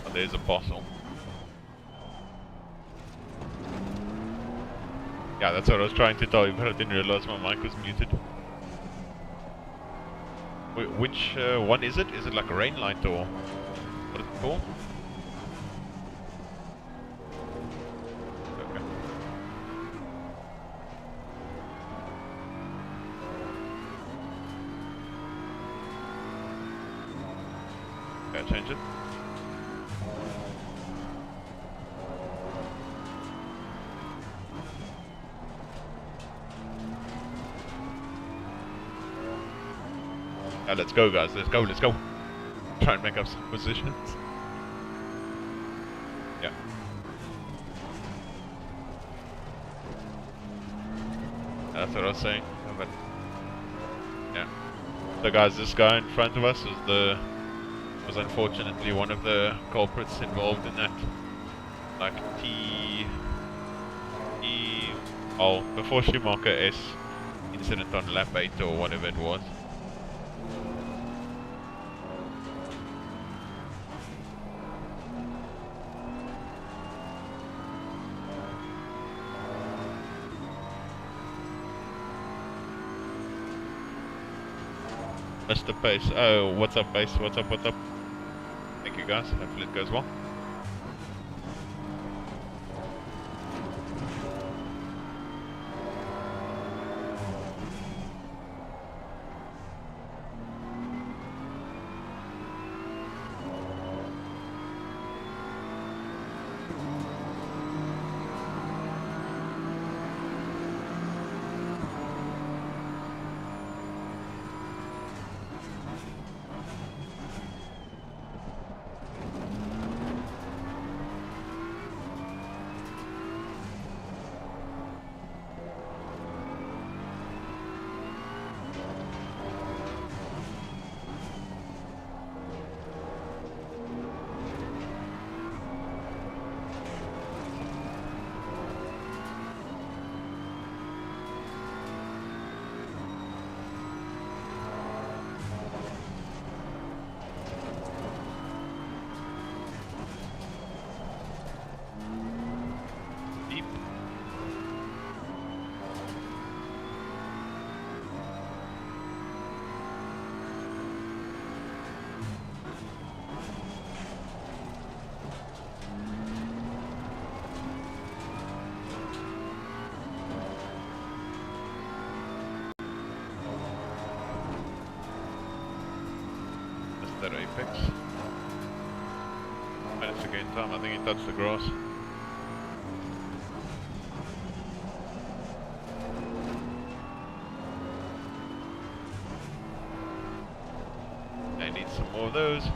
Oh, there's a parcel. Yeah, that's what I was trying to tell you, but I didn't realize my mic was muted. which one is it? Is it like a rain light or what is it called? Okay. Okay, change it. Yeah, let's go guys, let's go. Try and make up some positions. Yeah. That's what I was saying. But yeah. So guys, this guy in front of us was unfortunately one of the culprits involved in that. Like before Schumacher S incident on lap 8 or whatever it was. Mr. Pace. Oh, what's up, Pace? What's up? Thank you, guys. Hopefully it goes well. That apex. Managed to gain time, I think he touched the grass. I need some more of those.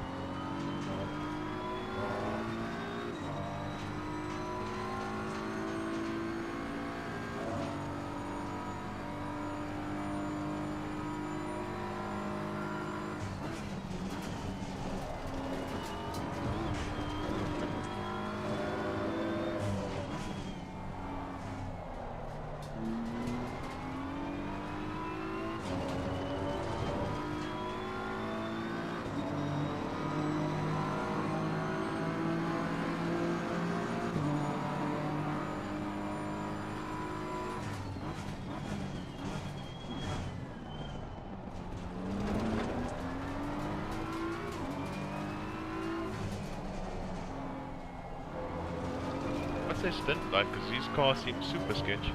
What's their stint like? Because these cars seem super sketchy.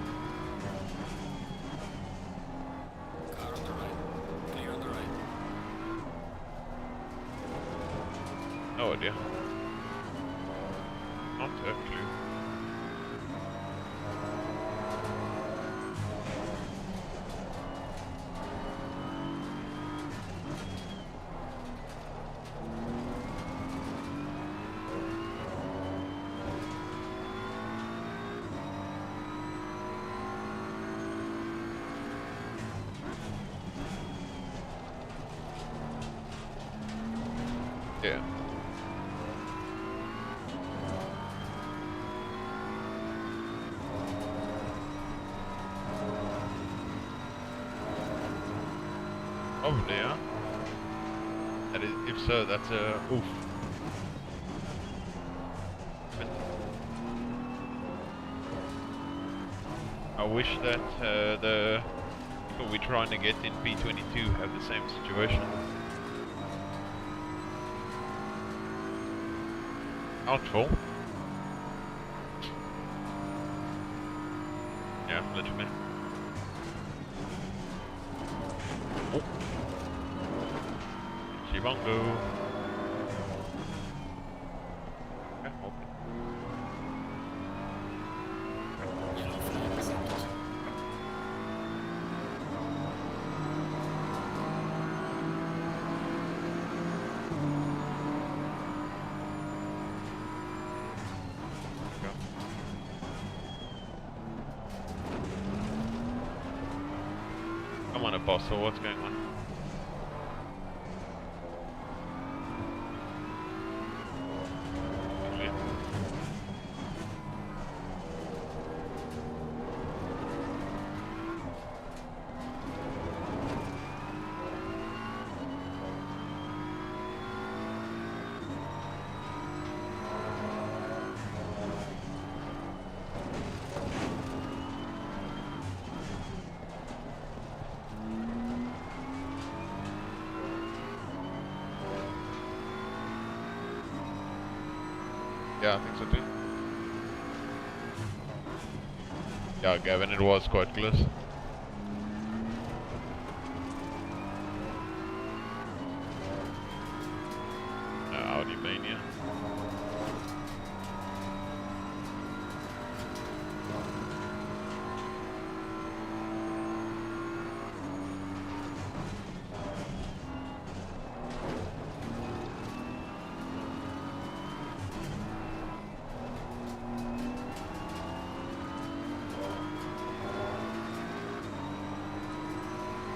Car on the right. Clear on the right. No idea. Not a clue. Yeah. Probably, yeah. That is, if so, that's a oof. But I wish that the people we're trying to get in P22 have the same situation. Outfall. Yeah, literally. Oh. Shibongo. Okay, open. Yellow flag accepted. Go. Come on, Apostle, what's going on? Clear. Yeah, I think so too. Yeah, Gavin, it was quite close. Audi Mania.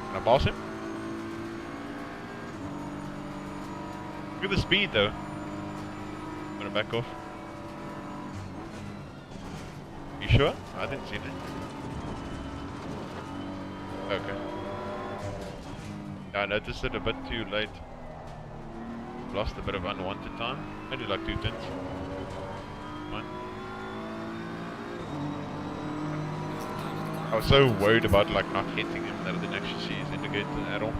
Can I boss him? Look at the speed though. I'm gonna back off. You sure? I didn't see that. Okay. Yeah, I noticed it a bit too late. Lost a bit of unwanted time. Only like 2 tenths. Fine. I was so worried about like not hitting him that I didn't actually see his indicator at all.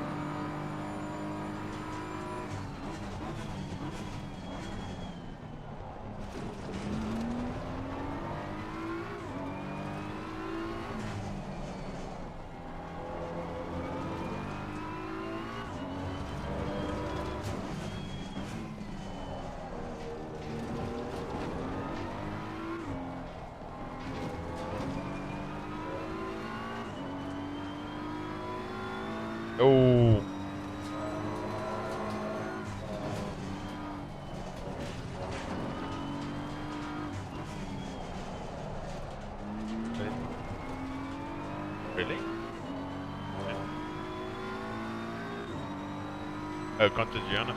Oh. Really? Oh, Contagianos.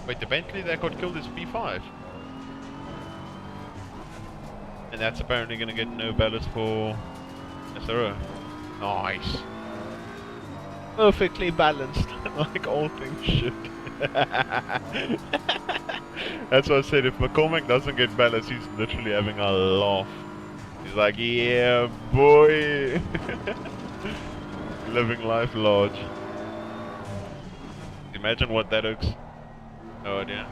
Wait, the Bentley that got killed is P5? And that's apparently gonna get no ballast for SRO. Nice. Perfectly balanced, like all things should. That's what I said, if McCormack doesn't get ballast, he's literally having a laugh. He's like, yeah, boy. Living life large. Imagine what that looks. No idea.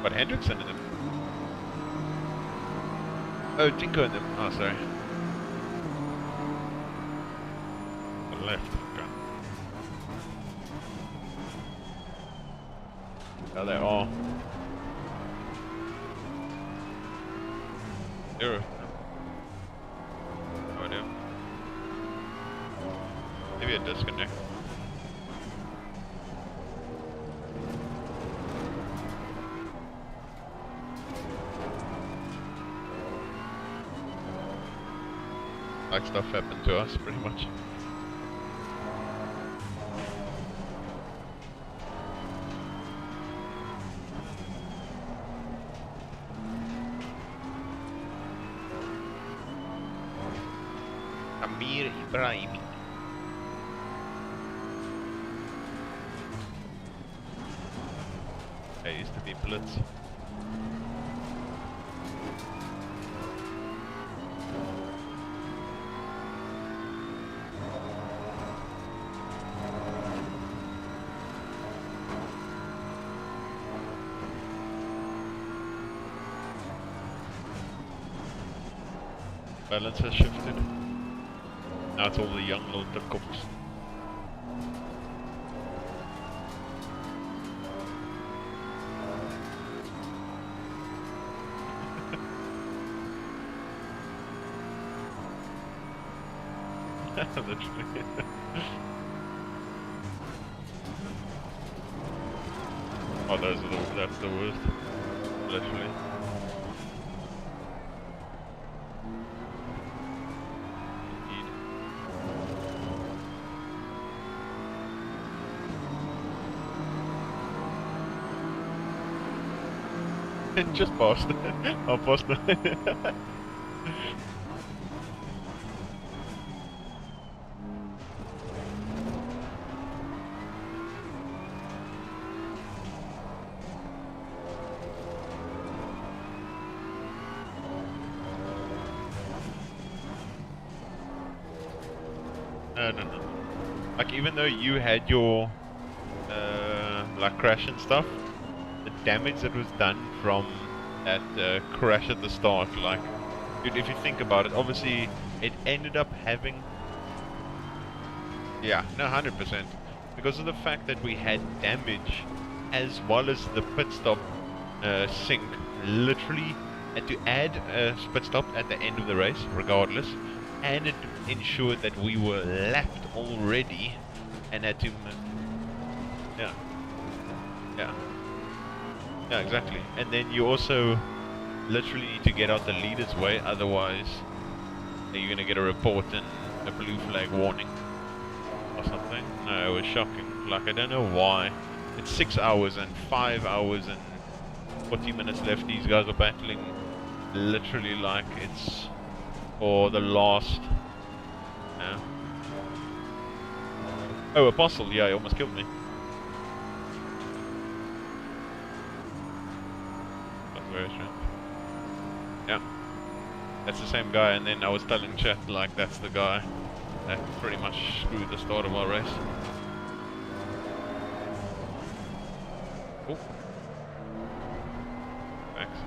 But Hendrickson in them. Oh, Tinko in them. Oh, sorry. The left. Okay. Oh, they are. Zero. No idea. Maybe a disconnect. Like stuff happened to us, pretty much. Amir Ibrahimi. It used to be Blitz. Balance has shifted. Now it's all the young little cops. Literally. Oh, that's the worst. Literally. Indeed. Just passed. I passed. No. Like, even though you had your like crash and stuff, the damage that was done from that crash at the start, like, dude, if you think about it, obviously it ended up having, yeah, no, 100%, because of the fact that we had damage as well as the pit stop sync. Literally had to add a pit stop at the end of the race, regardless, and it ensured that we were lapped already and had to, yeah, exactly. And then you also literally need to get out the leader's way, otherwise you're gonna get a report and a blue flag warning or something. No, it was shocking. Like, I don't know why. It's 6 hours and 5 hours and 40 minutes left. These guys are battling literally like it's for the last. Yeah. Oh, Apostle, yeah, he almost killed me. That's very strange. Yeah. That's the same guy, and then I was telling chat, like, that's the guy that pretty much screwed the start of our race. Oh. Thanks.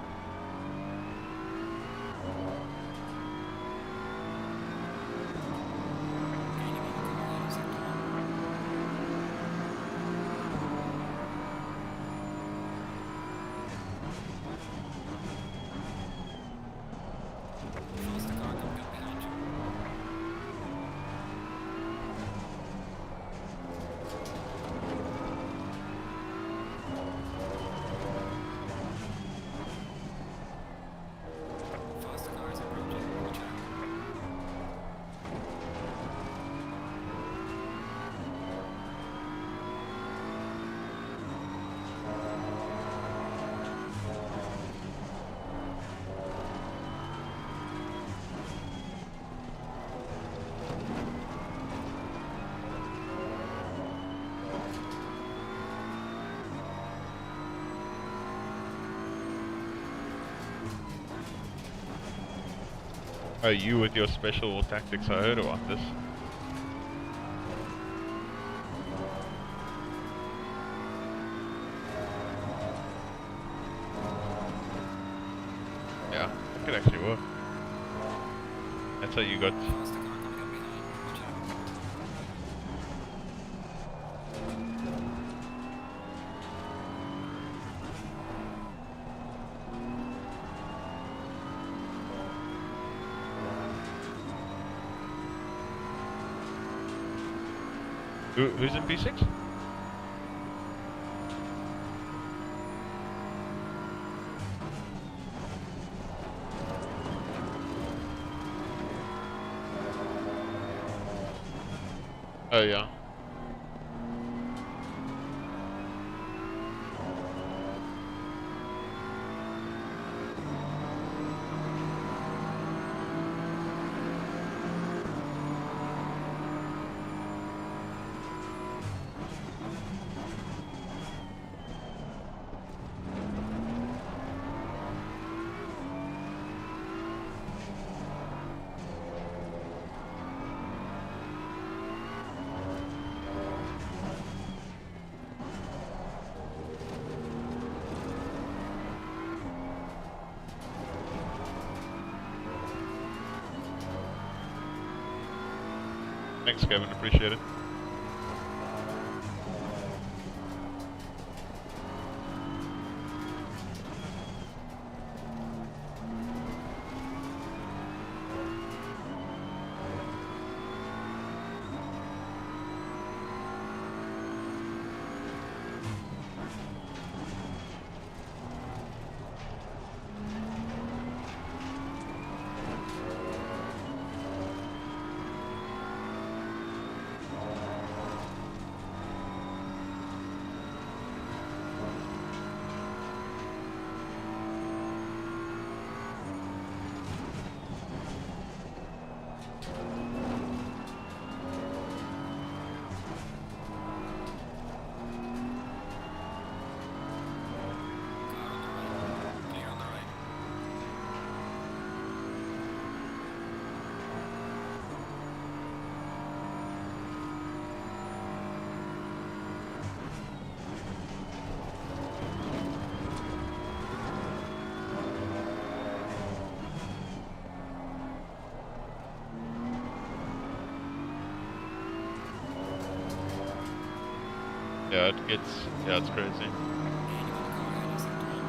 Oh, you with your special tactics, I heard about this. Yeah, that could actually work. That's how you got... Who's in P6? Oh yeah. Thanks, Kevin. Appreciate it. Clear on the right. Yeah, it gets. Yeah, it's crazy. And you want to go ahead of sector 1.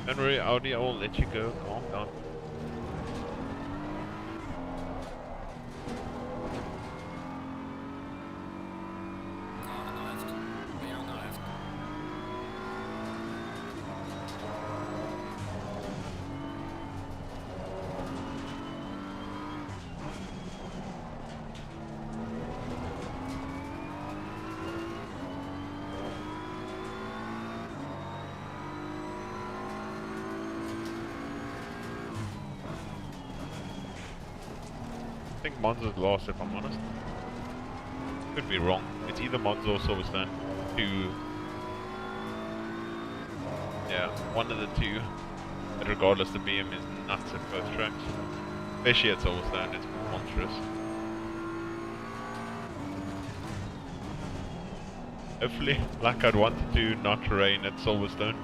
Don't worry, Audi, I will let you go. Calm down. Car on the left. Clear on the left. I think Monza's lost, if I'm honest. Could be wrong. It's either Monza or Silverstone. Two. Yeah, one of the two. But regardless, the BM is nuts at both tracks. Especially at Silverstone, it's monstrous. Hopefully, like I'd wanted to not rain at Silverstone.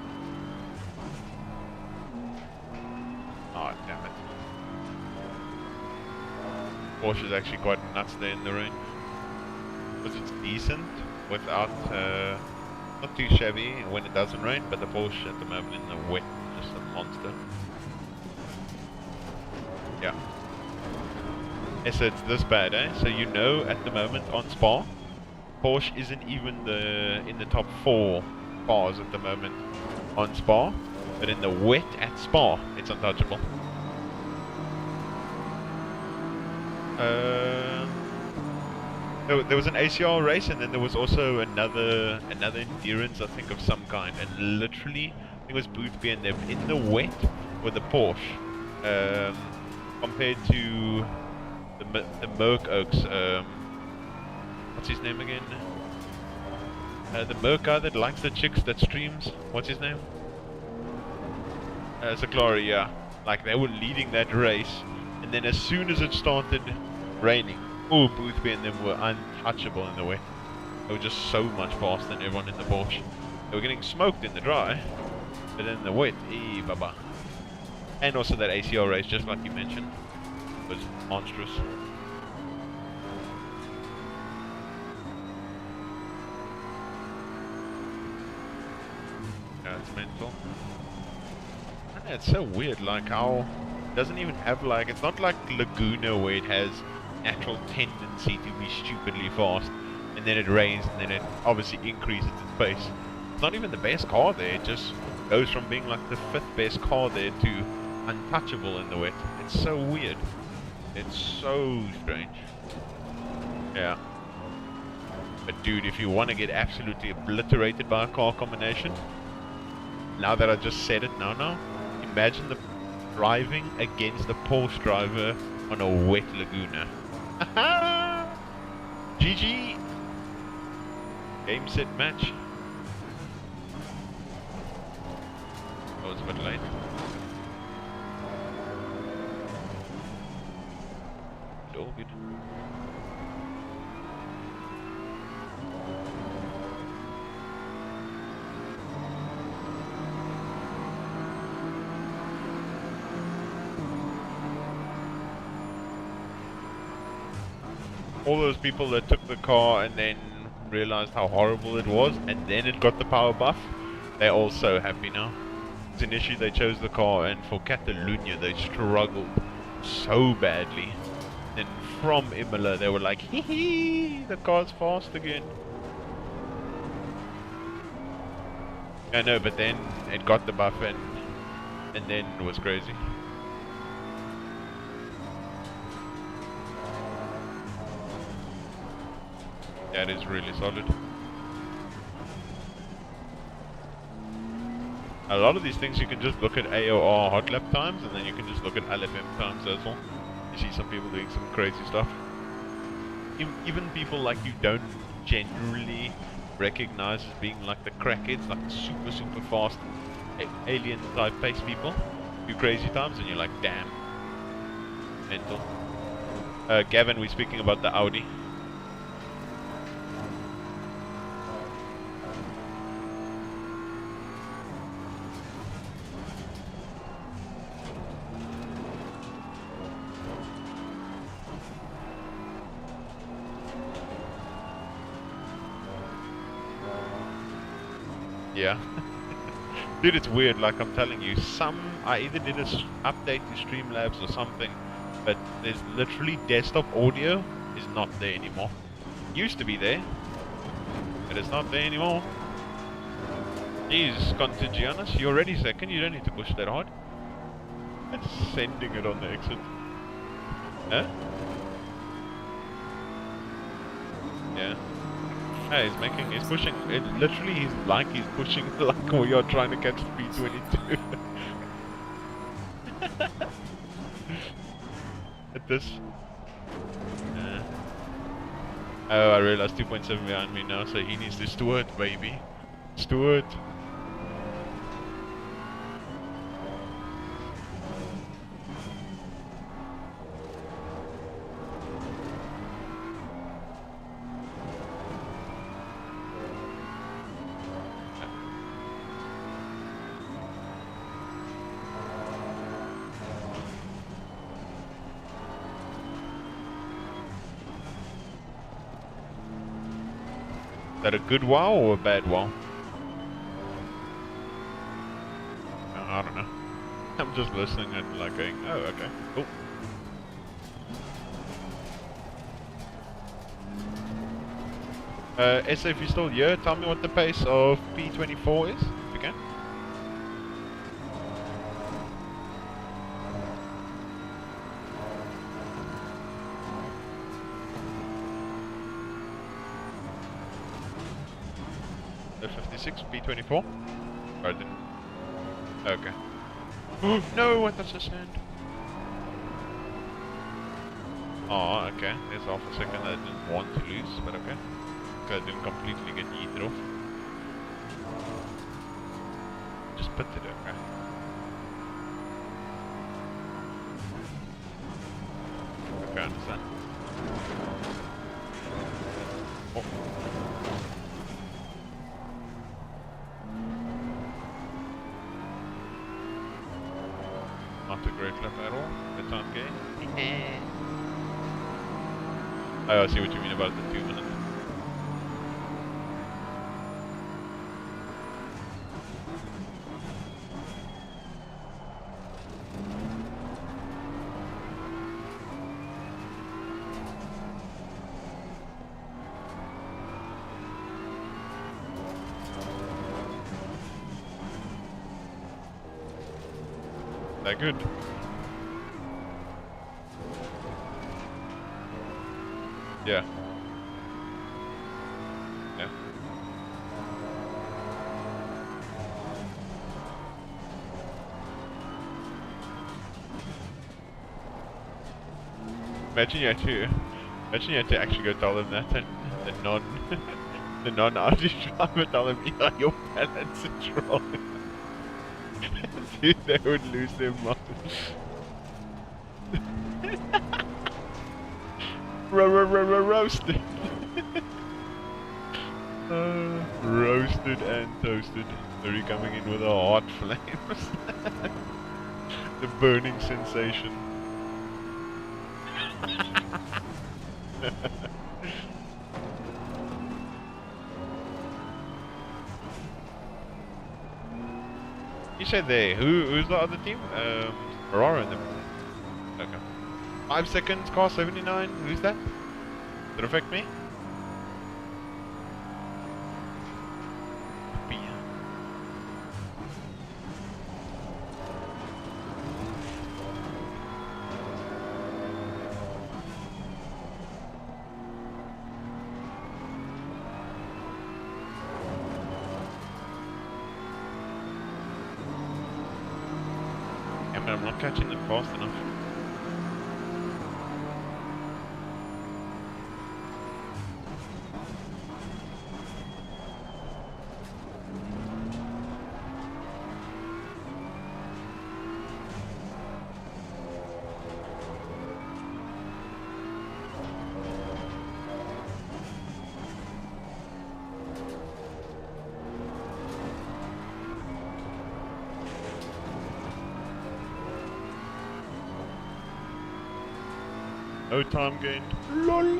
Oh, damn it. Porsche is actually quite nuts there in the rain. Because it's decent without, not too shabby when it doesn't rain, but the Porsche at the moment in the wet is just a monster. Yeah. Essa, it's this bad, eh? So you know at the moment on Spa, Porsche isn't even in the top 4 cars at the moment on Spa, but in the wet at Spa, it's untouchable. There was an ACR race, and then there was also another endurance, I think, of some kind. And literally, I think it was Boothby and them in the wet with the Porsche, compared to the Merc Oaks. What's his name again? The Merc guy that likes the chicks that streams. What's his name? Zaclari, yeah. Like they were leading that race, and then as soon as it started raining, oh, Boothby and them were untouchable in the wet. They were just so much faster than everyone in the Porsche. They were getting smoked in the dry, but in the wet, baba. And also that ACR race, just like you mentioned, was monstrous. Yeah, it's mental. And it's so weird, like how it doesn't even have like, it's not like Laguna where it has natural tendency to be stupidly fast, and then it rains, and then it obviously increases its pace. It's not even the best car there, it just goes from being like the 5th best car there to untouchable in the wet. It's so weird. It's so strange. Yeah. But dude, if you want to get absolutely obliterated by a car combination, now that I just said it, imagine the driving against the Porsche driver on a wet Laguna. GG! Game, set, match. I was a bit late. all those people that took the car and then realized how horrible it was, and then it got the power buff, they're all so happy now. 'Cause initially they chose the car, and for Catalunya they struggled so badly. And from Imola they were like, hee hee, the car's fast again. I know, but then it got the buff and then it was crazy. That is really solid. A lot of these things you can just look at AOR hot lap times, and then you can just look at LFM times as well. You see some people doing some crazy stuff. Even people like you don't generally recognize as being like the crackheads, like super super fast alien type pace people, do crazy times, and you're like, damn, mental. Gavin, we're speaking about the Audi. Yeah. Dude, it's weird, like I'm telling you, I either did a update to Streamlabs or something, but there's literally desktop audio is not there anymore. Used to be there, but it's not there anymore. Jeez, Contagianus, you're already second, you don't need to push that hard. It's sending it on the exit. Huh? Yeah. Hey, he's pushing, literally he's pushing like we are trying to catch the B22. At this. Oh, I realized 2.7 behind me now, so he needs to Stewart, baby. Stewart. Is that a good wow or a bad wow? I don't know. I'm just listening and like going, oh, okay, cool. Essa, if you're still here, tell me what the pace of P24 is, if you can. The 56 P24? Or didn't? Okay. No, what does this sand? Oh, okay. There's half a second I didn't want to lose, but okay. Because I didn't completely get yeeted off. Just put it okay. Okay, I understand. Oh. Not a great lap at all. The time gain. Oh, I see what you mean about the 2 minutes. That good? Yeah. Yeah. Imagine you had to actually go tell them that, and the non-Audi driver tell them, yeah, your balance is wrong. Dude, they would lose their mind. Roasted. Roasted and toasted. They're coming in with a hot flames. The burning sensation. You said there. Who's the other team? Aurora and them. Okay. 5 seconds, car 79. Who's that? Did it affect me? B. Yeah, but I'm not catching them fast enough. No time gained. LOL.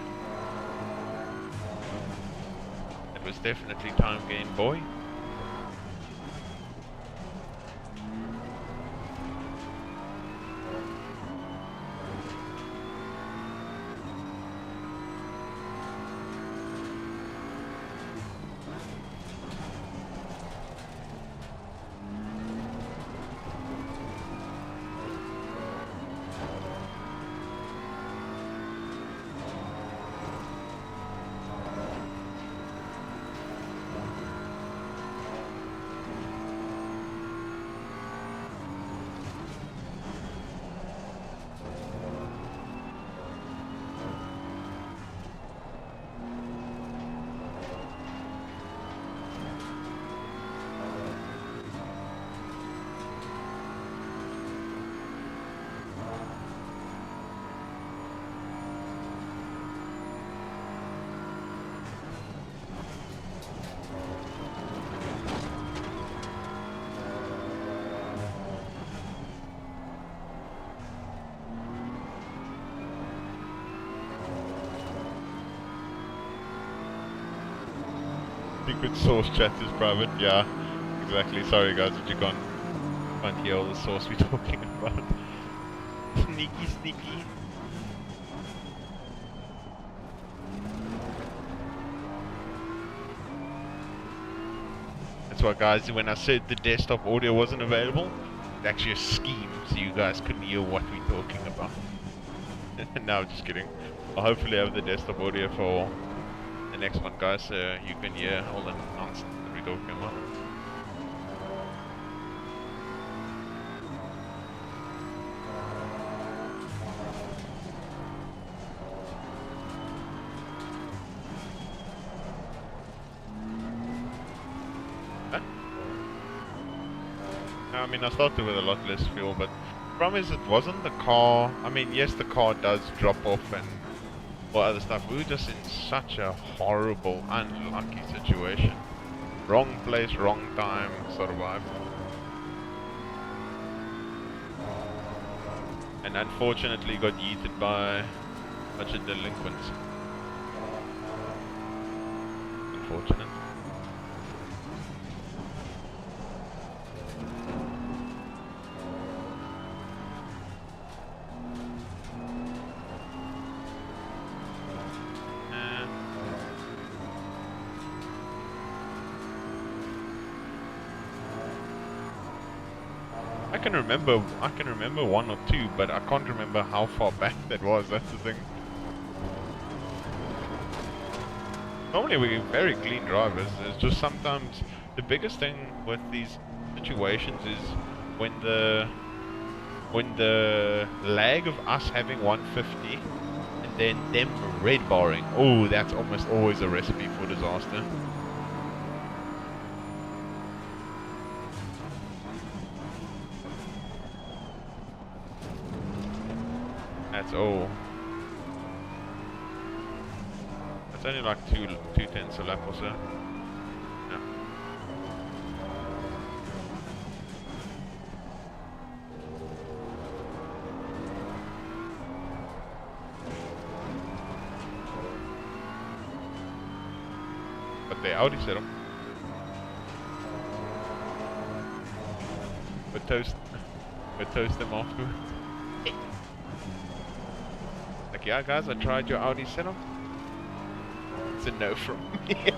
It was definitely time gained, boy. Secret source chat is private. Yeah, exactly. Sorry guys, but you can't hear all the source we're talking about. Sneaky, sneaky. That's why, guys, when I said the desktop audio wasn't available, it's actually a scheme, so you guys couldn't hear what we're talking about. No, just kidding. I'll hopefully have the desktop audio for the next one, guys, so you can hear all the nonsense that we're talking about. I mean, I started with a lot less fuel, but the problem is it wasn't the car. I mean, yes, the car does drop off and all other stuff. We were just in such a horrible, unlucky situation. Wrong place, wrong time, sort of vibe. And unfortunately got yeeted by a bunch of delinquents. Unfortunate. I can remember one or two, but I can't remember how far back that was. That's the thing. Normally we're very clean drivers. It's just sometimes the biggest thing with these situations is when the lag of us having 150 and then them red barring. Oh, that's almost always a recipe for disaster. That's all. That's only like 2/10 a lap or so. Yeah. the Audi setup. We'll toast them afterwards. Like, yeah guys, I tried your Audi setup. It's a no from me.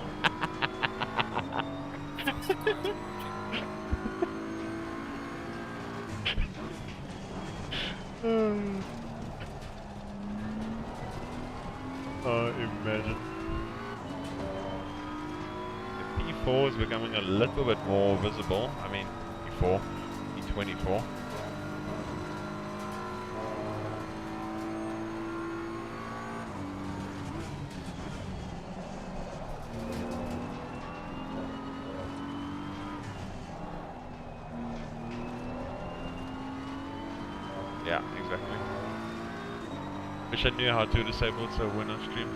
Oh, imagine. The P4 is becoming a little bit more visible. I mean, P4, P24. Yeah, exactly. Wish I knew how to disable it so when I stream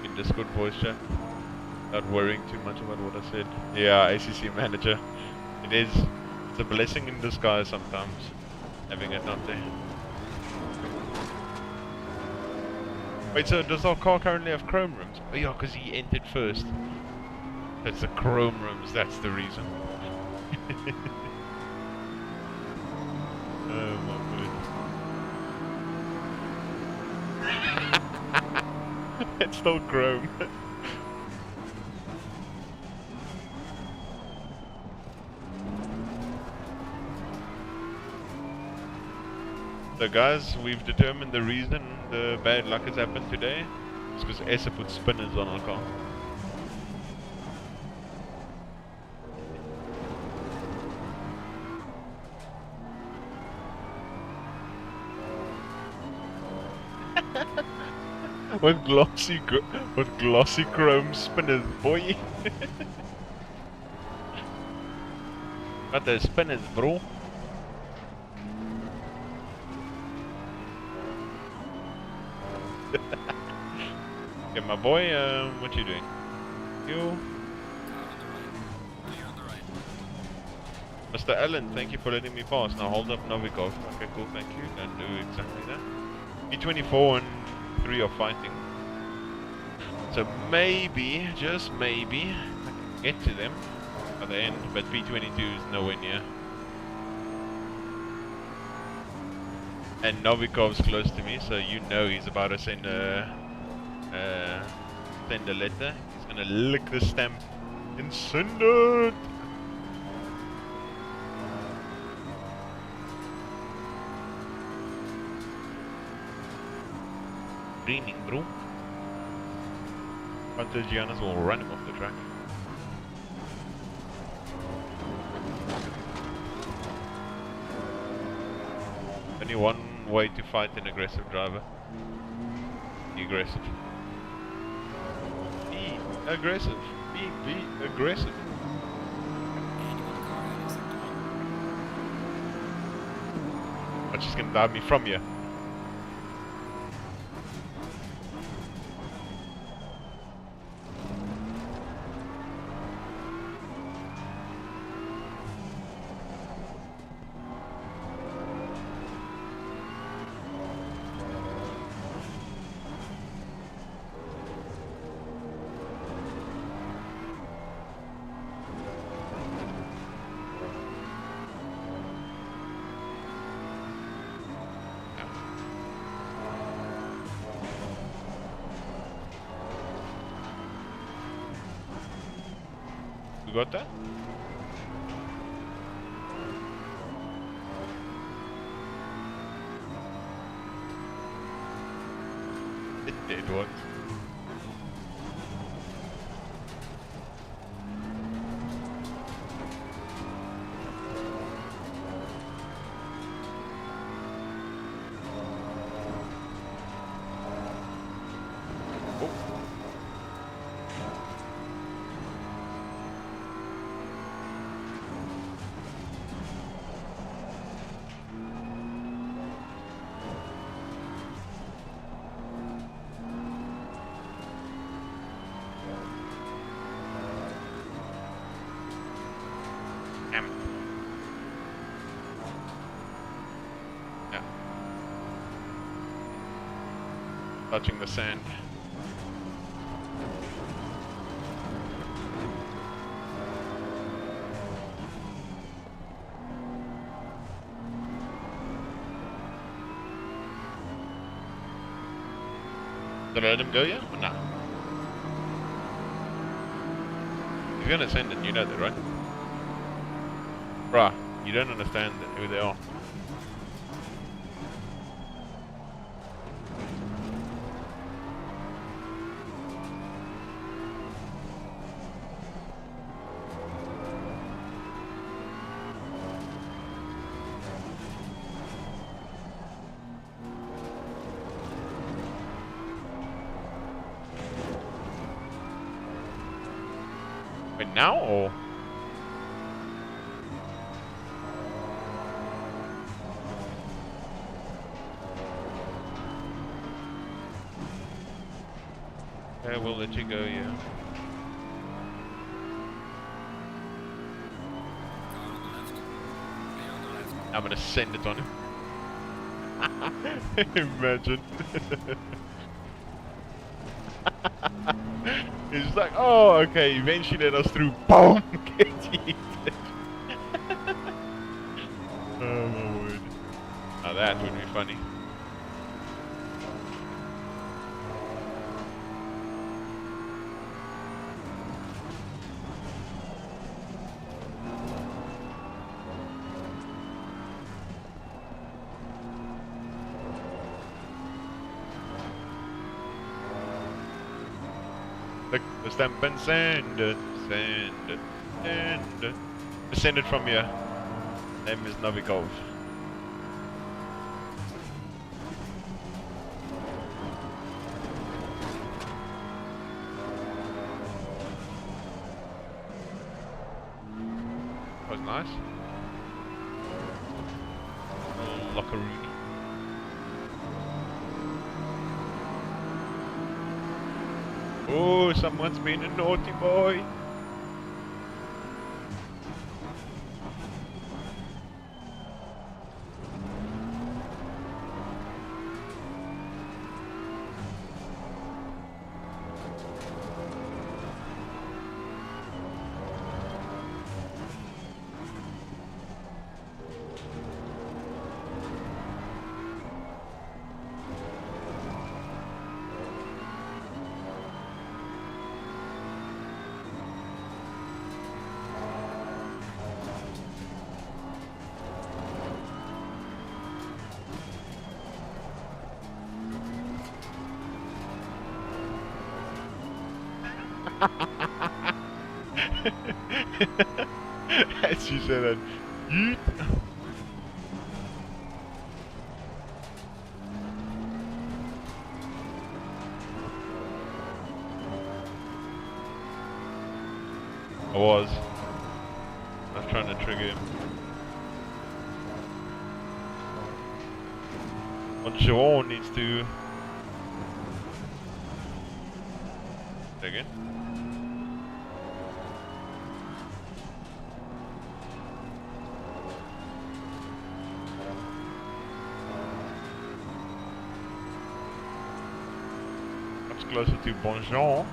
in Discord voice chat, not worrying too much about what I said. Yeah, ACC manager. It is. It's a blessing in disguise sometimes, having it not there. Wait, so does our car currently have chrome rims? Oh yeah, because he entered first. That's the chrome rims, that's the reason. Oh my god. It's still chrome. So guys, we've determined the reason the bad luck has happened today. It's because Essa put spinners on our car. With glossy chrome spinners, boy. Got those spinners, bro. Okay, my boy, what you doing? You? You're on the right. Mr. Allen, thank you for letting me pass. Now hold up Novikov. Okay, cool, thank you. Don't do exactly that. B24 and 3 are fighting. So maybe, just maybe, I can get to them at the end, but B22 is nowhere near. And Novikov's close to me, so you know he's about to send a letter. He's gonna lick the stamp and send it. Greening, bro. Until Giannis will run him off the track. Only one way to fight an aggressive driver. Be aggressive. Be aggressive. Be aggressive. And you got the car out of sector 1. But she's gonna dive me from you. You got that? It did what? Yeah. Touching the sand. Did I let him go yet? Or nah? If you're gonna send it, you know that, right? Bruh, you don't understand who they are. Wait, now or? Okay, we'll let you go, yeah. Go on the left. Clear on the left. I'm gonna send it on him. Imagine. He's just like, oh, okay, eventually let us through. Boom! Get yeeted. Oh my word. Now that would be funny. Look, the stamp and send it, send it, send it. Send it from here. Name is Novikov. That was nice. Little locker room. Oh, someone's been a naughty boy. As you said that. Yeet. I was trying to trigger him. Bonjour needs to... Again? Much closer to Bonjour.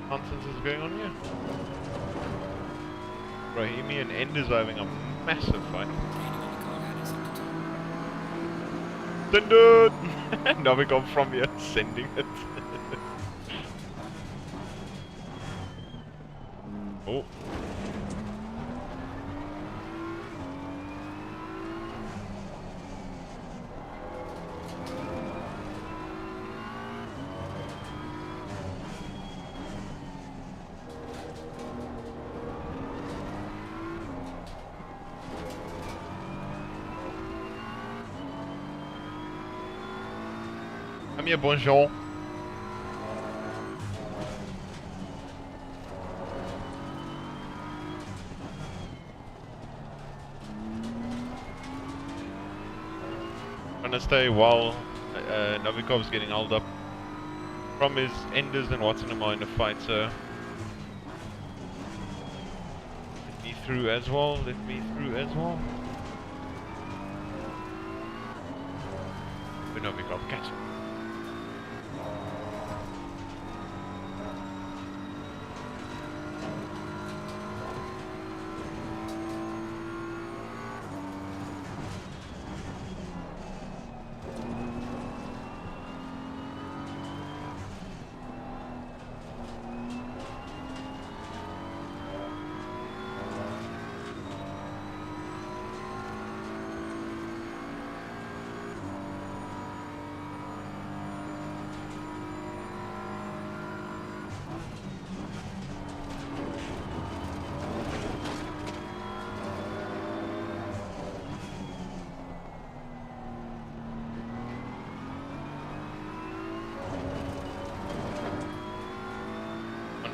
Nonsense is going on here. Rahimi and Enders are having a massive fight. Training on the car, Addison. Send it! Now we come from here, sending it. Oh. Come here, bonjour. Gonna stay while Novikov's getting held up from his Enders and Watson are in the fight, so let me through as well, let me through as well. But Novikov, catch him.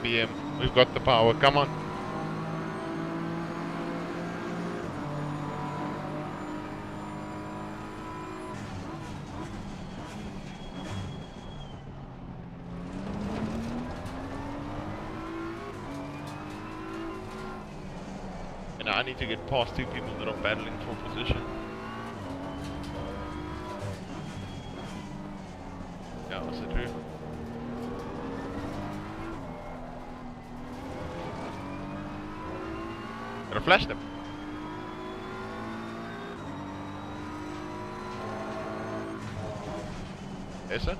BM. We've got the power. Come on. And I need to get past two people that are battling for position. Yeah, that's it true. Gotta flash them. Essa?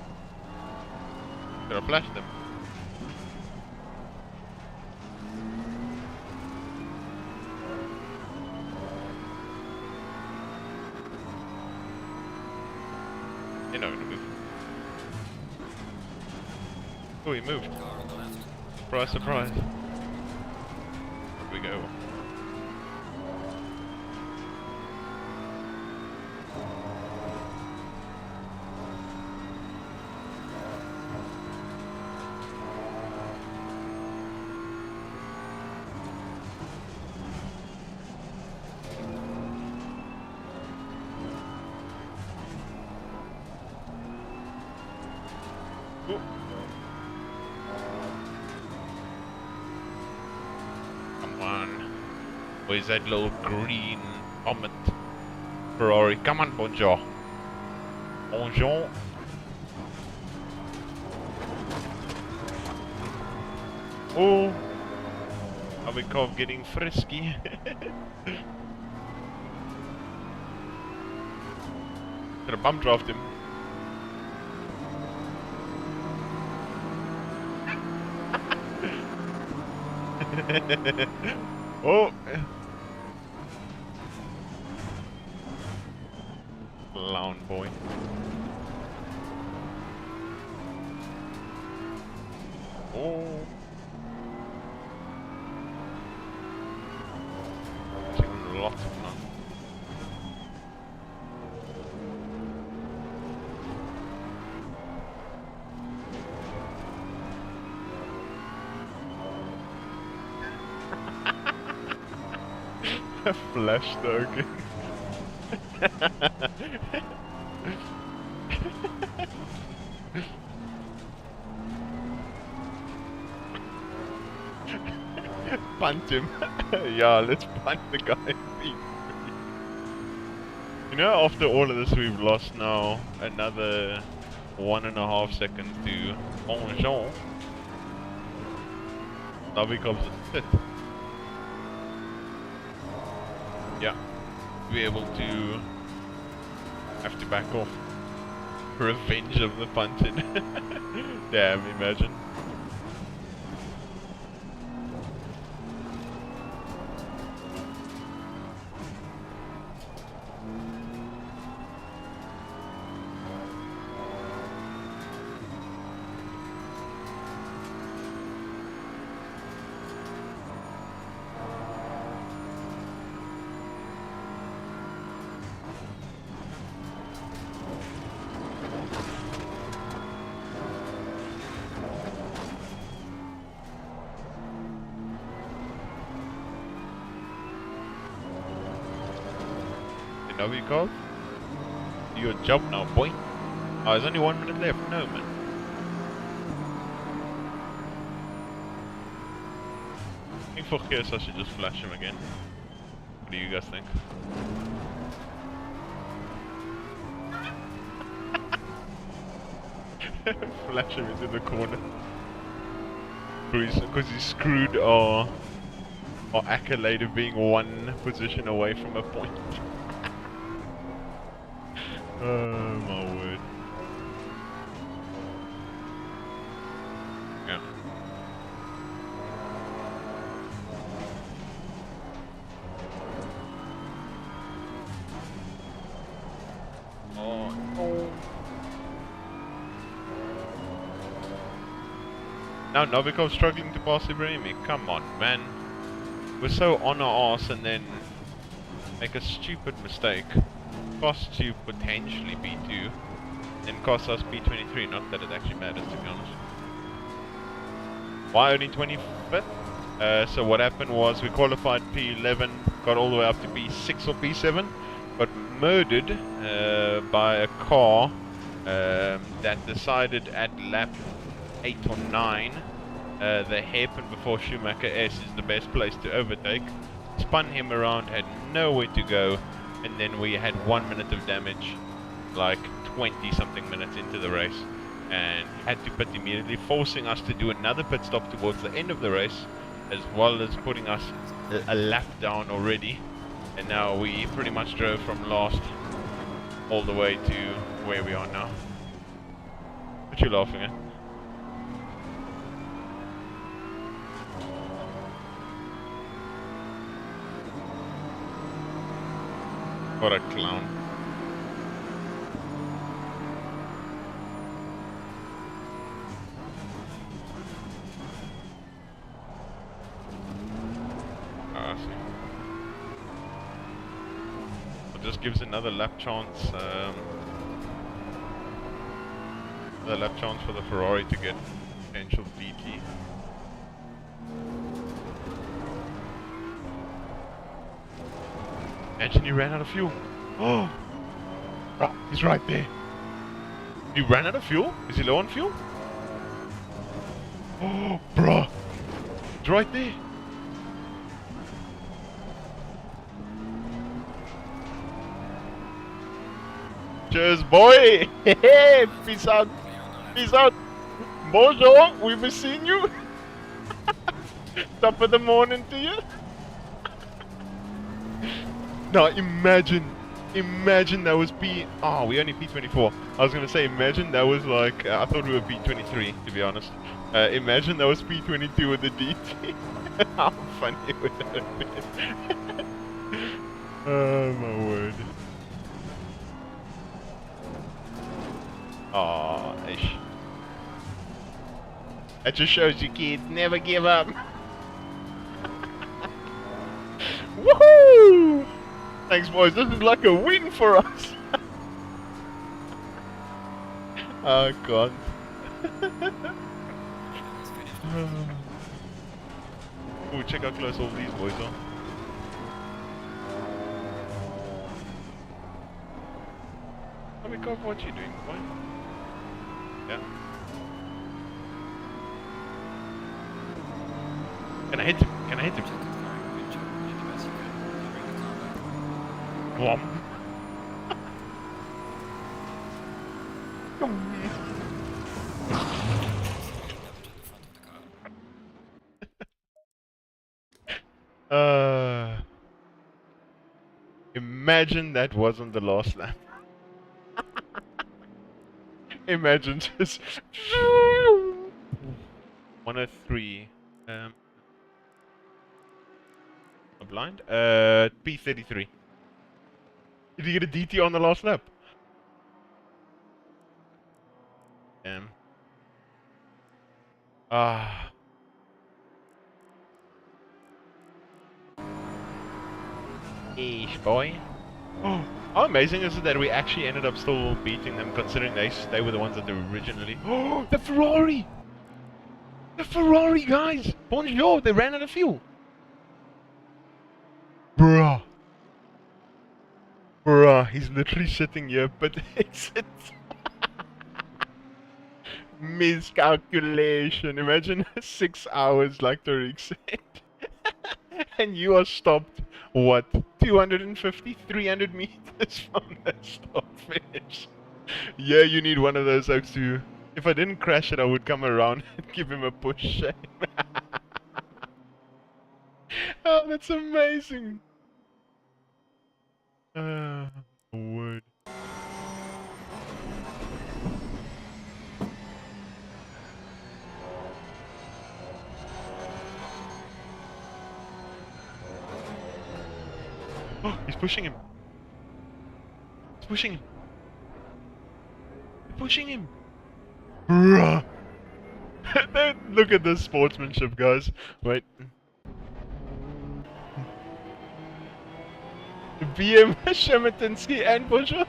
Gotta flash them. You're not gonna move. Oh, he moved. Car on the left. Surprise, surprise. Here we go. Ooh. Come on. Where's that little green Comet Ferrari? Come on, Bonjour. Bonjour. Oh. Abikov getting frisky. Gonna bump draft him. Oh! Clown boy. Oh! Taking lots of fun. Flash dog. Punt him. Yeah, let's punt the guy. You know, after all of this, we've lost now another 1.5 seconds to Bonjour. Now becomes a fifth. Yeah, be able to have to back off. Revenge of the punting. Damn, imagine. Novikov, do your job now, boy. Oh, there's only 1 minute left. No, man. I think for Essa I should just flash him again. What do you guys think? Flash him into the corner. Because he screwed our accolade of being 1 position away from a point. Oh my word. Yeah. Oh. Now Novikov's struggling to pass Ibrahimi. Come on, man. We're so on our arse and then make a stupid mistake. Costs you potentially B2, then costs us B23, not that it actually matters, to be honest. Why only 25th? So what happened was we qualified P11, got all the way up to P6 or P7, got murdered by a car that decided at lap 8 or 9 the hairpin before Schumacher S is the best place to overtake. Spun him around, had nowhere to go, and then we had 1 minute of damage, like 20 something minutes into the race, and had to pit immediately, forcing us to do another pit stop towards the end of the race, as well as putting us a lap down already. And now we pretty much drove from last all the way to where we are now. What you laughing at? What a clown. I see. It just gives another lap chance. Another lap chance for the Ferrari to get potential DT. Imagine he ran out of fuel. Oh! He's right there. He ran out of fuel? Is he low on fuel? Oh, bruh! He's right there. Cheers, boy! Hey, peace out! Peace out! Bonjour! We were seeing you! Top of the morning to you! Now imagine that was P... Oh, we only P24. I was gonna say, imagine that was like... I thought we were P23, to be honest. Imagine that was P22 with the DT. How funny would that have been? Oh, my word. Aw, ish. That just shows you kids never give up. Woohoo! Thanks, boys. This is like a win for us. Oh, God. Oh, check how close all these boys are. Let me go for what you're doing, boy. Yeah. Can I hit him? Can I hit him? Whomp. Imagine that wasn't the last lap. Imagine just 103. A blind? P33. Did you get a DT on the last lap? Damn. Ah. Eesh, boy. Oh, how amazing is it that we actually ended up still beating them, considering they were the ones that originally... Oh, the Ferrari! The Ferrari, guys! Bonjour, they ran out of fuel. Bruh. Bruh, he's literally sitting here, but it's... Miscalculation. Imagine 6 hours like Tariq said. And you are stopped, what, 250, 300 meters from the start finish. Yeah, you need one of those oaks to... If I didn't crash it, I would come around and give him a push. Oh, that's amazing. Word. Oh, he's pushing him. He's pushing him. He's pushing him. Bruh. Look at this sportsmanship, guys. Wait. BM, Shemetinsky, and Busher.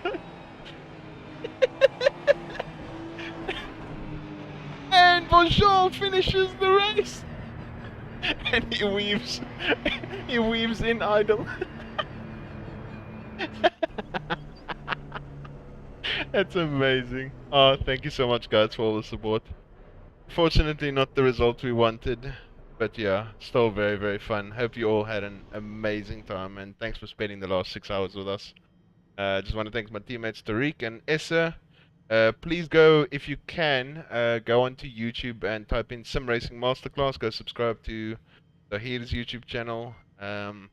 And Bonjour finishes the race, and he weaves, he weaves in idle. That's amazing. Oh, thank you so much, guys, for all the support. Fortunately, not the result we wanted, but yeah, still very, very fun. Hope you all had an amazing time, and thanks for spending the last 6 hours with us. Just want to thank my teammates Tariq and Essa. Please go, if you can, go onto YouTube and type in Sim Racing Masterclass. Go subscribe to Zahir's YouTube channel. And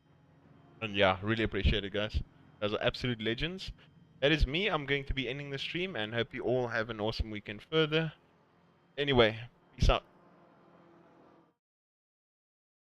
yeah, really appreciate it, guys. Those are absolute legends. That is me. I'm going to be ending the stream, and hope you all have an awesome weekend further. Anyway, peace out.